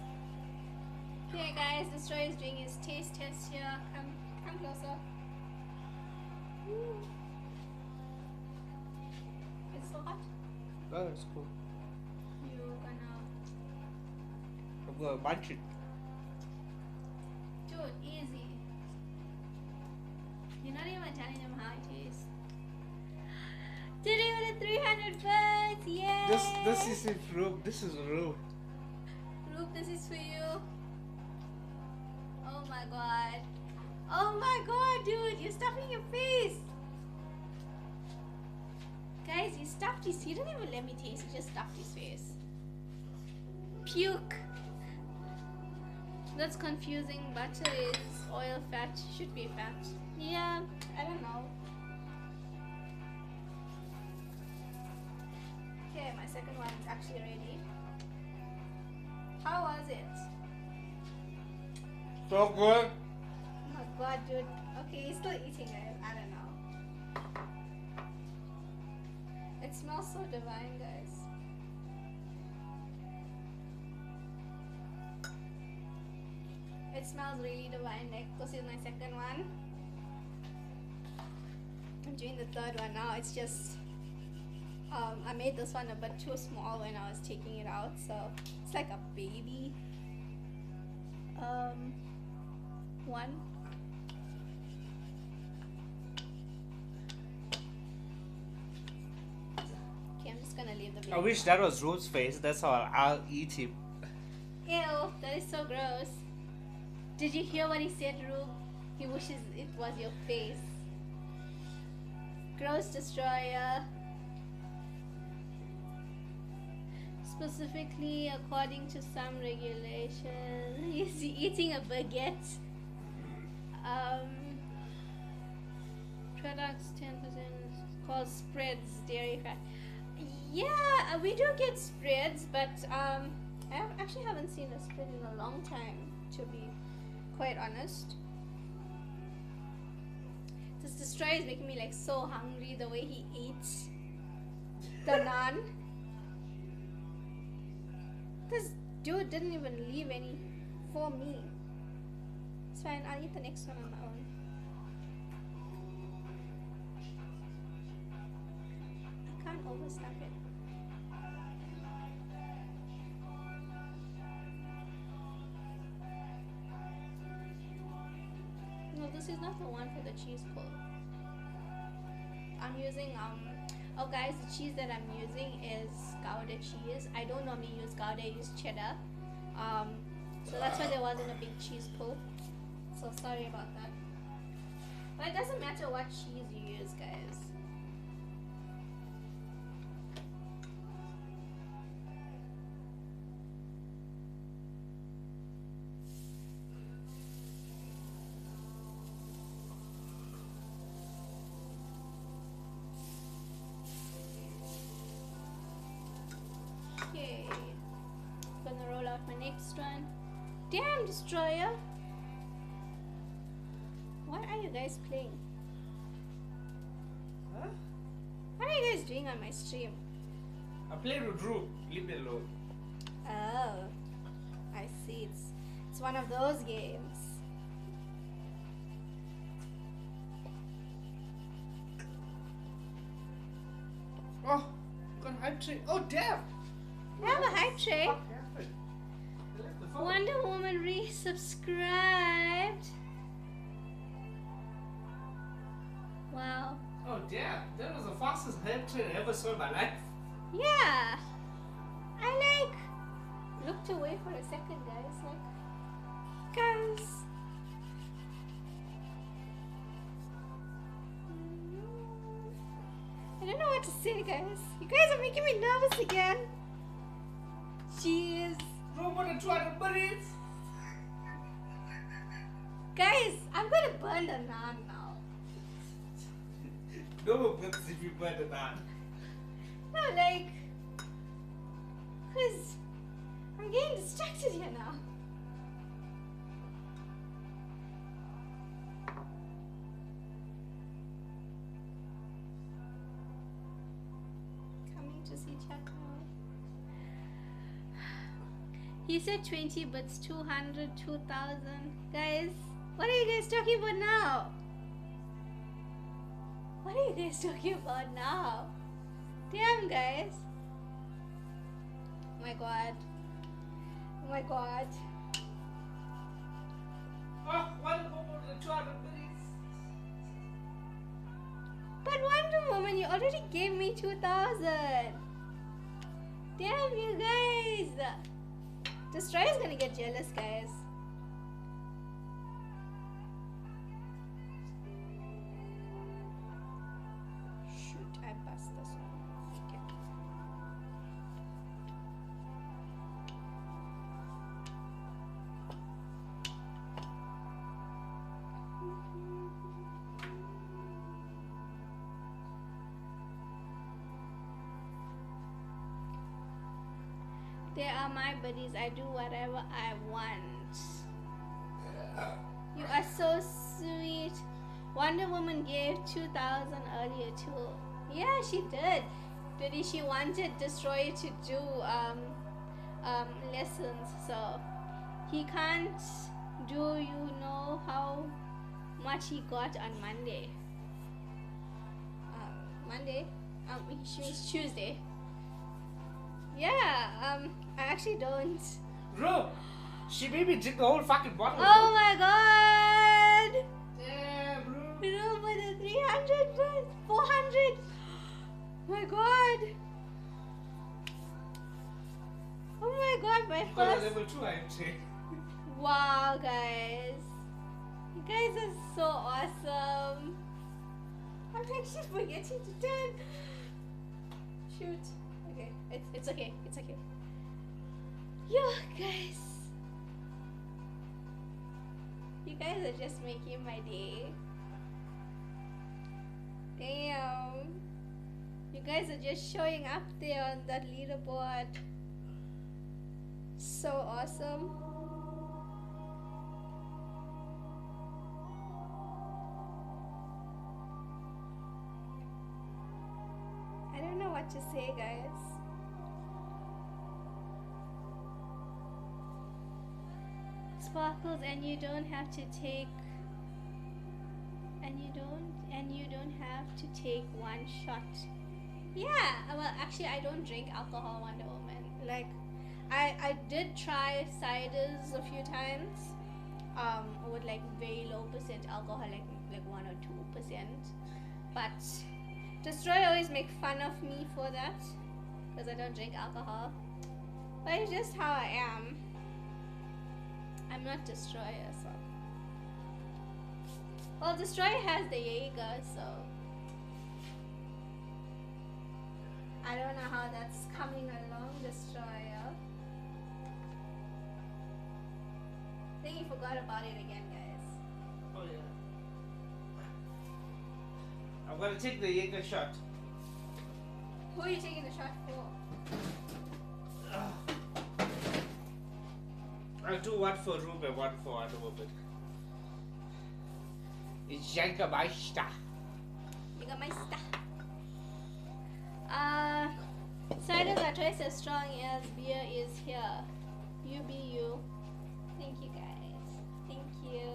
S1: Okay, guys, Destroyer is doing his taste test here. Come closer. Ooh. It's so hot.
S2: Oh, that's cool.
S1: You're gonna.
S2: I'm gonna munch it.
S1: Dude, easy. You're not even telling him how it tastes. Did it with a 300 bucks! Yay!
S2: This isn't Rube. This is Rube.
S1: Rube, this is for you. Oh my god. Oh my god, dude, you're stuffing your face. Guys, he stuffed his. He didn't even let me taste. He just stuffed his face. Puke. That's confusing. Butter is oil, fat should be fat. Yeah, I don't know. Okay, my second one is actually ready. How was it?
S2: So good.
S1: Oh my god, dude. Okay, he's still eating it. I don't know. It smells so divine, guys. It smells really divine. Like, this is my second one. I'm doing the third one now. It's just I made this one a bit too small when I was taking it out, so it's like a baby one. Okay, I'm just gonna leave the baby.
S2: I wish that was Rube's face. That's how I'll eat him.
S1: Ew, that is so gross. Did you hear what he said, Rube? He wishes it was your face. Gross Destroyer. Specifically, according to some regulations, he's eating a baguette. Products 10% called spreads, dairy fat. Yeah, we do get spreads, but actually haven't seen a spread in a long time, to be quite honest. This Destroyer is making me like so hungry the way he eats the naan. This dude didn't even leave any for me. It's fine, I'll eat the next one on my own. I can't overstuff it. No, this is not the one for the cheese pull. I'm using oh guys, the cheese that I'm using is Gouda cheese. I don't normally use Gouda, I use cheddar. So that's why there wasn't a big cheese pull. So sorry about that. But it doesn't matter what cheese you use, guys. Okay, gonna roll out my next one. Damn, Destroyer! What are you guys playing?
S2: Huh?
S1: What are you guys doing on my stream?
S2: I played with Rube. Leave me alone.
S1: Oh, I see. It's one of those games.
S2: Oh, got a hype tray. Oh, damn!
S1: I have a hype tray.
S2: What happened? I left the phone.
S1: Wonder Woman resubscribed. Wow.
S2: Oh, damn. That was the fastest hype tray I ever saw in my life.
S1: Yeah. I looked away for a second, guys. Guys. I don't know what to say, guys. You guys are making me nervous again. Jeez.
S2: Rube wanna try the bunnies.
S1: Guys, I'm gonna burn the naan now.
S2: No one wants if you burn the naan.
S1: No, because I'm getting distracted here now. Coming to see chat now. He said 20 bits, 200, 2000. Guys, what are you guys talking about now? What are you guys talking about now? Damn, guys. Oh my god. Oh my god.
S2: Oh, Wonder Woman with 200 minutes.
S1: But Wonder Woman, you already gave me 2000. Damn, you guys. Destroyer's gonna get jealous, guys. Shoot, I bust this one. Okay. They are my buddies. I do whatever I want. You are so sweet. Wonder Woman gave 2000 earlier too. Yeah, she did. But she wanted Destroyer to do lessons, so he can't do, you know how much he got on Monday. Monday? She means Tuesday. Yeah, I actually don't.
S2: Bro, she made me drink the whole fucking bottle.
S1: Oh my god!
S2: Yeah, bro.
S1: No, but the 300, but 400. My god. Oh my god, my
S2: Got a
S1: first.
S2: level 2, I'm saying.
S1: Wow, guys. You guys are so awesome. I'm actually forgetting to turn. Shoot. Okay, it's okay. It's okay. Yo, guys. You guys are just making my day. Damn. You guys are just showing up there on that leaderboard. So awesome. I don't know what to say, guys. Sparkles, and you don't have to take have to take one shot. Yeah, well actually I don't drink alcohol, Wonder Woman. Like I did try ciders a few times with like very low percent alcohol, like 1 or 2%, but Destroy always make fun of me for that because I don't drink alcohol, but it's just how I am. I'm not Destroyer, so. Well, Destroyer has the Jaeger, so. I don't know how that's coming along, Destroyer. I think you forgot about it again, guys.
S2: Oh, yeah. I'm gonna take the Jaeger shot.
S1: Who are you taking the shot for?
S2: I'll do one for Room and one for Wonder Woman. It's Jägermeister.
S1: Jägermeister. Ciders are twice as strong as beer is here. You be you. Thank you, guys. Thank you.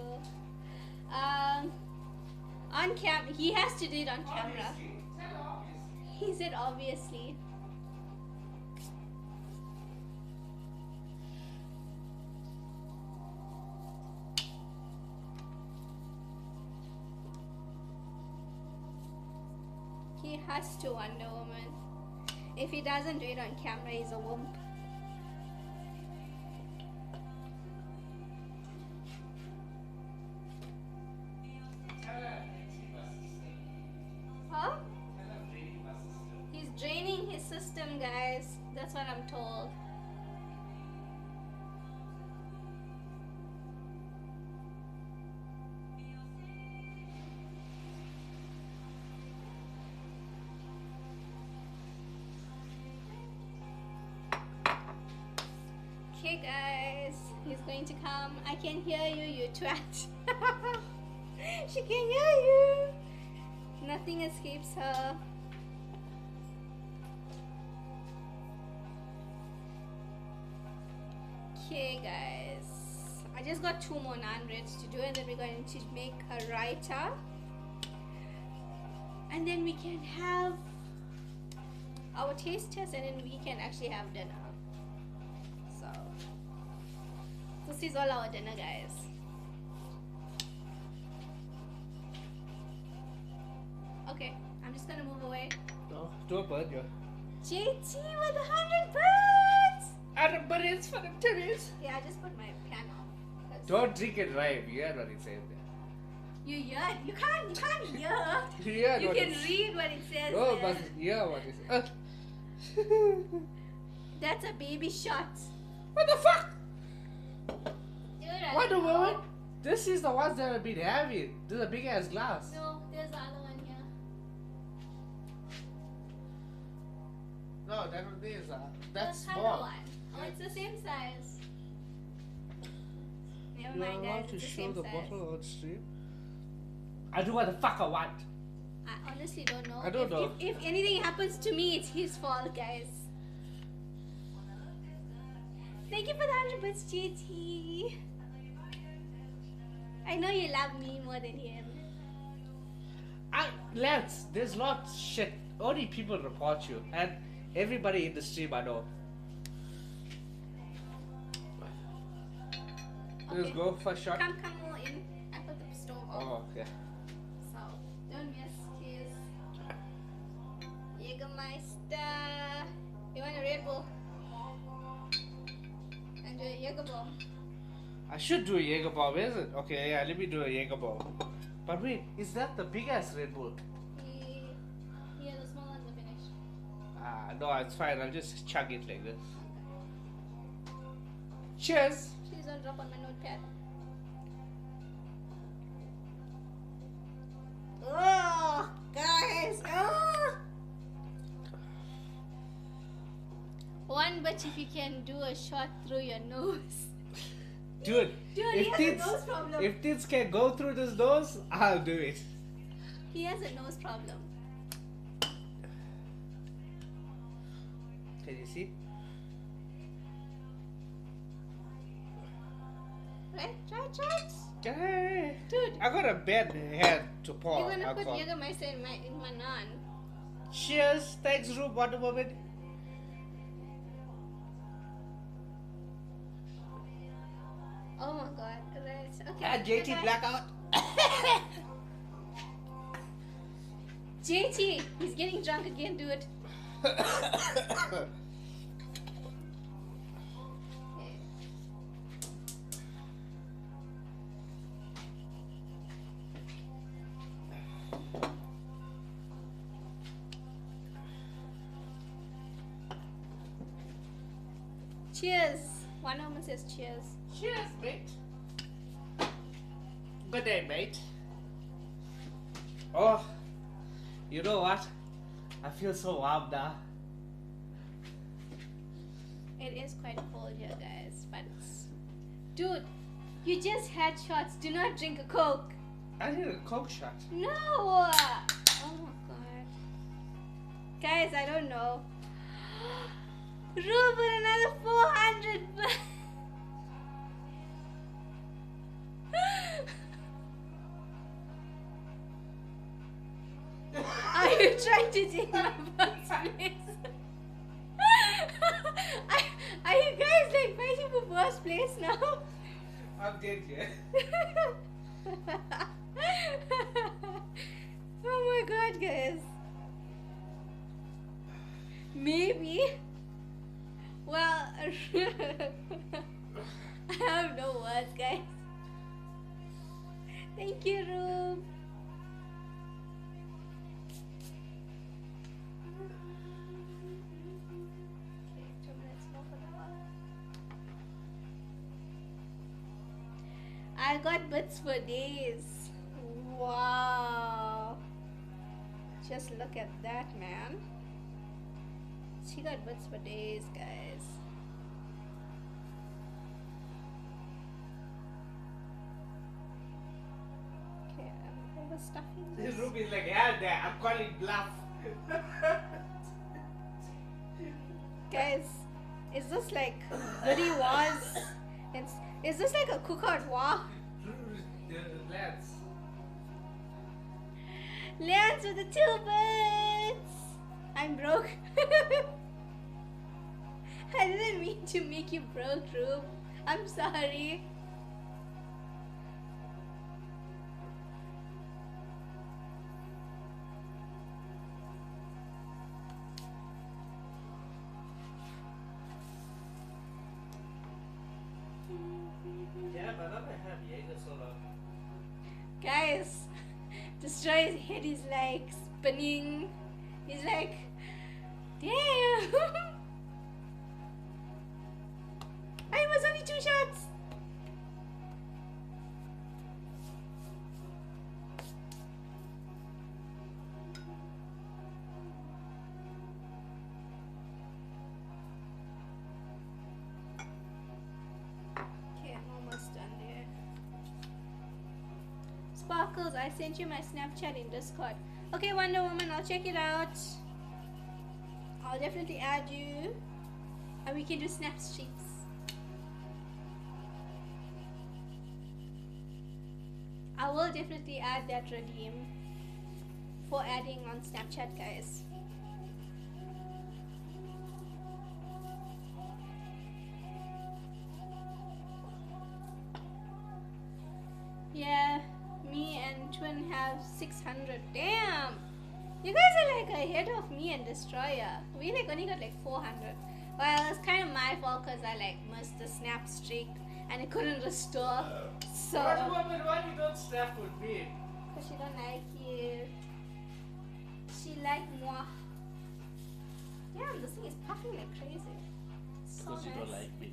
S1: On cam, he has to do it on camera. He said obviously. He has to, Wonder Woman. If he doesn't do it on camera, he's a wimp. Huh? He's draining his system, guys. That's what I'm told. Okay, guys, he's going to come. I can hear you, you twat. She can hear you. Nothing escapes her. Okay, guys. I just got 2 more naan breads to do, and then we're going to make a raita. And then we can have our taste test, and then we can actually have dinner. So, this is all our dinner, guys. Okay, I'm just gonna move away.
S2: No, don't burn your.
S1: JT with 100 birds!
S2: But it's for the tennis.
S1: Yeah, I just put my pan off. 'Cause
S2: Don't drink and drive. You heard what he said
S1: you hear? You can't hear.
S2: there. You heard
S1: You
S2: what
S1: can
S2: he said.
S1: read what it says.
S2: Oh,
S1: there.
S2: but you heard what he said.
S1: That's a baby shot.
S2: What the fuck?
S1: Dude, I
S2: What the
S1: don't know.
S2: woman? This is the ones that have been heavy. This is a big ass glass.
S1: No, there's the other one here.
S2: No, that one is
S1: There's
S2: that's
S1: the other
S2: small.
S1: one. Oh, it's the same size. Never
S2: You are
S1: mind,
S2: allowed
S1: guys.
S2: to
S1: It's the
S2: show
S1: same
S2: the
S1: size.
S2: bottle on stream. I do what the fuck I want.
S1: I honestly don't know.
S2: I don't know.
S1: If anything happens to me, it's his fault, guys. Thank you for the 100 bits, JT. I know you love me more than him.
S2: Lads, there's lots shit. Only people report you, and everybody in the stream I know. Let's
S1: Okay.
S2: go for a shot.
S1: Come more in. I put the stove off.
S2: Oh, okay.
S1: So, don't miss. Cheers. Jägermeister. You want a Red Bull? And a Jäger bomb.
S2: I should do a Jaeger bomb, is it? Okay, yeah, let me do a Jaeger bomb. But wait, is that the big ass Red Bull?
S1: Yeah, the small ones are finished.
S2: No, it's fine. I'll just chug it like this. Cheers!
S1: Please don't drop on my notepad. Oh, guys. Oh. One, but if you can do a shot through your nose.
S2: Dude,
S1: Dude, he has a nose problem.
S2: if tits can go through this nose, I'll do it.
S1: He has a nose problem.
S2: Can you see?
S1: Right? Try it.
S2: Okay.
S1: Dude,
S2: I got a bad head to pour
S1: you're gonna put
S2: alcohol.
S1: Jägermeister in my naan.
S2: Cheers. Thanks, Rube. Wonder Woman.
S1: Oh my god. Right. Okay.
S2: JT
S1: goodbye.
S2: blackout.
S1: JT, he's getting drunk again, dude. Okay. Cheers. One woman says cheers.
S2: Cheers, mate. Good day, mate. Oh, you know what? I feel so warm now.
S1: It is quite cold here, guys, but dude, you just had shots. Do not drink a Coke.
S2: I need a Coke shot.
S1: No. Oh my god. Guys, I don't know. Ruben, another 400. Are you trying to take my first place? Are you guys like fighting for first place now?
S2: I'm dead yet.
S1: Oh my god, guys. Maybe. Well, I have no words, guys. Thank you, Rube. Okay, 2 minutes more for the call. I got bits for days. Wow. Just look at that, man. She got bits for days, guys. Okay, I'm overstuffing
S2: This
S1: this.
S2: room is like hell there. I'm calling bluff.
S1: Guys, is this like Goody was Is this like a cookout walk?
S2: The lads.
S1: Lands with the two birds. I'm broke. I didn't mean to make you broke, Rube. I'm sorry.
S2: Yeah, but I don't have Jaeger so long.
S1: Guys, Destroyer's head is like spinning. He's like, damn. I was only 2 shots. Okay, I'm almost done there. Sparkles, I sent you my Snapchat in Discord. Okay, Wonder Woman, I'll check it out. I'll definitely add you. And we can do snap streaks. I will definitely add that redeem for adding on Snapchat, guys. Yeah, me and Twin have 600. Damn! You guys are like ahead of me and Destroyer. We like only got like 400. Well, it's kind of my fault because I like missed the snap streak and I couldn't restore. So.
S2: Wonder Woman, why you don't snap with me?
S1: Because she don't like you. She like moi. Damn, this thing is puffing like crazy. It's so
S2: Because you
S1: nice.
S2: don't like me.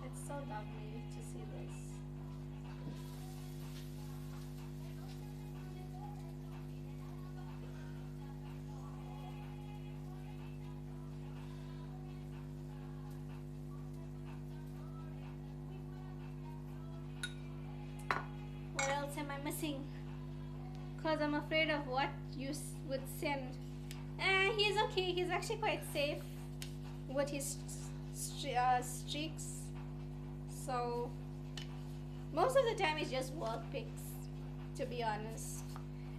S1: It's so lovely to see this. What else am I missing? Because I'm afraid of what you would send. He's okay. He's actually quite safe with his streaks. So, most of the time it's just work picks, to be honest.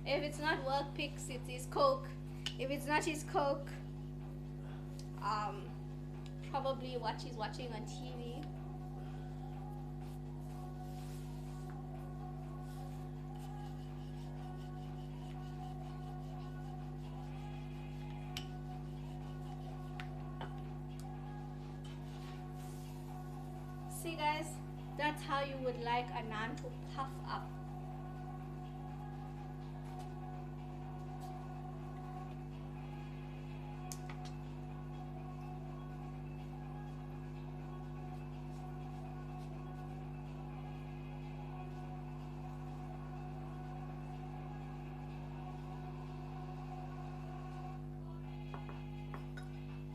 S1: If it's not work picks, it's his Coke. If it's not his Coke, probably what he's watching on TV. See guys, that's how you would like a naan to puff up.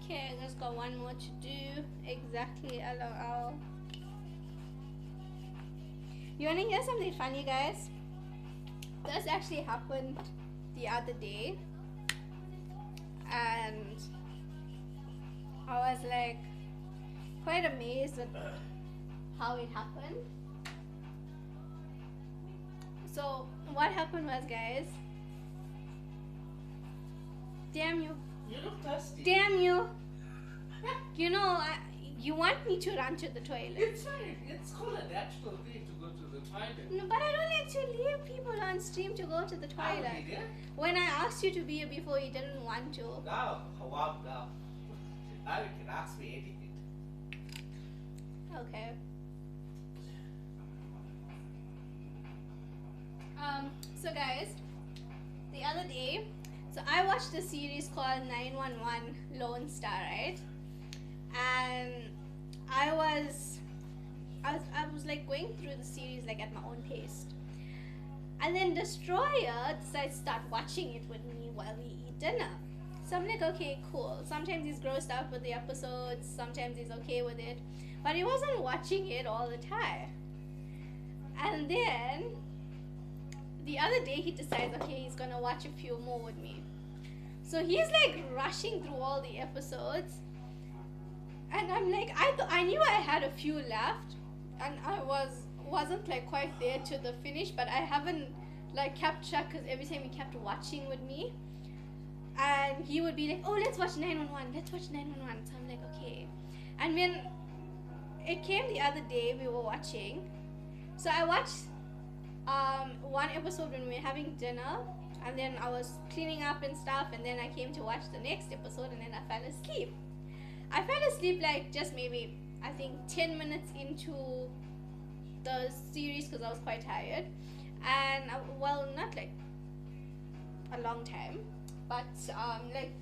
S1: Okay, I just got one more to do. Exactly, LOL. You wanna hear something funny, guys? This actually happened the other day, and I was like quite amazed at how it happened. So what happened was, guys, damn you,
S2: You look thirsty.
S1: damn you, you know, you want me to run to the toilet.
S2: It's fine. It's called a natural thing to go to the toilet.
S1: No, but I don't like to leave people on stream to go to the
S2: I'll
S1: toilet.
S2: be there.
S1: When I asked you to be here before, you didn't want to.
S2: Now, now. Now you can ask me anything.
S1: Okay. So guys, the other day, so I watched a series called 911 Lone Star, right? And I was like going through the series like at my own pace. And then Destroyer decides to start watching it with me while we eat dinner. So I'm like, okay, cool. Sometimes he's grossed out with the episodes, sometimes he's okay with it. But he wasn't watching it all the time. And then the other day he decides, okay, he's gonna watch a few more with me. So he's like rushing through all the episodes. And I'm like, I knew I had a few left. and I wasn't like quite there to the finish, but I haven't like kept track because every time he kept watching with me, and he would be like, "Oh, let's watch 911. Let's watch 911." So I'm like, "Okay." And when it came the other day, we were watching. So I watched one episode when we were having dinner, and then I was cleaning up and stuff, and then I came to watch the next episode, and then I fell asleep. I fell asleep like just maybe I think 10 minutes into the series because I was quite tired, and well, not like a long time, but like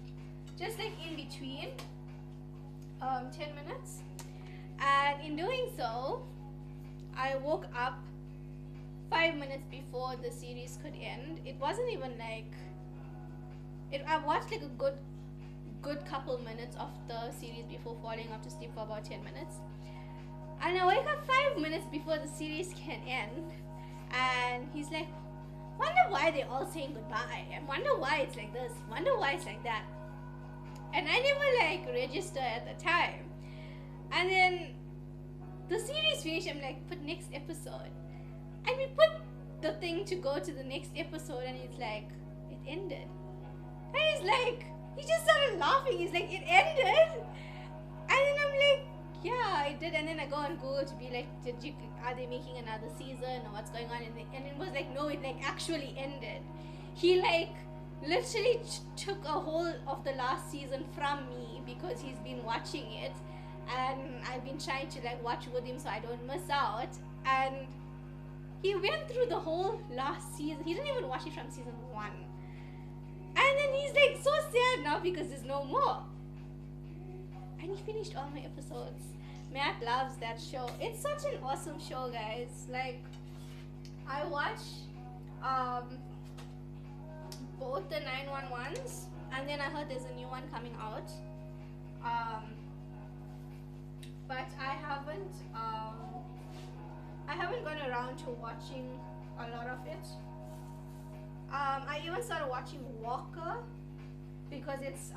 S1: just like in between 10 minutes, and in doing so I woke up 5 minutes before the series could end. It wasn't even like I watched like a good couple minutes of the series before falling off to sleep for about 10 minutes, and I wake up 5 minutes before the series can end, and he's like, "Wonder why they're all saying goodbye, and wonder why it's like this, wonder why it's like that." And I never like register at the time, and then the series finished. I'm like, "Put next episode," and we put the thing to go to the next episode, and it's like, "It ended." And he's like, he just started laughing. He's like, "It ended?" And then I'm like, "Yeah, it did." And then I go on Google to be like, are they making another season or what's going on? And it was like, no, it like actually ended. He like literally took a whole of the last season from me because he's been watching it, and I've been trying to like watch with him so I don't miss out. And he went through the whole last season. He didn't even watch it from season 1. And then he's like so sad now because there's no more. And he finished all my episodes. Matt loves that show. It's such an awesome show, guys. Like, I watch both the 911s, and then I heard there's a new one coming out. But I haven't gone around to watching a lot of it. I even started watching Walker because it's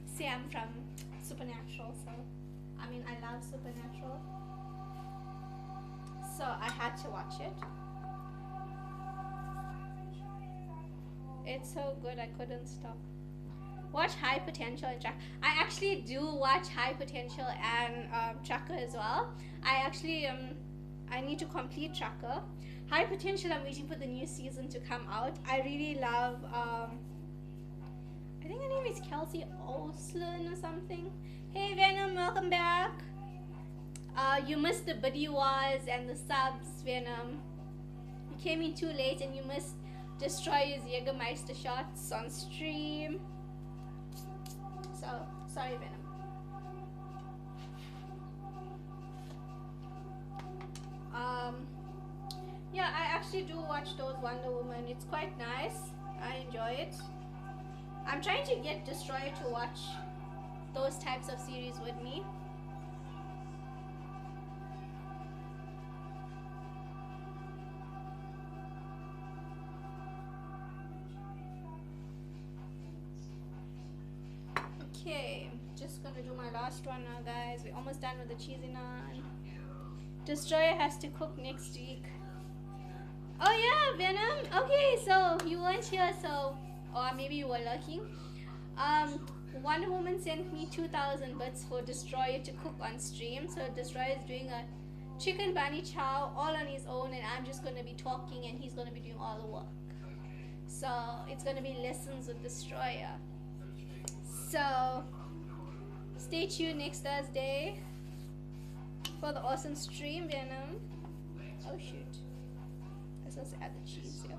S1: Sam from Supernatural. So, I mean, I love Supernatural, so I had to watch it. It's so good, I couldn't stop. Watch High Potential and Tracker. I actually do watch High Potential and Tracker as well. I need to complete Tracker. High Potential, I'm waiting for the new season to come out. I really love, I think her name is Kelsey Olsen or something. Hey Venom, welcome back. You missed the Buddy Wars and the subs, Venom. You came in too late and you missed Destroyer's Jägermeister shots on stream. So, sorry Venom. Yeah, I actually do watch those Wonder Woman. It's quite nice. I enjoy it. I'm trying to get Destroyer to watch those types of series with me. Okay, just gonna do my last one now, guys. We're almost done with the cheesy naan. Destroyer has to cook next week. Oh yeah, Venom. Okay, so you weren't here, so or maybe you were lurking. Wonder Woman sent me 2,000 bits for Destroyer to cook on stream. So Destroyer is doing a chicken bani chow all on his own, and I'm just gonna be talking, and he's gonna be doing all the work. So it's gonna be lessons with Destroyer. So stay tuned next Thursday for the awesome stream, Venom. Oh shoot. I'm supposed to add the cheese here.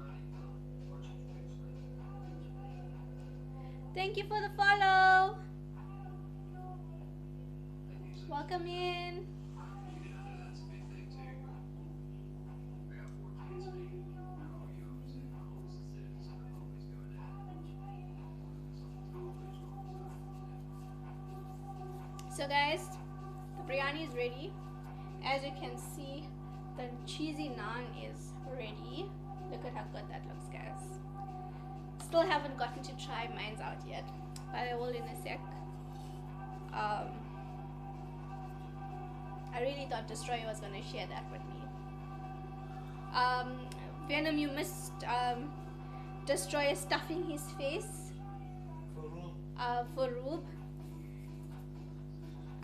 S1: Thank you for the follow. Welcome in. So guys, the biryani is ready. As you can see, the cheesy naan is ready. Look at how good that looks, guys. Still haven't gotten to try mine's out yet, but I will in a sec. I really thought Destroyer was gonna share that with me. Um, Venom, you missed Destroyer stuffing his face for Rube.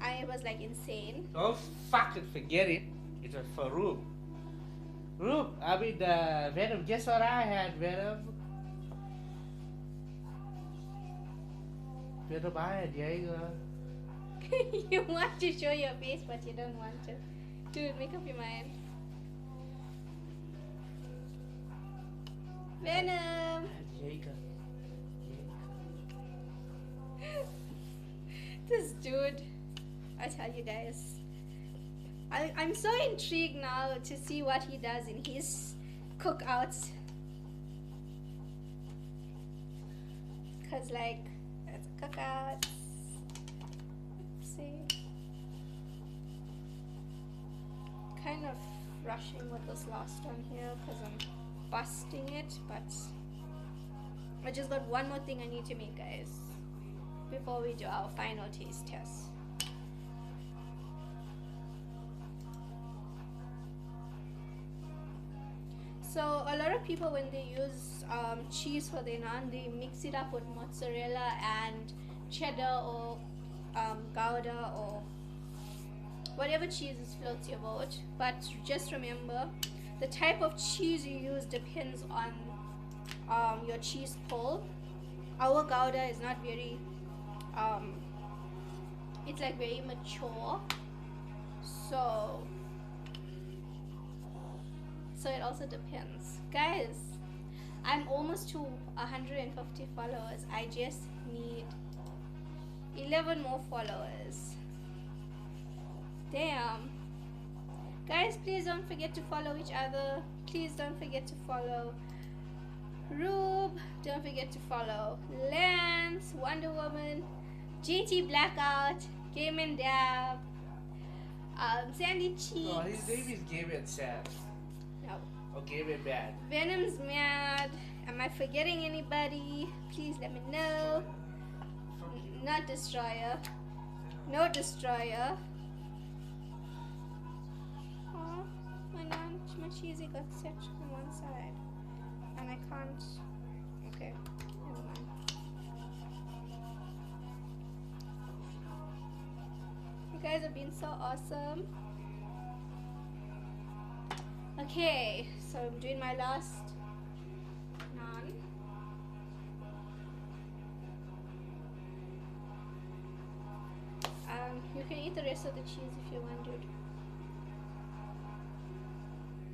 S1: I was like insane.
S2: Don't fucking forget it. It was for Rube. Rube, I mean, Venom, guess what I had, Venom? Venom, I had Jaeger.
S1: You want to show your face, but you don't want to. Dude, make up your mind. Venom!
S2: I had Jaeger.
S1: This dude, I tell you guys, I'm so intrigued now to see what he does in his cookouts. Cause like, that's a cookout. See, kind of rushing with this last one here because I'm busting it, but I just got one more thing I need to make, guys, before we do our final taste test. So a lot of people, when they use cheese for their naan, they mix it up with mozzarella and cheddar or Gouda or whatever cheese floats your boat. But just remember, the type of cheese you use depends on your cheese pull. Our Gouda is not very it's like very mature, so it also depends. Guys, I'm almost to 150 followers. I just need 11 more followers. Damn. Guys, please don't forget to follow each other. Please don't forget to follow Rube. Don't forget to follow Lance, Wonder Woman, GT Blackout, Game and Dab, Sandy Cheeks.
S2: Oh, his name is Game and Sad.
S1: No.
S2: Or Game and Bad.
S1: Venom's mad. Am I forgetting anybody? Please let me know. Not Destroyer. No Destroyer. Oh, my cheesy got set on one side. And I can't. Okay, never mind. You guys have been so awesome. Okay, so I'm doing my last naan. You can eat the rest of the cheese if you want, dude.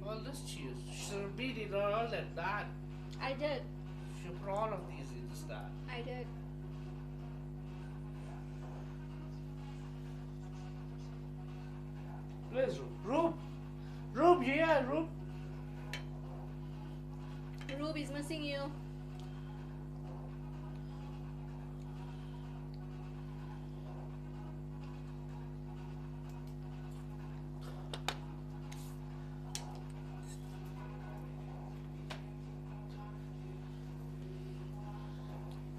S2: All this cheese. Should have been in all that naan.
S1: I did.
S2: Should put all of these in this naan.
S1: I did.
S2: Where's Rube? Rube! Rube, yeah, Rube!
S1: Rube is missing you.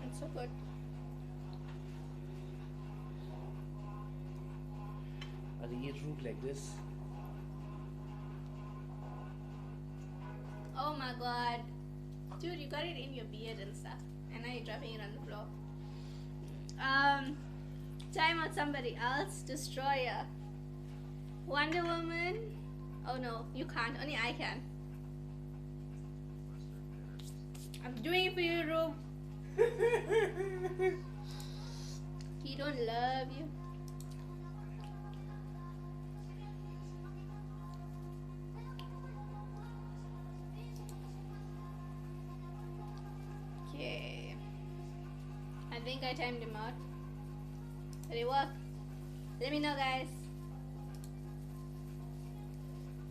S1: It's so good.
S2: And he eat Rube like this.
S1: Oh my god. Dude, you got it in your beard and stuff. And now you're dropping it on the floor. Time out somebody else. Destroyer. Wonder Woman. Oh no, you can't. Only I can. I'm doing it for you, Rube. He don't love you. Okay. I think I timed him out. Did it work? Let me know, guys.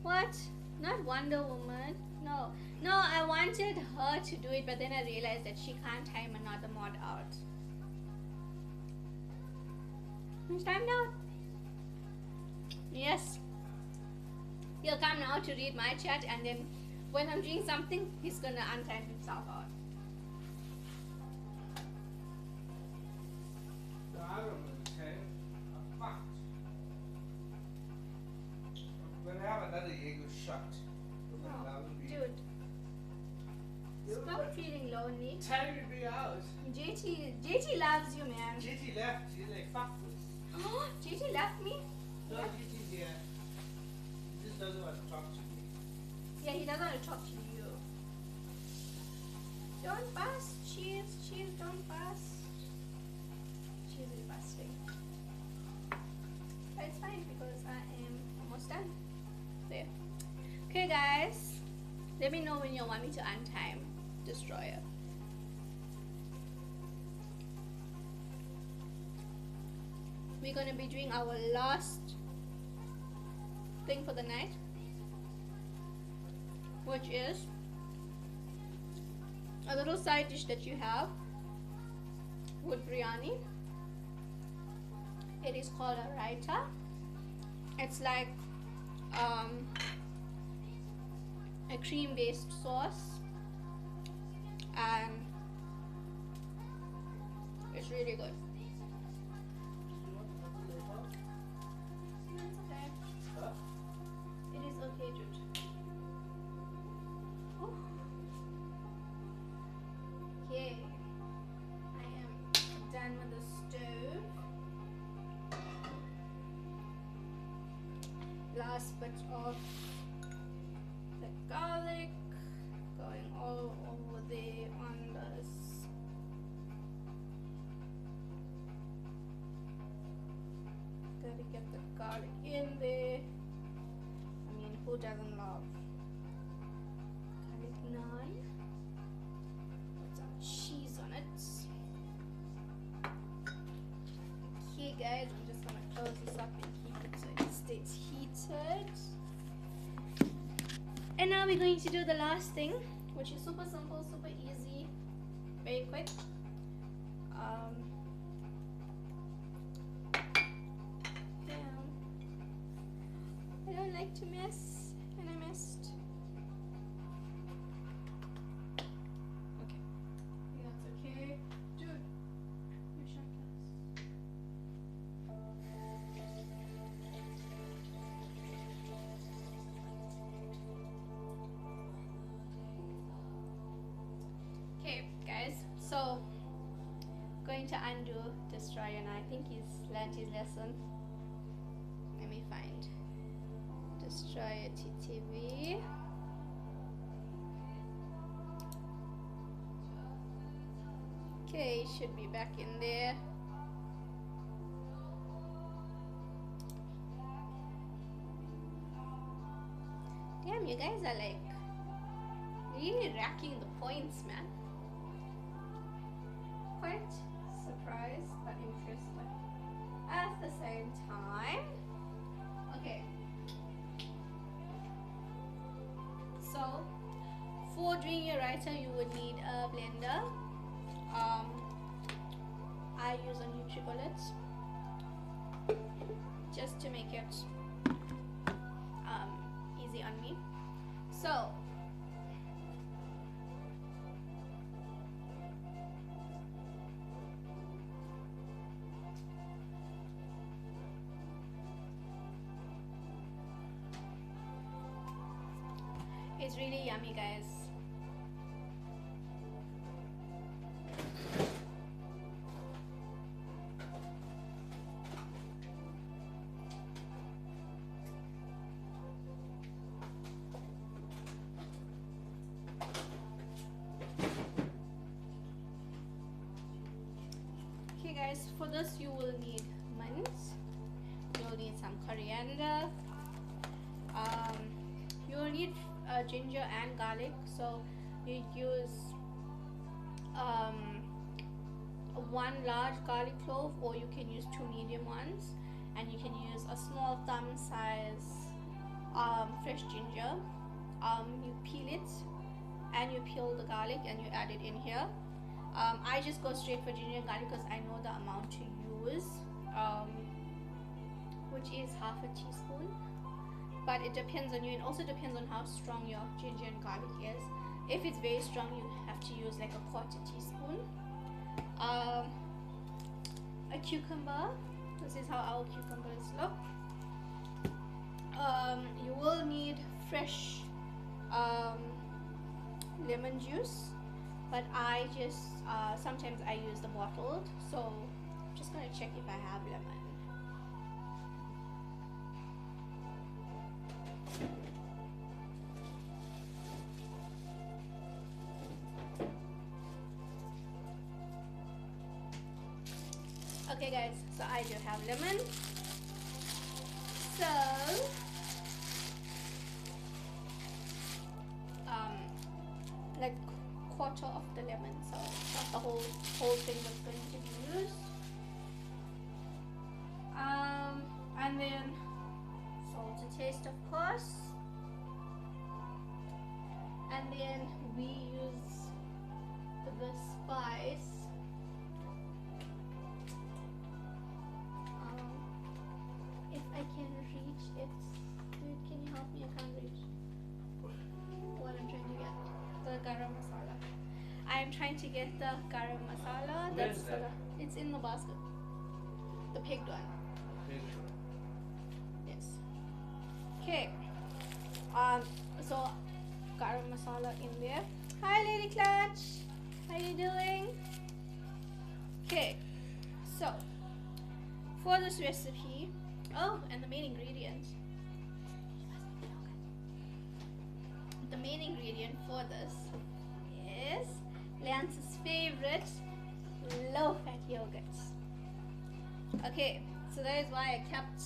S1: What? Not Wonder Woman. No. No, I wanted her to do it, but then I realized that she can't time another mod out. It's timed out. Yes. He'll come now to read my chat, and then when I'm doing something, he's gonna untime himself out.
S2: have another Jaeger shot.
S1: No,
S2: That would be.
S1: dude. Stop feeling lonely.
S2: Time to be out.
S1: JT loves you, man.
S2: JT left. He's like, fuck this.
S1: Oh, JT left me?
S2: No, JT's here. He just doesn't want to talk to me.
S1: Yeah, he doesn't want to talk to you. Don't bust. Cheese, don't bust. Cheese is busting. But it's fine because I am almost done. There. Okay, guys. Let me know when you want me to untime Destroyer. We're going to be doing our last thing for the night, which is a little side dish that you have with biryani. It is called a raita. It's like a cream-based sauce, and it's really good. It's okay.
S2: Huh?
S1: It is okay, dude. Oh. Okay, I am done with the stove. Last bit of the garlic going all over there on this. Gotta get the garlic in there. I mean, who doesn't love garlic naan? Put some cheese on it. Okay, guys, I'm just gonna close this up and keep it so it stays heated. And now we're going to do the last thing, which is super simple, super easy, very quick. Damn. I don't like to mess, and I messed. Okay. That's okay. Dude, your shot glass. Okay, guys, so going to undo Destroyer now. I think he's learned his lesson. Let me find Destroyer TTV. Okay, should be back in there. Damn, you guys are like really racking the points, man. Quite surprised but interested at the same time. Okay. So, for doing your raita, you would need a blender. I use a NutriBullet just to make it easy on me. So, it's really yummy, guys. Okay, guys, for this you will need mint. You'll need some coriander. You'll need ginger and garlic, so you use one large garlic clove, or you can use two medium ones, and you can use a small thumb size fresh ginger. You peel it and you peel the garlic and you add it in here. I just go straight for ginger and garlic because I know the amount to use, which is half a teaspoon. But it depends on you, and also depends on how strong your ginger and garlic is. If it's very strong, you have to use like a quarter teaspoon. A cucumber. This is how our cucumbers look. You will need fresh um, lemon juice, but I just sometimes I use the bottled, so I'm just gonna check if I have lemon. Okay guys, so I do have lemon. So like quarter of the lemon, so not the whole thing that's going to be used. And then salt to taste, of course. And then we use the spice. If I can reach it, dude, can you help me? I can't reach what I'm trying to get. The garam masala. I'm trying to get the garam masala.
S2: Where is that?
S1: It's in the basket. The pigged one. Yes. Okay. So garam masala in there. Hi, Lady Clutch. How you doing? Okay. So for this recipe, oh, and the main ingredient. The main ingredient for this is Lance's favorite low-fat yogurt. Okay, so that is why I kept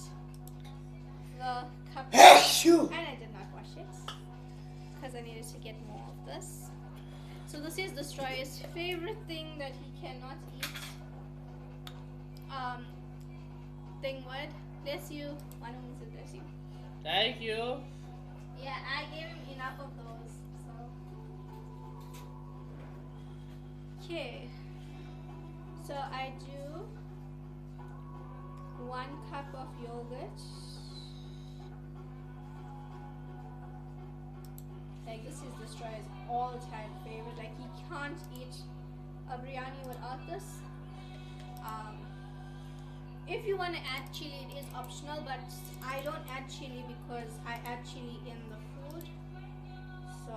S1: the cup and I did not wash it because I needed to get more of this. So this is Destroyer's favorite thing that he cannot eat. Thingwood, bless you. One of them said bless you.
S2: Thank you.
S1: Yeah, I gave him enough of those. So okay. So I do 1 cup of yogurt. Like this is Destroyer's all-time favorite. Like he can't eat a biryani without this. If you want to add chili, it is optional, but I don't add chili because I add chili in the food. So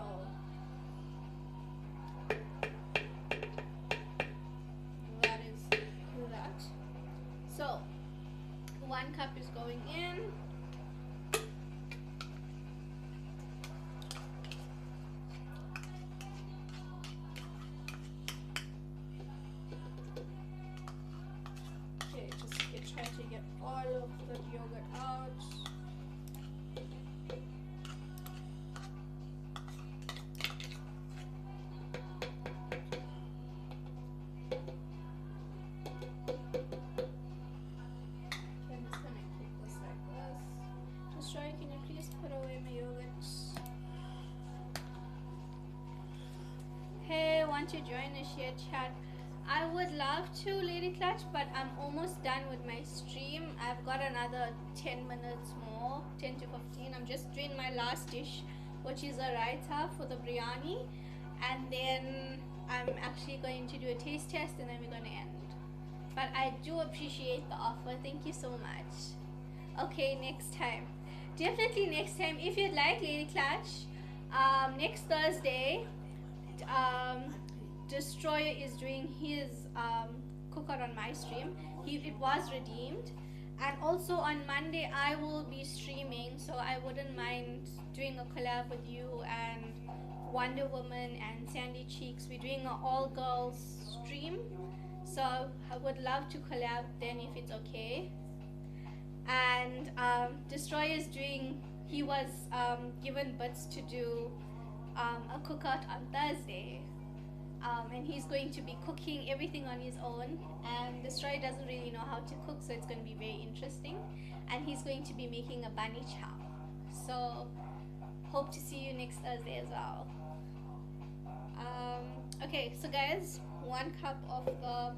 S1: that is that. So 1 cup is going in. Try to get all of the yogurt out. Okay, I'm just gonna keep this like this. Just try, can you please put away my yogurt? Hey, want to join the share chat? I would love to, Lady Clutch, but I'm almost done with my stream. I've got another 10 minutes more, 10 to 15. I'm just doing my last dish, which is a raita for the biryani. And then I'm actually going to do a taste test and then we're going to end. But I do appreciate the offer. Thank you so much. Okay, next time. Definitely next time. If you'd like, Lady Clutch, next Thursday, Destroyer is doing his cookout on my stream. It was redeemed, and also on Monday I will be streaming, so I wouldn't mind doing a collab with you and Wonder Woman and Sandy Cheeks. We're doing an all-girls stream, so I would love to collab then if it's okay. And Destroyer is doing. He was given bits to do a cookout on Thursday. And he's going to be cooking everything on his own, and Destroyer doesn't really know how to cook, so it's going to be very interesting. And he's going to be making a bunny chow, so hope to see you next Thursday as well. Okay, so guys, 1 cup of the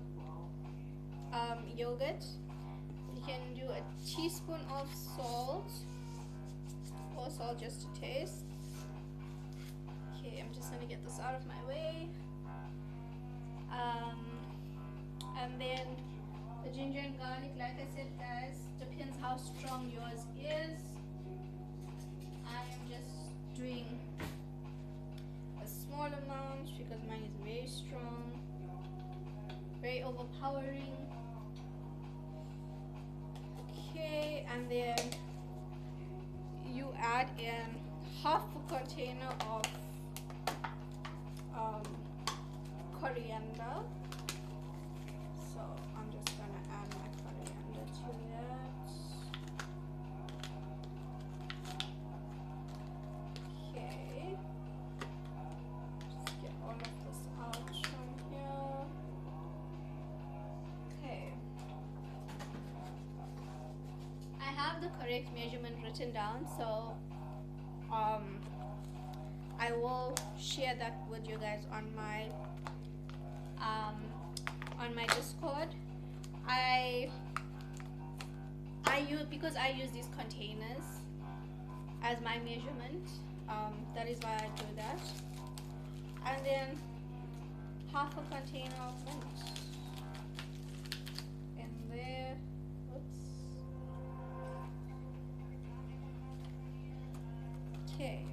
S1: yogurt. You can do a teaspoon of salt, or salt just to taste. Okay, I'm just going to get this out of my way. And then the ginger and garlic, like I said guys, depends how strong yours is. I am just doing a small amount because mine is very strong, very overpowering. Okay, and then you add in half a container of coriander. So I'm just gonna add my coriander to that. Okay, just get all of this out from here. Okay, I have the correct measurement written down, so I will share that with you guys on my Discord. I use, because I use these containers as my measurement. That is why I do that. And then half a container of mint in there. Oops. Okay.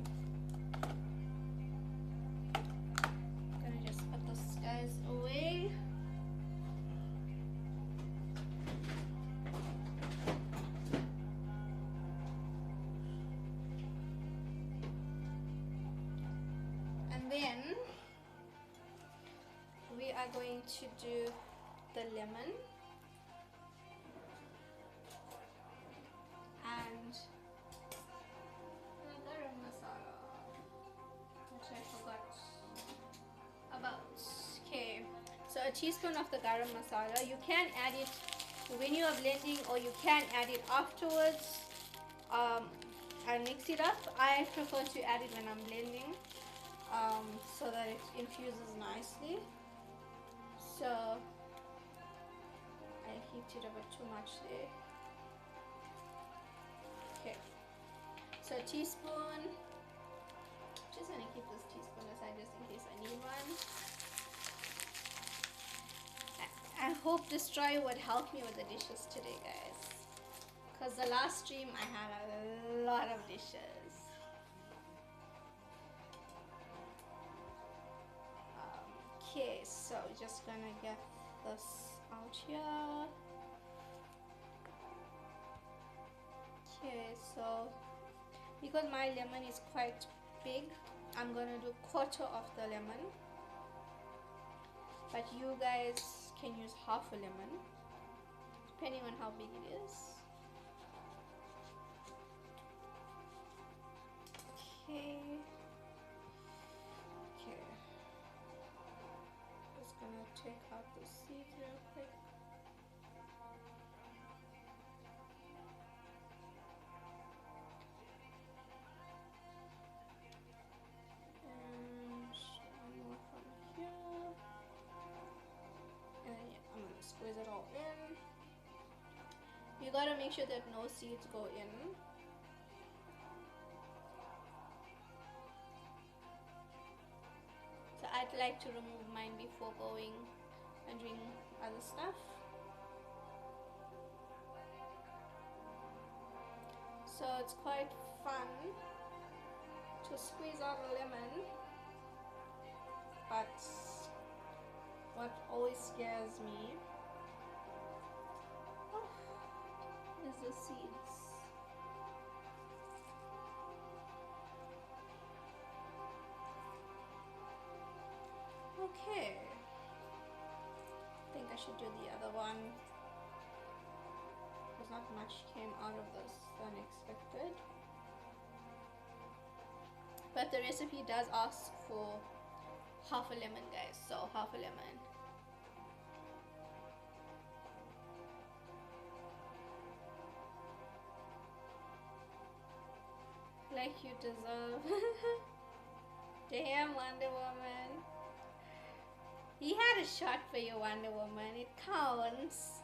S1: Gonna just put this guys away. And then we are going to do the lemon and the garam masala, which I forgot about. Okay, so a teaspoon of the garam masala. You can add it when you are blending, or you can add it afterwards and mix it up. I prefer to add it when I'm blending, so that it infuses nicely. So I heaped it a bit too much there. Okay, so a teaspoon. Just gonna keep this teaspoon aside just in case I need one. I hope this try would help me with the dishes today, guys, because the last stream I had a lot of dishes. Okay, so just gonna get this out here. Okay, so because my lemon is quite big, I'm gonna do quarter of the lemon, but you guys can use half a lemon depending on how big it is. Okay. Okay. Just gonna take out the seeds real quick. Squeeze it all in. You gotta make sure that no seeds go in. So I'd like to remove mine before going and doing other stuff. So it's quite fun to squeeze out a lemon, but what always scares me is the seeds. Okay, I think I should do the other one because not much came out of this unexpected. But the recipe does ask for half a lemon, guys, so half a lemon. Like you deserve. Damn, Wonder Woman. He had a shot for you, Wonder Woman. It counts.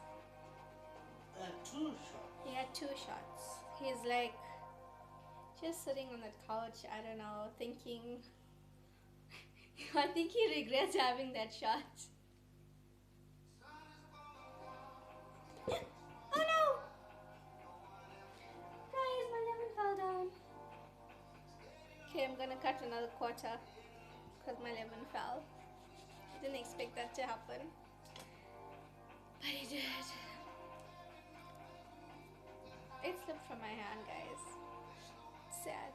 S2: 2 shots.
S1: He had 2 shots. He's like just sitting on that couch, I don't know, thinking. I think he regrets having that shot. Oh no! Guys, my lemon fell down. Okay, I'm gonna cut another quarter because my lemon fell. I didn't expect that to happen, but it did. It slipped from my hand, guys. Sad.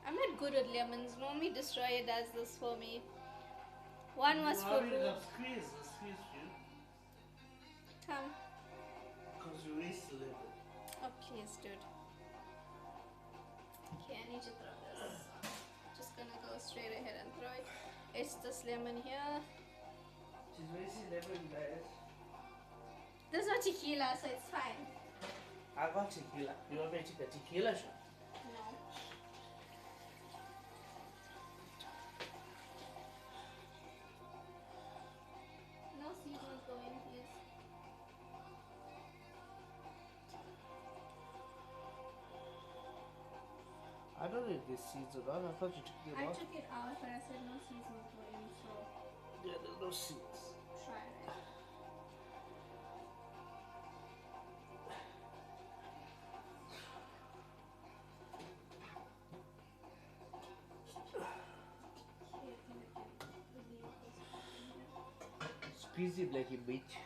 S1: I'm not good at lemons. Normally Destroyer does this for me. One was for Rube.
S2: Squeeze you.
S1: Come.
S2: Because you waste a little.
S1: Oh, please, dude. Okay, I need to throw this. Just gonna go straight ahead and throw it. It's this lemon here.
S2: She's wasting lemon, guys.
S1: There's no tequila, so it's fine.
S2: I got tequila. You want me to take a tequila shot?
S1: No. No seasons going, please.
S2: I don't know if this seeds or not. I thought you took it
S1: I
S2: out.
S1: took it out, but I said no seasons going, so
S2: Yeah, there's no seeds.
S1: try it.
S2: Squeeze him like a bitch.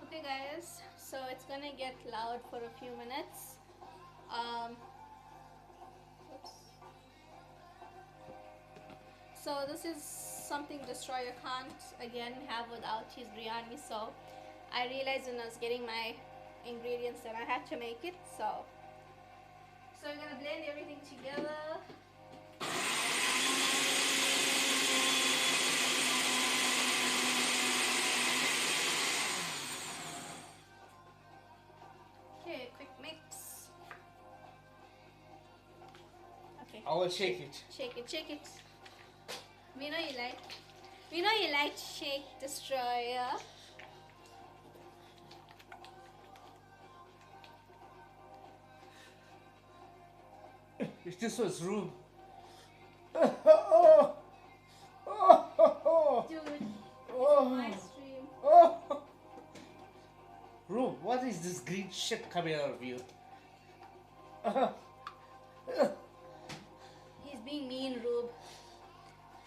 S1: Okay guys, so it's gonna get loud for a few minutes. Oops. So this is something Destroyer can't again have without his biryani, so I realized when I was getting my ingredients that I had to make it, so we're gonna blend everything together. Okay, quick mix. Okay.
S2: I will shake it.
S1: Shake it, shake it. We know you like shake Destroyer.
S2: If this was room.
S1: Dude, it's my stream.
S2: Room, what is this green shit coming out of you?
S1: He's being mean, Rube.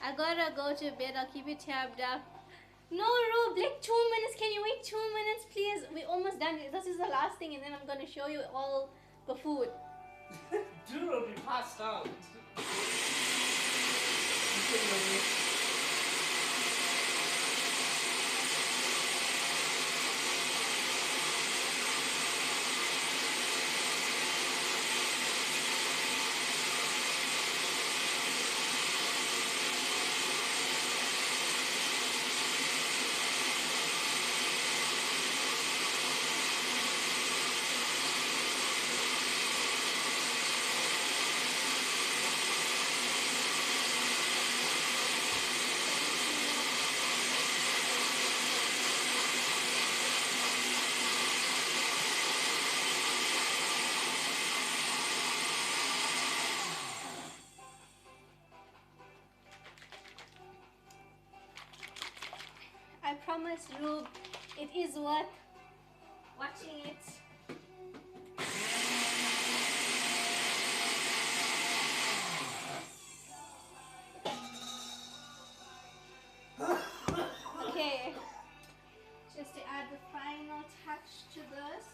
S1: I gotta go to bed. I'll keep it tabbed up. No, Rube, like 2 minutes. Can you wait 2 minutes, please? We're almost done. This is the last thing, and then I'm gonna show you all the food.
S2: Dude will be passed out.
S1: I promise, Rube, it is worth watching it. Okay, just to add the final touch to this,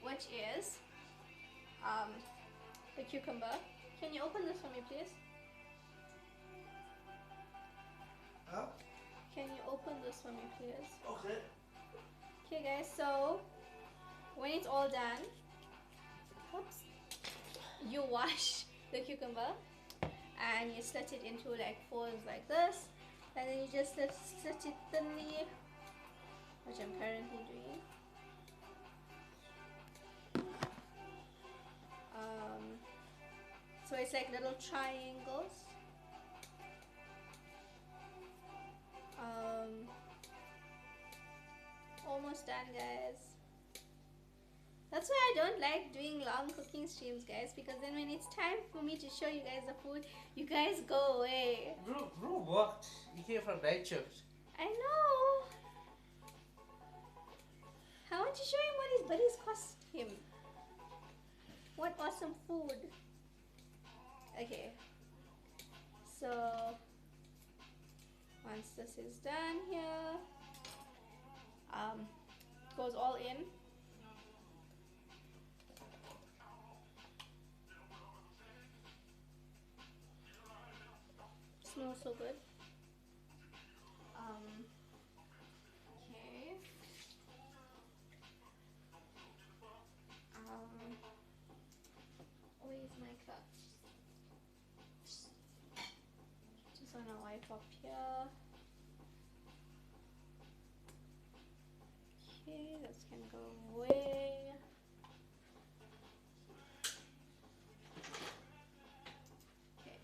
S1: which is the cucumber. Can you open this for me, please?
S2: Huh?
S1: Can you open this for me, please?
S2: Okay.
S1: Okay, guys, so when it's all done, whoops, you wash the cucumber and you slit it into like fours like this, and then you just slit it thinly, which I'm currently doing. So it's like little triangles. Almost done, guys. That's why I don't like doing long cooking streams, guys, because then when it's time for me to show you guys the food, you guys go away.
S2: Bro worked. He came from night shift.
S1: I know. I want to show him what his buddies cost him. What awesome food. Okay. So once this is done here, goes all in. Smells so good. Okay. Where's my cup? Just wanna wipe up here. Okay, this can go away. Okay.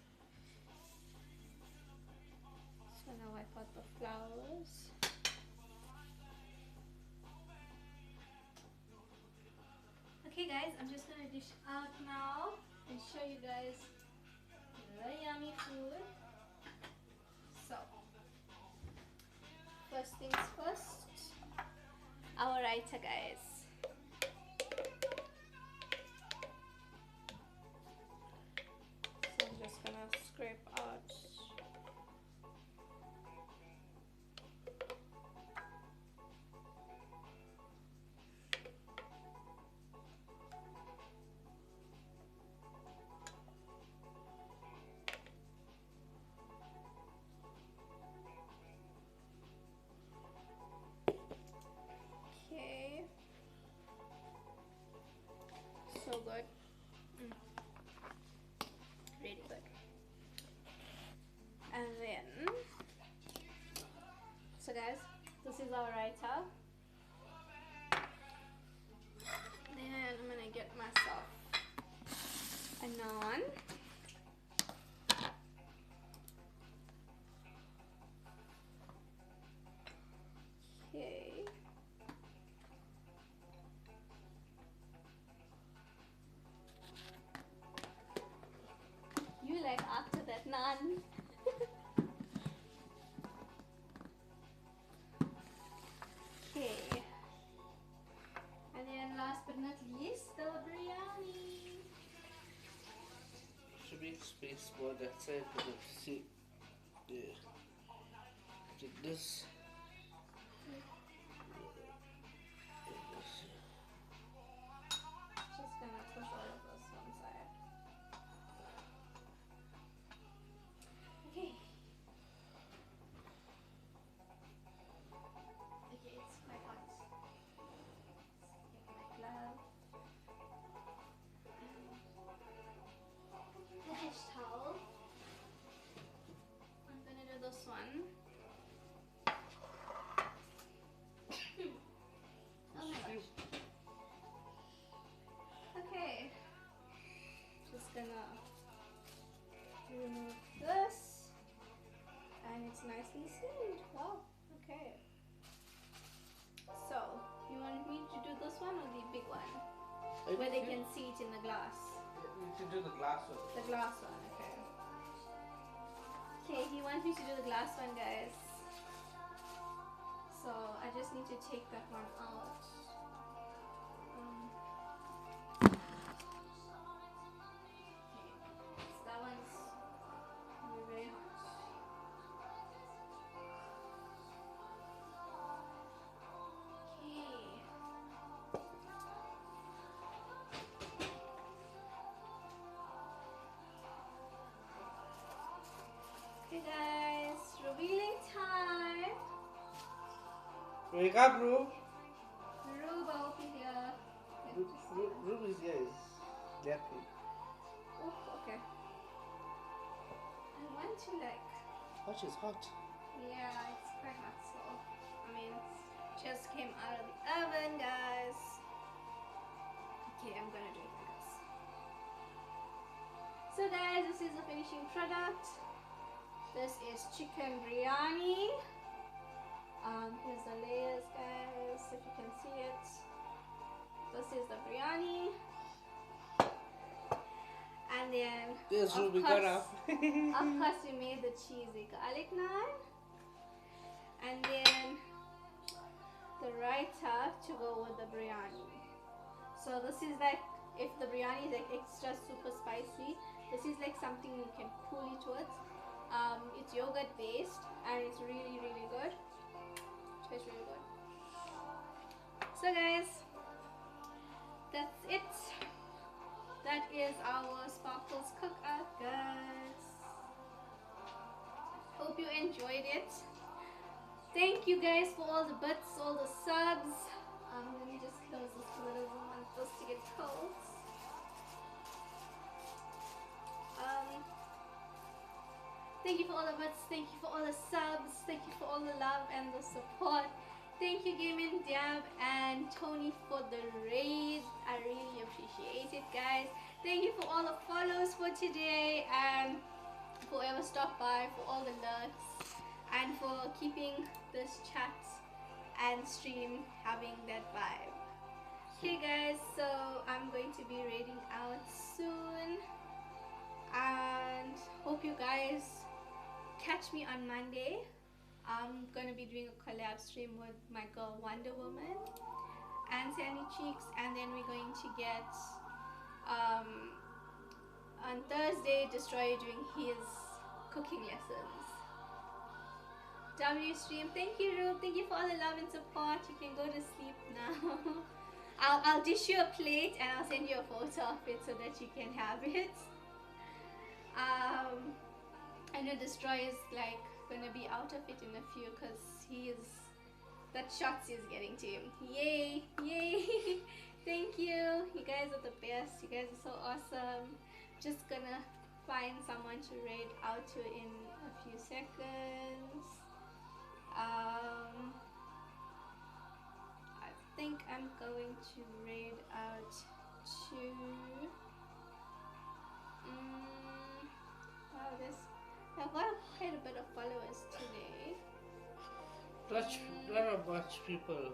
S1: Just wanna wipe out the flowers. Okay guys, I'm just gonna dish out now and show you guys the yummy food. So, first things first, our raita, guys. So I'm just gonna scrape out. Okay. So good. Really good. And then, so guys, this is our raita. Then I'm gonna get myself a naan. Okay. You like after that naan. Okay. And then last but not least, the biryani.
S2: Should be space for that side for the see. Yeah. Take this.
S1: Just gonna push all of this one side. Okay. Okay, it's quite hot. Get my glove. The dish towel. I'm gonna do this one. Oh my gosh. Okay. Just gonna remove this. And it's nicely sealed. Wow. Okay. So, you want me to do this one or the big one? Where they can see it in the glass.
S2: You should do the glass one.
S1: The glass one, okay. Okay, he wants me to do the glass one, guys. So I just need to take that one out. Okay, so that one's very hot. Okay guys, revealing time.
S2: Wake up, Rube.
S1: Ruba over here.
S2: Rube is here. Is napping.
S1: Oof, okay. I want to like.
S2: Watch, it's hot.
S1: Yeah, it's quite hot. So I mean, just came out of the oven, guys. Okay, I'm gonna do it like this. So guys, this is the finishing product. This is chicken biryani. Here's the layers, guys, if you can see it. This is the biryani. And then,
S2: Yes,
S1: of
S2: Ruby,
S1: course,
S2: got up.
S1: we made the cheesy garlic naan. And then the raita to go with the biryani. So this is like, if the biryani is like extra super spicy, this is like something you can pull it towards. It's yogurt based and it's really really good. Tastes really good. So guys, that's it. That is our Sparkles cookout, guys. Hope you enjoyed it. Thank you guys for all the bits, all the subs. Let me just close this because I don't want this to get cold. Thank you for all the bits, thank you for all the subs, thank you for all the love and the support. Thank you Gaming Dab and Tony for the raid. I really appreciate it, guys. Thank you for all the follows for today and for whoever stopped by, for all the lurks, and for keeping this chat and stream having that vibe. Okay guys, so I'm going to be raiding out soon and hope you guys catch me on Monday. I'm gonna be doing a collab stream with my girl Wonder Woman and Sandy Cheeks, and then we're going to get on Thursday Destroyer doing his cooking lessons. W stream, thank you Rube, thank you for all the love and support. You can go to sleep now. I'll dish you a plate and I'll send you a photo of it so that you can have it. I know Destroy is like gonna be out of it in a few because that shots is getting to him. Yay, yay. Thank you. You guys are the best. You guys are so awesome. Just gonna find someone to raid out to in a few seconds. I think I'm going to raid out to wow, I've got quite a bit of followers today.
S2: Not a bunch people.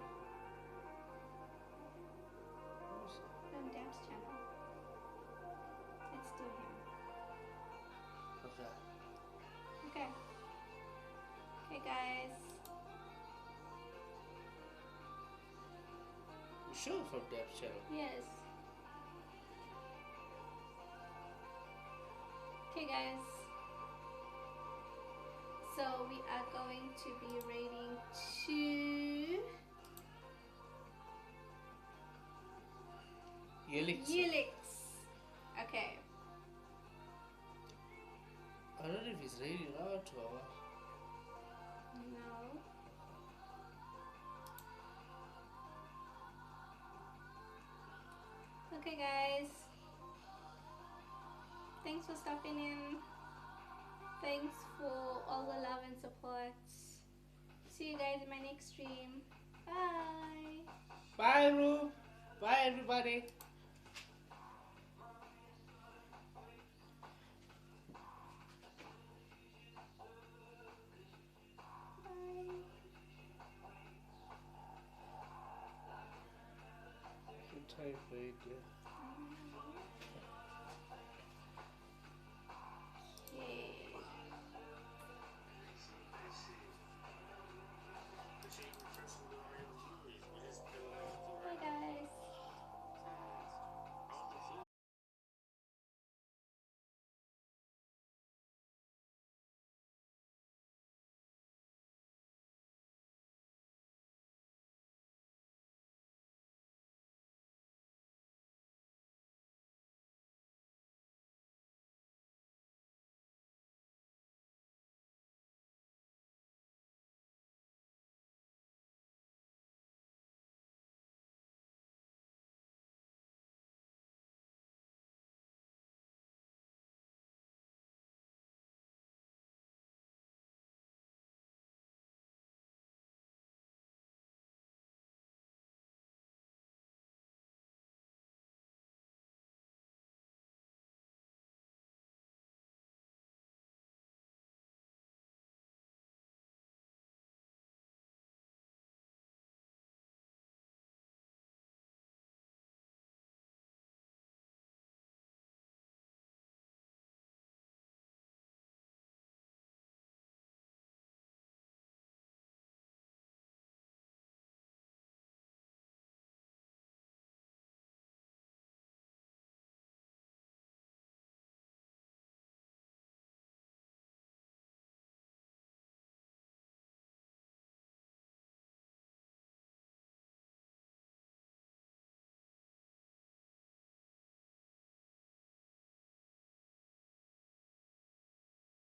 S1: From Dab's channel. Let's do him.
S2: Okay.
S1: Okay. Okay guys.
S2: You sure from that channel?
S1: Yes. Okay guys. So we are going to be raiding to Yelix. Okay.
S2: I don't know if he's ready now to our.
S1: No. Okay guys. Thanks for stopping in. Thanks for all the love and support. See you guys in my next stream. Bye.
S2: Bye, Ru. Bye, everybody.
S1: Bye.
S2: Good time for it, yeah.